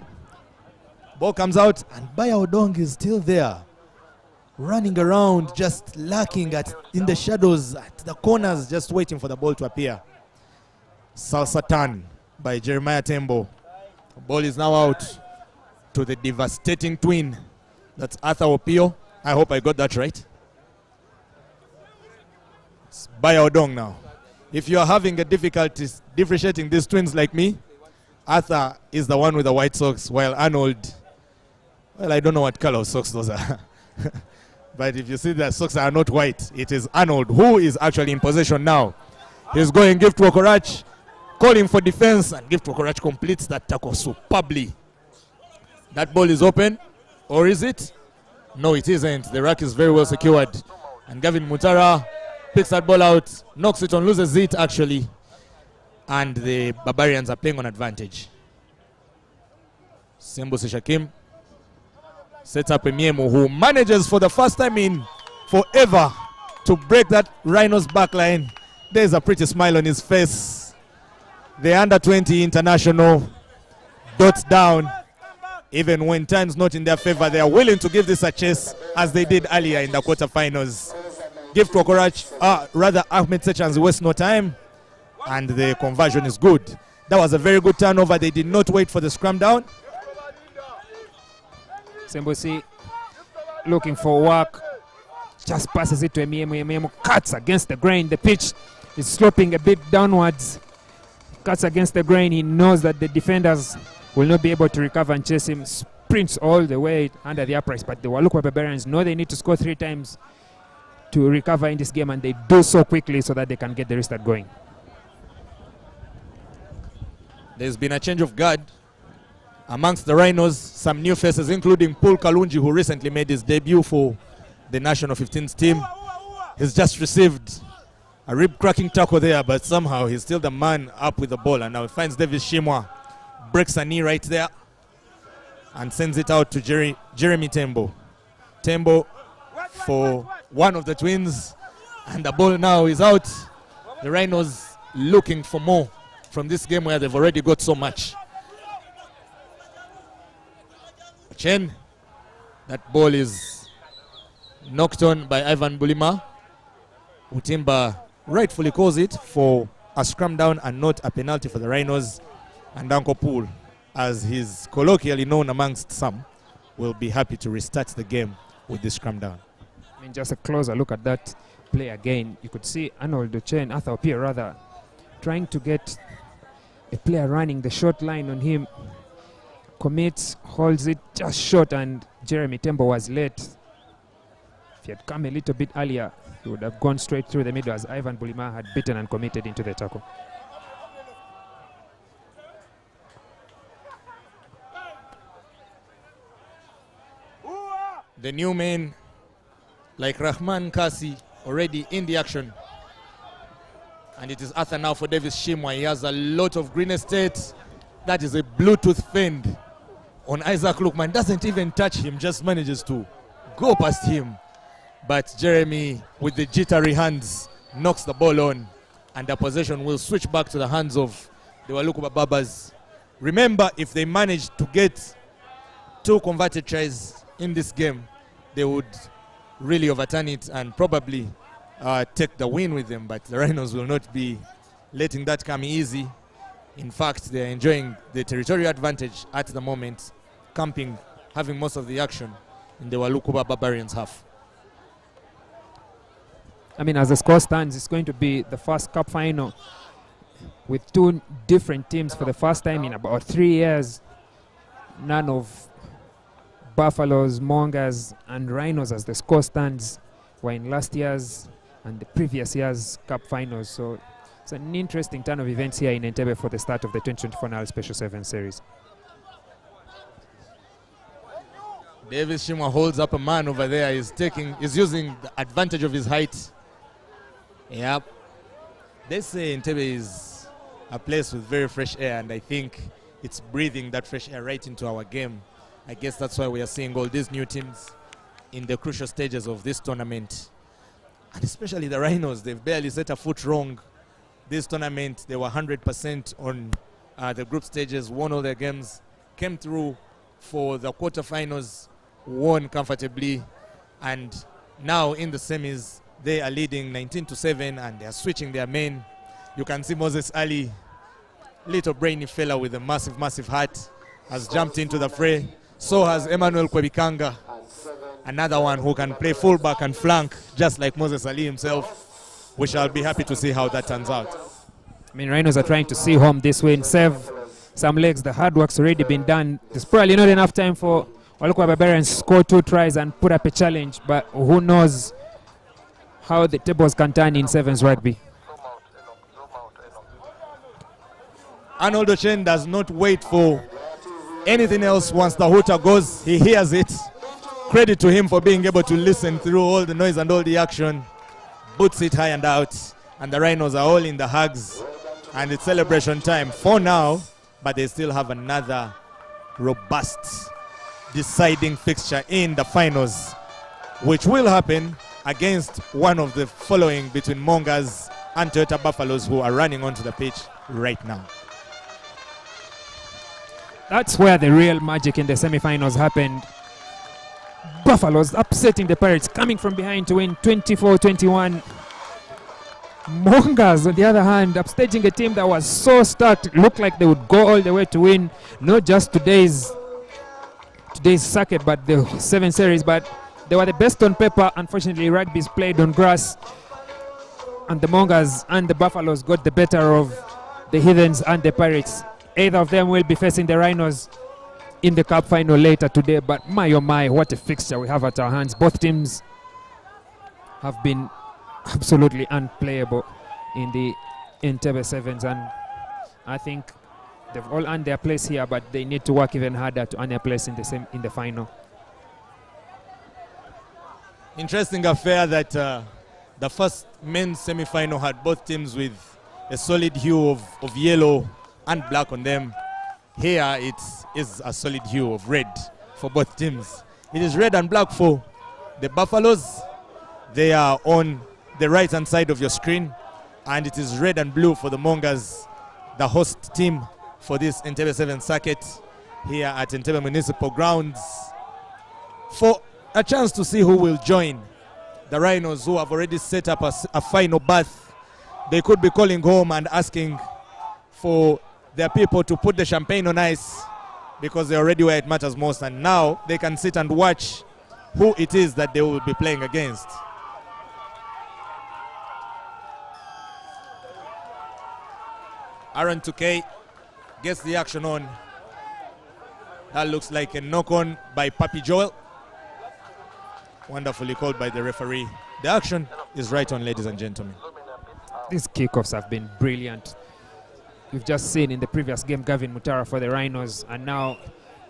Ball comes out and Baya Odong is still there, running around, just lurking in the shadows at the corners, just waiting for the ball to appear. Salsa turn by Jeremiah Tembo. The ball is now out to the devastating twin. That's Arthur Opio. I hope I got that right. It's Baya Odong now. If you are having a difficulty differentiating these twins like me, Arthur is the one with the white socks, while Arnold, well, I don't know what color of socks those are. But if you see that socks are not white, it is Arnold who is actually in possession now. He's going Gift Wokorach, calling for defense, and Gift Wokorach completes that tackle superbly. That ball is open, or is it? No, it isn't. The rack is very well secured. And Gavin Mutara picks that ball out, knocks it on, loses it actually. And the Barbarians are playing on advantage. Sembusi Shakim sets up a Miemo who manages for the first time in forever to break that Rhinos backline. There's a pretty smile on his face. The under-20 international dots down. Even when time's not in their favor, they are willing to give this a chase as they did earlier in the quarterfinals. Gift Wokorach, Ahmed Sechanzi waste no time, and the conversion is good. That was a very good turnover. They did not wait for the scrum down. Sembusi looking for work, just passes it to Emiemo. Emiemo cuts against the grain. The pitch is sloping a bit downwards. Cuts against the grain. He knows that the defenders will not be able to recover and chase him. Sprints all the way under the uprights, but the Waluku Barbarians know they need to score 3 times to recover in this game, and they do so quickly so that they can get the restart going. There's been a change of guard amongst the Rhinos. Some new faces, including Paul Kalunji, who recently made his debut for the National 15s team. He's just received a rib-cracking tackle there, but somehow he's still the man up with the ball, and now he finds Davis Shimwa, breaks a knee right there, and sends it out to Jeremy Tembo. Tembo for one of the twins, and the ball now is out. The Rhinos looking for more from this game where they've already got so much. Chen, that ball is knocked on by Ivan Bulima. Utimba rightfully calls it for a scrum down and not a penalty for the Rhinos. And Uncle Pool, as he's colloquially known amongst some, will be happy to restart the game with this scrum down. I mean, just a closer look at that play again. You could see Arnold Duchesne, Arthur Opia rather, trying to get a player running the short line on him. Commits, holds it just short, and Jeremy Tembo was late. If he had come a little bit earlier, he would have gone straight through the middle as Ivan Bulima had beaten and committed into the tackle. The new men, like Rahman Kasi, already in the action. And it is Arthur now for Davis Shimwa. He has a lot of green estate. That is a Bluetooth fend on Isaac Lukman. Doesn't even touch him, just manages to go past him. But Jeremy, with the jittery hands, knocks the ball on. And the possession will switch back to the hands of the Waluku Babas. Remember, if they manage to get 2 converted tries in this game, they would really overturn it and probably take the win with them. But the Rhinos will not be letting that come easy. In fact, they're enjoying the territorial advantage at the moment, camping, having most of the action in the Waluku Barbarians half. I mean, as the score stands, it's going to be the first cup final with 2 different teams for the first time in about 3 years. None of Buffaloes, Mongas, and Rhinos, as the score stands, were in last year's and the previous year's cup finals. So it's an interesting turn of events here in Entebbe for the start of the 2024 NILE Special 7 series. Davis Shimwa holds up a man over there. He's using the advantage of his height. Yep. They say Entebbe is a place with very fresh air, and I think it's breathing that fresh air right into our game. I guess that's why we are seeing all these new teams in the crucial stages of this tournament. And especially the Rhinos, they've barely set a foot wrong this tournament. They were 100% on the group stages, won all their games, came through for the quarterfinals, won comfortably, and now in the semis, they are leading 19-7, and they are switching their main. You can see Moses Ali, little brainy fella with a massive, massive heart, has jumped into the fray. So has Emmanuel Kwebikanga, another one who can play fullback and flank, just like Moses Ali himself. We shall be happy to see how that turns out. I mean, Rhinos are trying to see home this win, save some legs. The hard work's already been done. There's probably not enough time for Walukwa Barbarians to score 2 tries and put up a challenge, but who knows how the tables can turn in sevens rugby. Arnold Ochen does not wait for anything else. Once the hooter goes, he hears it. Credit to him for being able to listen through all the noise and all the action. Boots it high and out, and the Rhinos are all in the hugs, and it's celebration time for now, but they still have another robust deciding fixture in the finals, which will happen against one of the following between Mongas and Toyota Buffaloes, who are running onto the pitch right now. That's where the real magic in the semi-finals happened. Buffaloes upsetting the Pirates, coming from behind to win 24-21. Mongas, on the other hand, upstaging a team that was so stacked, looked like they would go all the way to win not just today's circuit, but the 7 series. But they were the best on paper. Unfortunately, rugby's played on grass, and the Mongas and the Buffaloes got the better of the Heathens and the Pirates. Either of them will be facing the Rhinos in the cup final later today, but my oh my, what a fixture we have at our hands. Both teams have been absolutely unplayable in the Entebbe Sevens, and I think they've all earned their place here, but they need to work even harder to earn their place in the final. Interesting affair that the first men's semi-final had both teams with a solid hue of yellow and black on them. Here it is a solid hue of red for both teams. It is red and black for the Buffaloes. They are on the right hand side of your screen, and it is red and blue for the Mongas, the host team for this Entebbe 7 circuit here at Entebbe Municipal Grounds, for a chance to see who will join the Rhinos, who have already set up a final berth. They could be calling home and asking for their people to put the champagne on ice, because they're already where it matters most, and now they can sit and watch who it is that they will be playing against. Aaron 2K gets the action on. That looks like a knock-on by Papi Joel. Wonderfully called by the referee. The action is right on, ladies and gentlemen. These kickoffs have been brilliant. We've just seen in the previous game Gavin Mutara for the Rhinos, and now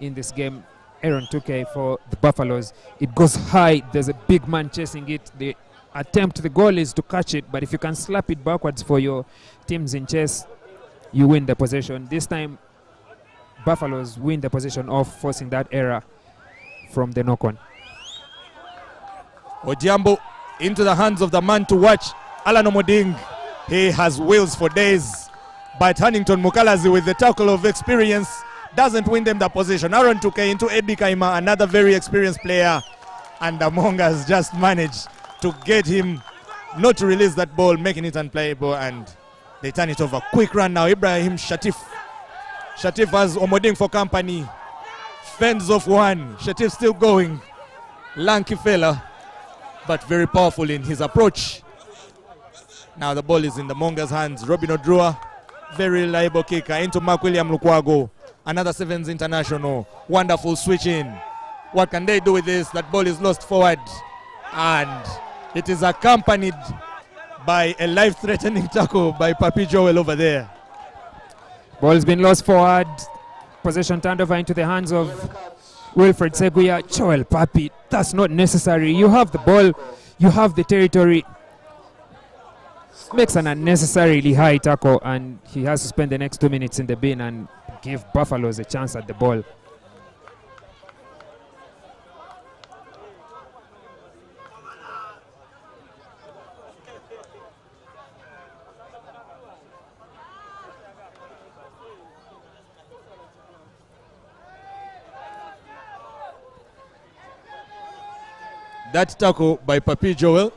in this game Aaron 2K for the Buffaloes. It goes high, there's a big man chasing it. The goal is to catch it, but if you can slap it backwards for your teams in chase, you win the possession. This time Buffaloes win the possession of forcing that error from the knock-on. Odiambo into the hands of the man to watch, Alan Omoding. He has wheels for days, but Huntington Mukalazi, with the tackle of experience, doesn't win them the position. Aaron 2K into Eddie Kaima, another very experienced player, and the Mongas just managed to get him not to release that ball, making it unplayable, and they turn it over. Quick run now, Ibrahim Shatif. Shatif has Omoding for company, fends off one. Shatif still going, lanky fella, but very powerful in his approach. Now the ball is in the Mongas' hands. Robin Odrua, very reliable kicker, into Mark William Lukwago, another Sevens international. Wonderful switch in. What can they do with this? That ball is lost forward, and it is accompanied by a life-threatening tackle by Papi Joel over there. Ball's been lost forward. Possession turned over into the hands of Wilfred Seguya. Joel Papi, that's not necessary. You have the ball, you have the territory. makes an unnecessarily high tackle, and he has to spend the next 2 minutes in the bin and give Buffaloes a chance at the ball. That tackle by Papi Joel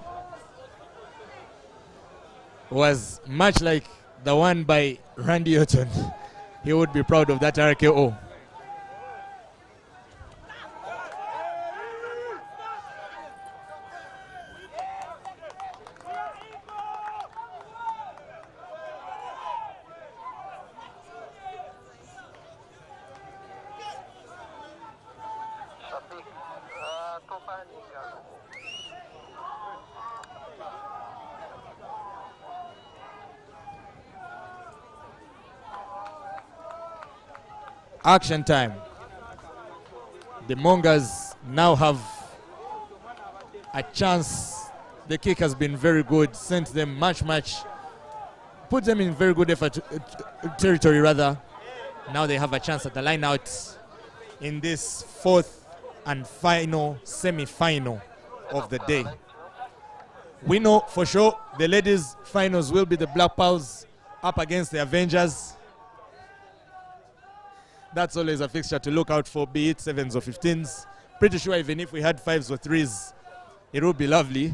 was much like the one by Randy Orton. He would be proud of that RKO. Action time. The Mongers now have a chance. The kick has been very good, sent them much, put them in very good effort territory rather. Now they have a chance at the line out in this fourth and final semi-final of the day. We know for sure the ladies finals will be the Black Pearls up against the Avengers. That's always a fixture to look out for, be it 7s or 15s. Pretty sure even if we had 5s or 3s, it would be lovely.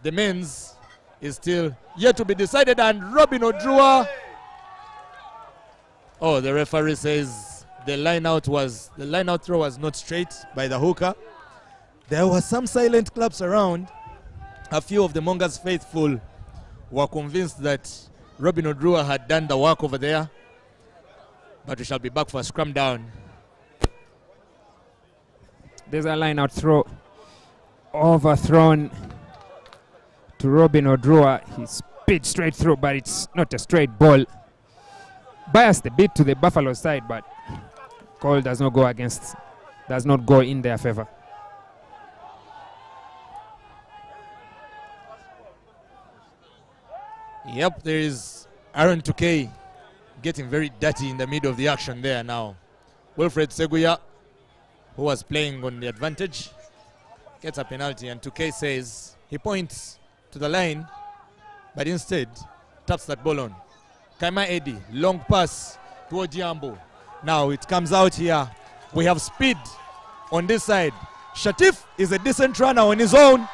The men's is still yet to be decided, and Robin Odrua. Oh, the referee says the line out throw was not straight by the hooker. There were some silent claps around. A few of the Mongers faithful were convinced that Robin Odrua had done the work over there. But we shall be back for a scrum down. There's a line out throw overthrown to Robin Odrua. He sped straight through, but it's not a straight ball. Biased a bit to the Buffalo side, but call does not go in their favor. Yep, there is Aaron Tukey getting very dirty in the middle of the action there now. Wilfred Seguya, who was playing on the advantage, gets a penalty, and Tukey says he points to the line, but instead taps that ball on. Kaima Eddie, long pass to Odiambo. Now it comes out here. We have speed on this side. Shatif is a decent runner on his own,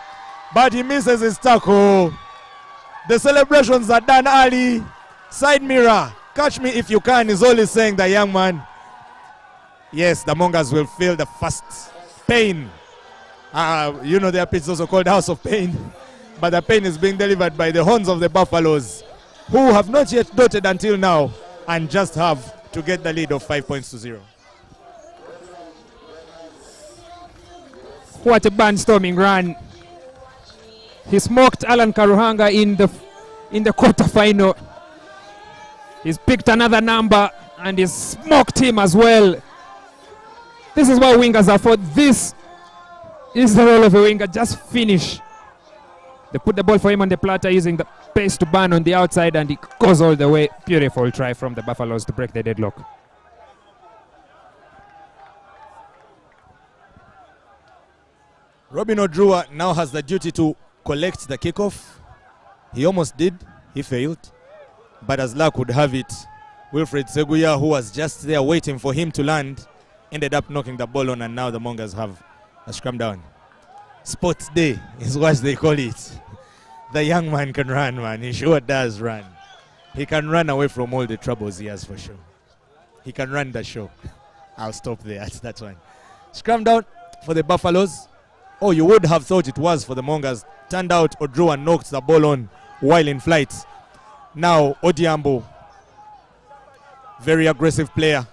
but he misses his tackle. The celebrations are done early. Side mirror. Catch me if you can is all he's saying, the young man. Yes, the Mongers will feel the first pain. You know their pitch is also called House of Pain. But the pain is being delivered by the horns of the Buffaloes, who have not yet dotted until now and just have to get the lead of 5-0. What a barnstorming run. He smoked Alan Karuhanga in the quarterfinal. He's picked another number and he's smoked him as well. This is what wingers are for. This is the role of a winger. Just finish. They put the ball for him on the platter using the pace to burn on the outside, and he goes all the way. Beautiful try from the Buffaloes to break the deadlock. Robin Odrua now has the duty to collect the kickoff. He almost did. He failed. But as luck would have it, Wilfred Seguya, who was just there waiting for him to land, ended up knocking the ball on, and now the Mongers have a scrum down. Sports day is what they call it. The young man can run, man. He sure does run. He can run away from all the troubles he has for sure. He can run the show. I'll stop there at that one. Scrum down for the Buffaloes. Oh, you would have thought it was for the Mongers. Turned out Odrua knocked the ball on while in flight. Now Odiambo, very aggressive player.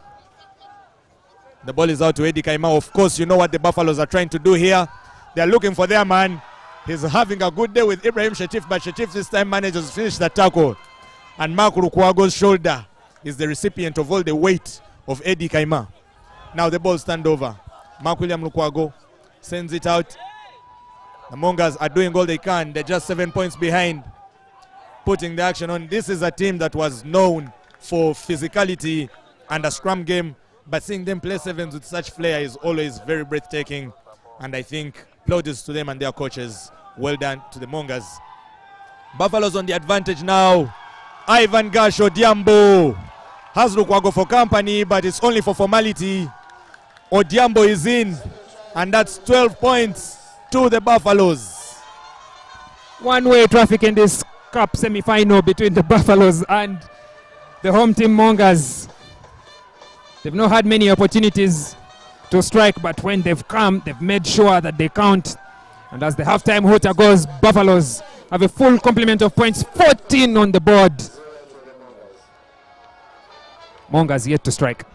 The ball is out to Eddie Kaima. Of course, you know what the Buffaloes are trying to do here. They're looking for their man. He's having a good day with Ibrahim Shatif, but Shatif this time manages to finish the tackle. And Mark Lukwago's shoulder is the recipient of all the weight of Eddie Kaima. Now the ball stand over. Mark William Lukwago sends it out. The Mongers are doing all they can. They're just 7 points behind. putting the action on. This is a team that was known for physicality and a scrum game, but seeing them play sevens with such flair is always very breathtaking, and I think plaudits to them and their coaches. Well done to the Mongas. Buffaloes on the advantage now. Ivan Gasho Odiambo has Lukwago for company, but it's only for formality. Odiambo is in, and that's 12 points to the Buffaloes. One-way traffic in this cup semi-final between the Buffaloes and the home team Mongas. They've not had many opportunities to strike, but when they've come, they've made sure that they count. And as the halftime hooter goes, Buffaloes have a full complement of points, 14 on the board. Mongas yet to strike.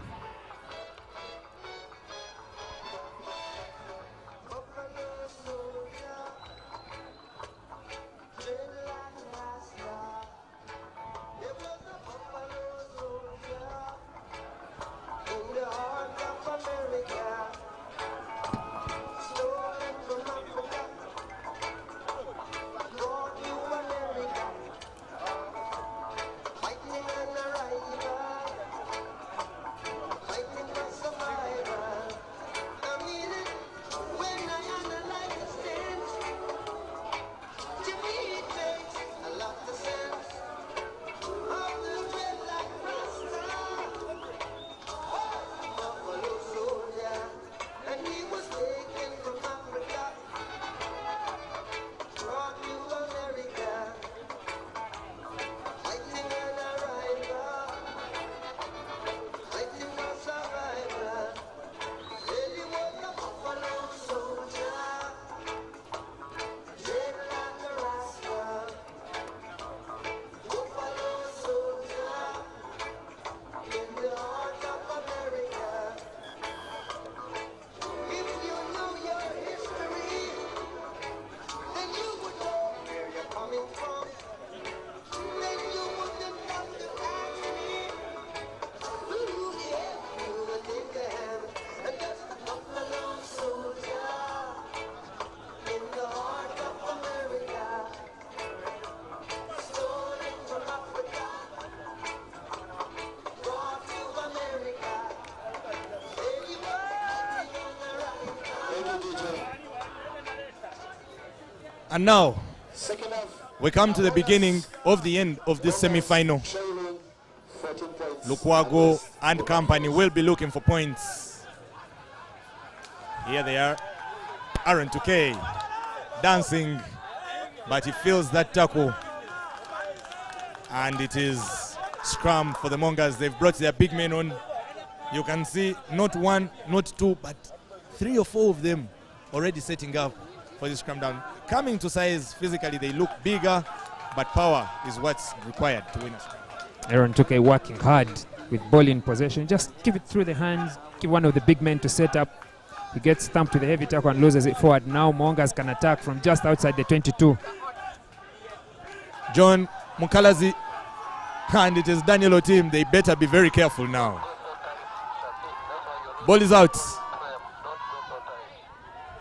And now, we come to the beginning of the end of this semi-final. Lukwago and company will be looking for points. Here they are. Aaron Tukey dancing, but he feels that tackle. And it is scrum for the Mongas. They've brought their big men on. You can see not one, not two, but 3 or 4 of them already setting up for this scrum down. Coming to size physically, they look bigger, but power is what's required to win. Aaron Tukey working hard with ball in possession. Just give it through the hands, give one of the big men to set up. He gets stumped to the heavy tackle and loses it forward. Now Mongas can attack from just outside the 22. John Mukalazi, and it is Daniel Otim. They better be very careful now. Ball is out.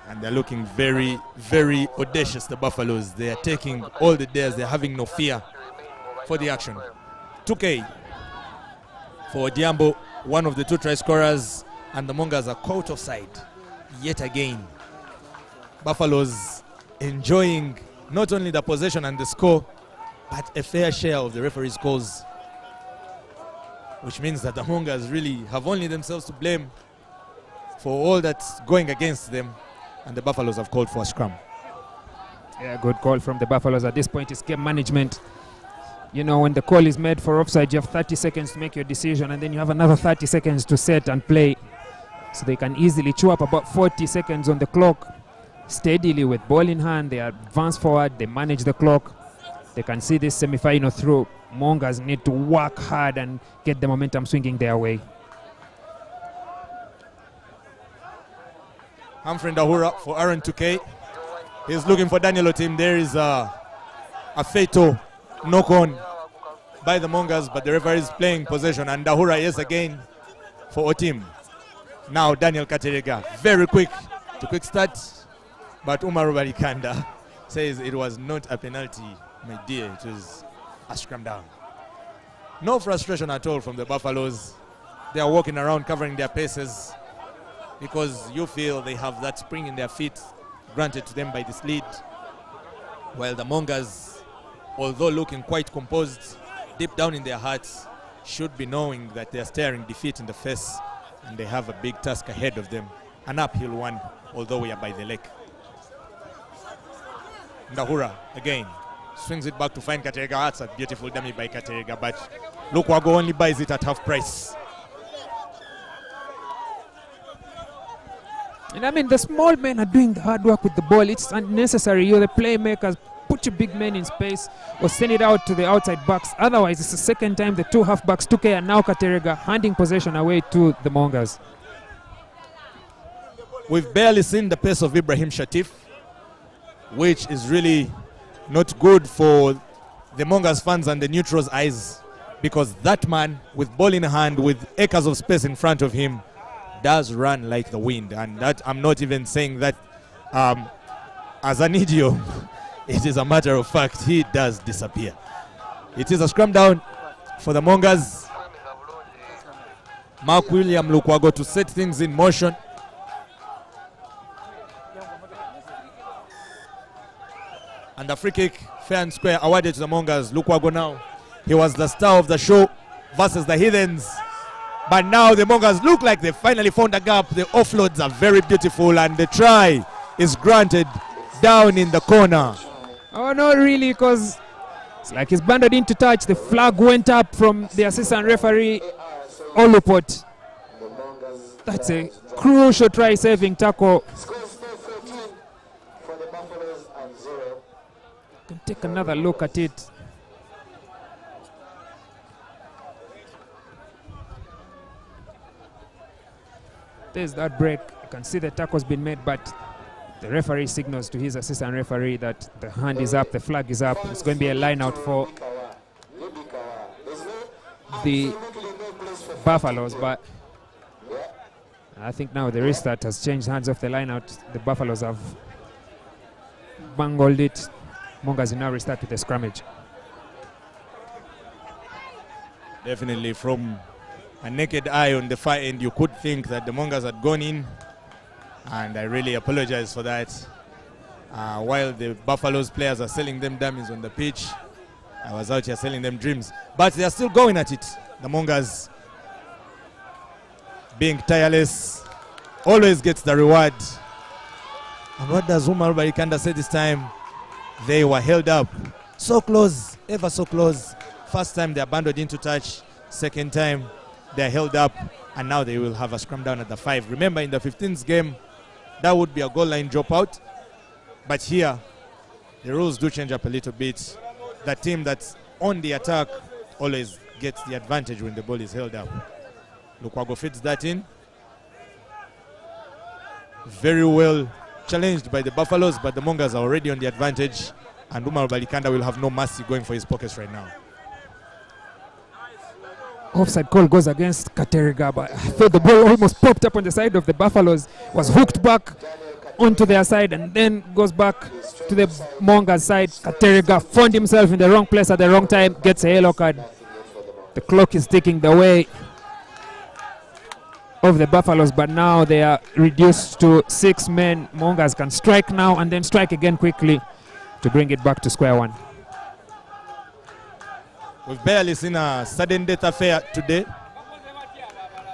And they're looking very, very audacious, the Buffaloes. They are taking all the dares. They're having no fear for the action. 2K for Odiambo, one of the 2 try scorers, and the Mongas are caught offside yet again. Buffaloes enjoying not only the possession and the score, but a fair share of the referee's calls, which means that the Mongas really have only themselves to blame for all that's going against them. And the Buffaloes have called for a scrum. Yeah, good call from the Buffaloes. At this point, it's game management. You know, when the call is made for offside, you have 30 seconds to make your decision, and then you have another 30 seconds to set and play. So they can easily chew up about 40 seconds on the clock. Steadily with ball in hand, they advance forward, they manage the clock. They can see this semi-final through. Mongas need to work hard and get the momentum swinging their way. Humphrey Ndahura for Aaron Tukey. He's looking for Daniel Otim. There is a fatal knock-on by the Mongas, but the referee is playing possession. And Ndahura, yes, again for Otim. Now Daniel Katerega, very quick to quick start, but Umaru Barikanda says it was not a penalty, my dear. It was a scrum down. No frustration at all from the Buffaloes. They are walking around covering their paces because you feel they have that spring in their feet granted to them by this lead. While the Mongas, although looking quite composed, deep down in their hearts, should be knowing that they are staring defeat in the face and they have a big task ahead of them. An uphill one, although we are by the lake. Ndahura again swings it back to find Katerega. That's a beautiful dummy by Katerega, but Lukwago only buys it at half price. And I mean, the small men are doing the hard work with the ball. It's unnecessary. You're the playmakers. Put your big men in space or send it out to the outside backs. Otherwise, it's the second time the two half-backs, 2K and now Katerega, handing possession away to the Mongas. We've barely seen the pace of Ibrahim Shatif, which is really not good for the Mongas fans and the neutrals' eyes, because that man, with ball in hand, with acres of space in front of him, does run like the wind. And that, I'm not even saying that as an idiom. It is a matter of fact, he does disappear. It is a scrum down for the Mongas. Mark William Lukwago to set things in motion. And the free kick, fair and square, awarded to the Mongas. Lukwago now, he was the star of the show versus the Heathens. But now the Mongas look like they finally found a gap. The offloads are very beautiful and the try is granted down in the corner. Oh, not really, because it's like he's banded into touch. The flag went up from the assistant referee, Olupot. That's a crucial try-saving tackle. Can take another look at it. There's that break. You can see the tackle's been made, but the referee signals to his assistant referee that the hand is up, the flag is up. It's going to be a line out for the Buffaloes, but I think now the restart has changed hands off the line out. The Buffaloes have bungled it. Mongas now restart with the scrummage. Definitely from a naked eye on the far end, you could think that the Mongas had gone in. And I really apologize for that. While the Buffaloes players are selling them dummies on the pitch, I was out here selling them dreams. But they are still going at it. The Mongas, being tireless, always gets the reward. And what does Umar Barikanda say this time? They were held up. So close, ever so close. First time they abandoned into touch. Second time they're held up. And now they will have a scrum down at the 5. Remember, in the 15th game, that would be a goal line dropout. But here, the rules do change up a little bit. The team that's on the attack always gets the advantage when the ball is held up. Lukwago fits that in. Very well challenged by the Buffaloes, but the Mongas are already on the advantage. And Umar Balikanda will have no mercy going for his pockets right now. Offside call goes against Katerega, but I thought the ball almost popped up on the side of the Buffaloes, was hooked back onto their side and then goes back to the Mongas side. Katerega found himself in the wrong place at the wrong time, gets a yellow card. The clock is ticking the way of the Buffaloes, but now they are reduced to 6 men. Mongas can strike now and then strike again quickly to bring it back to square one. We've barely seen a sudden death affair today.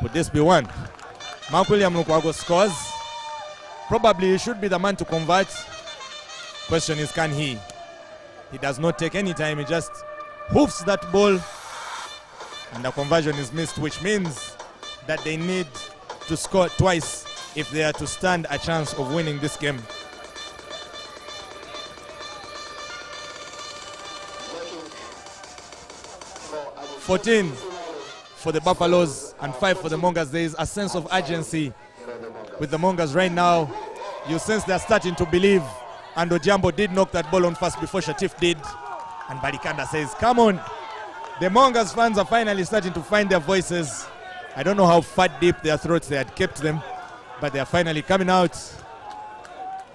Would this be one? Mark William Lukwago scores. Probably he should be the man to convert. Question is, can he? He does not take any time. He just hoofs that ball. And the conversion is missed, which means that they need to score twice if they are to stand a chance of winning this game. 14 for the Buffaloes and 5 for the Mongas. There is a sense of urgency with the Mongas right now. You sense they're starting to believe. And Ojambo did knock that ball on first before Shatif did. And Barikanda says, come on. The Mongas fans are finally starting to find their voices. I don't know how far deep their throats they had kept them, but they are finally coming out.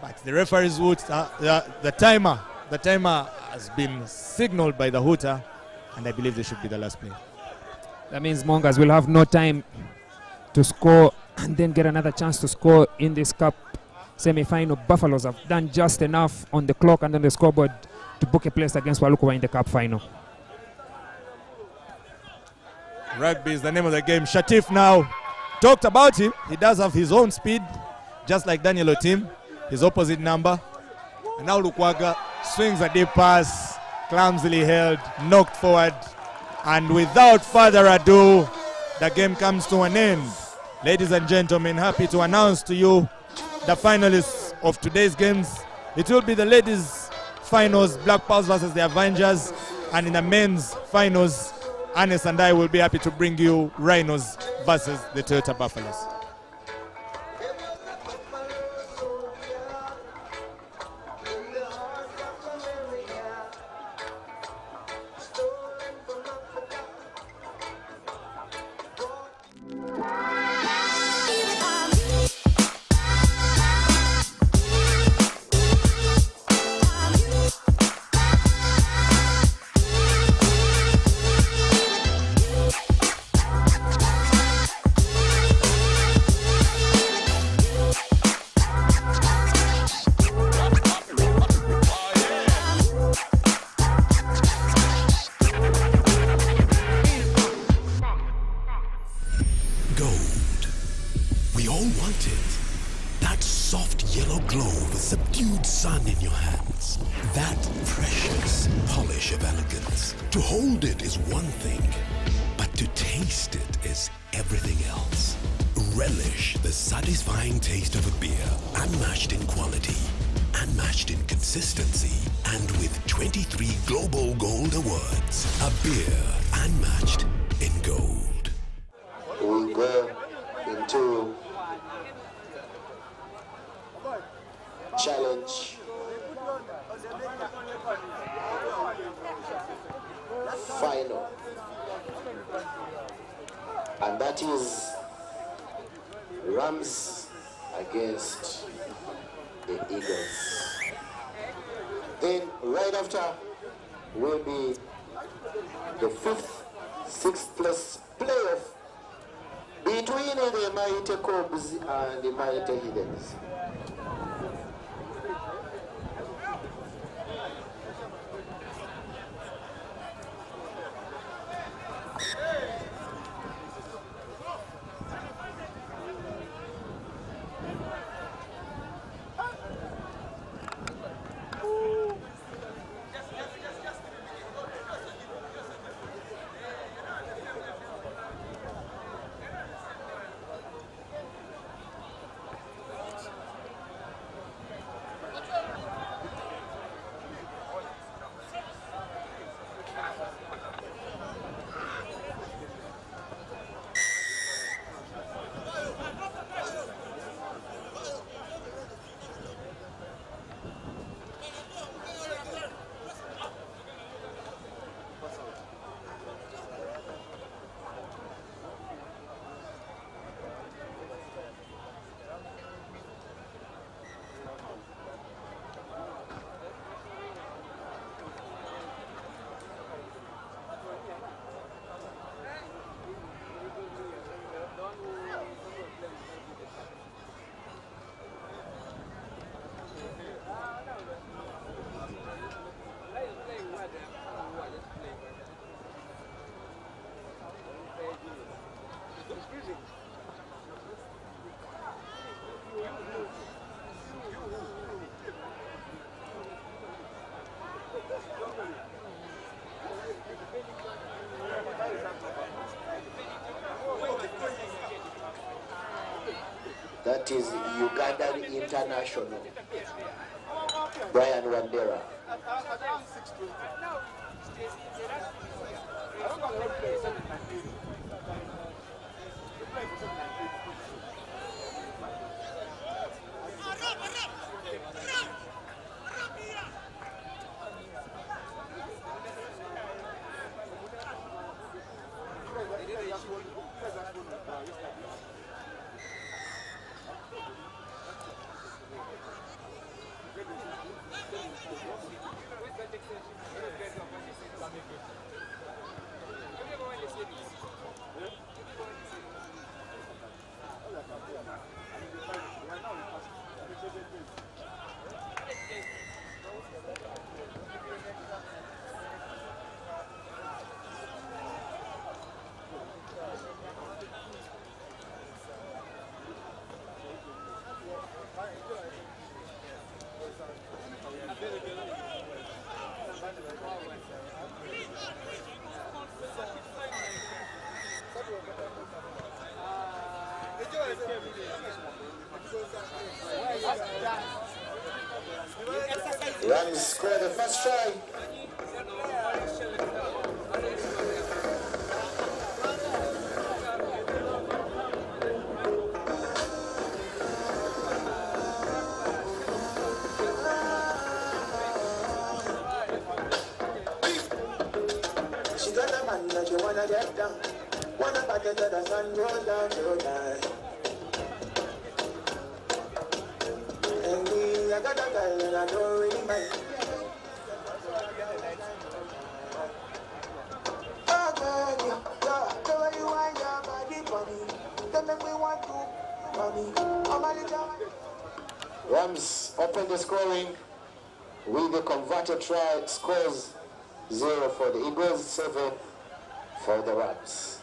But the referee's hoot, the timer has been signaled by the hooter. and I believe they should be the last play. That means Mongas will have no time to score and then get another chance to score in this cup semi-final. Buffaloes have done just enough on the clock and on the scoreboard to book a place against Walukuwa in the cup final. Rugby is the name of the game. Shatif now talked about him. He does have his own speed, just like Daniel Otim, his opposite number. And now Lukwaga swings a deep pass, clumsily held, knocked forward. And without further ado, the game comes to an end. Ladies and gentlemen, happy to announce to you the finalists of today's games. It will be the ladies' finals, Black Pearls versus the Avengers. And in the men's finals, Anis and I will be happy to bring you Rhinos versus the Toyota Buffaloes. Challenge final, and that is Rams against the Eagles. Then right after will be the 5th, 6th place playoff between the Mighty Cubs and the Mighty Hiddens. That is Ugandan international Brian Wandera. Rams score the first try. She got a man that you wanna get down. Wanna back into the sun, roll down tonight. And me, I got a girl and I don't really mind. Oh, baby, yeah, the way you wind your body for me, that make me want to, mommy. Oh, my little. Rams open the scoring with the converted try. Scores 0 for the Eagles, 7 for the Rams.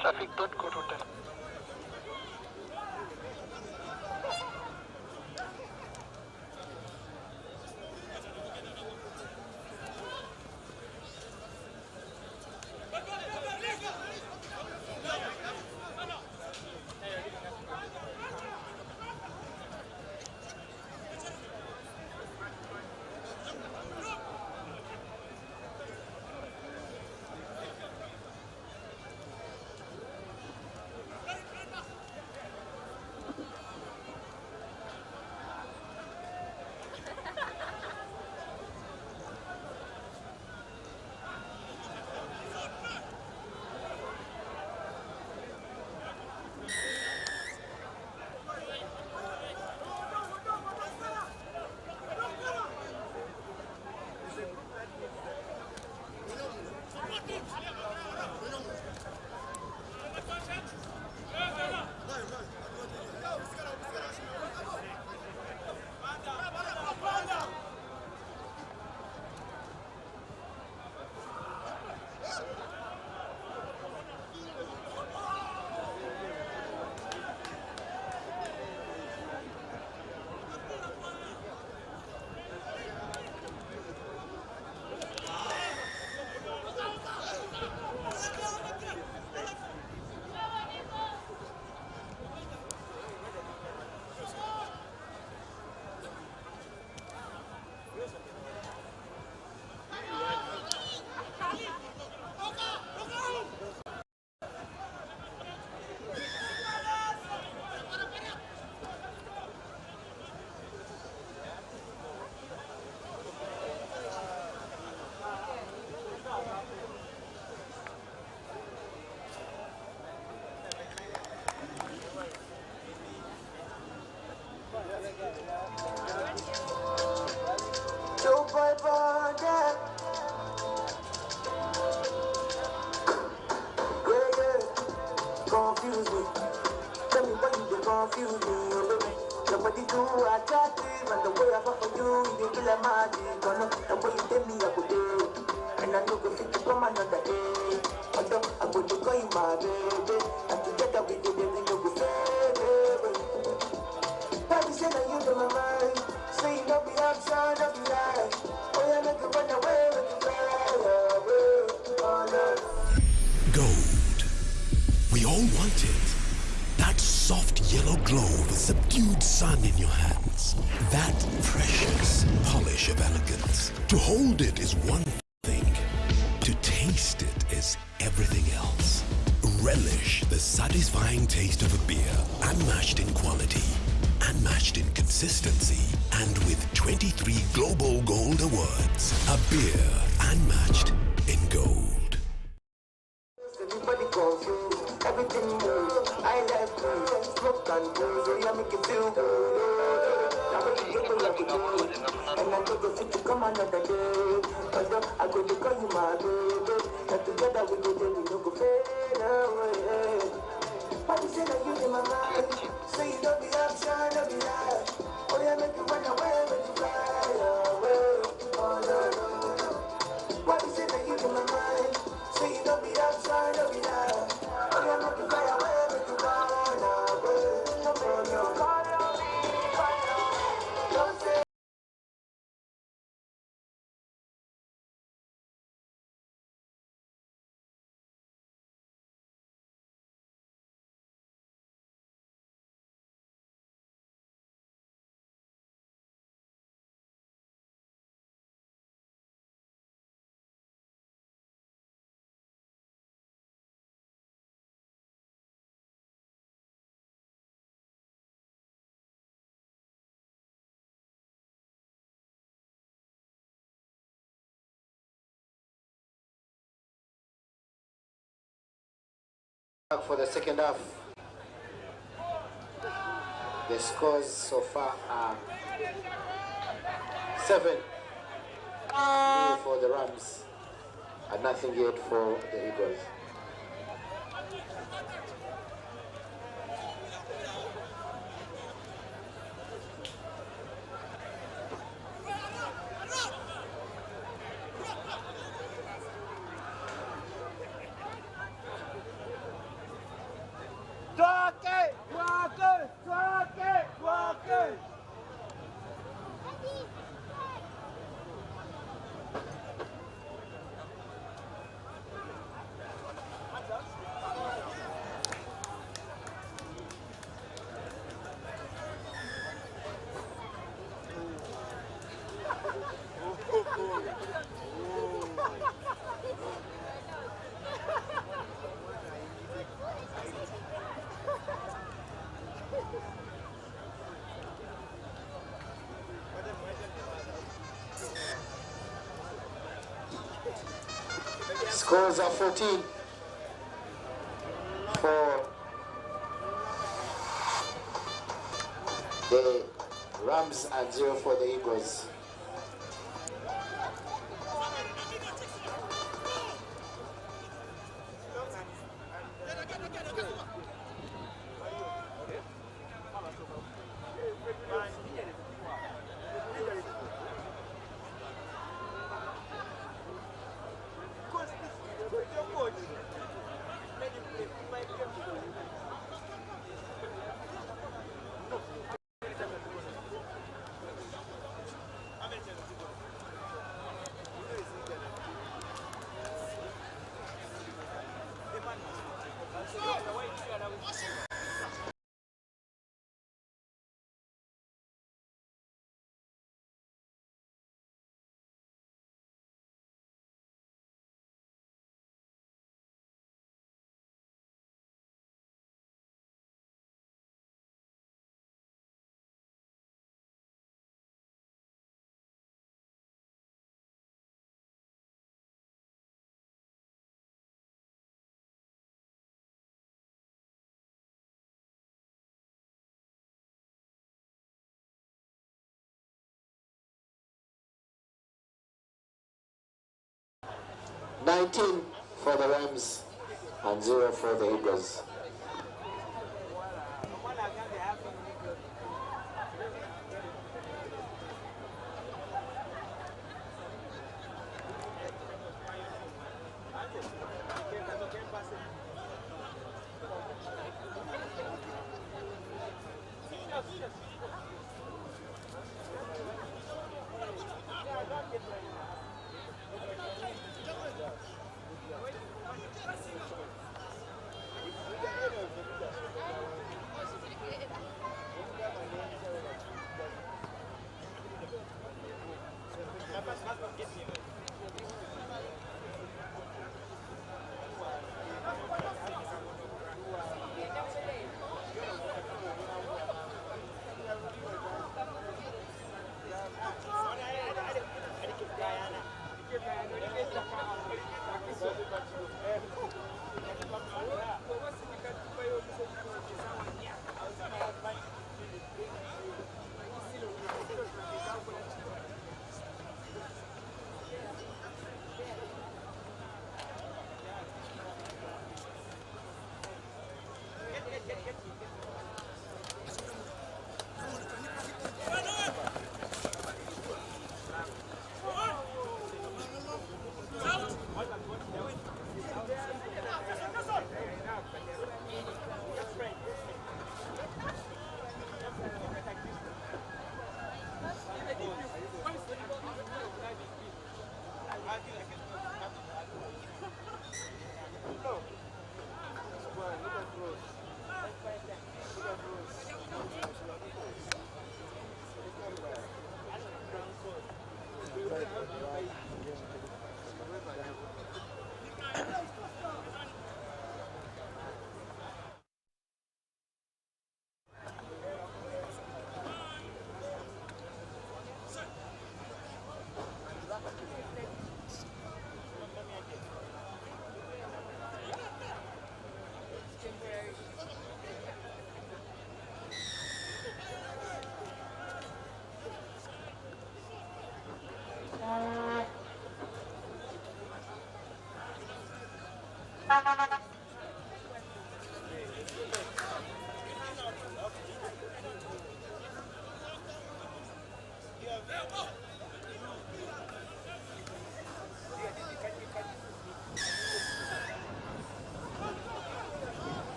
Traffic don't go to them. confuse me. Tell me why you dey confuse me, your body too attractive, and the way I fall for you, you feel like magic. Oh no, the way you take me, I go there, and I know go fit to come another day. Although I go to call you my baby, and together we do baby, no go fade away. Why you say that you do my mind? Say you don't be outside, don't be lie. Oh yeah, make you run away, make you fly away. Oh no. Gold. We all want it. That soft yellow glow of a subdued sun in your hands. That precious polish of elegance. To hold it is one thing. To taste it is everything else. Relish the satisfying taste of a beer, unmatched in quality, unmatched in consistency, and with 23 Global Gold Awards. A beer unmatched in gold. Everybody confused, everything moves. I like you, smoke and booze, so you make it feel good. Now make you get what you do, and I go fit to come another day. Although I go to call you my baby, and together we go there, we no go fade away. Why you say that you in my mind? Say you don't be outside, don't be lie. Oh yeah, make you run away, make you fly away. Oh no, no, no. Why you say that you in my mind? Say you don't be outside, don't be lie. Oh yeah, make you fly away, make you run away. No, no, no. Call on me, don't say. For the second half, the scores so far are 7 for the Rams and nothing yet for the Eagles. Scores are 14 for the Rams and 0 for the Eagles. $19 for the Rams and 0 for the Eagles.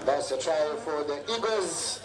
That's a try for the Eagles.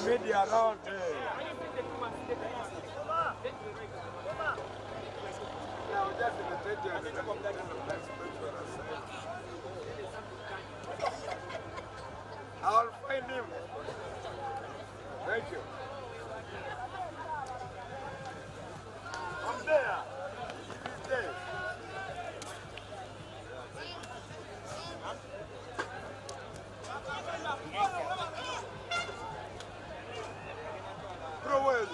Media around. I'll find him. Thank you. I'm there. He's there. Bro, where is it?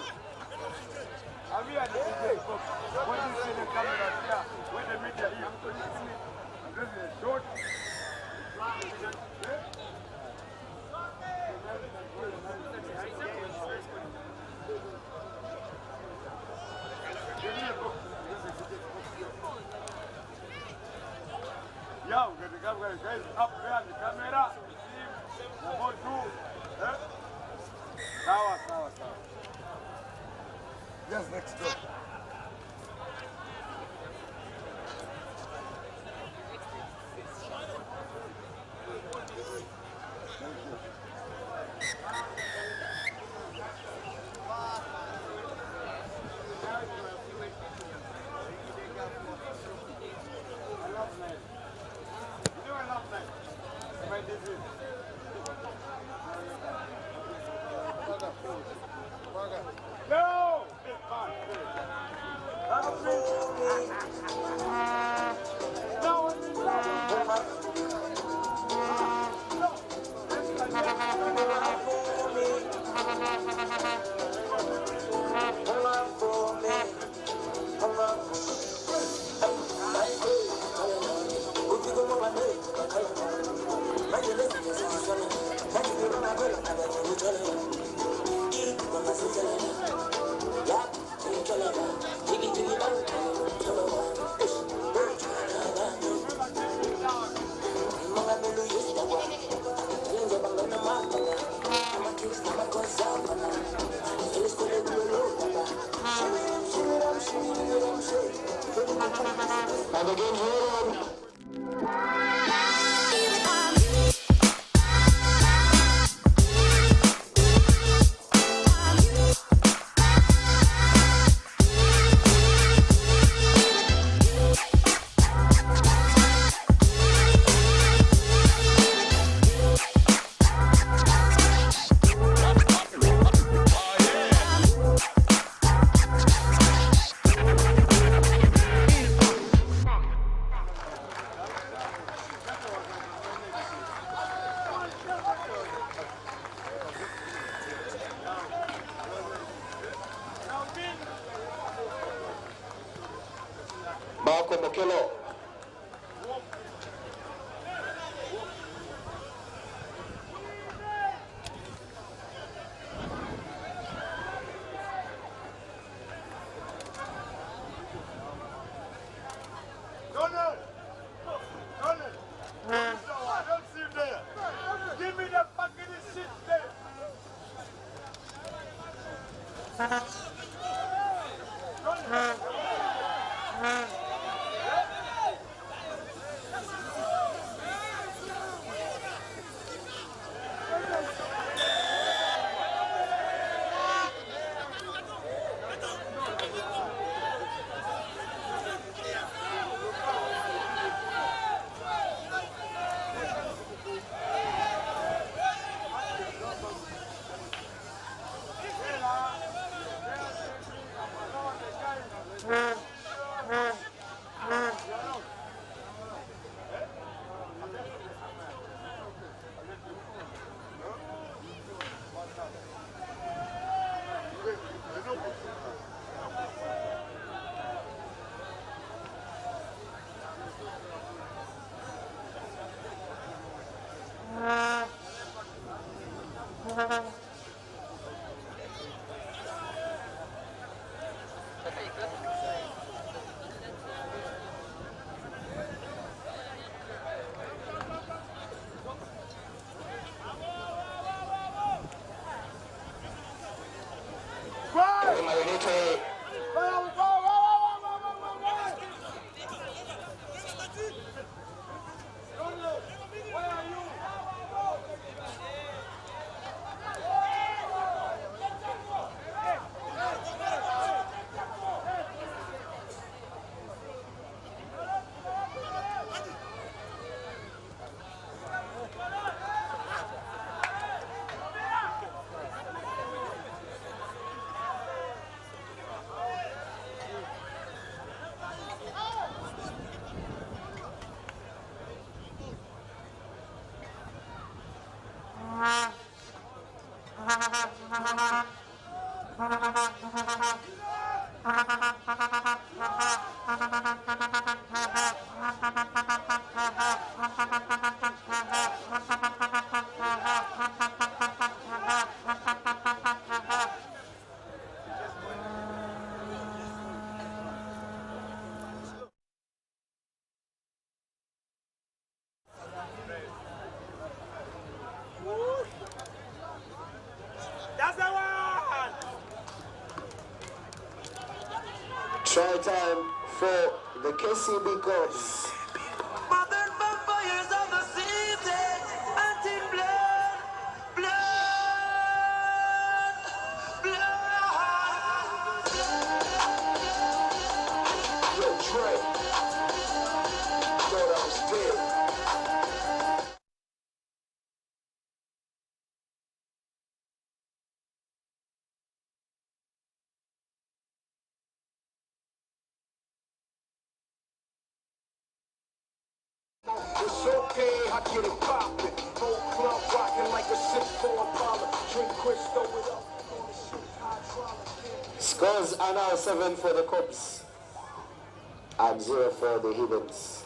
I'm here at the DJ. What do you see the camera here? Where the media here? This is a short. Yeah, we're going to guys up there, the camera. We're going to. Sawa. Just next door. No! And again, Marco Mokelo. Donald! I don't see him there. Give me the fucking shit there. we need to... Try time for the KCB Cubs. Modern vampires of the season, until blood, blood, blood. Yo, Trey. Thought I was dead. It's okay, I get it poppin'. Whole club rockin' like a sip for a dollar. Drink Chris, throw it up. Scores are now 7 for the Cubs and 0 for the Higgins.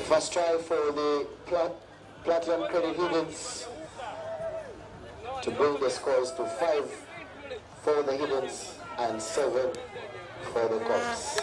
First try for the Platinum Credit Higgins to bring the scores to 5 for the Higgins and 7 for the Cubs.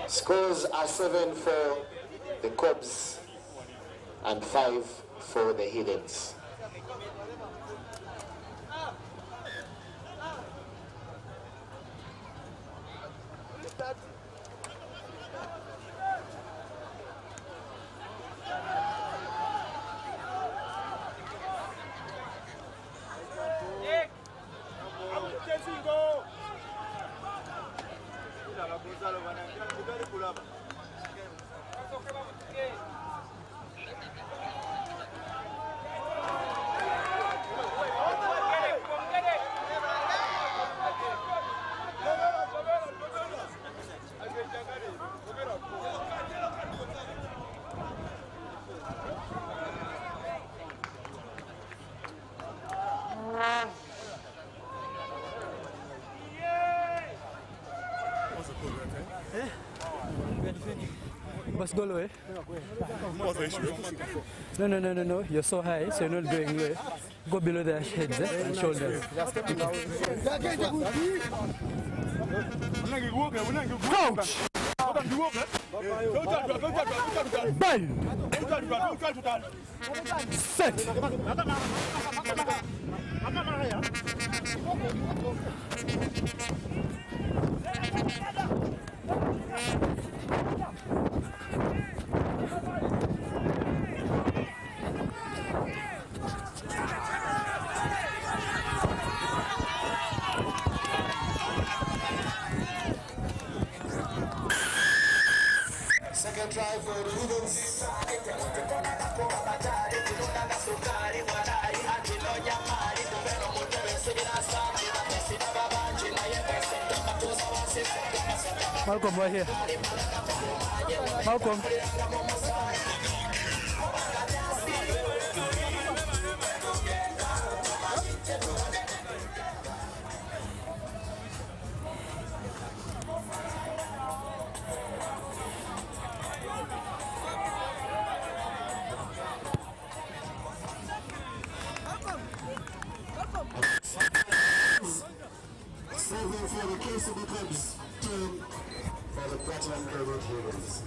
Scores are 7 for the Cubs and 5 for the Higgins. Must go low. No. You're so high, so you're not going low. Go below their heads and shoulders. Coach! Bind! Set! Second try for the Eagles. Malcolm, right here. Malcolm. Saving for the KCB Cubs team for the Platinum Graded Heroes.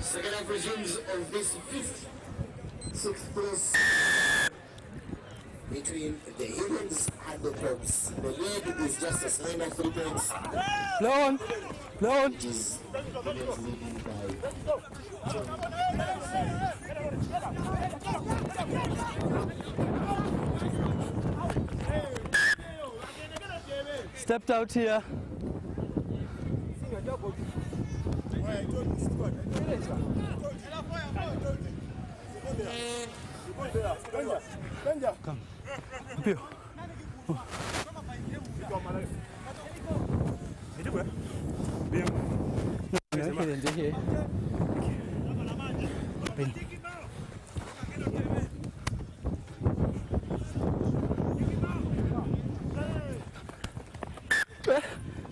Second half resumes of this sixth place between the Heroes and the Cubs. The lead is just a slender 3 points. Blow on. It is leading by Stepped out here. Come. Up here. Here.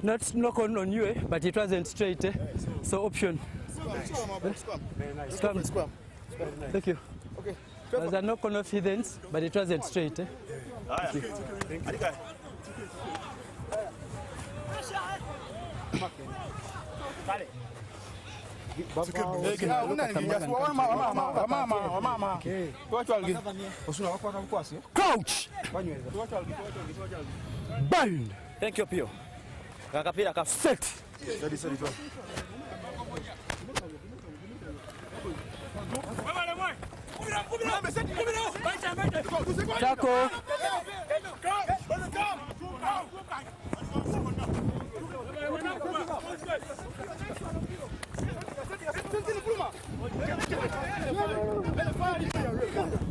Not knock on you, but it wasn't straight. So option. Scrum. Thank you. Okay. There's a knock on of heathens, but it wasn't straight. Thank you. Crouch! Bind! Thank you, Pio. Kakapira ka set. Sorry. Tackle.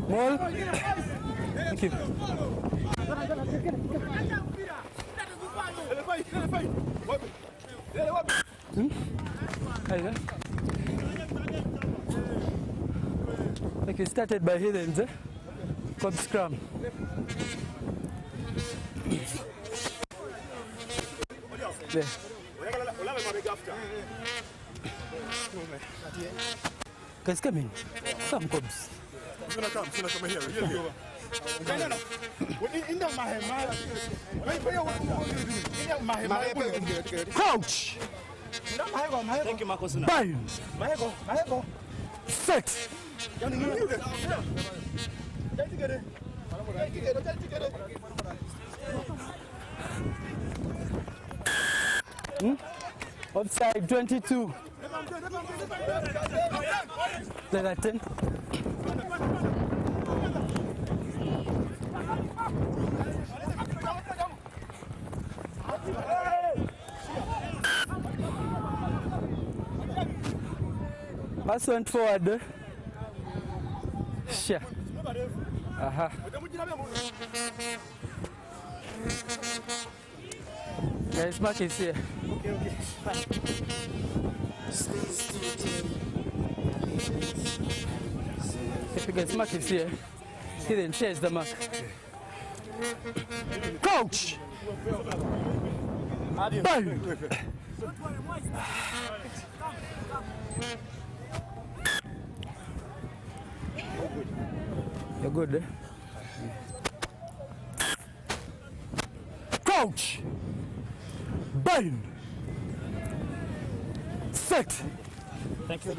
Ball. Thank you. Okay, started by Heathens, Cobb scrum. There. Guys, come in. Come, Cobbs. He's gonna come here. Crouch. Thank you, Marcos. Bind. Set. Offside 22. Play that 10. Pass went forward. Sure. Aha. Guys, Mark is here. Okay. If you guys, Mark is here. He then shares the mark. Coach! Bang! You're good, eh? Coach! Bang! Set! Thank you.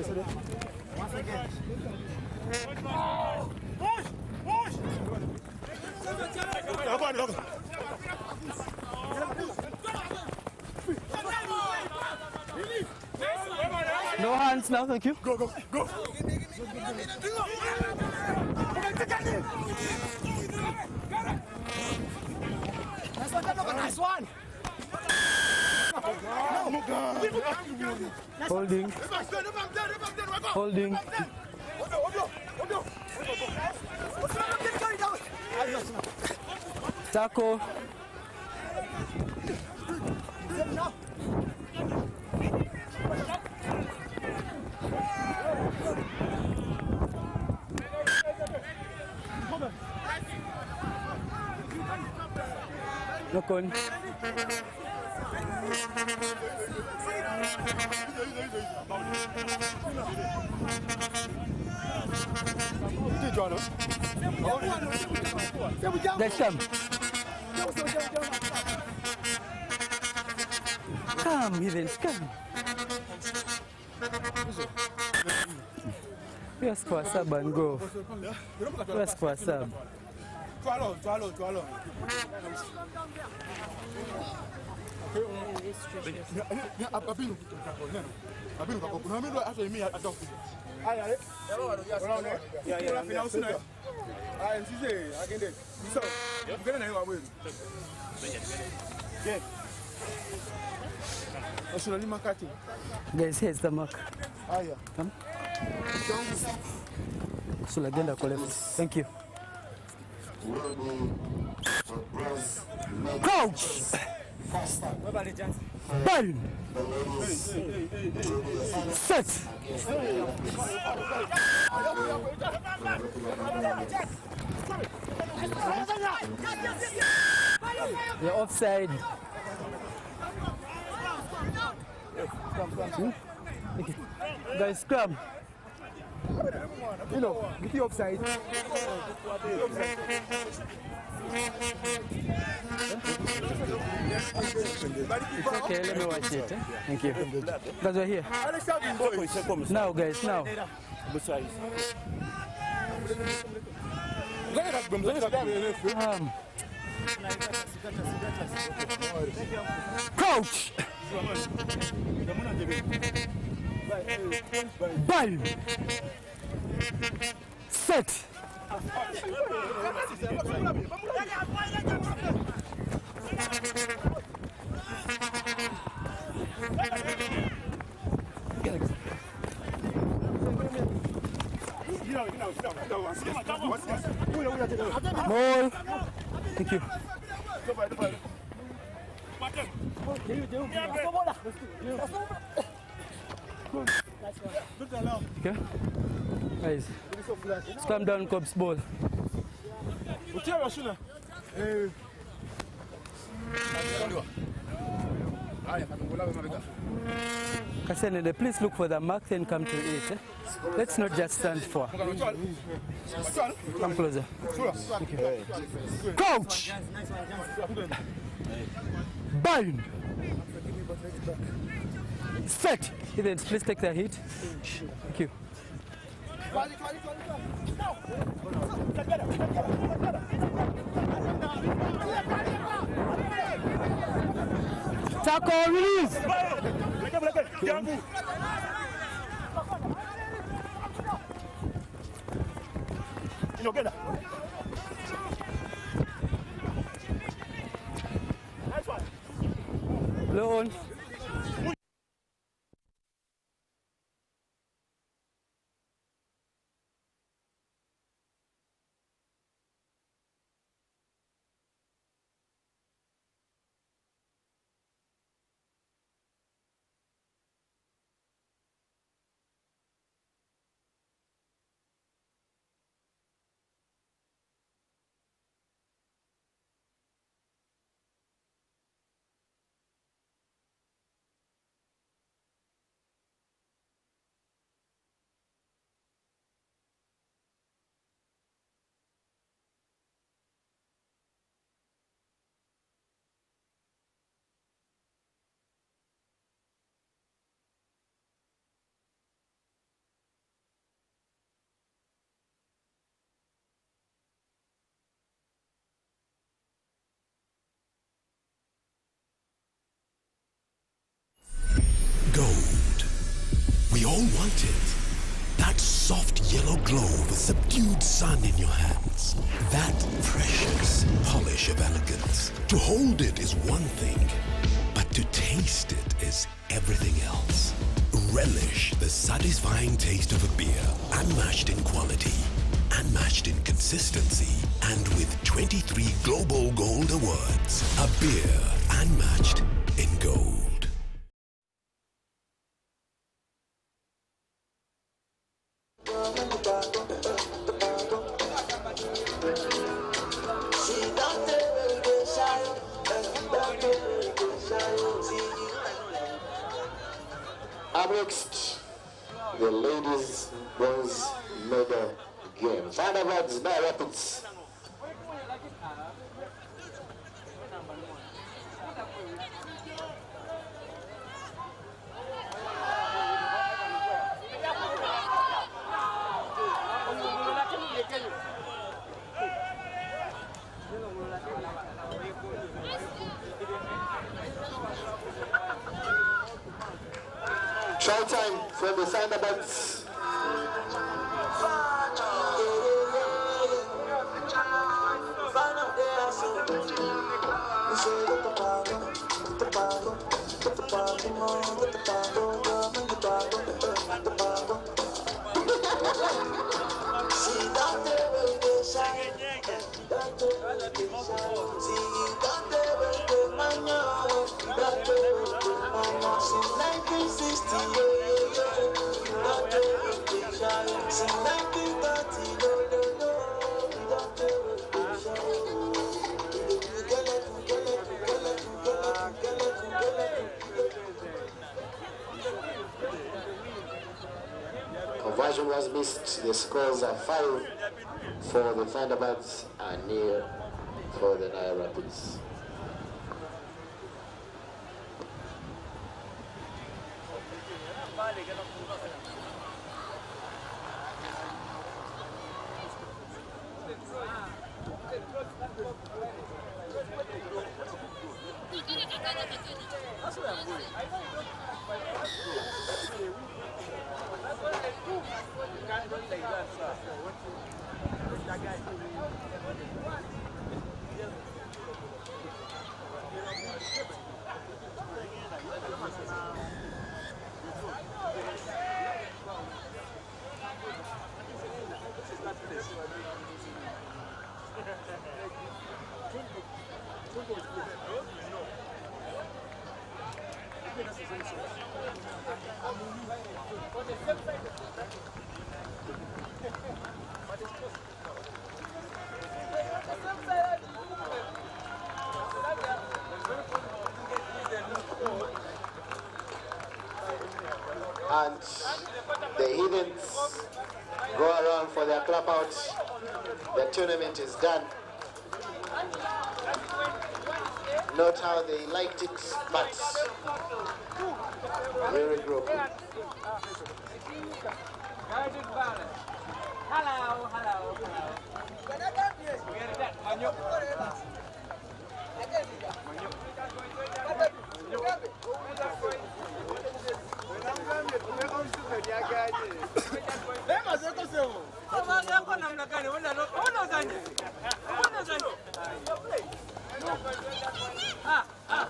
Once again. No hands now, thank you. Go. Nice one. Holding. Holding. Tackle. Look on. Next time. Come, Heathens, come. Let's for a sub and go. Let's for a sub. Guys, here's the mark. Come. So agenda collect. Thank you. Crouch! Bang! Set! You're offside. Okay. Guys, scrum. Get the offside. It's okay, let me watch it. Thank you. Guys, we're here. Now, guys, now. Coach! Bang! Set. Ball. Thank you. Okay. Guys, calm down, Cubs ball. Kasenede, please look for the mark and come to it. Eh? Let's not just stand for. Come closer. Thank you. Coach! Bind! Set! Events, please take the hit. Thank you. Tackle, release! Low on. Gold. We all want it. That soft yellow glow of a subdued sun in your hands. That precious polish of elegance. To hold it is one thing, but to taste it is everything else. Relish the satisfying taste of a beer, unmatched in quality, unmatched in consistency, and with 23 Global Gold Awards. A beer unmatched in gold. Up next, the ladies' bronze medal game. Thunderbirds, NILE Rapids. Try time for the Thunderbirds. Conversion was missed. The scores are 5 for the Thunderbirds and nil for the NILE Rapids. And the heathens go around for their clap out. The tournament is done. Not how they liked it, but we regroup. Hello.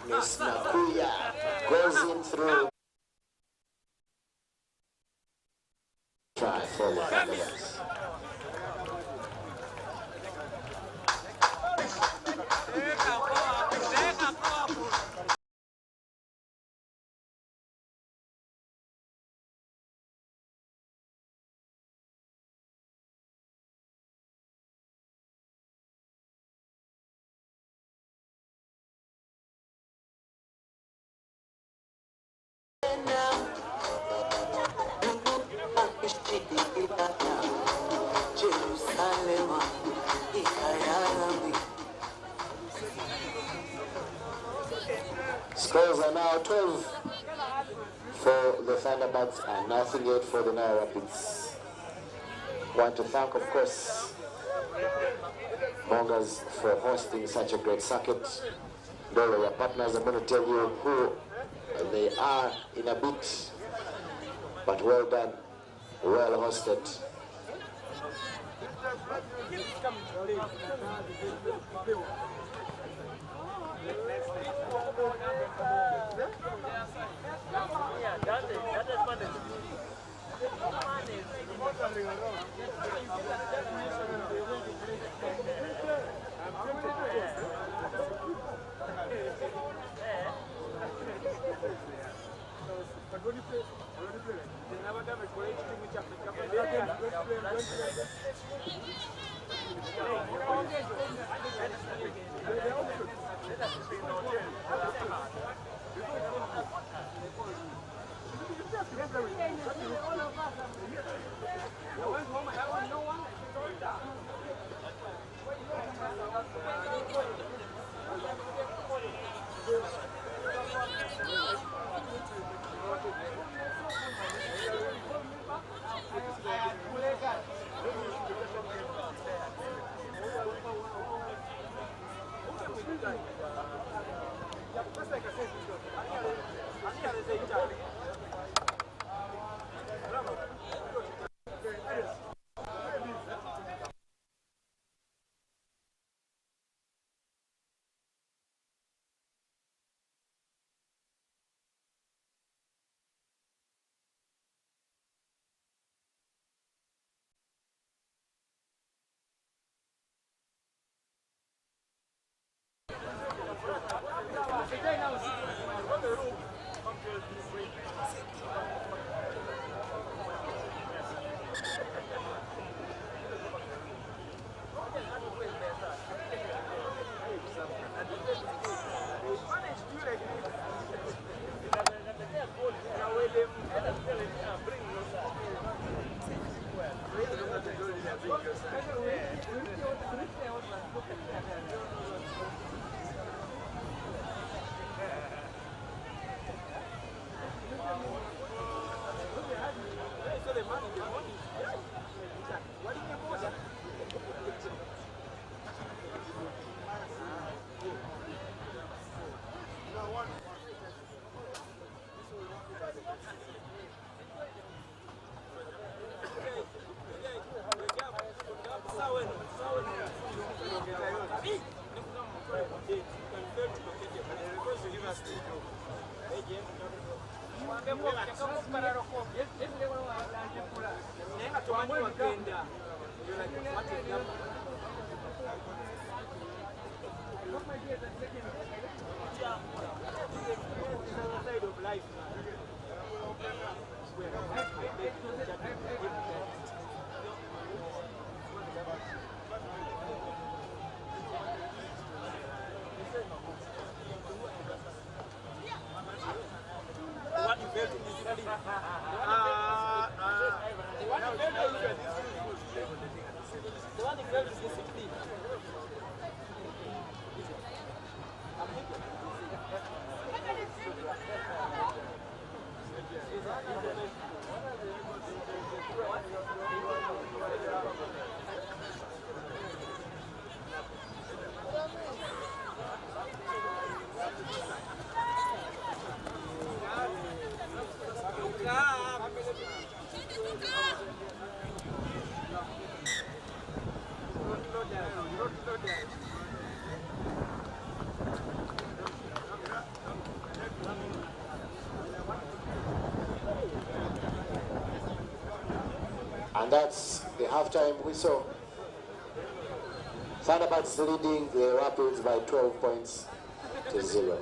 Miss Nakuya goes in through. Try for the Thunderbirds. Scores are now 12 for the Thunderbirds and nothing yet for the NILE Rapids. Want to thank, of course, Mongers for hosting such a great circuit. Dolo, your partners, I'm going to tell you who they are in a bit, but well done, well hosted. And that's the halftime whistle. Thunderbirds leading the Rapids by 12 points to 0.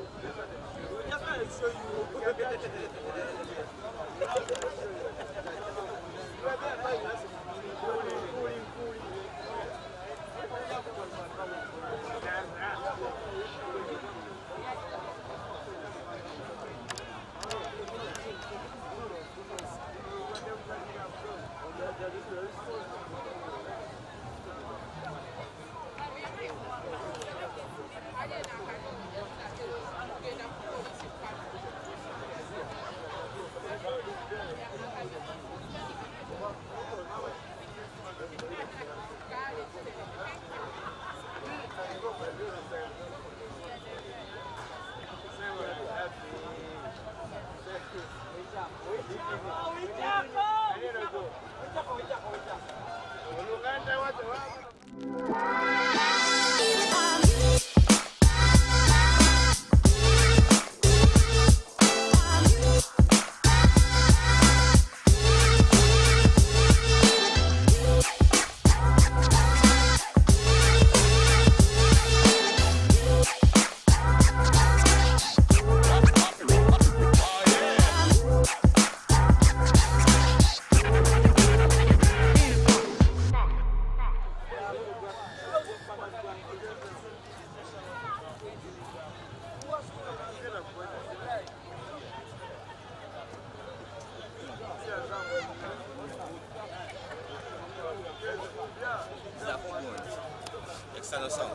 External sound.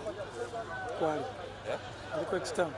Quali? Yeah? Aliko external.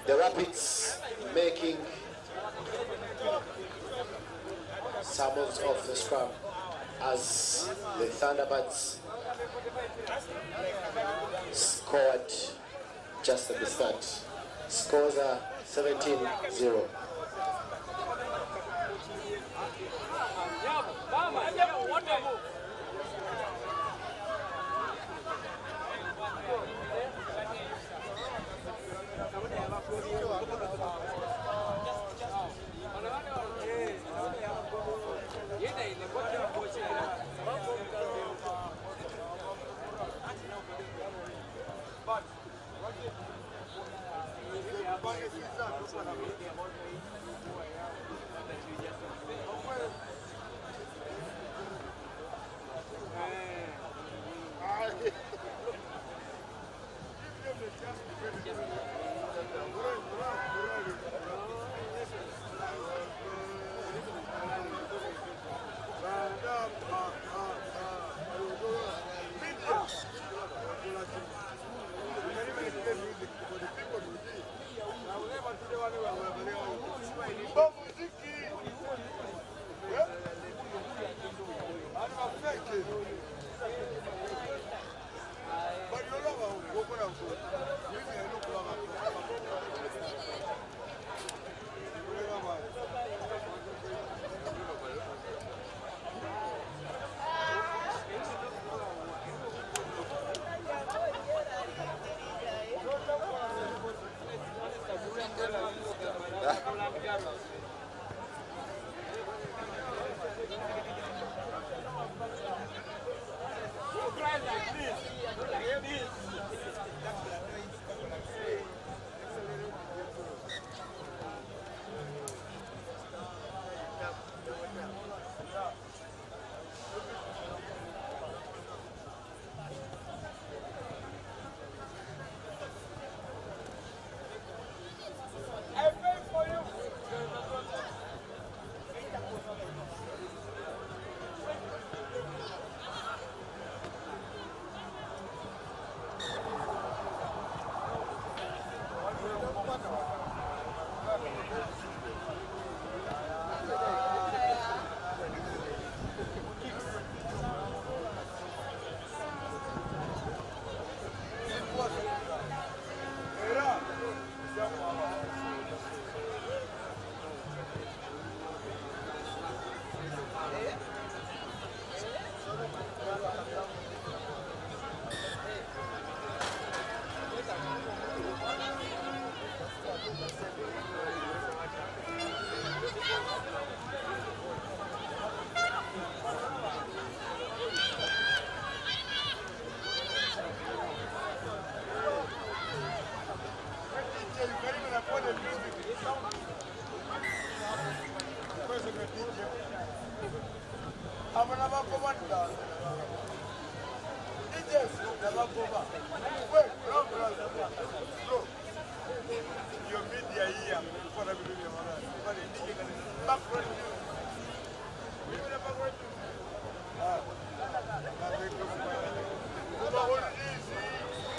The Rapids making summons of the scrum as the Thunderbirds scored just at the start. Scores are 17-0.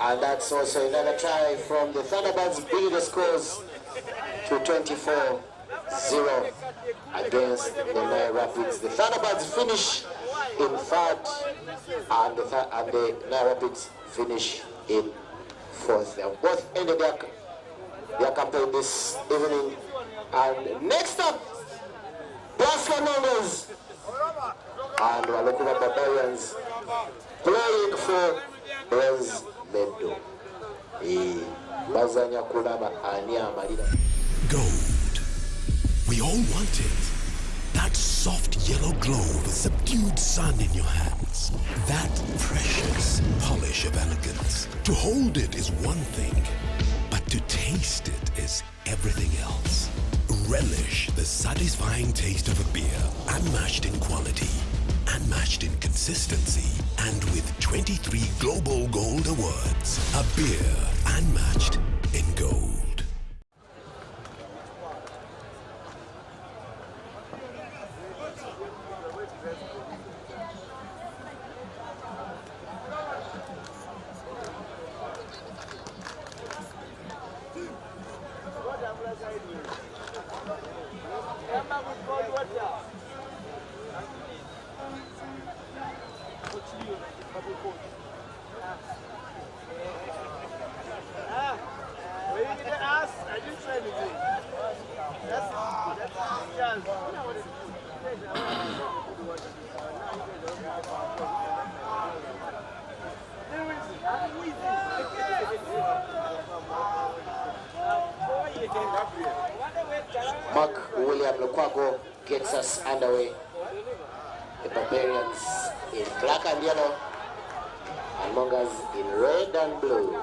And that's also another try from the Thunderbirds, bringing the scores to 24-0 against the NILE Rapids. The Thunderbirds finish in third, and the NILE Rapids finish in fourth. They have both ended their campaign this evening. And next up, Black Numbers and Walokuba Barbarians playing for bronze medal. Bazanya kulaba ani amalira. Gold. We all want it. That soft yellow glow with subdued sun in your hands. That precious polish of elegance. To hold it is one thing, but to taste it is everything else. Relish the satisfying taste of a beer, unmatched in quality, unmatched in consistency, and with 23 Global Gold Awards. A beer unmatched in gold. Mark William Lukwago gets us underway. The Barbarians in black and yellow, and Mongas in red and blue.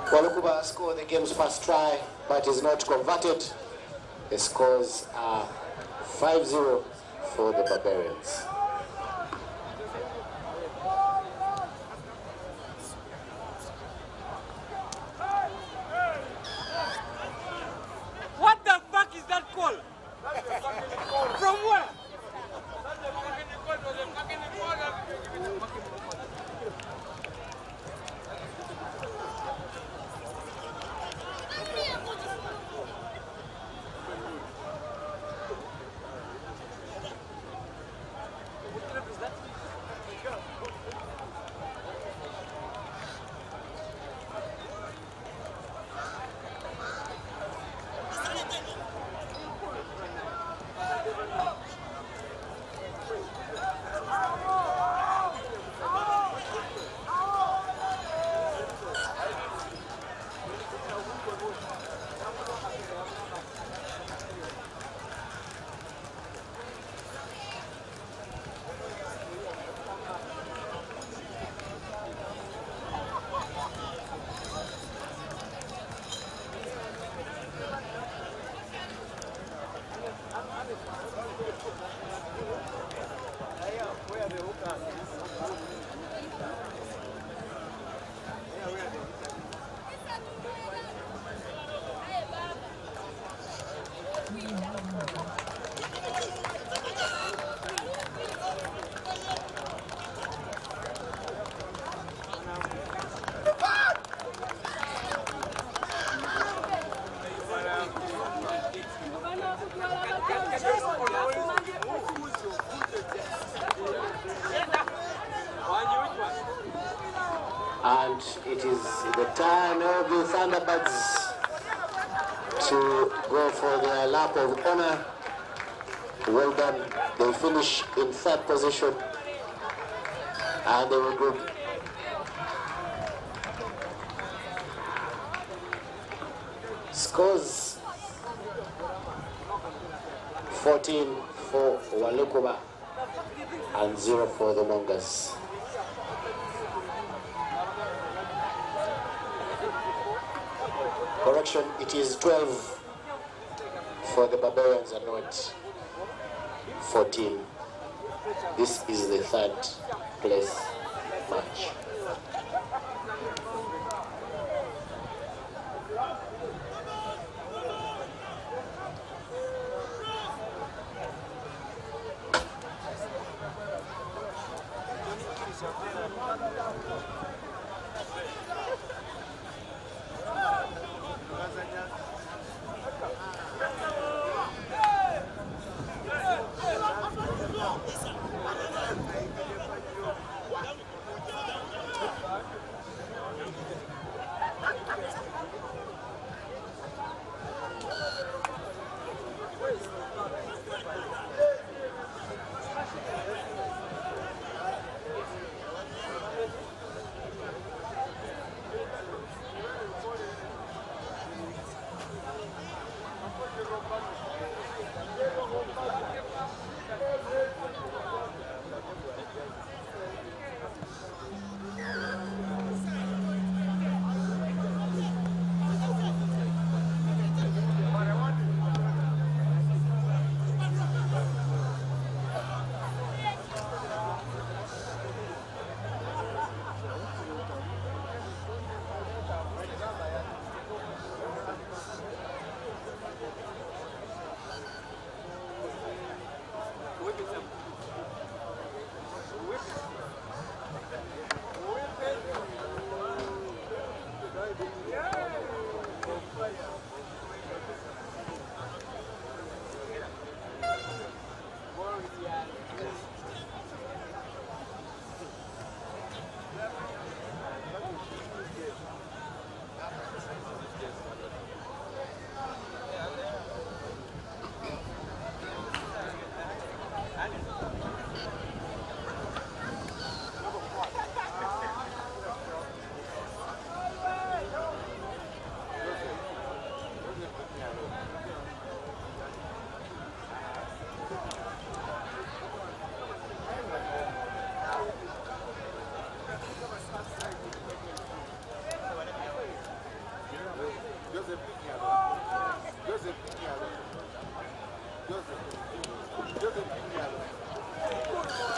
Walukuba scored the game's first try, but is not converted. The scores are 5-0 for the Barbarians. What the fuck is that call? From where? The turn of the Thunderbirds to go for their lap of honor. Well done. They finish in third position and they will go. Scores 14 for Walukuba and 0 for the Mongas. Correction, it is 12 for the Barbarians and not 14. This is the third place match.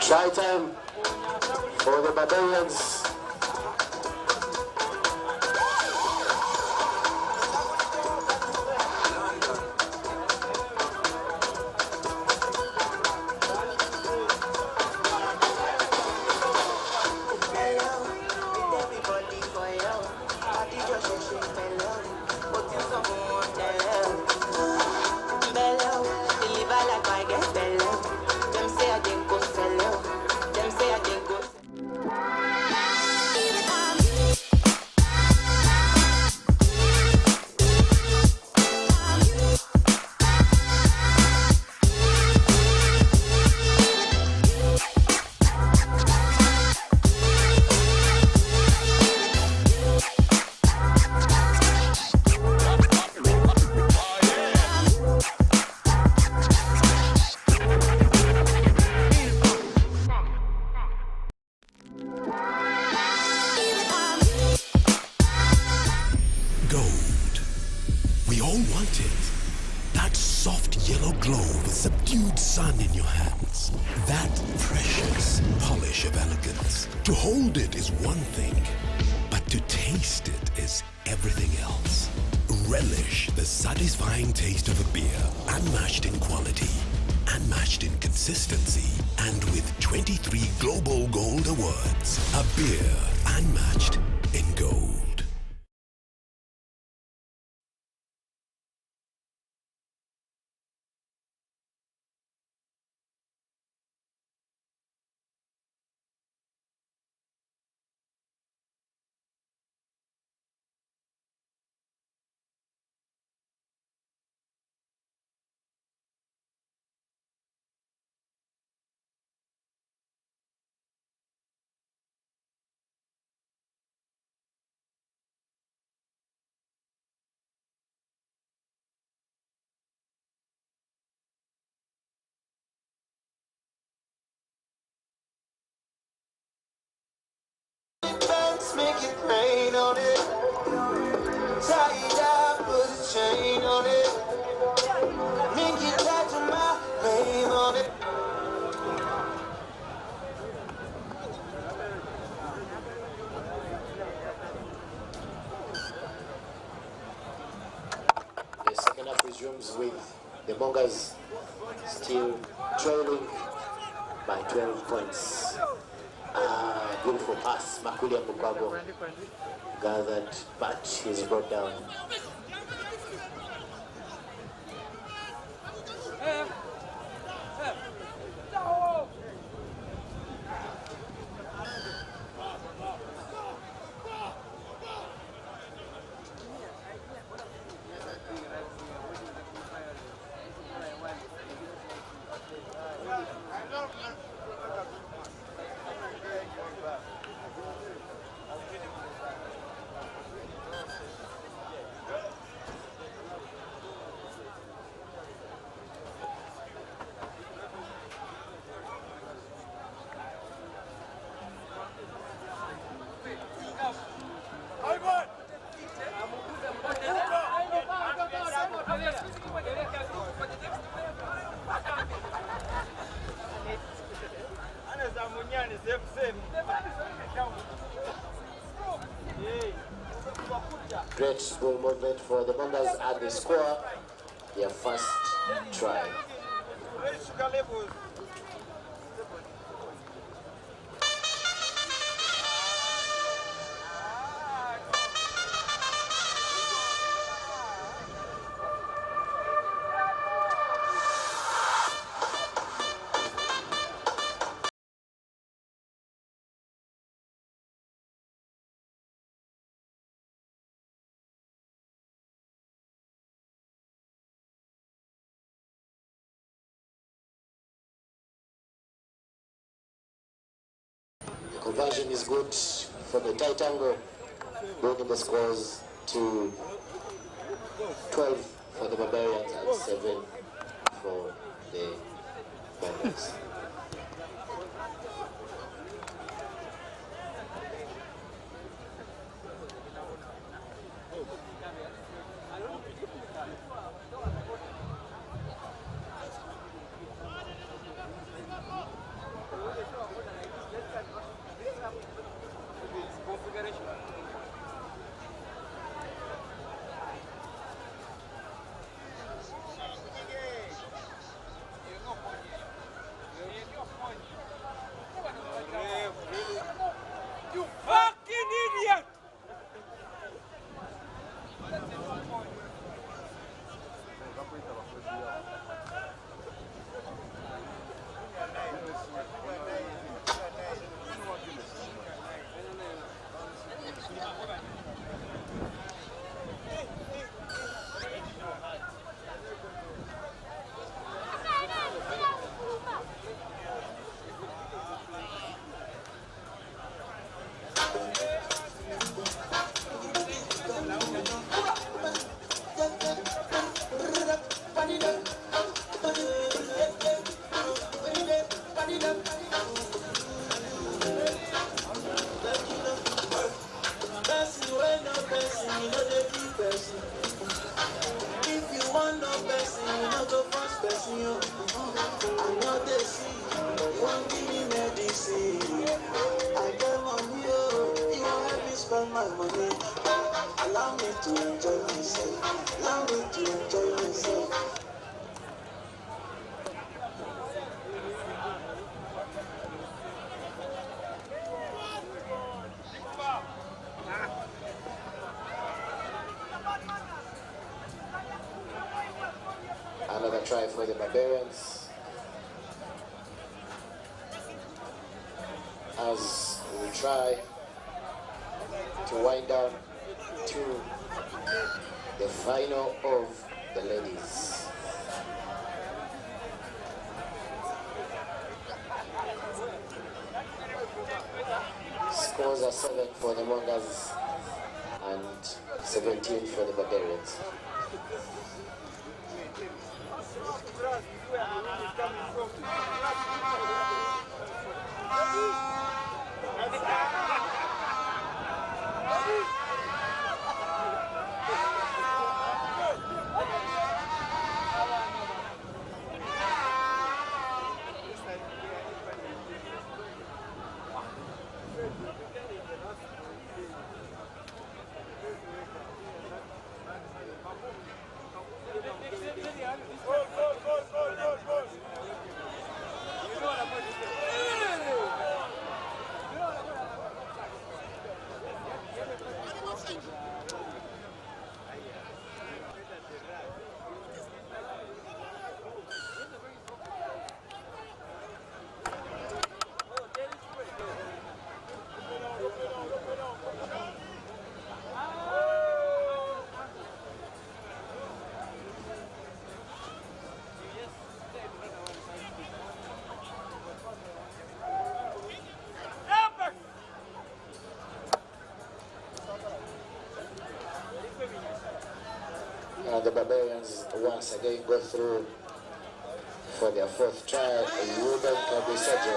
Try time for the Barbarians. Gold. We all want it. That soft yellow glow with subdued sun in your hands. That precious polish of elegance. To hold it is one thing, but to taste it is everything else. Relish the satisfying taste of a beer, unmatched in quality, unmatched in consistency, and with 23 Global Gold Awards. A beer unmatched in gold. resumes with the Mongas still trailing by 12 points. Beautiful pass, Makulia Mukwabo gathered, but he's brought down. Great ball movement for the Mongas at the score, their first try. Conversion is good from the tight angle, bringing the scores to 12 for the Barbarians and 7 for the Bombers. You fucking idiot! Allow me to enjoy myself. Allow me to enjoy myself. Another try for the Barbarians. As we try to wind down to the final of the ladies. Scores are 7 for the Mongas and 17 for the Barbarians. Barbarians once again go through for their fourth try. Ruben Kabisajo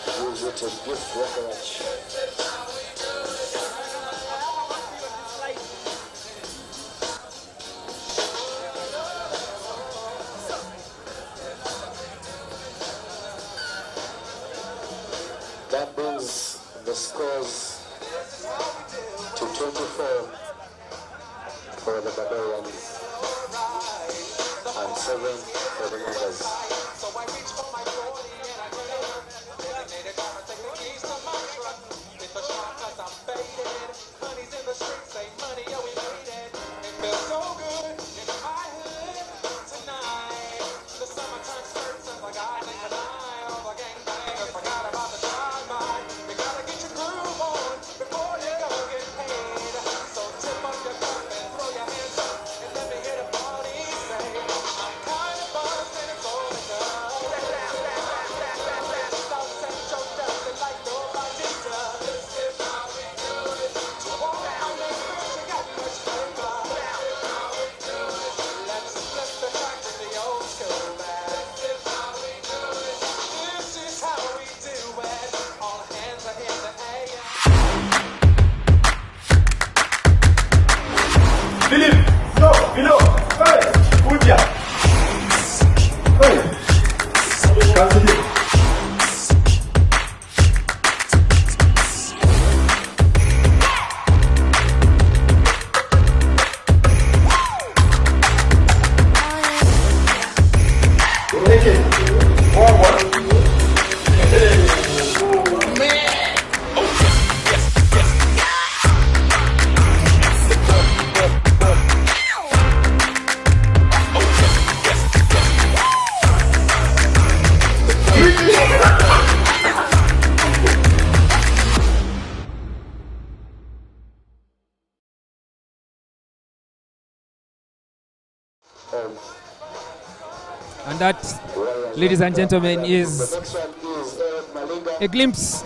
gives it a gift Rockawatch. That brings the scores to 24 for the Barbarians and 7 for the Numbers. And that, ladies and gentlemen, is a glimpse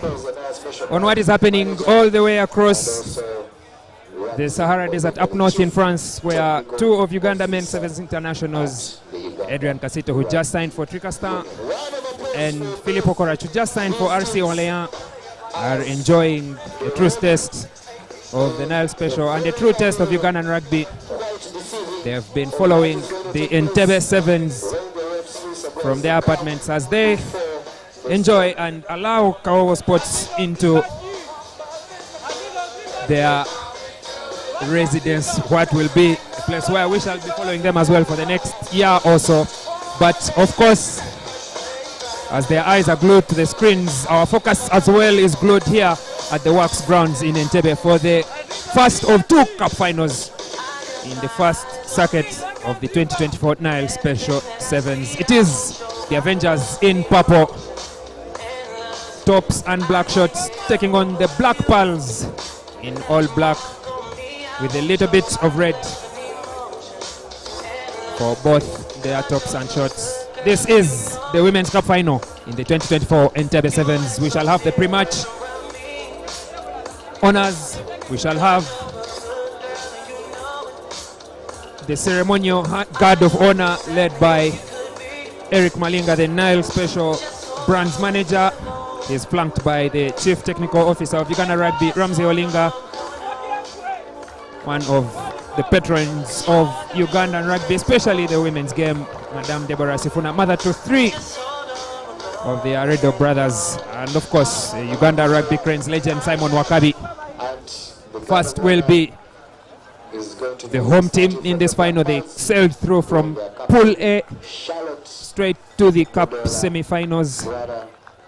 on what is happening all the way across the Sahara Desert up north in France, where two of Uganda men sevens internationals, Adrian Kasito, who just signed for Tricastin, and Philippe Okorac, who just signed for RC Orléans, are enjoying the true test of the Nile Special and the true test of Ugandan rugby. They have been following the Entebbe Sevens from their apartments as they enjoy and allow Kawowo Sports into their residence, what will be a place where we shall be following them as well for the next year or so. But of course, as their eyes are glued to the screens, our focus as well is glued here at the Works Grounds in Entebbe for the first of two cup finals in the first circuit of the 2024 Nile Special Sevens. It is the Avengers in purple, tops and black shorts, taking on the Black Pearls in all black with a little bit of red for both their tops and shorts. This is the Women's Cup Final in the 2024 Entebbe Sevens. We shall have the pre-match honors. We shall have the ceremonial guard of honor led by Eric Malinga, the Nile Special Brands Manager. He is flanked by the Chief Technical Officer of Uganda Rugby, Ramsey Olinga, one of the patrons of Ugandan rugby, especially the women's game, Madame Deborah Sifuna, mother to 3 of the Aredo brothers, and of course, Uganda Rugby Cranes legend Simon Wakabi. First will be the home team in this final. They sailed through from Pool A straight to the Cup semi-finals,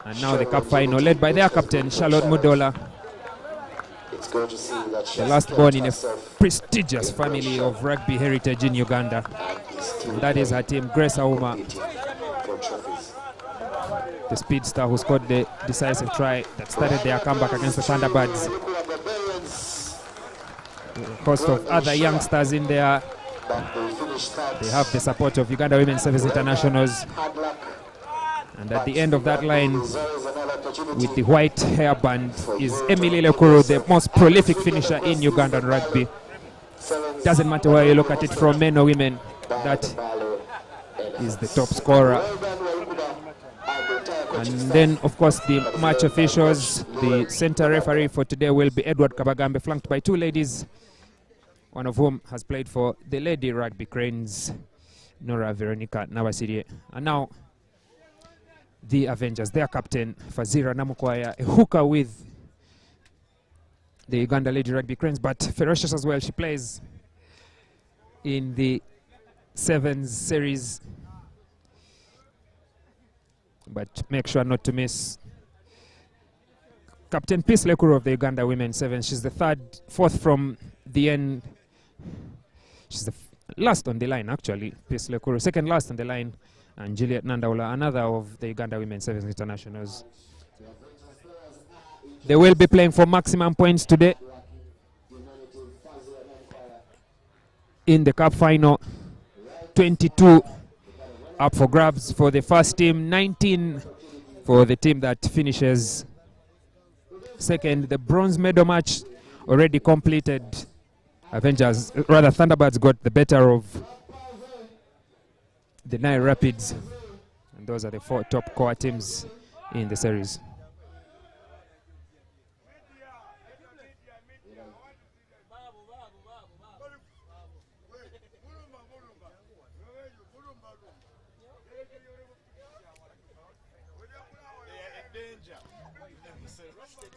and now the Cup final led by their captain Charlotte Mudola, the last born in a prestigious family of rugby heritage in Uganda. And that is her team, Grace Auma, the speedster who scored the decisive try that started their comeback against the Thunderbirds. A host of other youngsters in there. They have the support of Uganda Women's Service Internationals. And at the end of that line, with the white hairband, is Emily Lekuru, the most prolific finisher in Ugandan rugby. Doesn't matter where you look at it, from men or women, that is the top scorer. And then, of course, the match officials. The center referee for today will be Edward Kabagambe, flanked by two ladies, one of whom has played for the Lady Rugby Cranes, Nora Veronica Nawasiri. And now, the Avengers, their captain, Fazira Namukwaya, a hooker with the Uganda Lady Rugby Cranes, but ferocious as well. She plays in the Sevens series. But make sure not to miss Captain Peace Lekuru of the Uganda Women Sevens. She's the fourth from the end. She's the last on the line, actually. Peace Lekuru, second last on the line. And Juliet Nandaula, another of the Uganda Women Sevens internationals. They will be playing for maximum points today in the cup final. 22 up for grabs for the first team, 19 for the team that finishes second. The bronze medal match already completed. Thunderbirds got the better of the NILE Rapids. And those are the four top core teams in the series.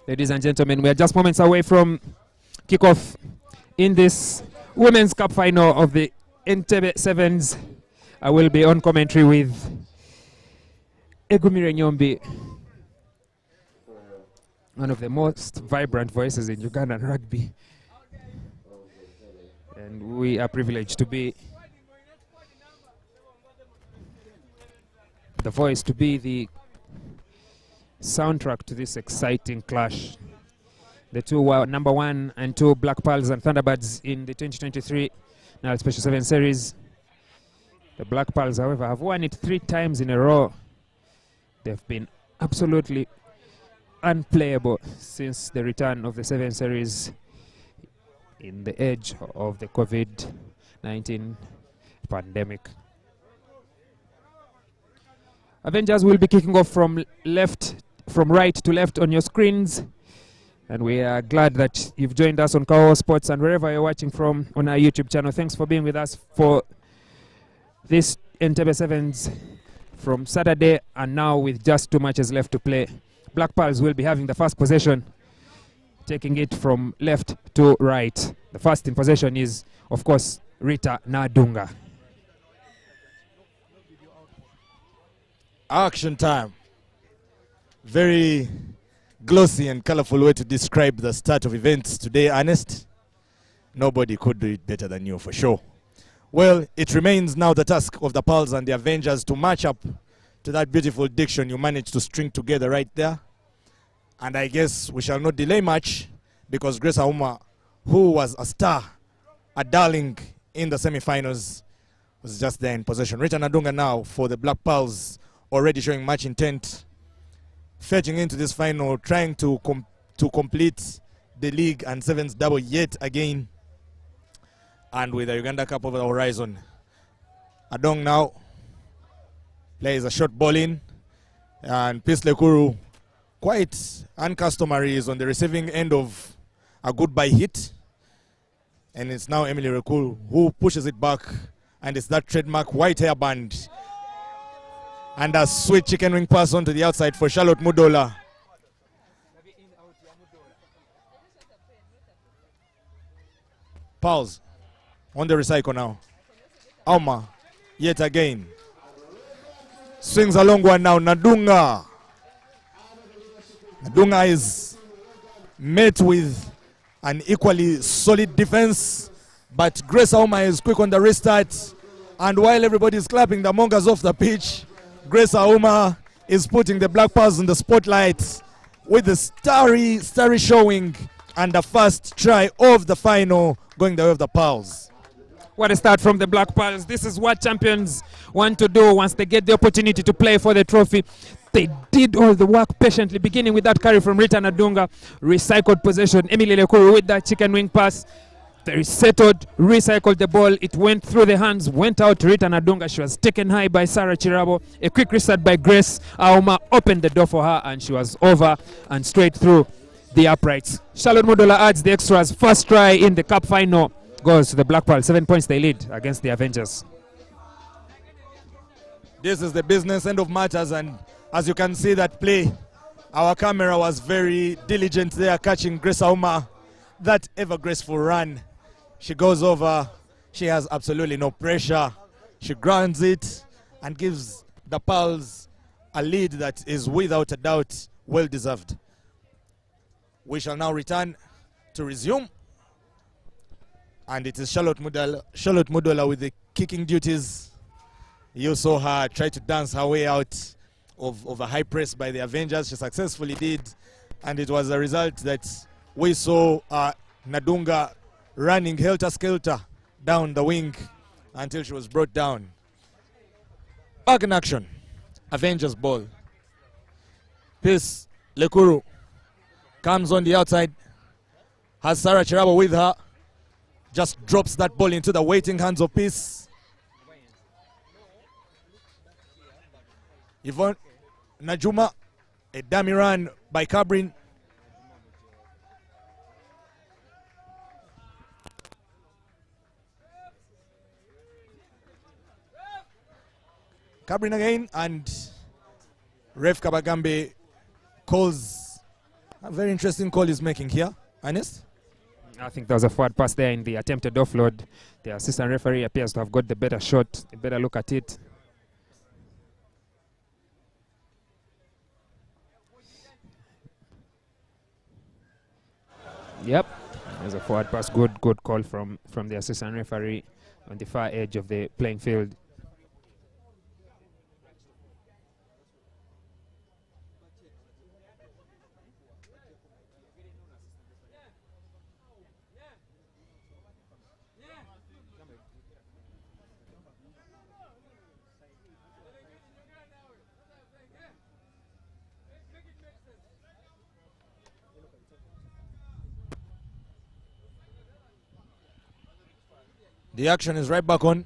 Ladies and gentlemen, we are just moments away from kickoff in this Women's Cup final of the Entebbe Sevens. I will be on commentary with Egumire Nyombi, one of the most vibrant voices in Ugandan rugby. And we are privileged to be the voice, to be the soundtrack to this exciting clash. The two were number 1 and 2 Black Pearls and Thunderbirds in the 2023 NILE Special 7 Series. The Black Pearls, however, have won it 3 times in a row. They've been absolutely unplayable since the return of the 7 Series in the edge of the COVID-19 pandemic. Avengers will be kicking off from right to left on your screens. And we are glad that you've joined us on Kawowo Sports and wherever you're watching from on our YouTube channel. Thanks for being with us for this Entebbe Sevens from Saturday, and now with just 2 matches left to play. Black Pearls will be having the first possession, taking it from left to right. The first in possession is, of course, Rita Nadunga. Action time. Very glossy and colorful way to describe the start of events today, Ernest. Nobody could do it better than you, for sure. Well, it remains now the task of the Pearls and the Avengers to match up to that beautiful diction you managed to string together right there. And I guess we shall not delay much, because Grace Auma, who was a star, a darling in the semi-finals, was just there in possession. Rita Nadunga now for the Black Pearls, already showing much intent, fetching into this final, trying to complete the league and sevens double yet again. And with the Uganda Cup over the horizon. Adong now plays a short ball in, and Peace Lekuru, quite uncustomary, is on the receiving end of a goodbye hit. And it's now Emily Rekul who pushes it back, and it's that trademark white hairband. And a sweet chicken wing pass on to the outside for Charlotte Mudola. Pause. On the recycle now. Auma, yet again. Swings a long one now. Nadunga. Nadunga is met with an equally solid defense, but Grace Auma is quick on the restart. And while everybody is clapping the mongers off the pitch, Grace Auma is putting the Black Pearls in the spotlight with the starry showing and the first try of the final going the way of the Pearls. What a start from the Black Pearls. This is what champions want to do once they get the opportunity to play for the trophy. They did all the work patiently, beginning with that carry from Rita Nadunga. Recycled possession. Emily Lekuru with that chicken wing pass. Very settled, recycled the ball. It went through the hands, went out to Rita Nadunga. She was taken high by Sarah Chirabo. A quick reset by Grace Auma opened the door for her, and she was over and straight through the uprights. Charlotte Mudola adds the extras. First try in the cup final goes to the Black Pearl. 7 points they lead against the Avengers. This is the business end of matters, and as you can see that play, our camera was very diligent there, catching Grace Auma. That ever graceful run. She goes over, she has absolutely no pressure. She grounds it and gives the Pearls a lead that is without a doubt well deserved. We shall now return to resume. And it is Charlotte Mudola with the kicking duties. You saw her try to dance her way out of a high press by the Avengers. She successfully did. And it was a result that we saw Nadunga running helter-skelter down the wing until she was brought down. Back in action. Avengers ball. Peace Lekuru comes on the outside. Has Sarah Chirabo with her. Just drops that ball into the waiting hands of Peace. Yvonne Najuma, a dummy run by Cabrin. Cabrin again, and Ref Kabagambe calls a very interesting call he's making here. Ernest? I think there was a forward pass there in the attempted offload. The assistant referee appears to have got the better shot, a better look at it. Yep, there's a forward pass. Good call from the assistant referee on the far edge of the playing field. The action is right back on.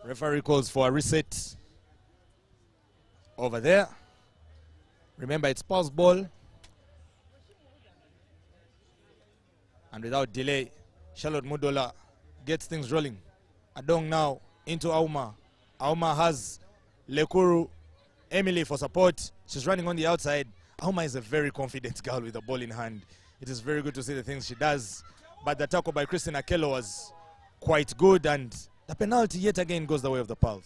Referee calls for a reset over there. Remember, it's pulse ball. And without delay, Charlotte Mudola gets things rolling. Adong now into Auma. Auma has Lekuru, Emily for support. She's running on the outside. Auma is a very confident girl with the ball in hand. It is very good to see the things she does. But the tackle by Christina Kello was quite good, and the penalty yet again goes the way of the Pearls.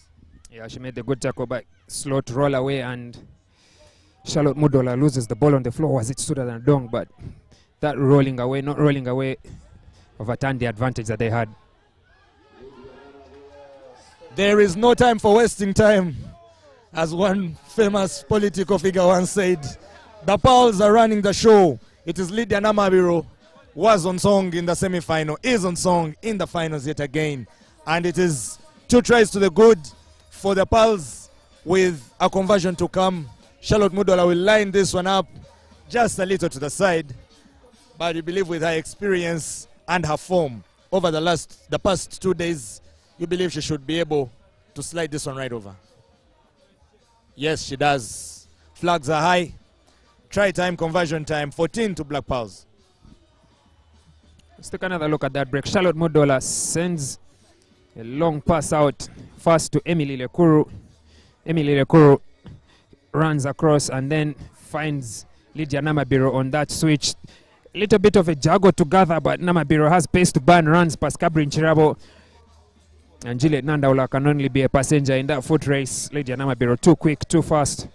Yeah, she made the good tackle, but slow to roll away, and Charlotte Mudola loses the ball on the floor as it stood at a dong, but that rolling away, not rolling away, overturned the advantage that they had. There is no time for wasting time. As one famous political figure once said, the Pearls are running the show. It is Lydia Namabiro, was on song in the semi-final, is on song in the finals yet again. And it is 2 tries to the good for the Pearls with a conversion to come. Charlotte Mudola will line this one up just a little to the side. But you believe with her experience and her form over the past 2 days, you believe she should be able to slide this one right over. Yes, she does. Flags are high. Try time, conversion time, 14 to Black Pearls. Let's take another look at that break. Charlotte Mudola sends a long pass out first to Emily Lekuru. Emily Lekuru runs across and then finds Lydia Namabiro on that switch. A little bit of a juggle together, but Namabiro has pace to burn, runs past Cabrin Chirabo. And Juliet Nandaula can only be a passenger in that foot race. Lydia Namabiro too quick, too fast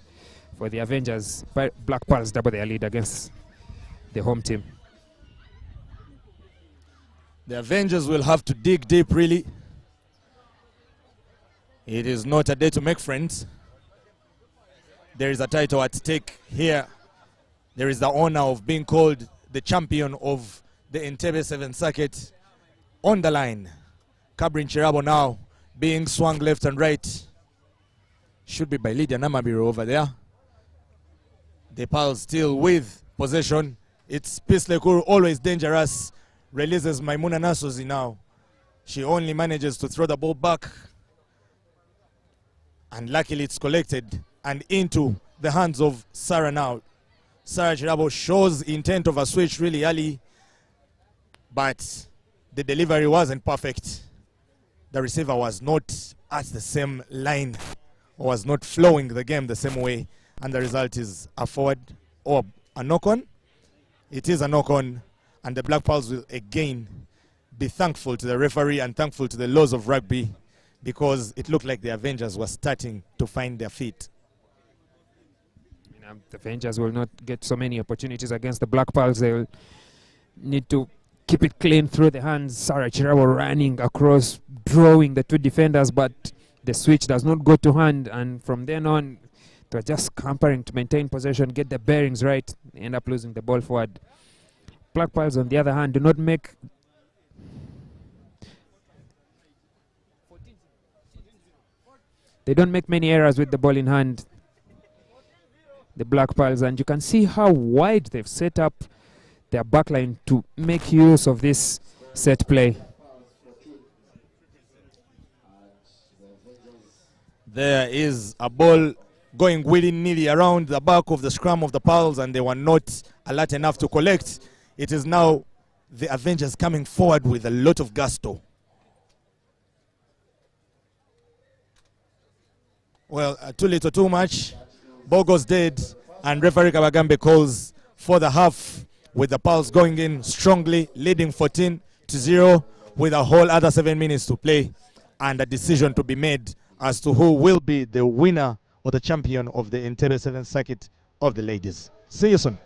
for the Avengers. But Black Pearls double their lead against the home team. The Avengers will have to dig deep, really. It is not a day to make friends. There is a title at stake here. There is the honor of being called the champion of the Entebbe 7th Circuit on the line. Cabrin Chirabo now being swung left and right. Should be by Lydia Namabiru over there. The Pals still with possession. It's Peace Lekuru, always dangerous. Releases Maimuna Nasozi now. She only manages to throw the ball back. And luckily it's collected and into the hands of Sarah now. Sarah Chirabo shows intent of a switch really early, but the delivery wasn't perfect. The receiver was not at the same line, was not flowing the game the same way, and the result is a forward or a knock-on. It is a knock-on, and the Black Pearls will again be thankful to the referee and thankful to the laws of rugby, because it looked like the Avengers were starting to find their feet. The Avengers will not get so many opportunities against the Black Pearls. They will need to keep it clean through the hands. Sarah Chirabo running across, drawing the two defenders, but the switch does not go to hand, and from then on, they're just scampering to maintain possession, get the bearings right, end up losing the ball forward. Black Pearls, on the other hand, do not make many errors with the ball in hand, the Black Pearls, and you can see how wide they've set up their backline to make use of this set play. There is a ball going willy-nilly around the back of the scrum of the Pearls, and they were not alert enough to collect. It is now the Avengers coming forward with a lot of gusto. Well, too little, too much. Ball goes dead, and referee Kabagambe calls for the half, with the Pearls going in strongly, leading 14-0, with a whole other 7 minutes to play, and a decision to be made as to who will be the winner or the champion of the Entebbe 7th Circuit of the ladies. See you soon.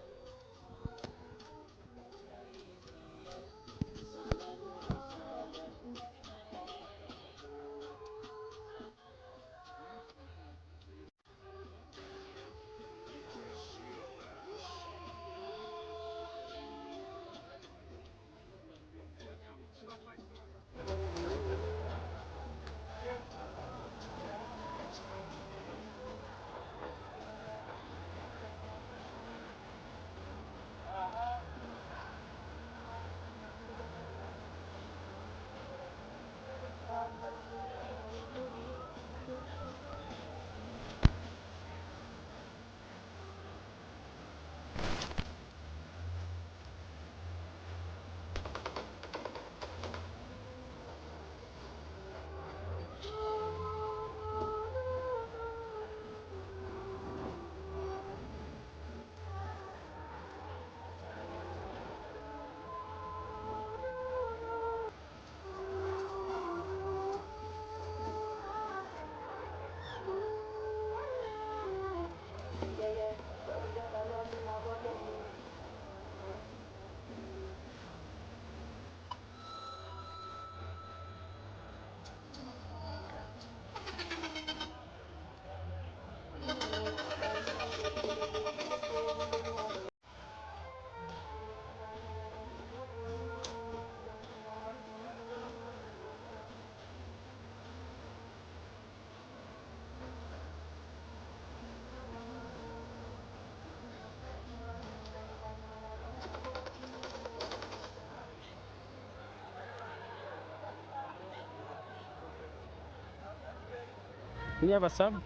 You have a sub?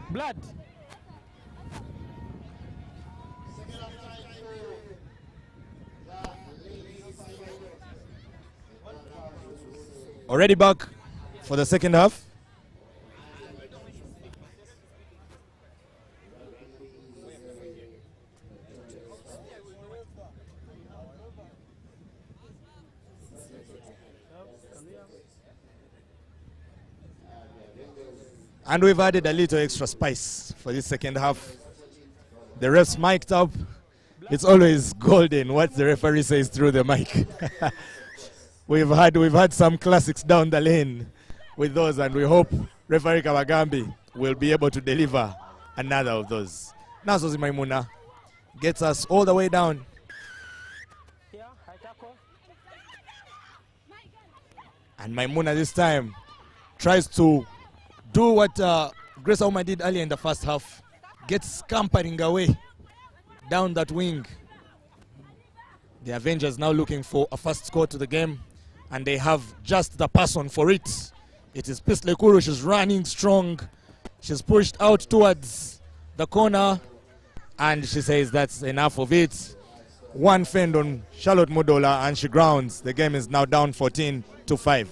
Blood. Already back for the second half. And we've added a little extra spice for this second half. The refs mic'd up. It's always golden what the referee says through the mic. We've had some classics down the lane with those, and we hope referee Kabagambi will be able to deliver another of those. Nasozi Maimuna gets us all the way down. And Maimuna this time tries to do what the Grace Auma did earlier in the first half. Gets scampering away down that wing. The Avengers now looking for a first score to the game, and they have just the person for it. It is Peace Lekuru. She's running strong. She's pushed out towards the corner, and she says that's enough of it. One fend on Charlotte Mudola, and she grounds. The game is now down 14-5.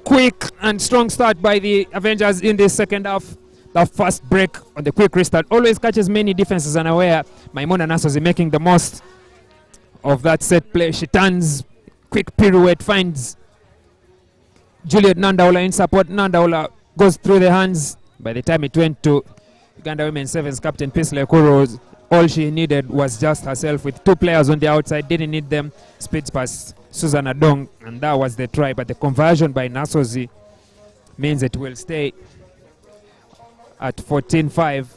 Quick and strong start by the Avengers in this second half. The first break on the quick restart always catches many defenses unaware. Maimuna Nasozi making the most of that set play. She turns, quick pirouette, finds Juliet Nandaula in support. Nandaula goes through the hands. By the time it went to Uganda Women's Sevens captain Peace Lekuru, all she needed was just herself with two players on the outside. Didn't need them. Speeds past Susan Adong, and that was the try. But the conversion by Nasozi means it will stay at 14-5.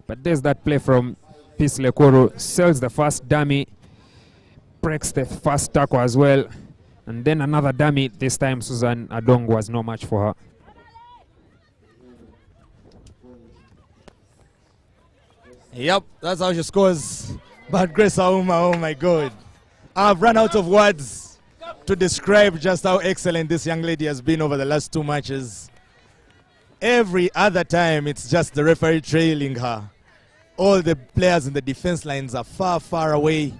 But there's that play from Peace Lekuru. Sells the first dummy, breaks the first tackle as well, and then another dummy. This time Susan Adong was no match for her. Yep, that's how she scores. But Grace Auma, oh my God. I've run out of words to describe just how excellent this young lady has been over the last two matches. Every other time, it's just the referee trailing her. All the players in the defense lines are far, far away.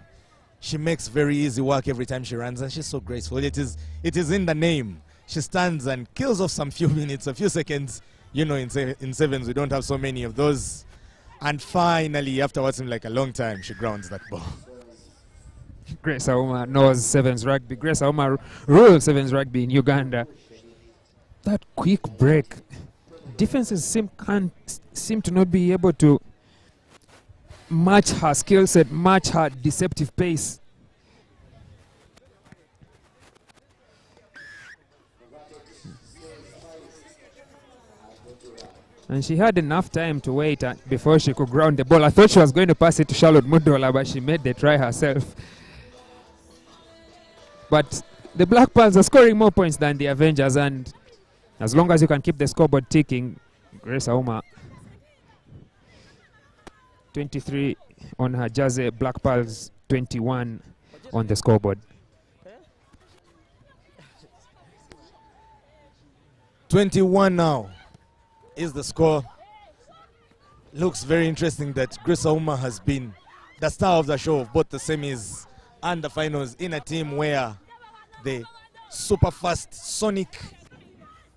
She makes very easy work every time she runs, and she's so graceful. It is in the name. She stands and kills off some few minutes, a few seconds. You know, in sevens, we don't have so many of those. And finally, after what seemed like a long time, she grounds that ball. Grace Auma knows sevens rugby. Grace Auma rules sevens rugby in Uganda. That quick break. Defenses seem to not be able to match her skill set, match her deceptive pace. And she had enough time to wait before she could ground the ball. I thought she was going to pass it to Charlotte Mudola, but she made the try herself. But the Black Pearls are scoring more points than the Avengers, and as long as you can keep the scoreboard ticking, Grace Auma 23 on her jersey, Black Pearls 21 on the scoreboard. 21 now is the score. Looks very interesting that Grace Auma has been the star of the show of both the semis and the finals in a team where the super fast Sonic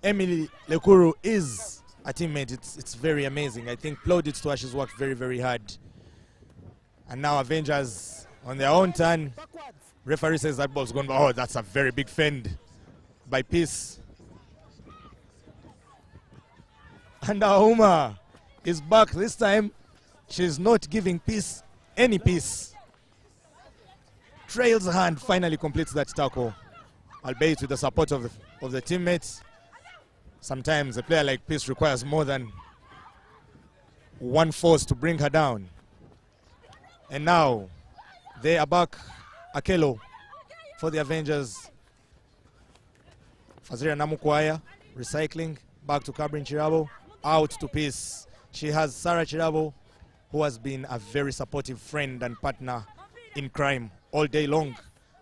Emily Lekuru is a teammate. It's very amazing. I think plaudits to her. She's worked very, very hard. And now Avengers on their own turn. Referee says that ball's gone. Oh, that's a very big fend by Peace. And Auma is back this time. She's not giving Peace any peace. Trails hand, finally completes that tackle, albeit with the support of the teammates. Sometimes a player like Peace requires more than one force to bring her down. And now they are back. Akelo for the Avengers. Fazira Namukwaya recycling back to Cabrin Chirabo. Out to Peace. She has Sarah Chirabo, who has been a very supportive friend and partner in crime all day long.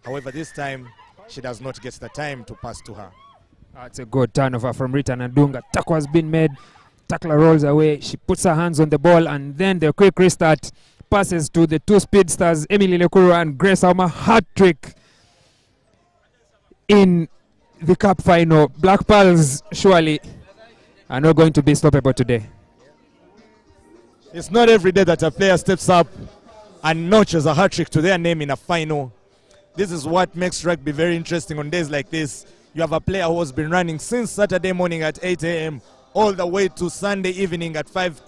However, this time she does not get the time to pass to her. That's a good turnover from Rita Nadunga. Tackle has been made. Tackler rolls away. She puts her hands on the ball, and then the quick restart passes to the two speedsters, Emily Lekuru and Grace Auma. Hat-trick in the cup final. Black Pearls surely are not going to be stoppable today. It's not every day that a player steps up and notches a hat-trick to their name in a final. This is what makes rugby very interesting on days like this. You have a player who has been running since Saturday morning at 8 a.m. all the way to Sunday evening at 5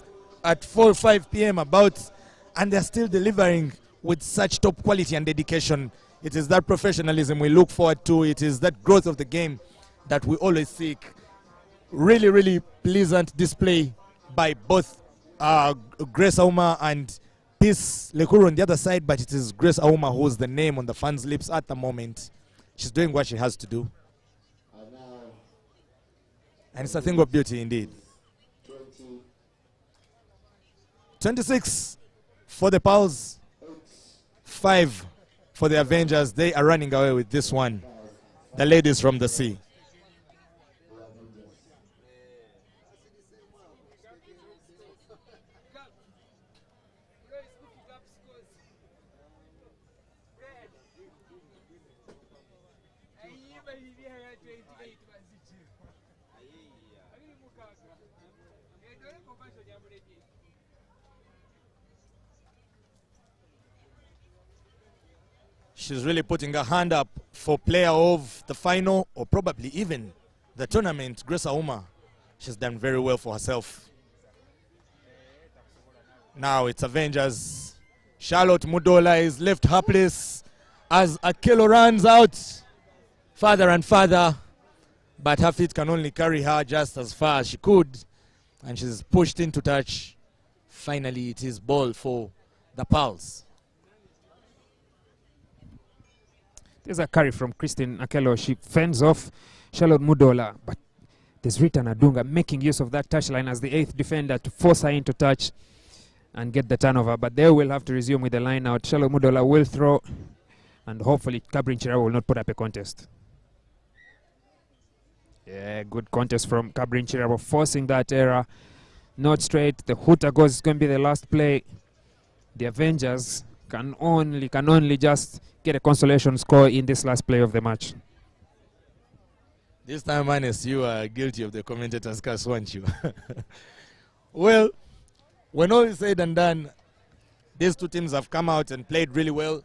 p.m. about, and they're still delivering with such top quality and dedication. It is that professionalism we look forward to. It is that growth of the game that we always seek. Really, really pleasant display by both Grace Auma and Peace Lekuru on the other side, but it is Grace Auma who's the name on the fans' lips at the moment. She's doing what she has to do. And it's a thing of beauty indeed. 26 for the Pals, 5 for the Avengers. They are running away with this one. The ladies from the sea. She's really putting her hand up for player of the final, or probably even the tournament, Grace Auma. She's done very well for herself. Now it's Avengers. Charlotte Mudola is left helpless as Akelo runs out further and further, but her feet can only carry her just as far as she could, and she's pushed into touch. Finally, it is ball for the Pals. There's a carry from Christine Akelo. She fends off Charlotte Mudola, but there's Rita Nadunga making use of that touchline as the 8th defender to force her into touch and get the turnover. But they will have to resume with the line out. Charlotte Mudola will throw, and hopefully Kabrin Chirabo will not put up a contest. Yeah, good contest from Kabrin Chirabo, forcing that error. Not straight. The hooter goes. It's going to be the last play. The Avengers can only just get a consolation score in this last play of the match. This time, Manes, you are guilty of the commentator's curse, weren't you? Well, when all is said and done, these two teams have come out and played really well,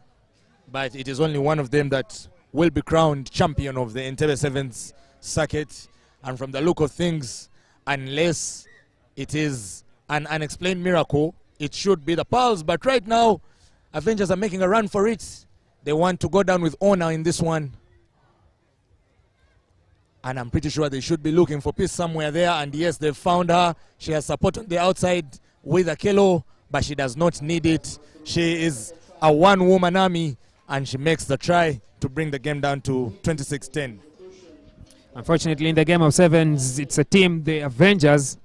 but it is only one of them that will be crowned champion of the Entebbe Sevens circuit. And from the look of things, unless it is an unexplained miracle, it should be the Pals. But right now, Avengers are making a run for it. They want to go down with honor in this one. And I'm pretty sure they should be looking for peace somewhere there. And yes, they've found her. She has support on the outside with Akelo, but she does not need it. She is a one-woman army, and she makes the try to bring the game down to 26-10. Unfortunately, in the game of sevens, it's a team, the Avengers,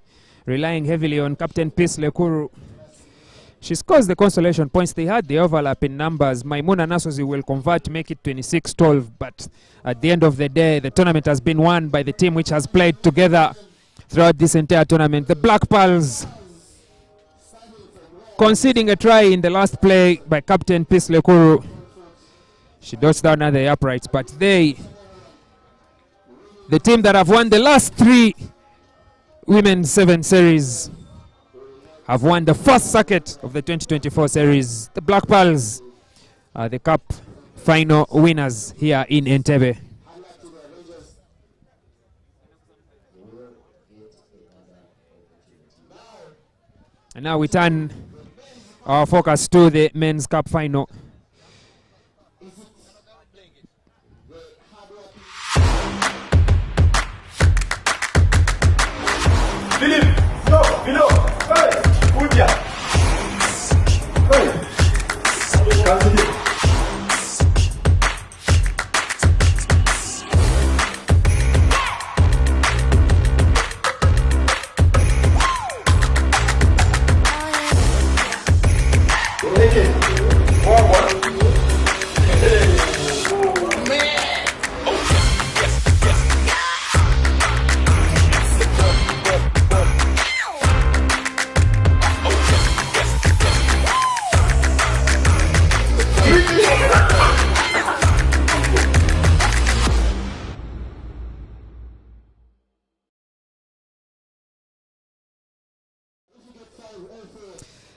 relying heavily on Captain Peace Lekuru. She scores the consolation points. They had the overlap in numbers. Maimuna Nasozi will convert to make it 26-12. But at the end of the day, the tournament has been won by the team which has played together throughout this entire tournament. The Black Pearls conceding a try in the last play by Captain Peace Lekuru. She dots down at the uprights. But they, the team that have won the last 3 Women's 7 series, have won the first circuit of the 2024 series. The Black Pearls are the cup final winners here in Entebbe. And now we turn our focus to the men's cup final. Philip, no, below, hey, Budia. Hey, continue. Take it. Forward.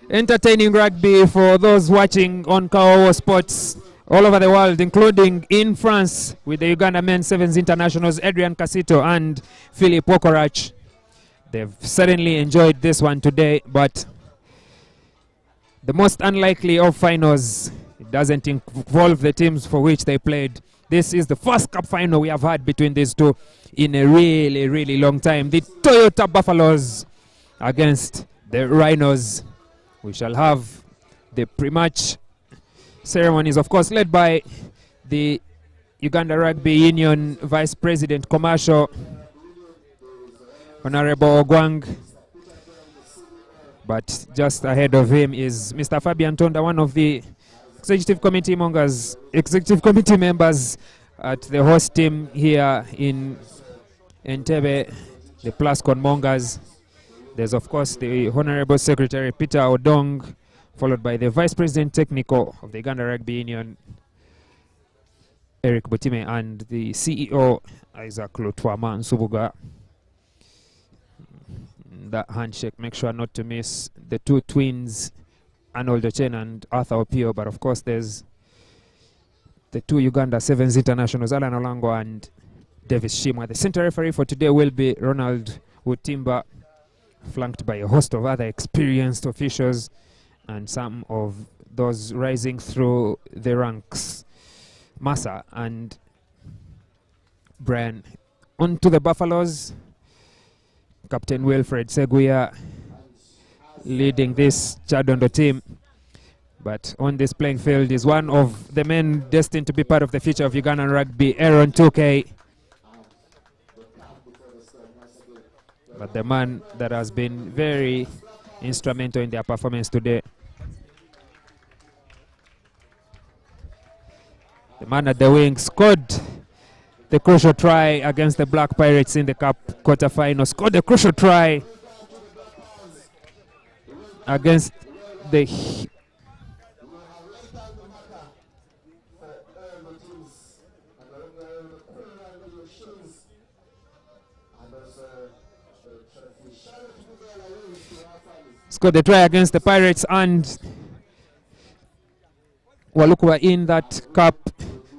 Entertaining rugby for those watching on Kawowo Sports all over the world, including in France with the Uganda Men's Sevens Internationals, Adrian Casito and Philip Wokorach. They've certainly enjoyed this one today, but the most unlikely of finals, it doesn't involve the teams for which they played. This is the first cup final we have had between these two in a really, really long time. The Toyota Buffaloes against the Rhinos. We shall have the pre-match ceremonies, of course, led by the Uganda Rugby Union Vice President Commercial, Honorable Ogwang. But just ahead of him is Mr. Fabian Tonda, one of the executive committee members at the host team here in Entebbe, the Plascon Mongers. There's of course the Honorable Secretary Peter Odong, followed by the Vice President Technical of the Uganda Rugby Union, Eric Butime, and the CEO Isaac Lutwama Nsubuga. That handshake, make sure not to miss the two twins, Arnold Ochen and Arthur Opio, but of course there's the two Uganda Sevens internationals, Alan Olango and Davis Shimwa. The center referee for today will be Ronald Utimba, flanked by a host of other experienced officials and some of those rising through the ranks. Massa and Brian. On to the Buffaloes. Captain Wilfred Seguya leading this Chadondo team. But on this playing field is one of the men destined to be part of the future of Ugandan rugby, Aaron 2K. But the man that has been very instrumental in their performance today. The man at the wing scored the crucial try against the Black Pirates in the Cup quarterfinal. Scored the crucial try against the scored the try against the Pirates, and Walukwa in that Cup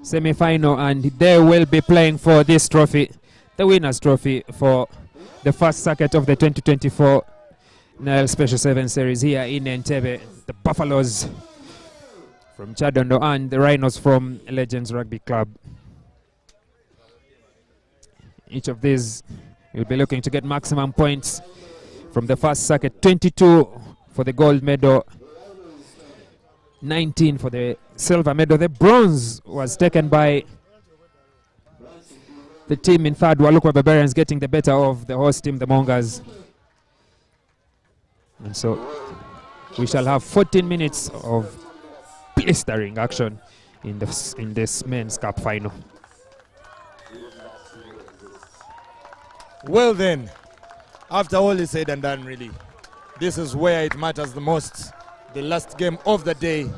semi-final, and they will be playing for this trophy, the winner's trophy for the first circuit of the 2024 NILE Special 7 Series here in Entebbe. The Buffaloes from Chadondo and the Rhinos from Legends Rugby Club. Each of these will be looking to get maximum points from the first circuit. 22 for the gold medal, 19 for the silver medal. The bronze was taken by the team in third, Walukwa Barbarians, getting the better of the host team, the Mongers. And so we shall have 14 minutes of blistering action in this men's cup final. Well then, after all is said and done, really, this is where it matters the most. The last game of the day,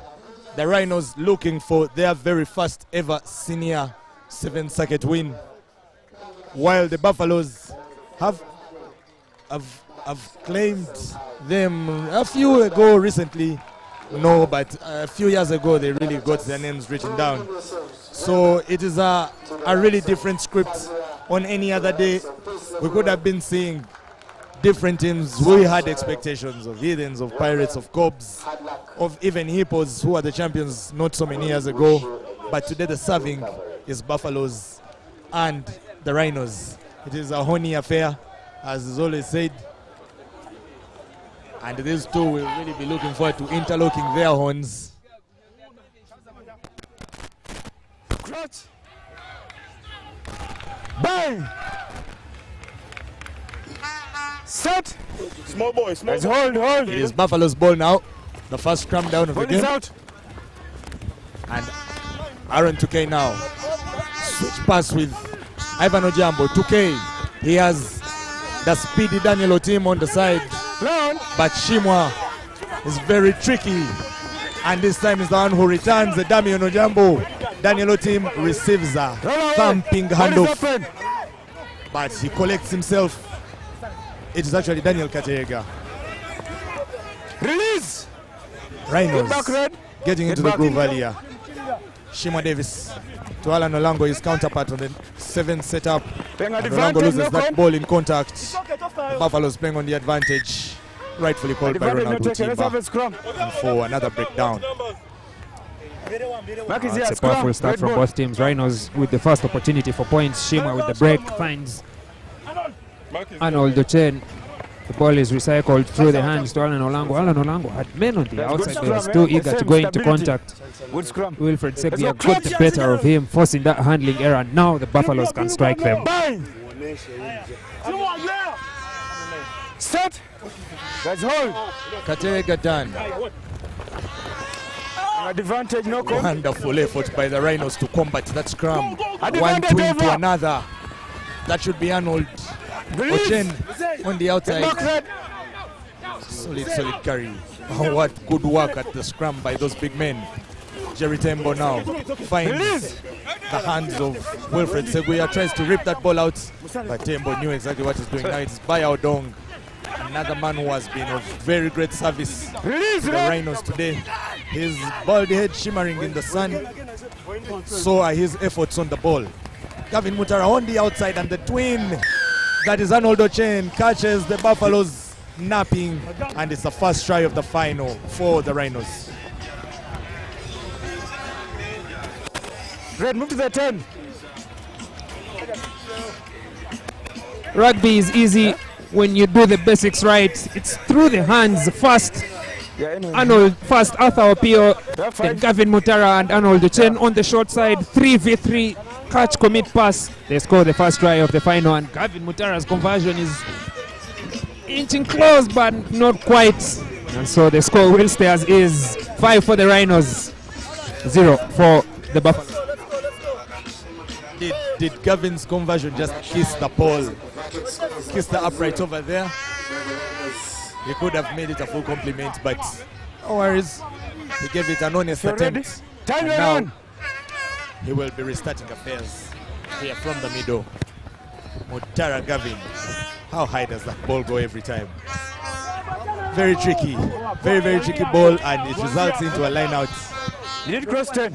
the Rhinos looking for their very first ever senior 7th circuit win, while the Buffaloes have claimed them a few ago recently. No, but a few years ago they really got their names written down. So it is a really different script. On any other day, we could have been seeing different teams. We had expectations of Heathens, of Pirates, of Cobs, of even Hippos, who were the champions not so many years ago. But today the serving is Buffaloes and the Rhinos. It is a honey affair, as is always said. And these two will really be looking forward to interlocking their horns. Clutch. Bang! Set! Small boy, small boy. Hold. It is Buffalo's ball now. The first scrum down of the game. Out. And Aaron 2K now. Switch pass with Ivan Ojambo. 2K. He has the speedy Daniel Otim on the side. But Shimwa is very tricky. And this time is the one who returns the dummy on Ojambo. Daniel Otim receives a thumping handoff. But he collects himself. It is actually Daniel Katega. Release! Rhinos getting into the groove earlier. Shimwa Davis to Alan Olango, his counterpart on the 7th setup. And Olango loses that ball in contact. Buffalo's playing on the advantage. Rightfully called by Ronald Utimba. And for another breakdown. It's a powerful start from both teams. Rhinos with the first opportunity for points. Shimwa with the break finds Arnold Ochen. The ball is recycled through the hands to Alan Olango. Alan Olango had men on the outside, but he was too eager to go into contact. Wilfred Sebia got the better of him, forcing that handling error. Now the Buffaloes can strike them. Set. Guys, hold. Katerega done. Advantage, no call. Wonderful effort by the Rhinos to combat that scrum. One Advantage twin to over. another. That should be Arnold. Ochen on the outside. Solid carry. Oh, what good work at the scrum by those big men. Jerry Tembo now finds the hands of Wilfred Seguya, tries to rip that ball out, but Tembo knew exactly what he's doing. Now it's Bayao Dong, another man who has been of very great service to the Rhinos today. His bald head shimmering in the sun, so are his efforts on the ball. Gavin Mutara on the outside, and the twin, that is Arnold Ochen, catches the Buffaloes napping, and it's the first try of the final for the Rhinos. Red, move to the 10. Rugby is easy when you do the basics right. It's through the hands first. Arnold first, Arthur Opio, then Gavin Mutara and Arnold Ochen on the short side. 3v3 catch, commit, pass. They score the first try of the final, and Gavin Mutara's conversion is inching close but not quite. And so the score will stay as is. 5 for the Rhinos, 0 for the Buffalo. Did Gavin's conversion just kiss the pole, kiss the upright over there? He could have made it a full compliment, but no worries. He gave it an honest attempt. And now he will be restarting affairs here from the middle. Mutara Gavin. How high does that ball go every time? Very tricky. Very tricky ball, and it results into a line out. You need cross 10.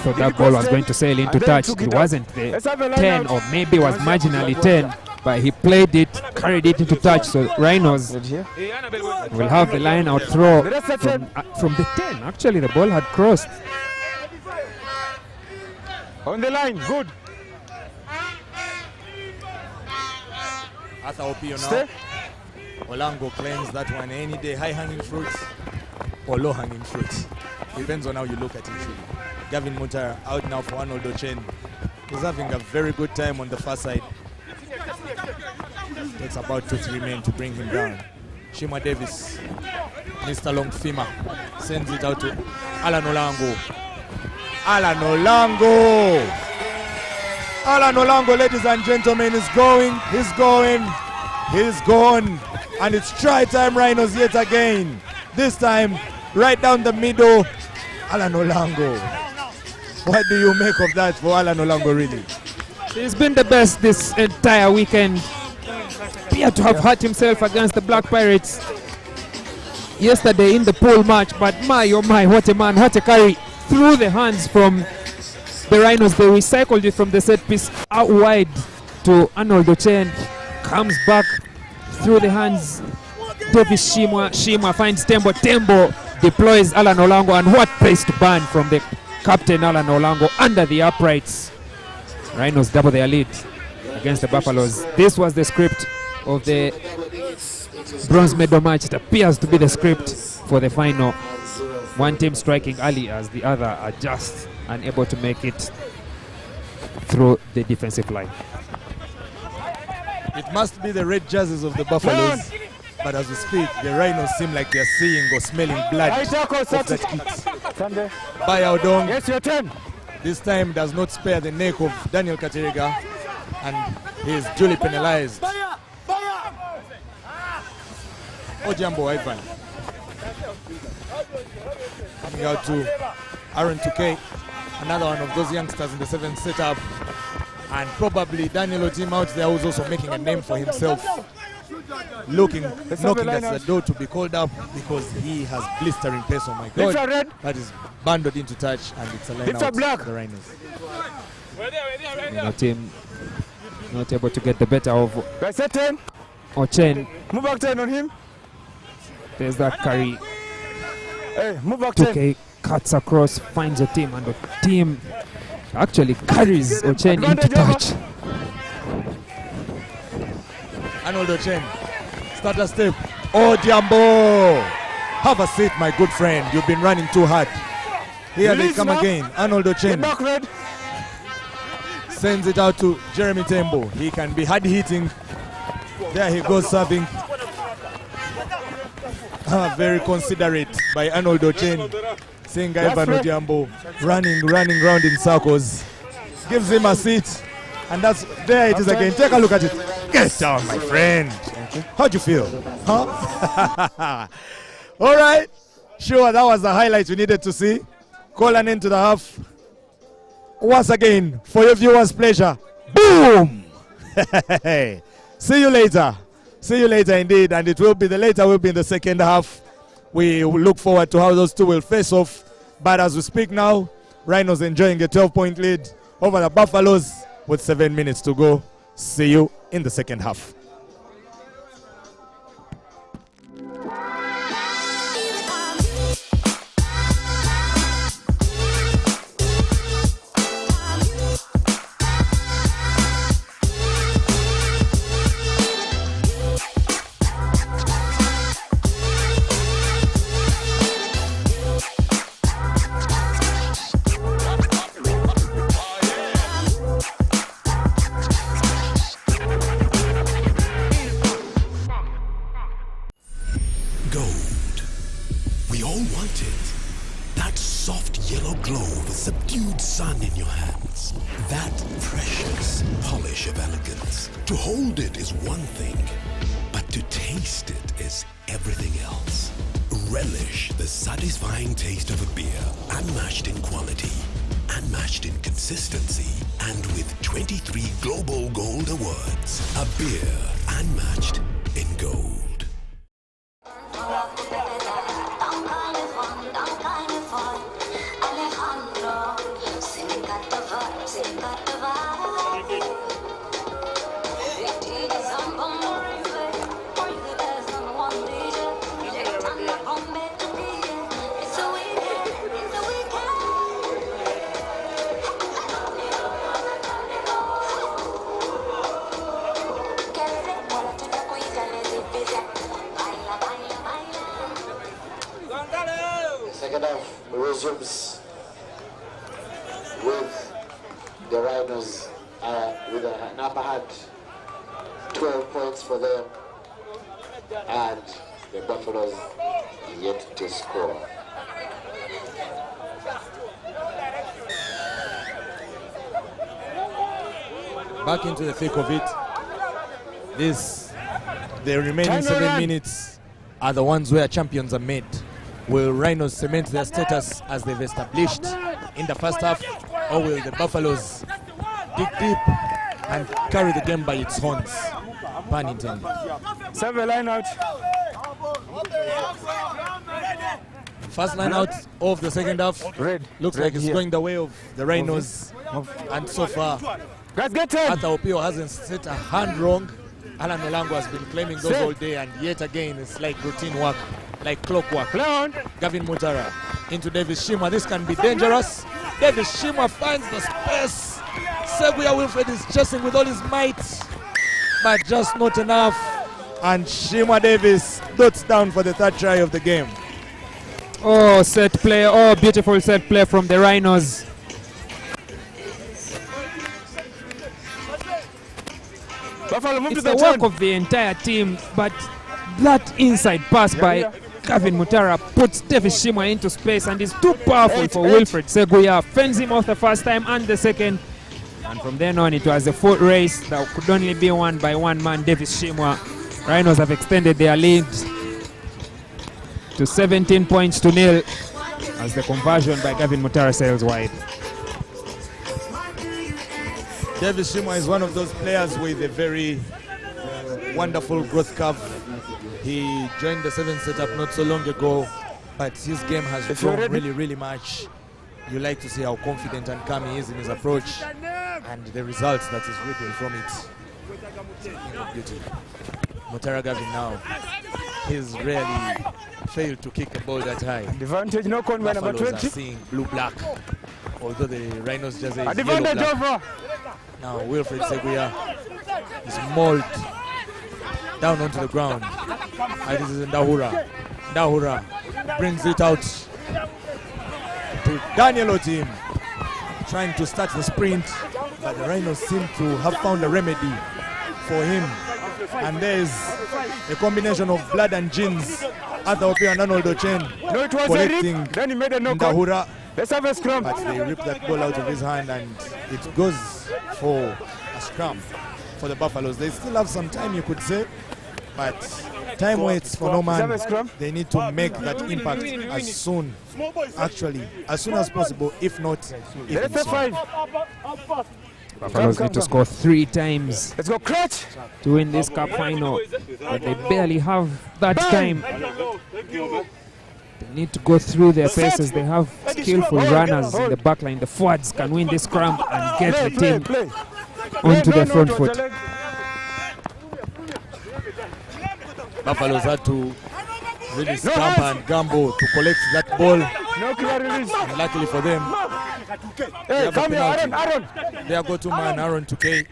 So that ball was going to sail into touch. It wasn't the 10, or maybe was marginally 10, but he played it, carried it into touch. So Rhinos will have the line out throw from the 10. Actually, the ball had crossed. On the line, good. Arthur Opio now. Olango claims that one any day. High-hanging fruit or low-hanging fruit. Depends on how you look at it. Gavin Mutara out now for Arnold Ochen. He's having a very good time on the far side. Takes about 2-3 men to bring him down. Shima Davis, Mr. Longfima, sends it out to Alan Olango. Alan Olango! Alan Olango, ladies and gentlemen, is going, he's going, he's gone. And it's try time Rhinos yet again. This time, right down the middle, Alan Olango. What do you make of that for Alan Olango, really? He's been the best this entire weekend. Appeared to have hurt himself against the Black Pirates yesterday in the pool match, but my oh my, what a man, what a carry through the hands from the Rhinos. They recycled it from the set piece out wide to Arnold Ochen. Comes back through the hands. Davis Shima finds Tembo. Tembo deploys Alan Olango, and what place to burn from the captain Alan Olango under the uprights. Rhinos double their lead against the Buffaloes. This was the script of the bronze medal match. It appears to be the script for the final. One team striking early as the other are just unable to make it through the defensive line. It must be the red jerseys of the Buffaloes. But as we speak, the Rhinos seem like they're seeing or smelling blood of that kit. Bayao Dong. Yes, your turn. This time does not spare the neck of Daniel Katerega, and he is duly penalized. Ojambo Ivan coming out to Aaron Tukey, another one of those youngsters in the 7th setup, and probably Daniel Otim out there who's also making a name for himself, knocking at the door to be called up because he has blistering pace. Oh my God, that is bundled into touch, and it's a line out for the Rhinos. The team not able to get the better of Ochen. Move back 10 on him. There's that carry. Hey, move back 10. Okay, cuts across, finds a team, and the team actually carries Ochen into touch. Arnold Ochen, starter step. Oh, Diambo! Have a seat, my good friend. You've been running too hard. Here they come again. Arnold Ochen sends it out to Jeremy Tembo. He can be hard hitting. There he goes serving. Very considerate by Arnold Ochen. Seeing Ivan Ojambo running around in circles. Gives him a seat. And that's there it is again. Take a look at it. Get down, my friend. How'd you feel? Huh? All right. Sure, that was the highlight we needed to see. Call an end to the half. Once again, for your viewers' pleasure. Boom! See you later. See you later indeed. And it will be, the later will be in the second half. We will look forward to how those two will face off. But as we speak now, Rhinos enjoying a 12-point lead over the Buffaloes with 7 minutes to go. See you in the second half. Subdued sun in your hands, that precious polish of elegance. To hold it is one thing, but to taste it is everything else. Relish the satisfying taste of a beer, unmatched in quality, unmatched in consistency, and with 23 Global Gold Awards. A beer unmatched in gold. Second half resumes with the Rhinos with an upper hand, 12 points for them, and the Buffaloes yet to score. Back into the thick of it. The remaining 7 minutes are the ones where champions are made. Will Rhinos cement their status as they've established in the first half, or will the Buffaloes dig deep and carry the game by its horns? Pun intended. Serve a line out. First line out of the second half. Looks like it's going the way of the Rhinos. And so far, Arthur Opio hasn't set a hand wrong. Alan Olango has been claiming those all day, and yet again it's like routine work, like clockwork. Gavin Mutara into Davis Shima. This can be dangerous. Davis Shima finds the space. Seguya Wilfred is chasing with all his might, but just not enough. And Shima Davis dots down for the third try of the game. Oh, set play. Oh, beautiful set play from the Rhinos. It's the work of the entire team, but that inside pass by Gavin Mutara puts Davis Shima into space and is too powerful for Wilfred Seguya. Fends him off the first time and the second. And from then on, it was a foot race that could only be won by one man, Davis Shima. Rhinos have extended their lead to 17 points to nil as the conversion by Gavin Mutara sails wide. Davis Shima is one of those players with a very wonderful growth curve. He joined the 7th setup not so long ago, but his game has grown really much. You like to see how confident and calm he is in his approach, and the results that is reaping from it. Beauty. Mutara Gavin now, he's rarely failed to kick a ball that high. Advantage no con by number 20. Are seeing blue-black, although the Rhinos just say advantage over. Now Wilfred Seguya is mauled down onto the ground. And this is Ndahura. Ndahura brings it out to Daniel Otim, trying to start the sprint, but the Rhinos seem to have found a remedy for him. And there's a combination of blood and genes Arthur Opio and Arnold Ochen. No, it was a collecting rip. Then he made a knock-on. Ndahura. Let's have a scrum. But they ripped that ball out of his hand and it goes for a scrum for the Buffaloes. They still have some time, you could say, but time waits for no man. They need to make that impact as soon, actually, as soon as possible, if not even soon. Buffaloes need to score 3 times. Let's go, Clutch! To win this cup final, but they barely have that time. They need to go through their paces. They have skillful runners in the back line. The forwards can win this scrum and get the team onto their front foot. Buffaloes had to really scamper and gamble to collect that ball. No clear release. And luckily for them, hey, come here, Aaron. Their go-to man, Aaron 2K,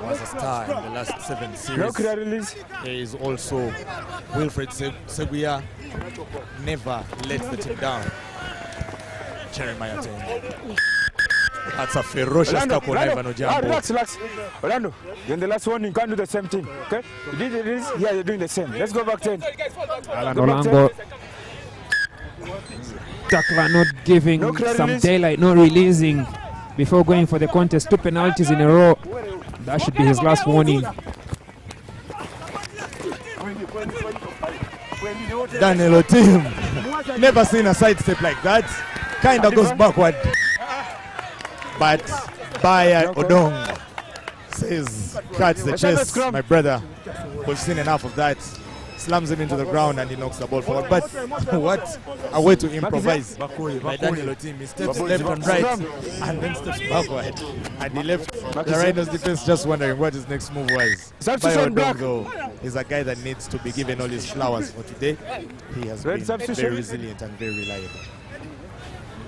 was a star in the last 7 series. No clear release. There is also Wilfred Seguia, never let the team down. Jeremiah Ten. That's a ferocious tackle, Ivan Ojambo. Relax. Orlando, you're in the last one, you can't do the same thing, okay? You did this, yeah, you're doing the same. Let's go back 10. Alan Olango. Tackler not giving some release. Daylight, not releasing before going for the contest. 2 penalties in a row. That should be his last warning. Daniel Otim, never seen a sidestep like that. Kind of goes backward. But Baya Odong says, cuts the chest, my brother. We've seen enough of that. Slams him into the ground and he knocks the ball forward. But what a way to improvise by Daniel Otim. He steps left and right and then steps backward. And he left the Rhinos defense just wondering what his next move was. Baya Odong, though, is a guy that needs to be given all his flowers for today. He has been very resilient and very reliable.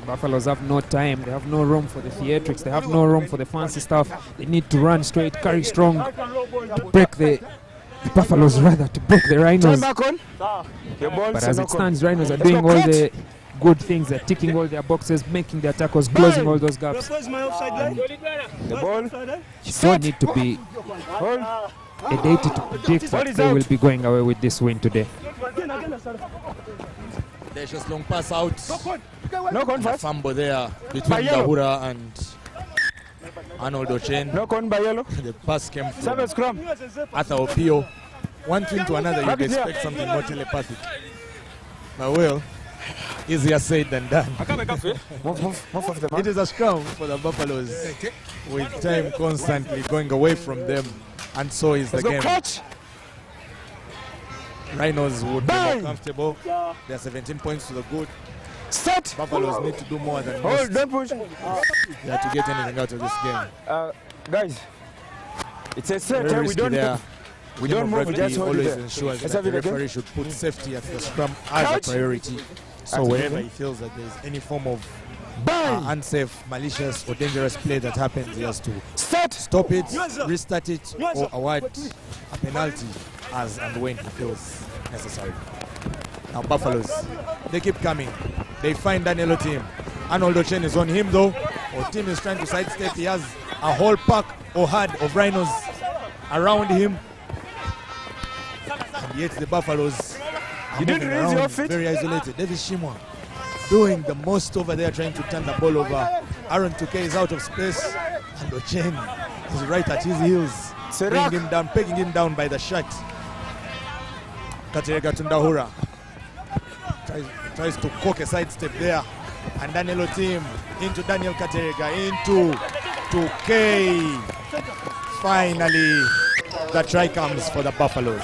Buffaloes have no time, they have no room for the theatrics, they have no room for the fancy stuff. They need to run straight, carry strong to break the Buffaloes, rather, to break the Rhinos. But as it stands, Rhinos are doing all the good things. They're ticking all their boxes, making their tackles, closing all those gaps. The ball. You don't need to be dated to predict that they will be going away with this win today. There's just long pass out. No conflict. Fumble there between Ndahura and Arnold Ochen. No con by yellow. The pass came from scrum. Arthur Opio. One thing to another, you'd expect something more telepathic. But well, easier said than done. It is a scrum for the Buffaloes, with time constantly going away from them, and so is the game. Rhinos would be more comfortable. They are 17 points to the good. Set. Buffaloes need to do more than most. Don't push. They have to get anything out of this game. Guys, it's a set. We don't move. We just hold always it there. ensures that the referee should put safety at the scrum as a priority. So whenever he feels that there is any form of unsafe, malicious, or dangerous play that happens, he has to stop it, restart it, or award a penalty as and when he feels necessary. Now Buffaloes, they keep coming. They find Daniel Otim. Arnold Ochen is on him though. Otim is trying to sidestep. He has a whole pack or herd of Rhinos around him. And yet the Buffaloes are moving around very isolated. Davis Shimwa doing the most over there, trying to turn the ball over. Aaron 2K is out of space. And Ochen is right at his heels. Bringing him down, pegging him down by the shirt. Katerega Ndahura tries to cock a sidestep there, and Daniel Otim into Daniel Katerega, into 2K. Finally, the try comes for the Buffaloes.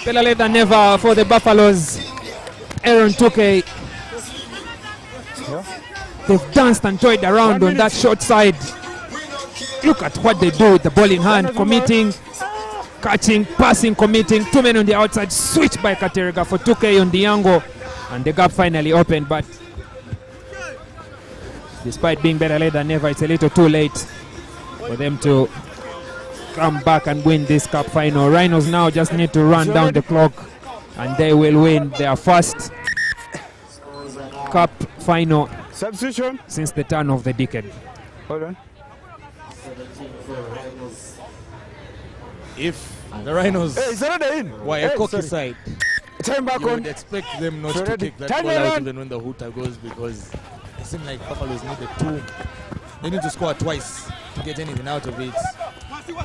Better late than never for the Buffaloes. Aaron 2K. They've danced and toyed around on that short side. Look at what they do with the ball in hand, committing, catching, passing, committing. 2 men on the outside, switch by Katerega for 2K on the angle, and the gap finally opened. But despite being better late than never, it's a little too late for them to come back and win this cup final. Rhinos now just need to run down the clock, and they will win their first cup final substitution since the turn of the decade. Hold on. If the Rhinos were a cocky side, Turn back you on. would expect them not So to ready. kick that Turn ball out around. even when the hooter goes, because it seems like Buffaloes needed two. They need to score twice to get anything out of it.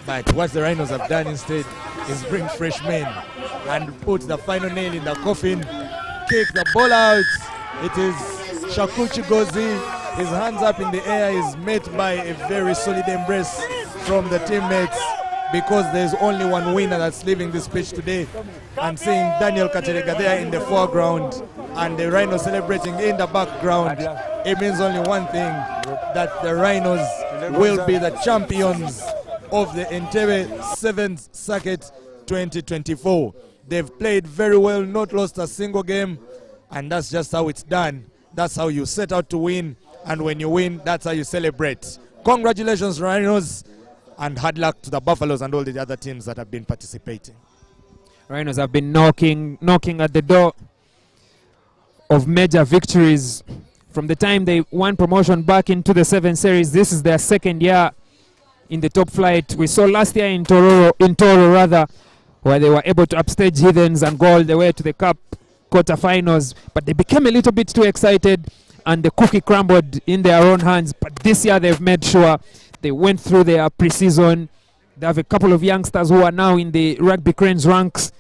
But what the Rhinos have done instead is bring fresh men and put the final nail in the coffin, kick the ball out. It is Shakuchi Gozi. His hands up in the air is met by a very solid embrace from the teammates, because there's only one winner that's leaving this pitch today. And seeing Daniel Katerega there in the foreground and the Rhinos celebrating in the background, it means only one thing, that the Rhinos will be the champions of the Entebbe 7th Circuit 2024. They've played very well, not lost a single game, and that's just how it's done. That's how you set out to win, and when you win, that's how you celebrate. Congratulations, Rhinos, and hard luck to the Buffaloes and all the other teams that have been participating. Rhinos have been knocking at the door of major victories from the time they won promotion back into the 7 series. This is their second year in the top flight. We saw last year in Toro where they were able to upstage Heathens and go all the way to the cup quarterfinals, but they became a little bit too excited and the cookie crumbled in their own hands. But this year they've made sure they went through their pre-season. They have a couple of youngsters who are now in the Rugby Cranes ranks.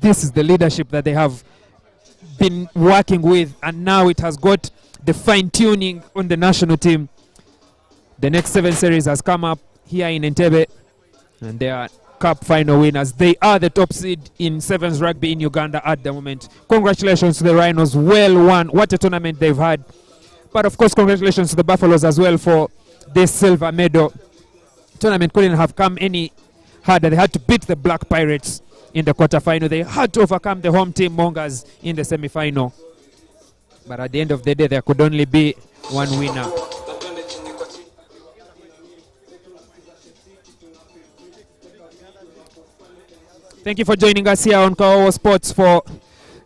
This is the leadership that they have been working with, and now it has got the fine-tuning on the national team. The next 7 series has come up here in Entebbe, and they are cup final winners. They are the top seed in 7s rugby in Uganda at the moment. Congratulations to the Rhinos, well won. What a tournament they've had. But of course, congratulations to the Buffaloes as well for this silver medal. Tournament couldn't have come any harder. They had to beat the Black Pirates in the quarterfinal. They had to overcome the home team Mongers in the semi-final. But at the end of the day, there could only be one winner. Thank you for joining us here on Kawowo Sports for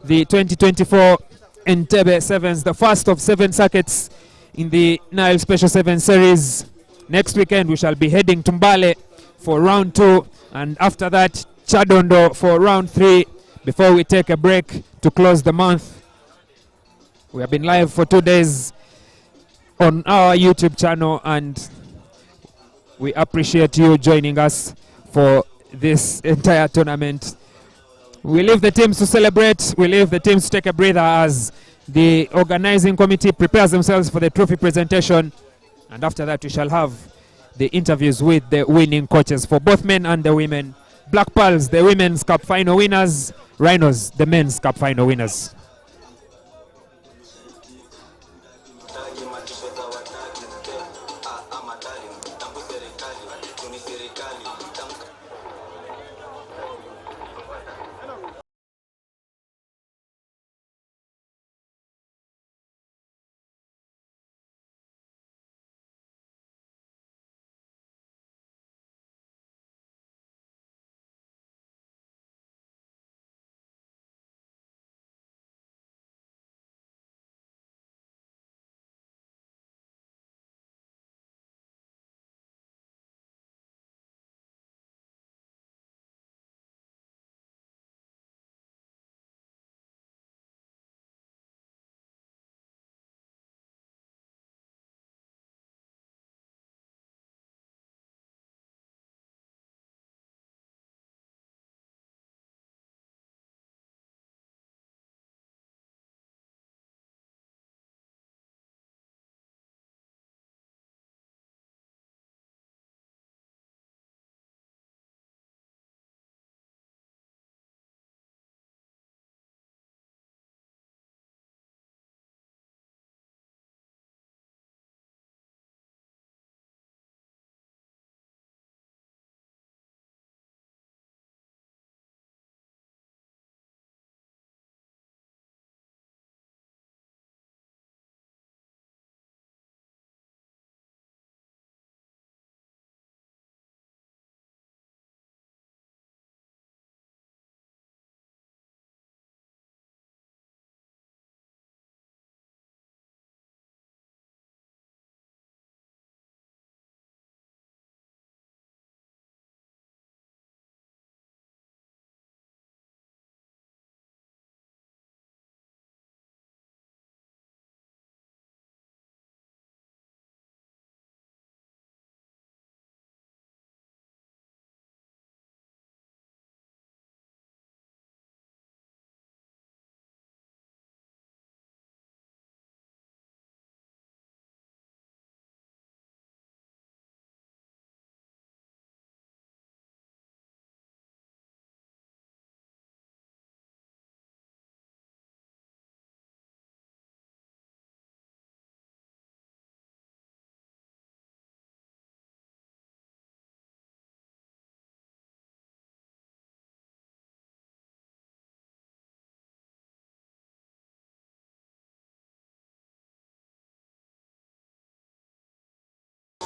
the 2024 Entebbe Sevens, the first of 7 circuits in the NILE Special 7 Series. Next weekend we shall be heading to Mbale for round 2, and after that Chadondo for round 3 before we take a break to close the month. We have been live for 2 days on our YouTube channel, and we appreciate you joining us for this entire tournament. We leave the teams to celebrate, we leave the teams to take a breather as the organizing committee prepares themselves for the trophy presentation, and after that we shall have the interviews with the winning coaches for both men and the women. Black Pearls, the Women's Cup final winners, Rhinos, the Men's Cup final winners.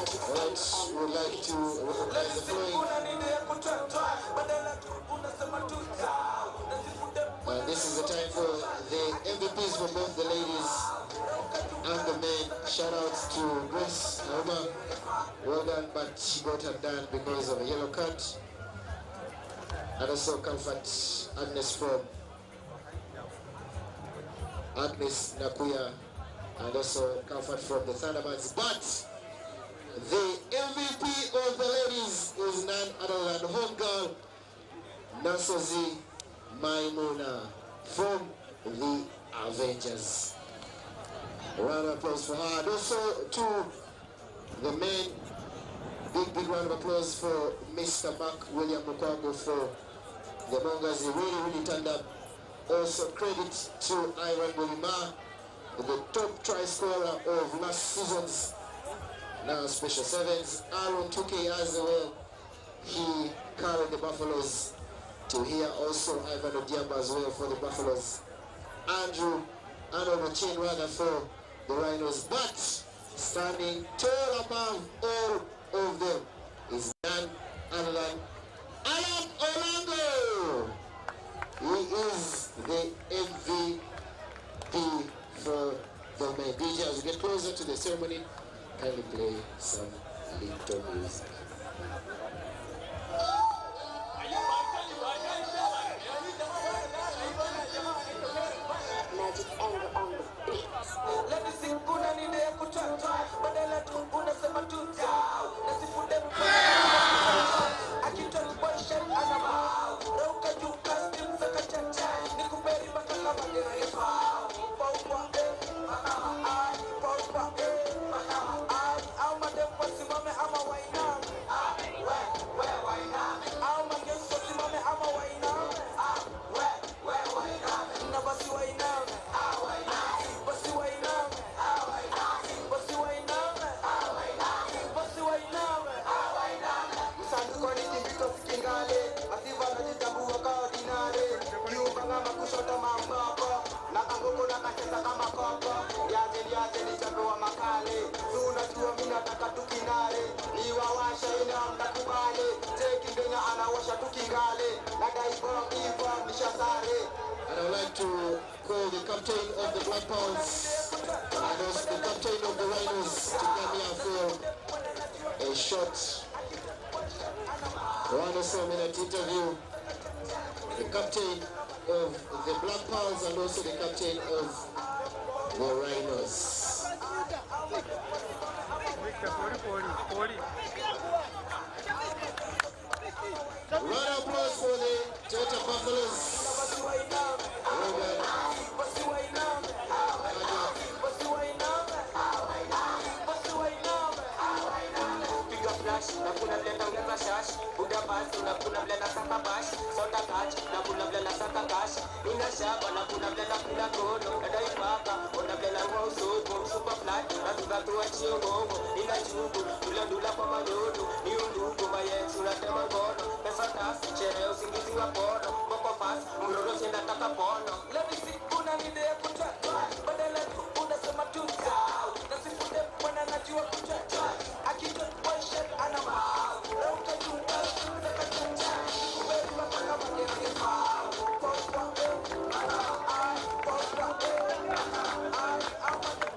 would like to recognize the following. This is the time for the MVPs for both the ladies and the men. Shout outs to Grace Nauma. Well done, but she got her done because of a yellow card. And also Comfort Agnes from Agnes Nakuya, and also Comfort from the Thunderbirds. But the MVP of the ladies is none other than homegirl Nasozi Maimuna from the Avengers. Round of applause for her. And also to the men, big round of applause for Mr. Mark William Mukwago for the Mongas. He really turned up. Also credit to Ivan Bolima, the top try scorer of last season's now Special Sevens. Aaron Tuke as well. He carried the Buffaloes to here. Also Ivan Odiamba as well for the Buffaloes. Andrew Machin rather for the Rhinos. But standing tall above all of them is none other than Alan Olango. He is the MVP for the men. DJ, as we get closer to the ceremony, kindly play some little music. Magic anger on the beat. Let me sing kuna ni de kutata badala tu unasema tuta nasifude akitwa boysha anama roka juu custom saka chacha nikuberi makala badere pa paupa ai paupa ai au madem wasimame ama waina we waina au madem wasimame ama waina we waina na basi waina And I would like to call the captain of the Black Pals and also the captain of the Rhinos to come here for a short 1 or so minute interview. The captain of the Black Pals and also the captain of the Rhinos. Round of applause for the Toyota Buffaloes. Nakuna blenda unga shash Buda basi nakuna blenda saka bash Sonda catch nakuna blenda saka cash Ina shaba nakuna blenda kuna kono Dada ipaka ona blenda ngwa usoto Super flat natuka tuwa chio ngongo Ina chubu dula dula kwa mayodo Ni undugu mayetu unatema ngono Pesa tas chere usingizi wa pono Boko fast mroro sienda taka pono Let me see kuna nide ya kutata Badala unasema tuta Nasifude mwana najua kutata Akito boyshet anama Rauka junga Saka chanja Uberi makaka magere pao Popa Ai Popa Ai Amade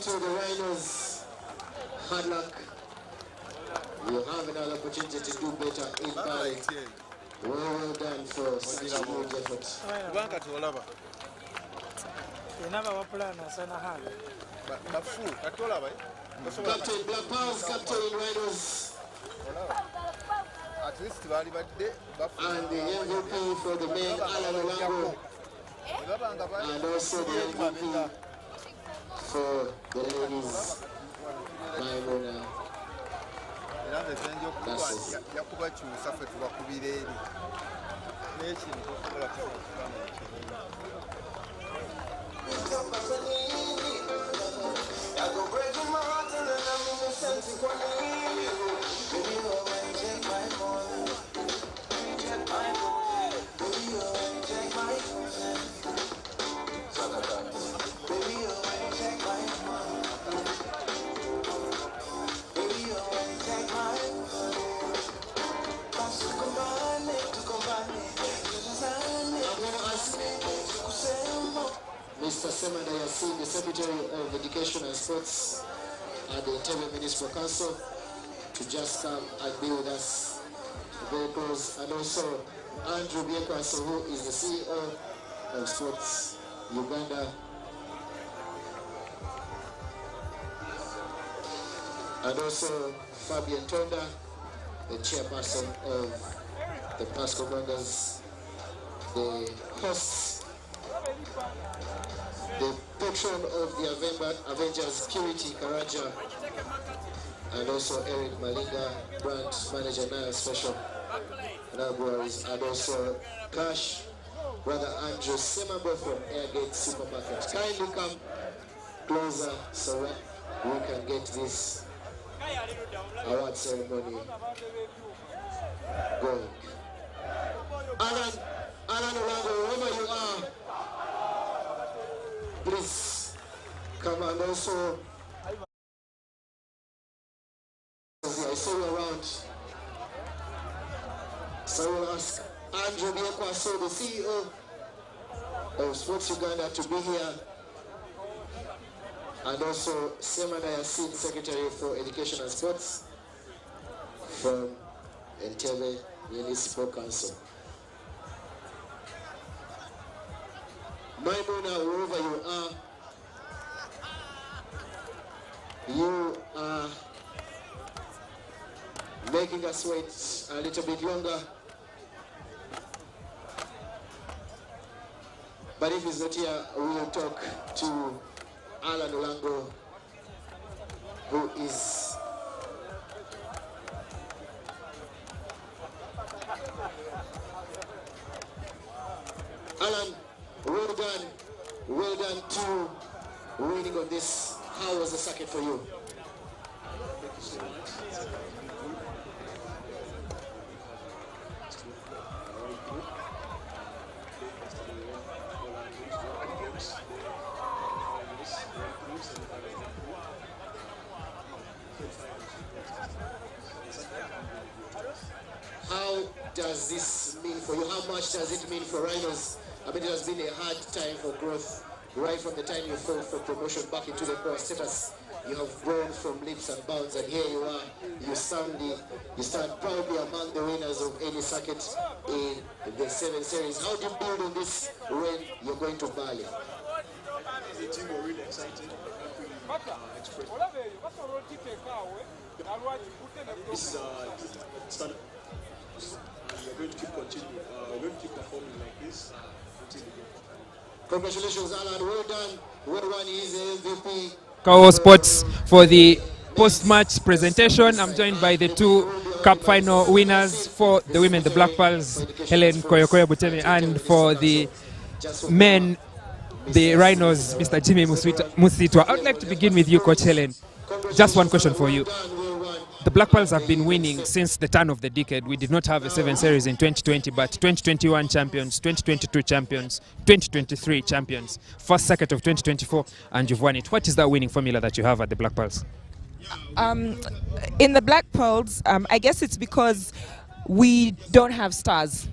to the Rhinos. Hard luck. You have another opportunity to do better in Bali. Well done for such a good effort. Captain Black Pals, Captain Rhinos. At least and the MVP for the men, Alan Olango. And also the MVP for the ladies. Maimuna. Mr. Semanda Yassin, the Secretary of Education and Sports at the Entebbe Municipal Council, to just come and be with us very close, and also Andrew Biekwaso, who is the CEO of Sports Uganda, and also Fabian Tonda, the chairperson of the Pasco Commanders, the hosts, the patron of the Avengers Purity Karaja, and also Eric Malinga, brand manager NILE Special Libraries, and also Cash, Brother Andrew Semabo from Airgate Supermarket. Kindly come closer so we can get this award ceremony going. Alan Olango, wherever you are, please come, and also I saw you around. So I will ask Andrew Biekwaso, the CEO of Sports Uganda, to be here, and also Semanda Yassin, Secretary for Education and Sports from Entebbe Municipal Council. Maimuna, wherever you are making us wait a little bit longer. But if he's not here, we will talk to Alan Olango, who is Alan, well done to winning on this. How was the circuit for you? Thank you so much. How does this mean for you? How much does it mean for Rhinos? I mean, it has been a hard time for growth, right from the time you fought for promotion back into the core status. You have grown from leaps and bounds, and here you are. You stand proudly among the winners of any circuit in the 7 series. How do you build on this when you're going to Bali? As a team, we're really excited. Express. This is standard. We're going to keep continuing. We're going to keep performing like this until the game. Congratulations, Alan. Well done. Well done. He's the MVP. Kawowo Sports for the post-match presentation. I'm joined by the 2 cup final winners. For the women, the Black Pearls, Helen Koyokoyo Butemi, and for the men, the Rhinos, Mr. Jimmy Musitwa. I would like to begin with you, Coach Helen. Just one question for you. The Black Pearls have been winning since the turn of the decade. We did not have a 7 series in 2020, but 2021 champions, 2022 champions, 2023 champions, first circuit of 2024, and you've won it. What is that winning formula that you have at the Black Pearls? In the Black Pearls, I guess it's because we don't have stars.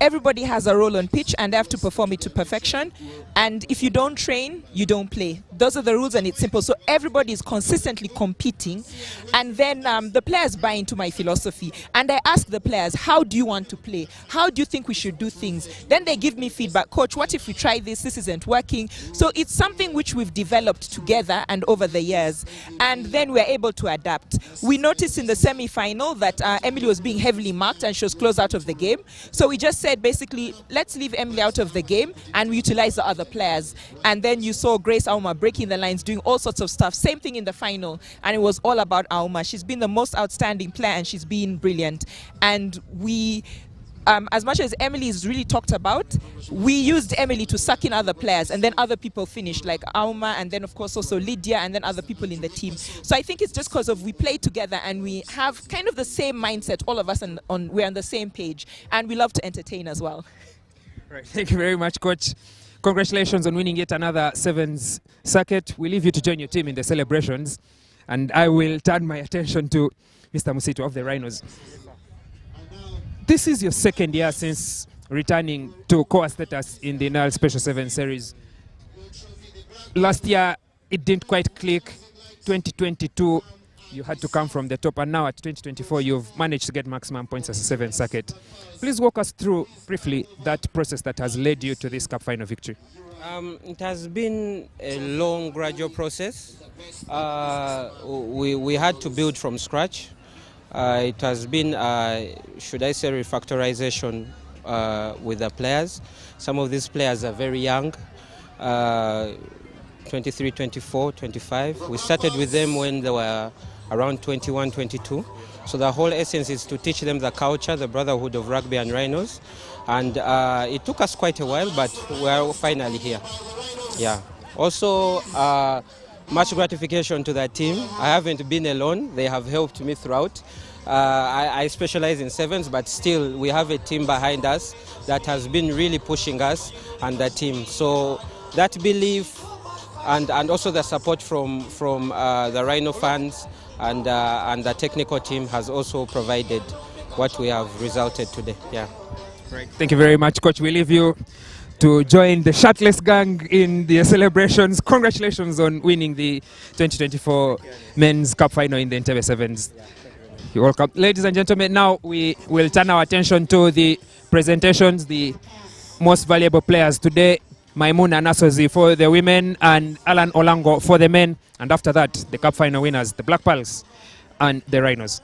Everybody has a role on pitch and they have to perform it to perfection. And if you don't train, you don't play. Those are the rules, and it's simple. So everybody is consistently competing. And then the players buy into my philosophy. And I ask the players, how do you want to play? How do you think we should do things? Then they give me feedback. Coach, what if we try this? This isn't working. So it's something which we've developed together and over the years. And then we're able to adapt. We noticed in the semi-final that Emily was being heavily marked and she was close out of the game. So we just said, basically, let's leave Emily out of the game and we utilize the other players. And then you saw Grace Auma breaking the lines, doing all sorts of stuff. Same thing in the final, and it was all about Auma. She's been the most outstanding player, and she's been brilliant. And we, as much as Emily is really talked about, we used Emily to suck in other players, and then other people finished, like Auma, and then of course also Lydia, and then other people in the team. So I think it's just because of we play together and we have kind of the same mindset, all of us, and we're on the same page, and we love to entertain as well. Right. Thank you very much, Coach. Congratulations on winning yet another Sevens circuit. We leave you to join your team in the celebrations, and I will turn my attention to Mr. Musito of the Rhinos. This is your second year since returning to core status in the NILE Special 7 Series. Last year, it didn't quite click. 2022, you had to come from the top, and now at 2024, you've managed to get maximum points as a 7 circuit. Please walk us through briefly that process that has led you to this cup final victory. It has been a long, gradual process. We had to build from scratch. It has been, should I say, refactorization with the players. Some of these players are very young, 23, 24, 25. We started with them when they were around 21, 22. So the whole essence is to teach them the culture, the brotherhood of rugby and Rhinos. And it took us quite a while, but we are finally here. Yeah. Also, much gratification to the team. I haven't been alone. They have helped me throughout. I specialize in sevens, but still we have a team behind us that has been really pushing us and the team. So that belief and also the support from the Rhino fans and the technical team has also provided what we have resulted today. Yeah. Right. Thank you very much, Coach. We leave you to join the shirtless gang in the celebrations. Congratulations on winning the 2024 Men's Cup Final in the Entebbe Sevens. You're welcome. Ladies and gentlemen, now we will turn our attention to the presentations, the most valuable players today. Maimuna Nasozi for the women and Alan Olango for the men. And after that, the Cup Final winners, the Black Pearls and the Rhinos.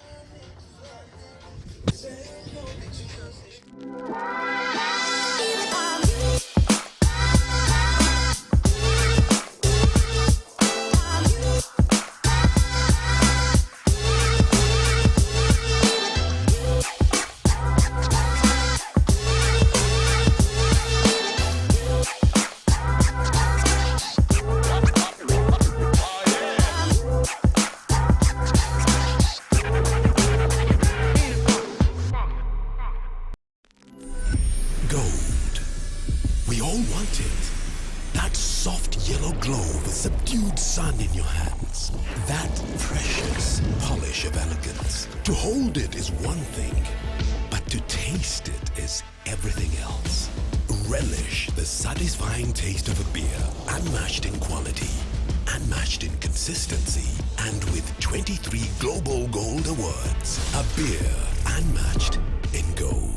Gold. We all want it. That soft yellow glow with subdued sun in your hands. That precious polish of elegance. To hold it is one thing, but to taste it is everything else. Relish the satisfying taste of a beer, unmatched in quality, unmatched in consistency, and with 23 Global Gold Awards. A beer unmatched in gold.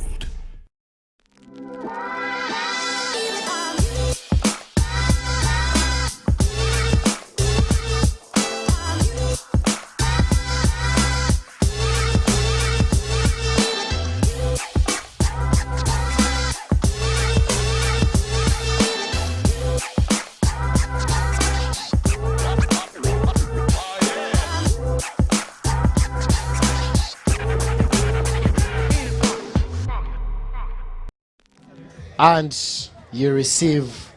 And you receive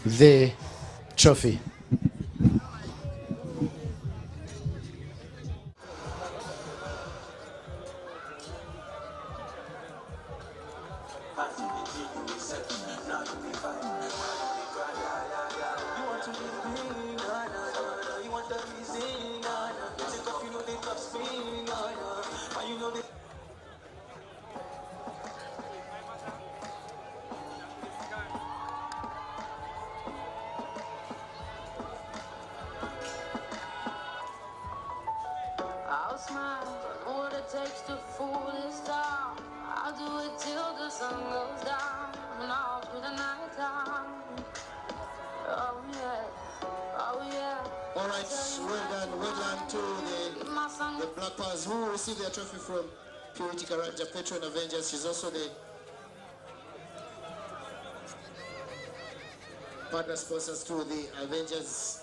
the trophy. I'll smile, know what it takes to fool this town. I'll do it till the sun goes down, and all through the night time. Oh yeah, oh yeah. All right, well done to the Black Pearls who received their trophy from Purity Karanja, Patron Avengers. She's also the partner sponsors to the Avengers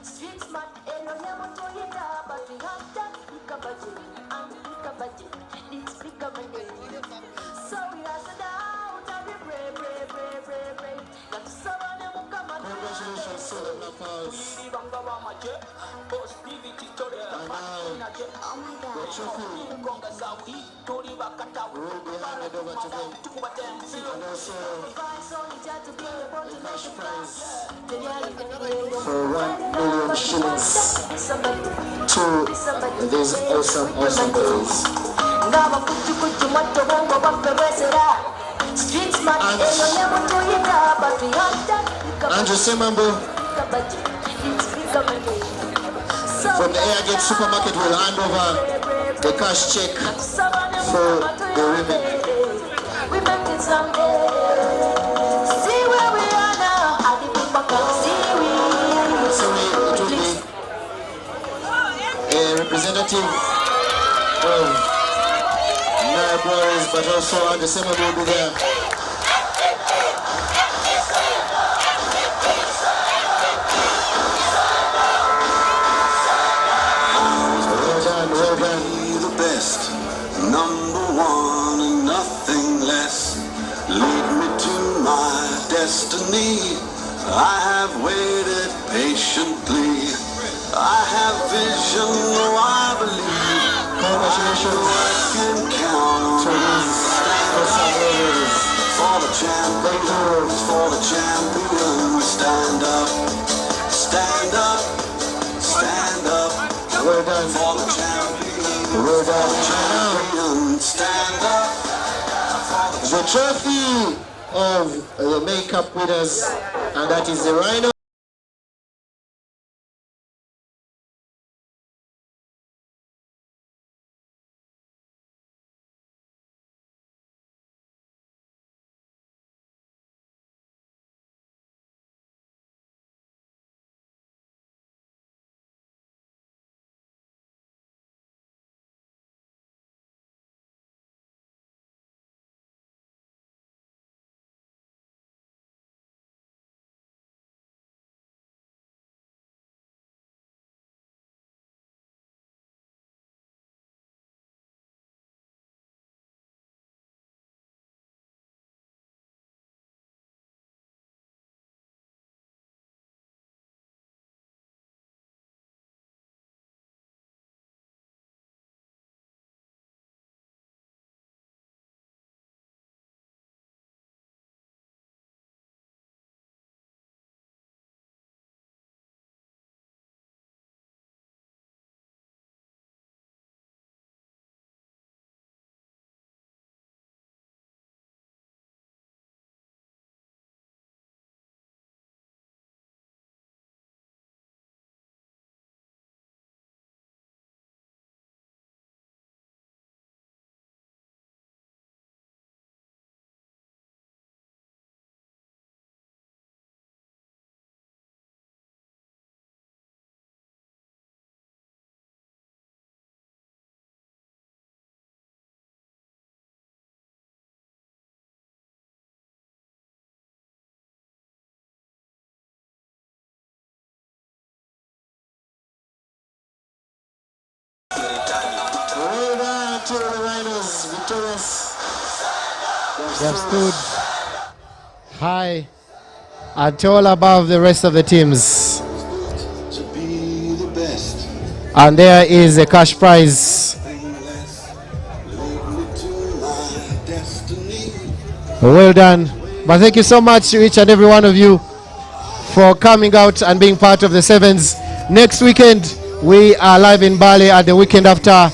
Street smart, eno nyamo toyeta, but we have that bigger budget, and bigger budget, it's bigger money. So we hustle out, and we pray. Got to surround them, come on. Congratulations to the Napas. The trophy will be handed over to them. And also the cash prize for 1 million shillings to these awesome players. And Josemambo from the Airgate Supermarket will hand over the cash check for the women. We make it someday. See where we are now. I think we So it will be a representative of NILE Boys, but also Josemambo will be there. The best, number one and nothing less. Lead me to my destiny. I have waited patiently. I have vision, though I believe. Congratulations. I can count on for the champions, for the champions. Stand up, stand up, stand up. Well done. For the champions. Well done. Stand up. The trophy of the makeup winners, and that is the Rhino. Well done to the Rhinos, victorious. They have stood high and tall above the rest of the teams. To be the best. And there is a cash prize. Well done. But thank you so much to each and every one of you for coming out and being part of the Sevens. Next weekend, we are live in Bali, and the weekend after,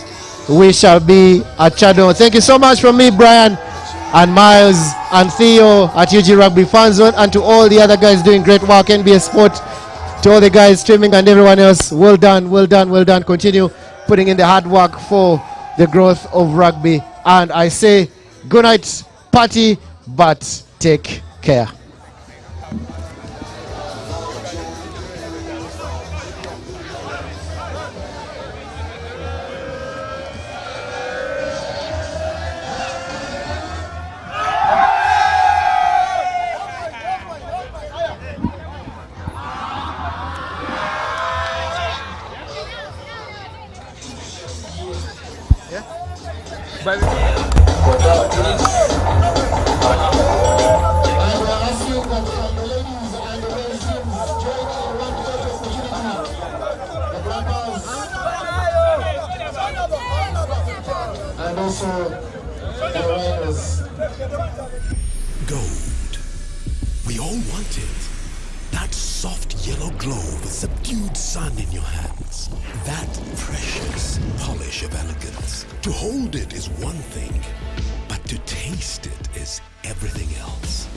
we shall be at Chado. Thank you so much from me, Brian, and Miles, and Theo at UG Rugby Fan Zone, and to all the other guys doing great work, NBA Sport, to all the guys streaming and everyone else. Well done, well done, well done. Continue putting in the hard work for the growth of rugby. And I say, good night, party, but take take care. And also the awareness. Gold. We all want it. That soft yellow glow with subdued sun in your hands. That precious polish of elegance. To hold it is one thing, but to taste it is everything else.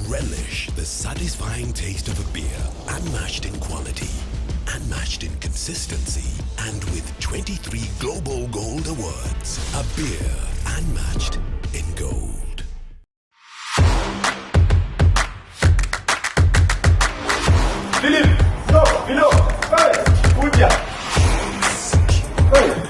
Relish the satisfying taste of a beer, unmatched in quality, unmatched in consistency, and with 23 Global Gold Awards. A beer unmatched in gold. Philippe, no, below, hey, Udia. Hey,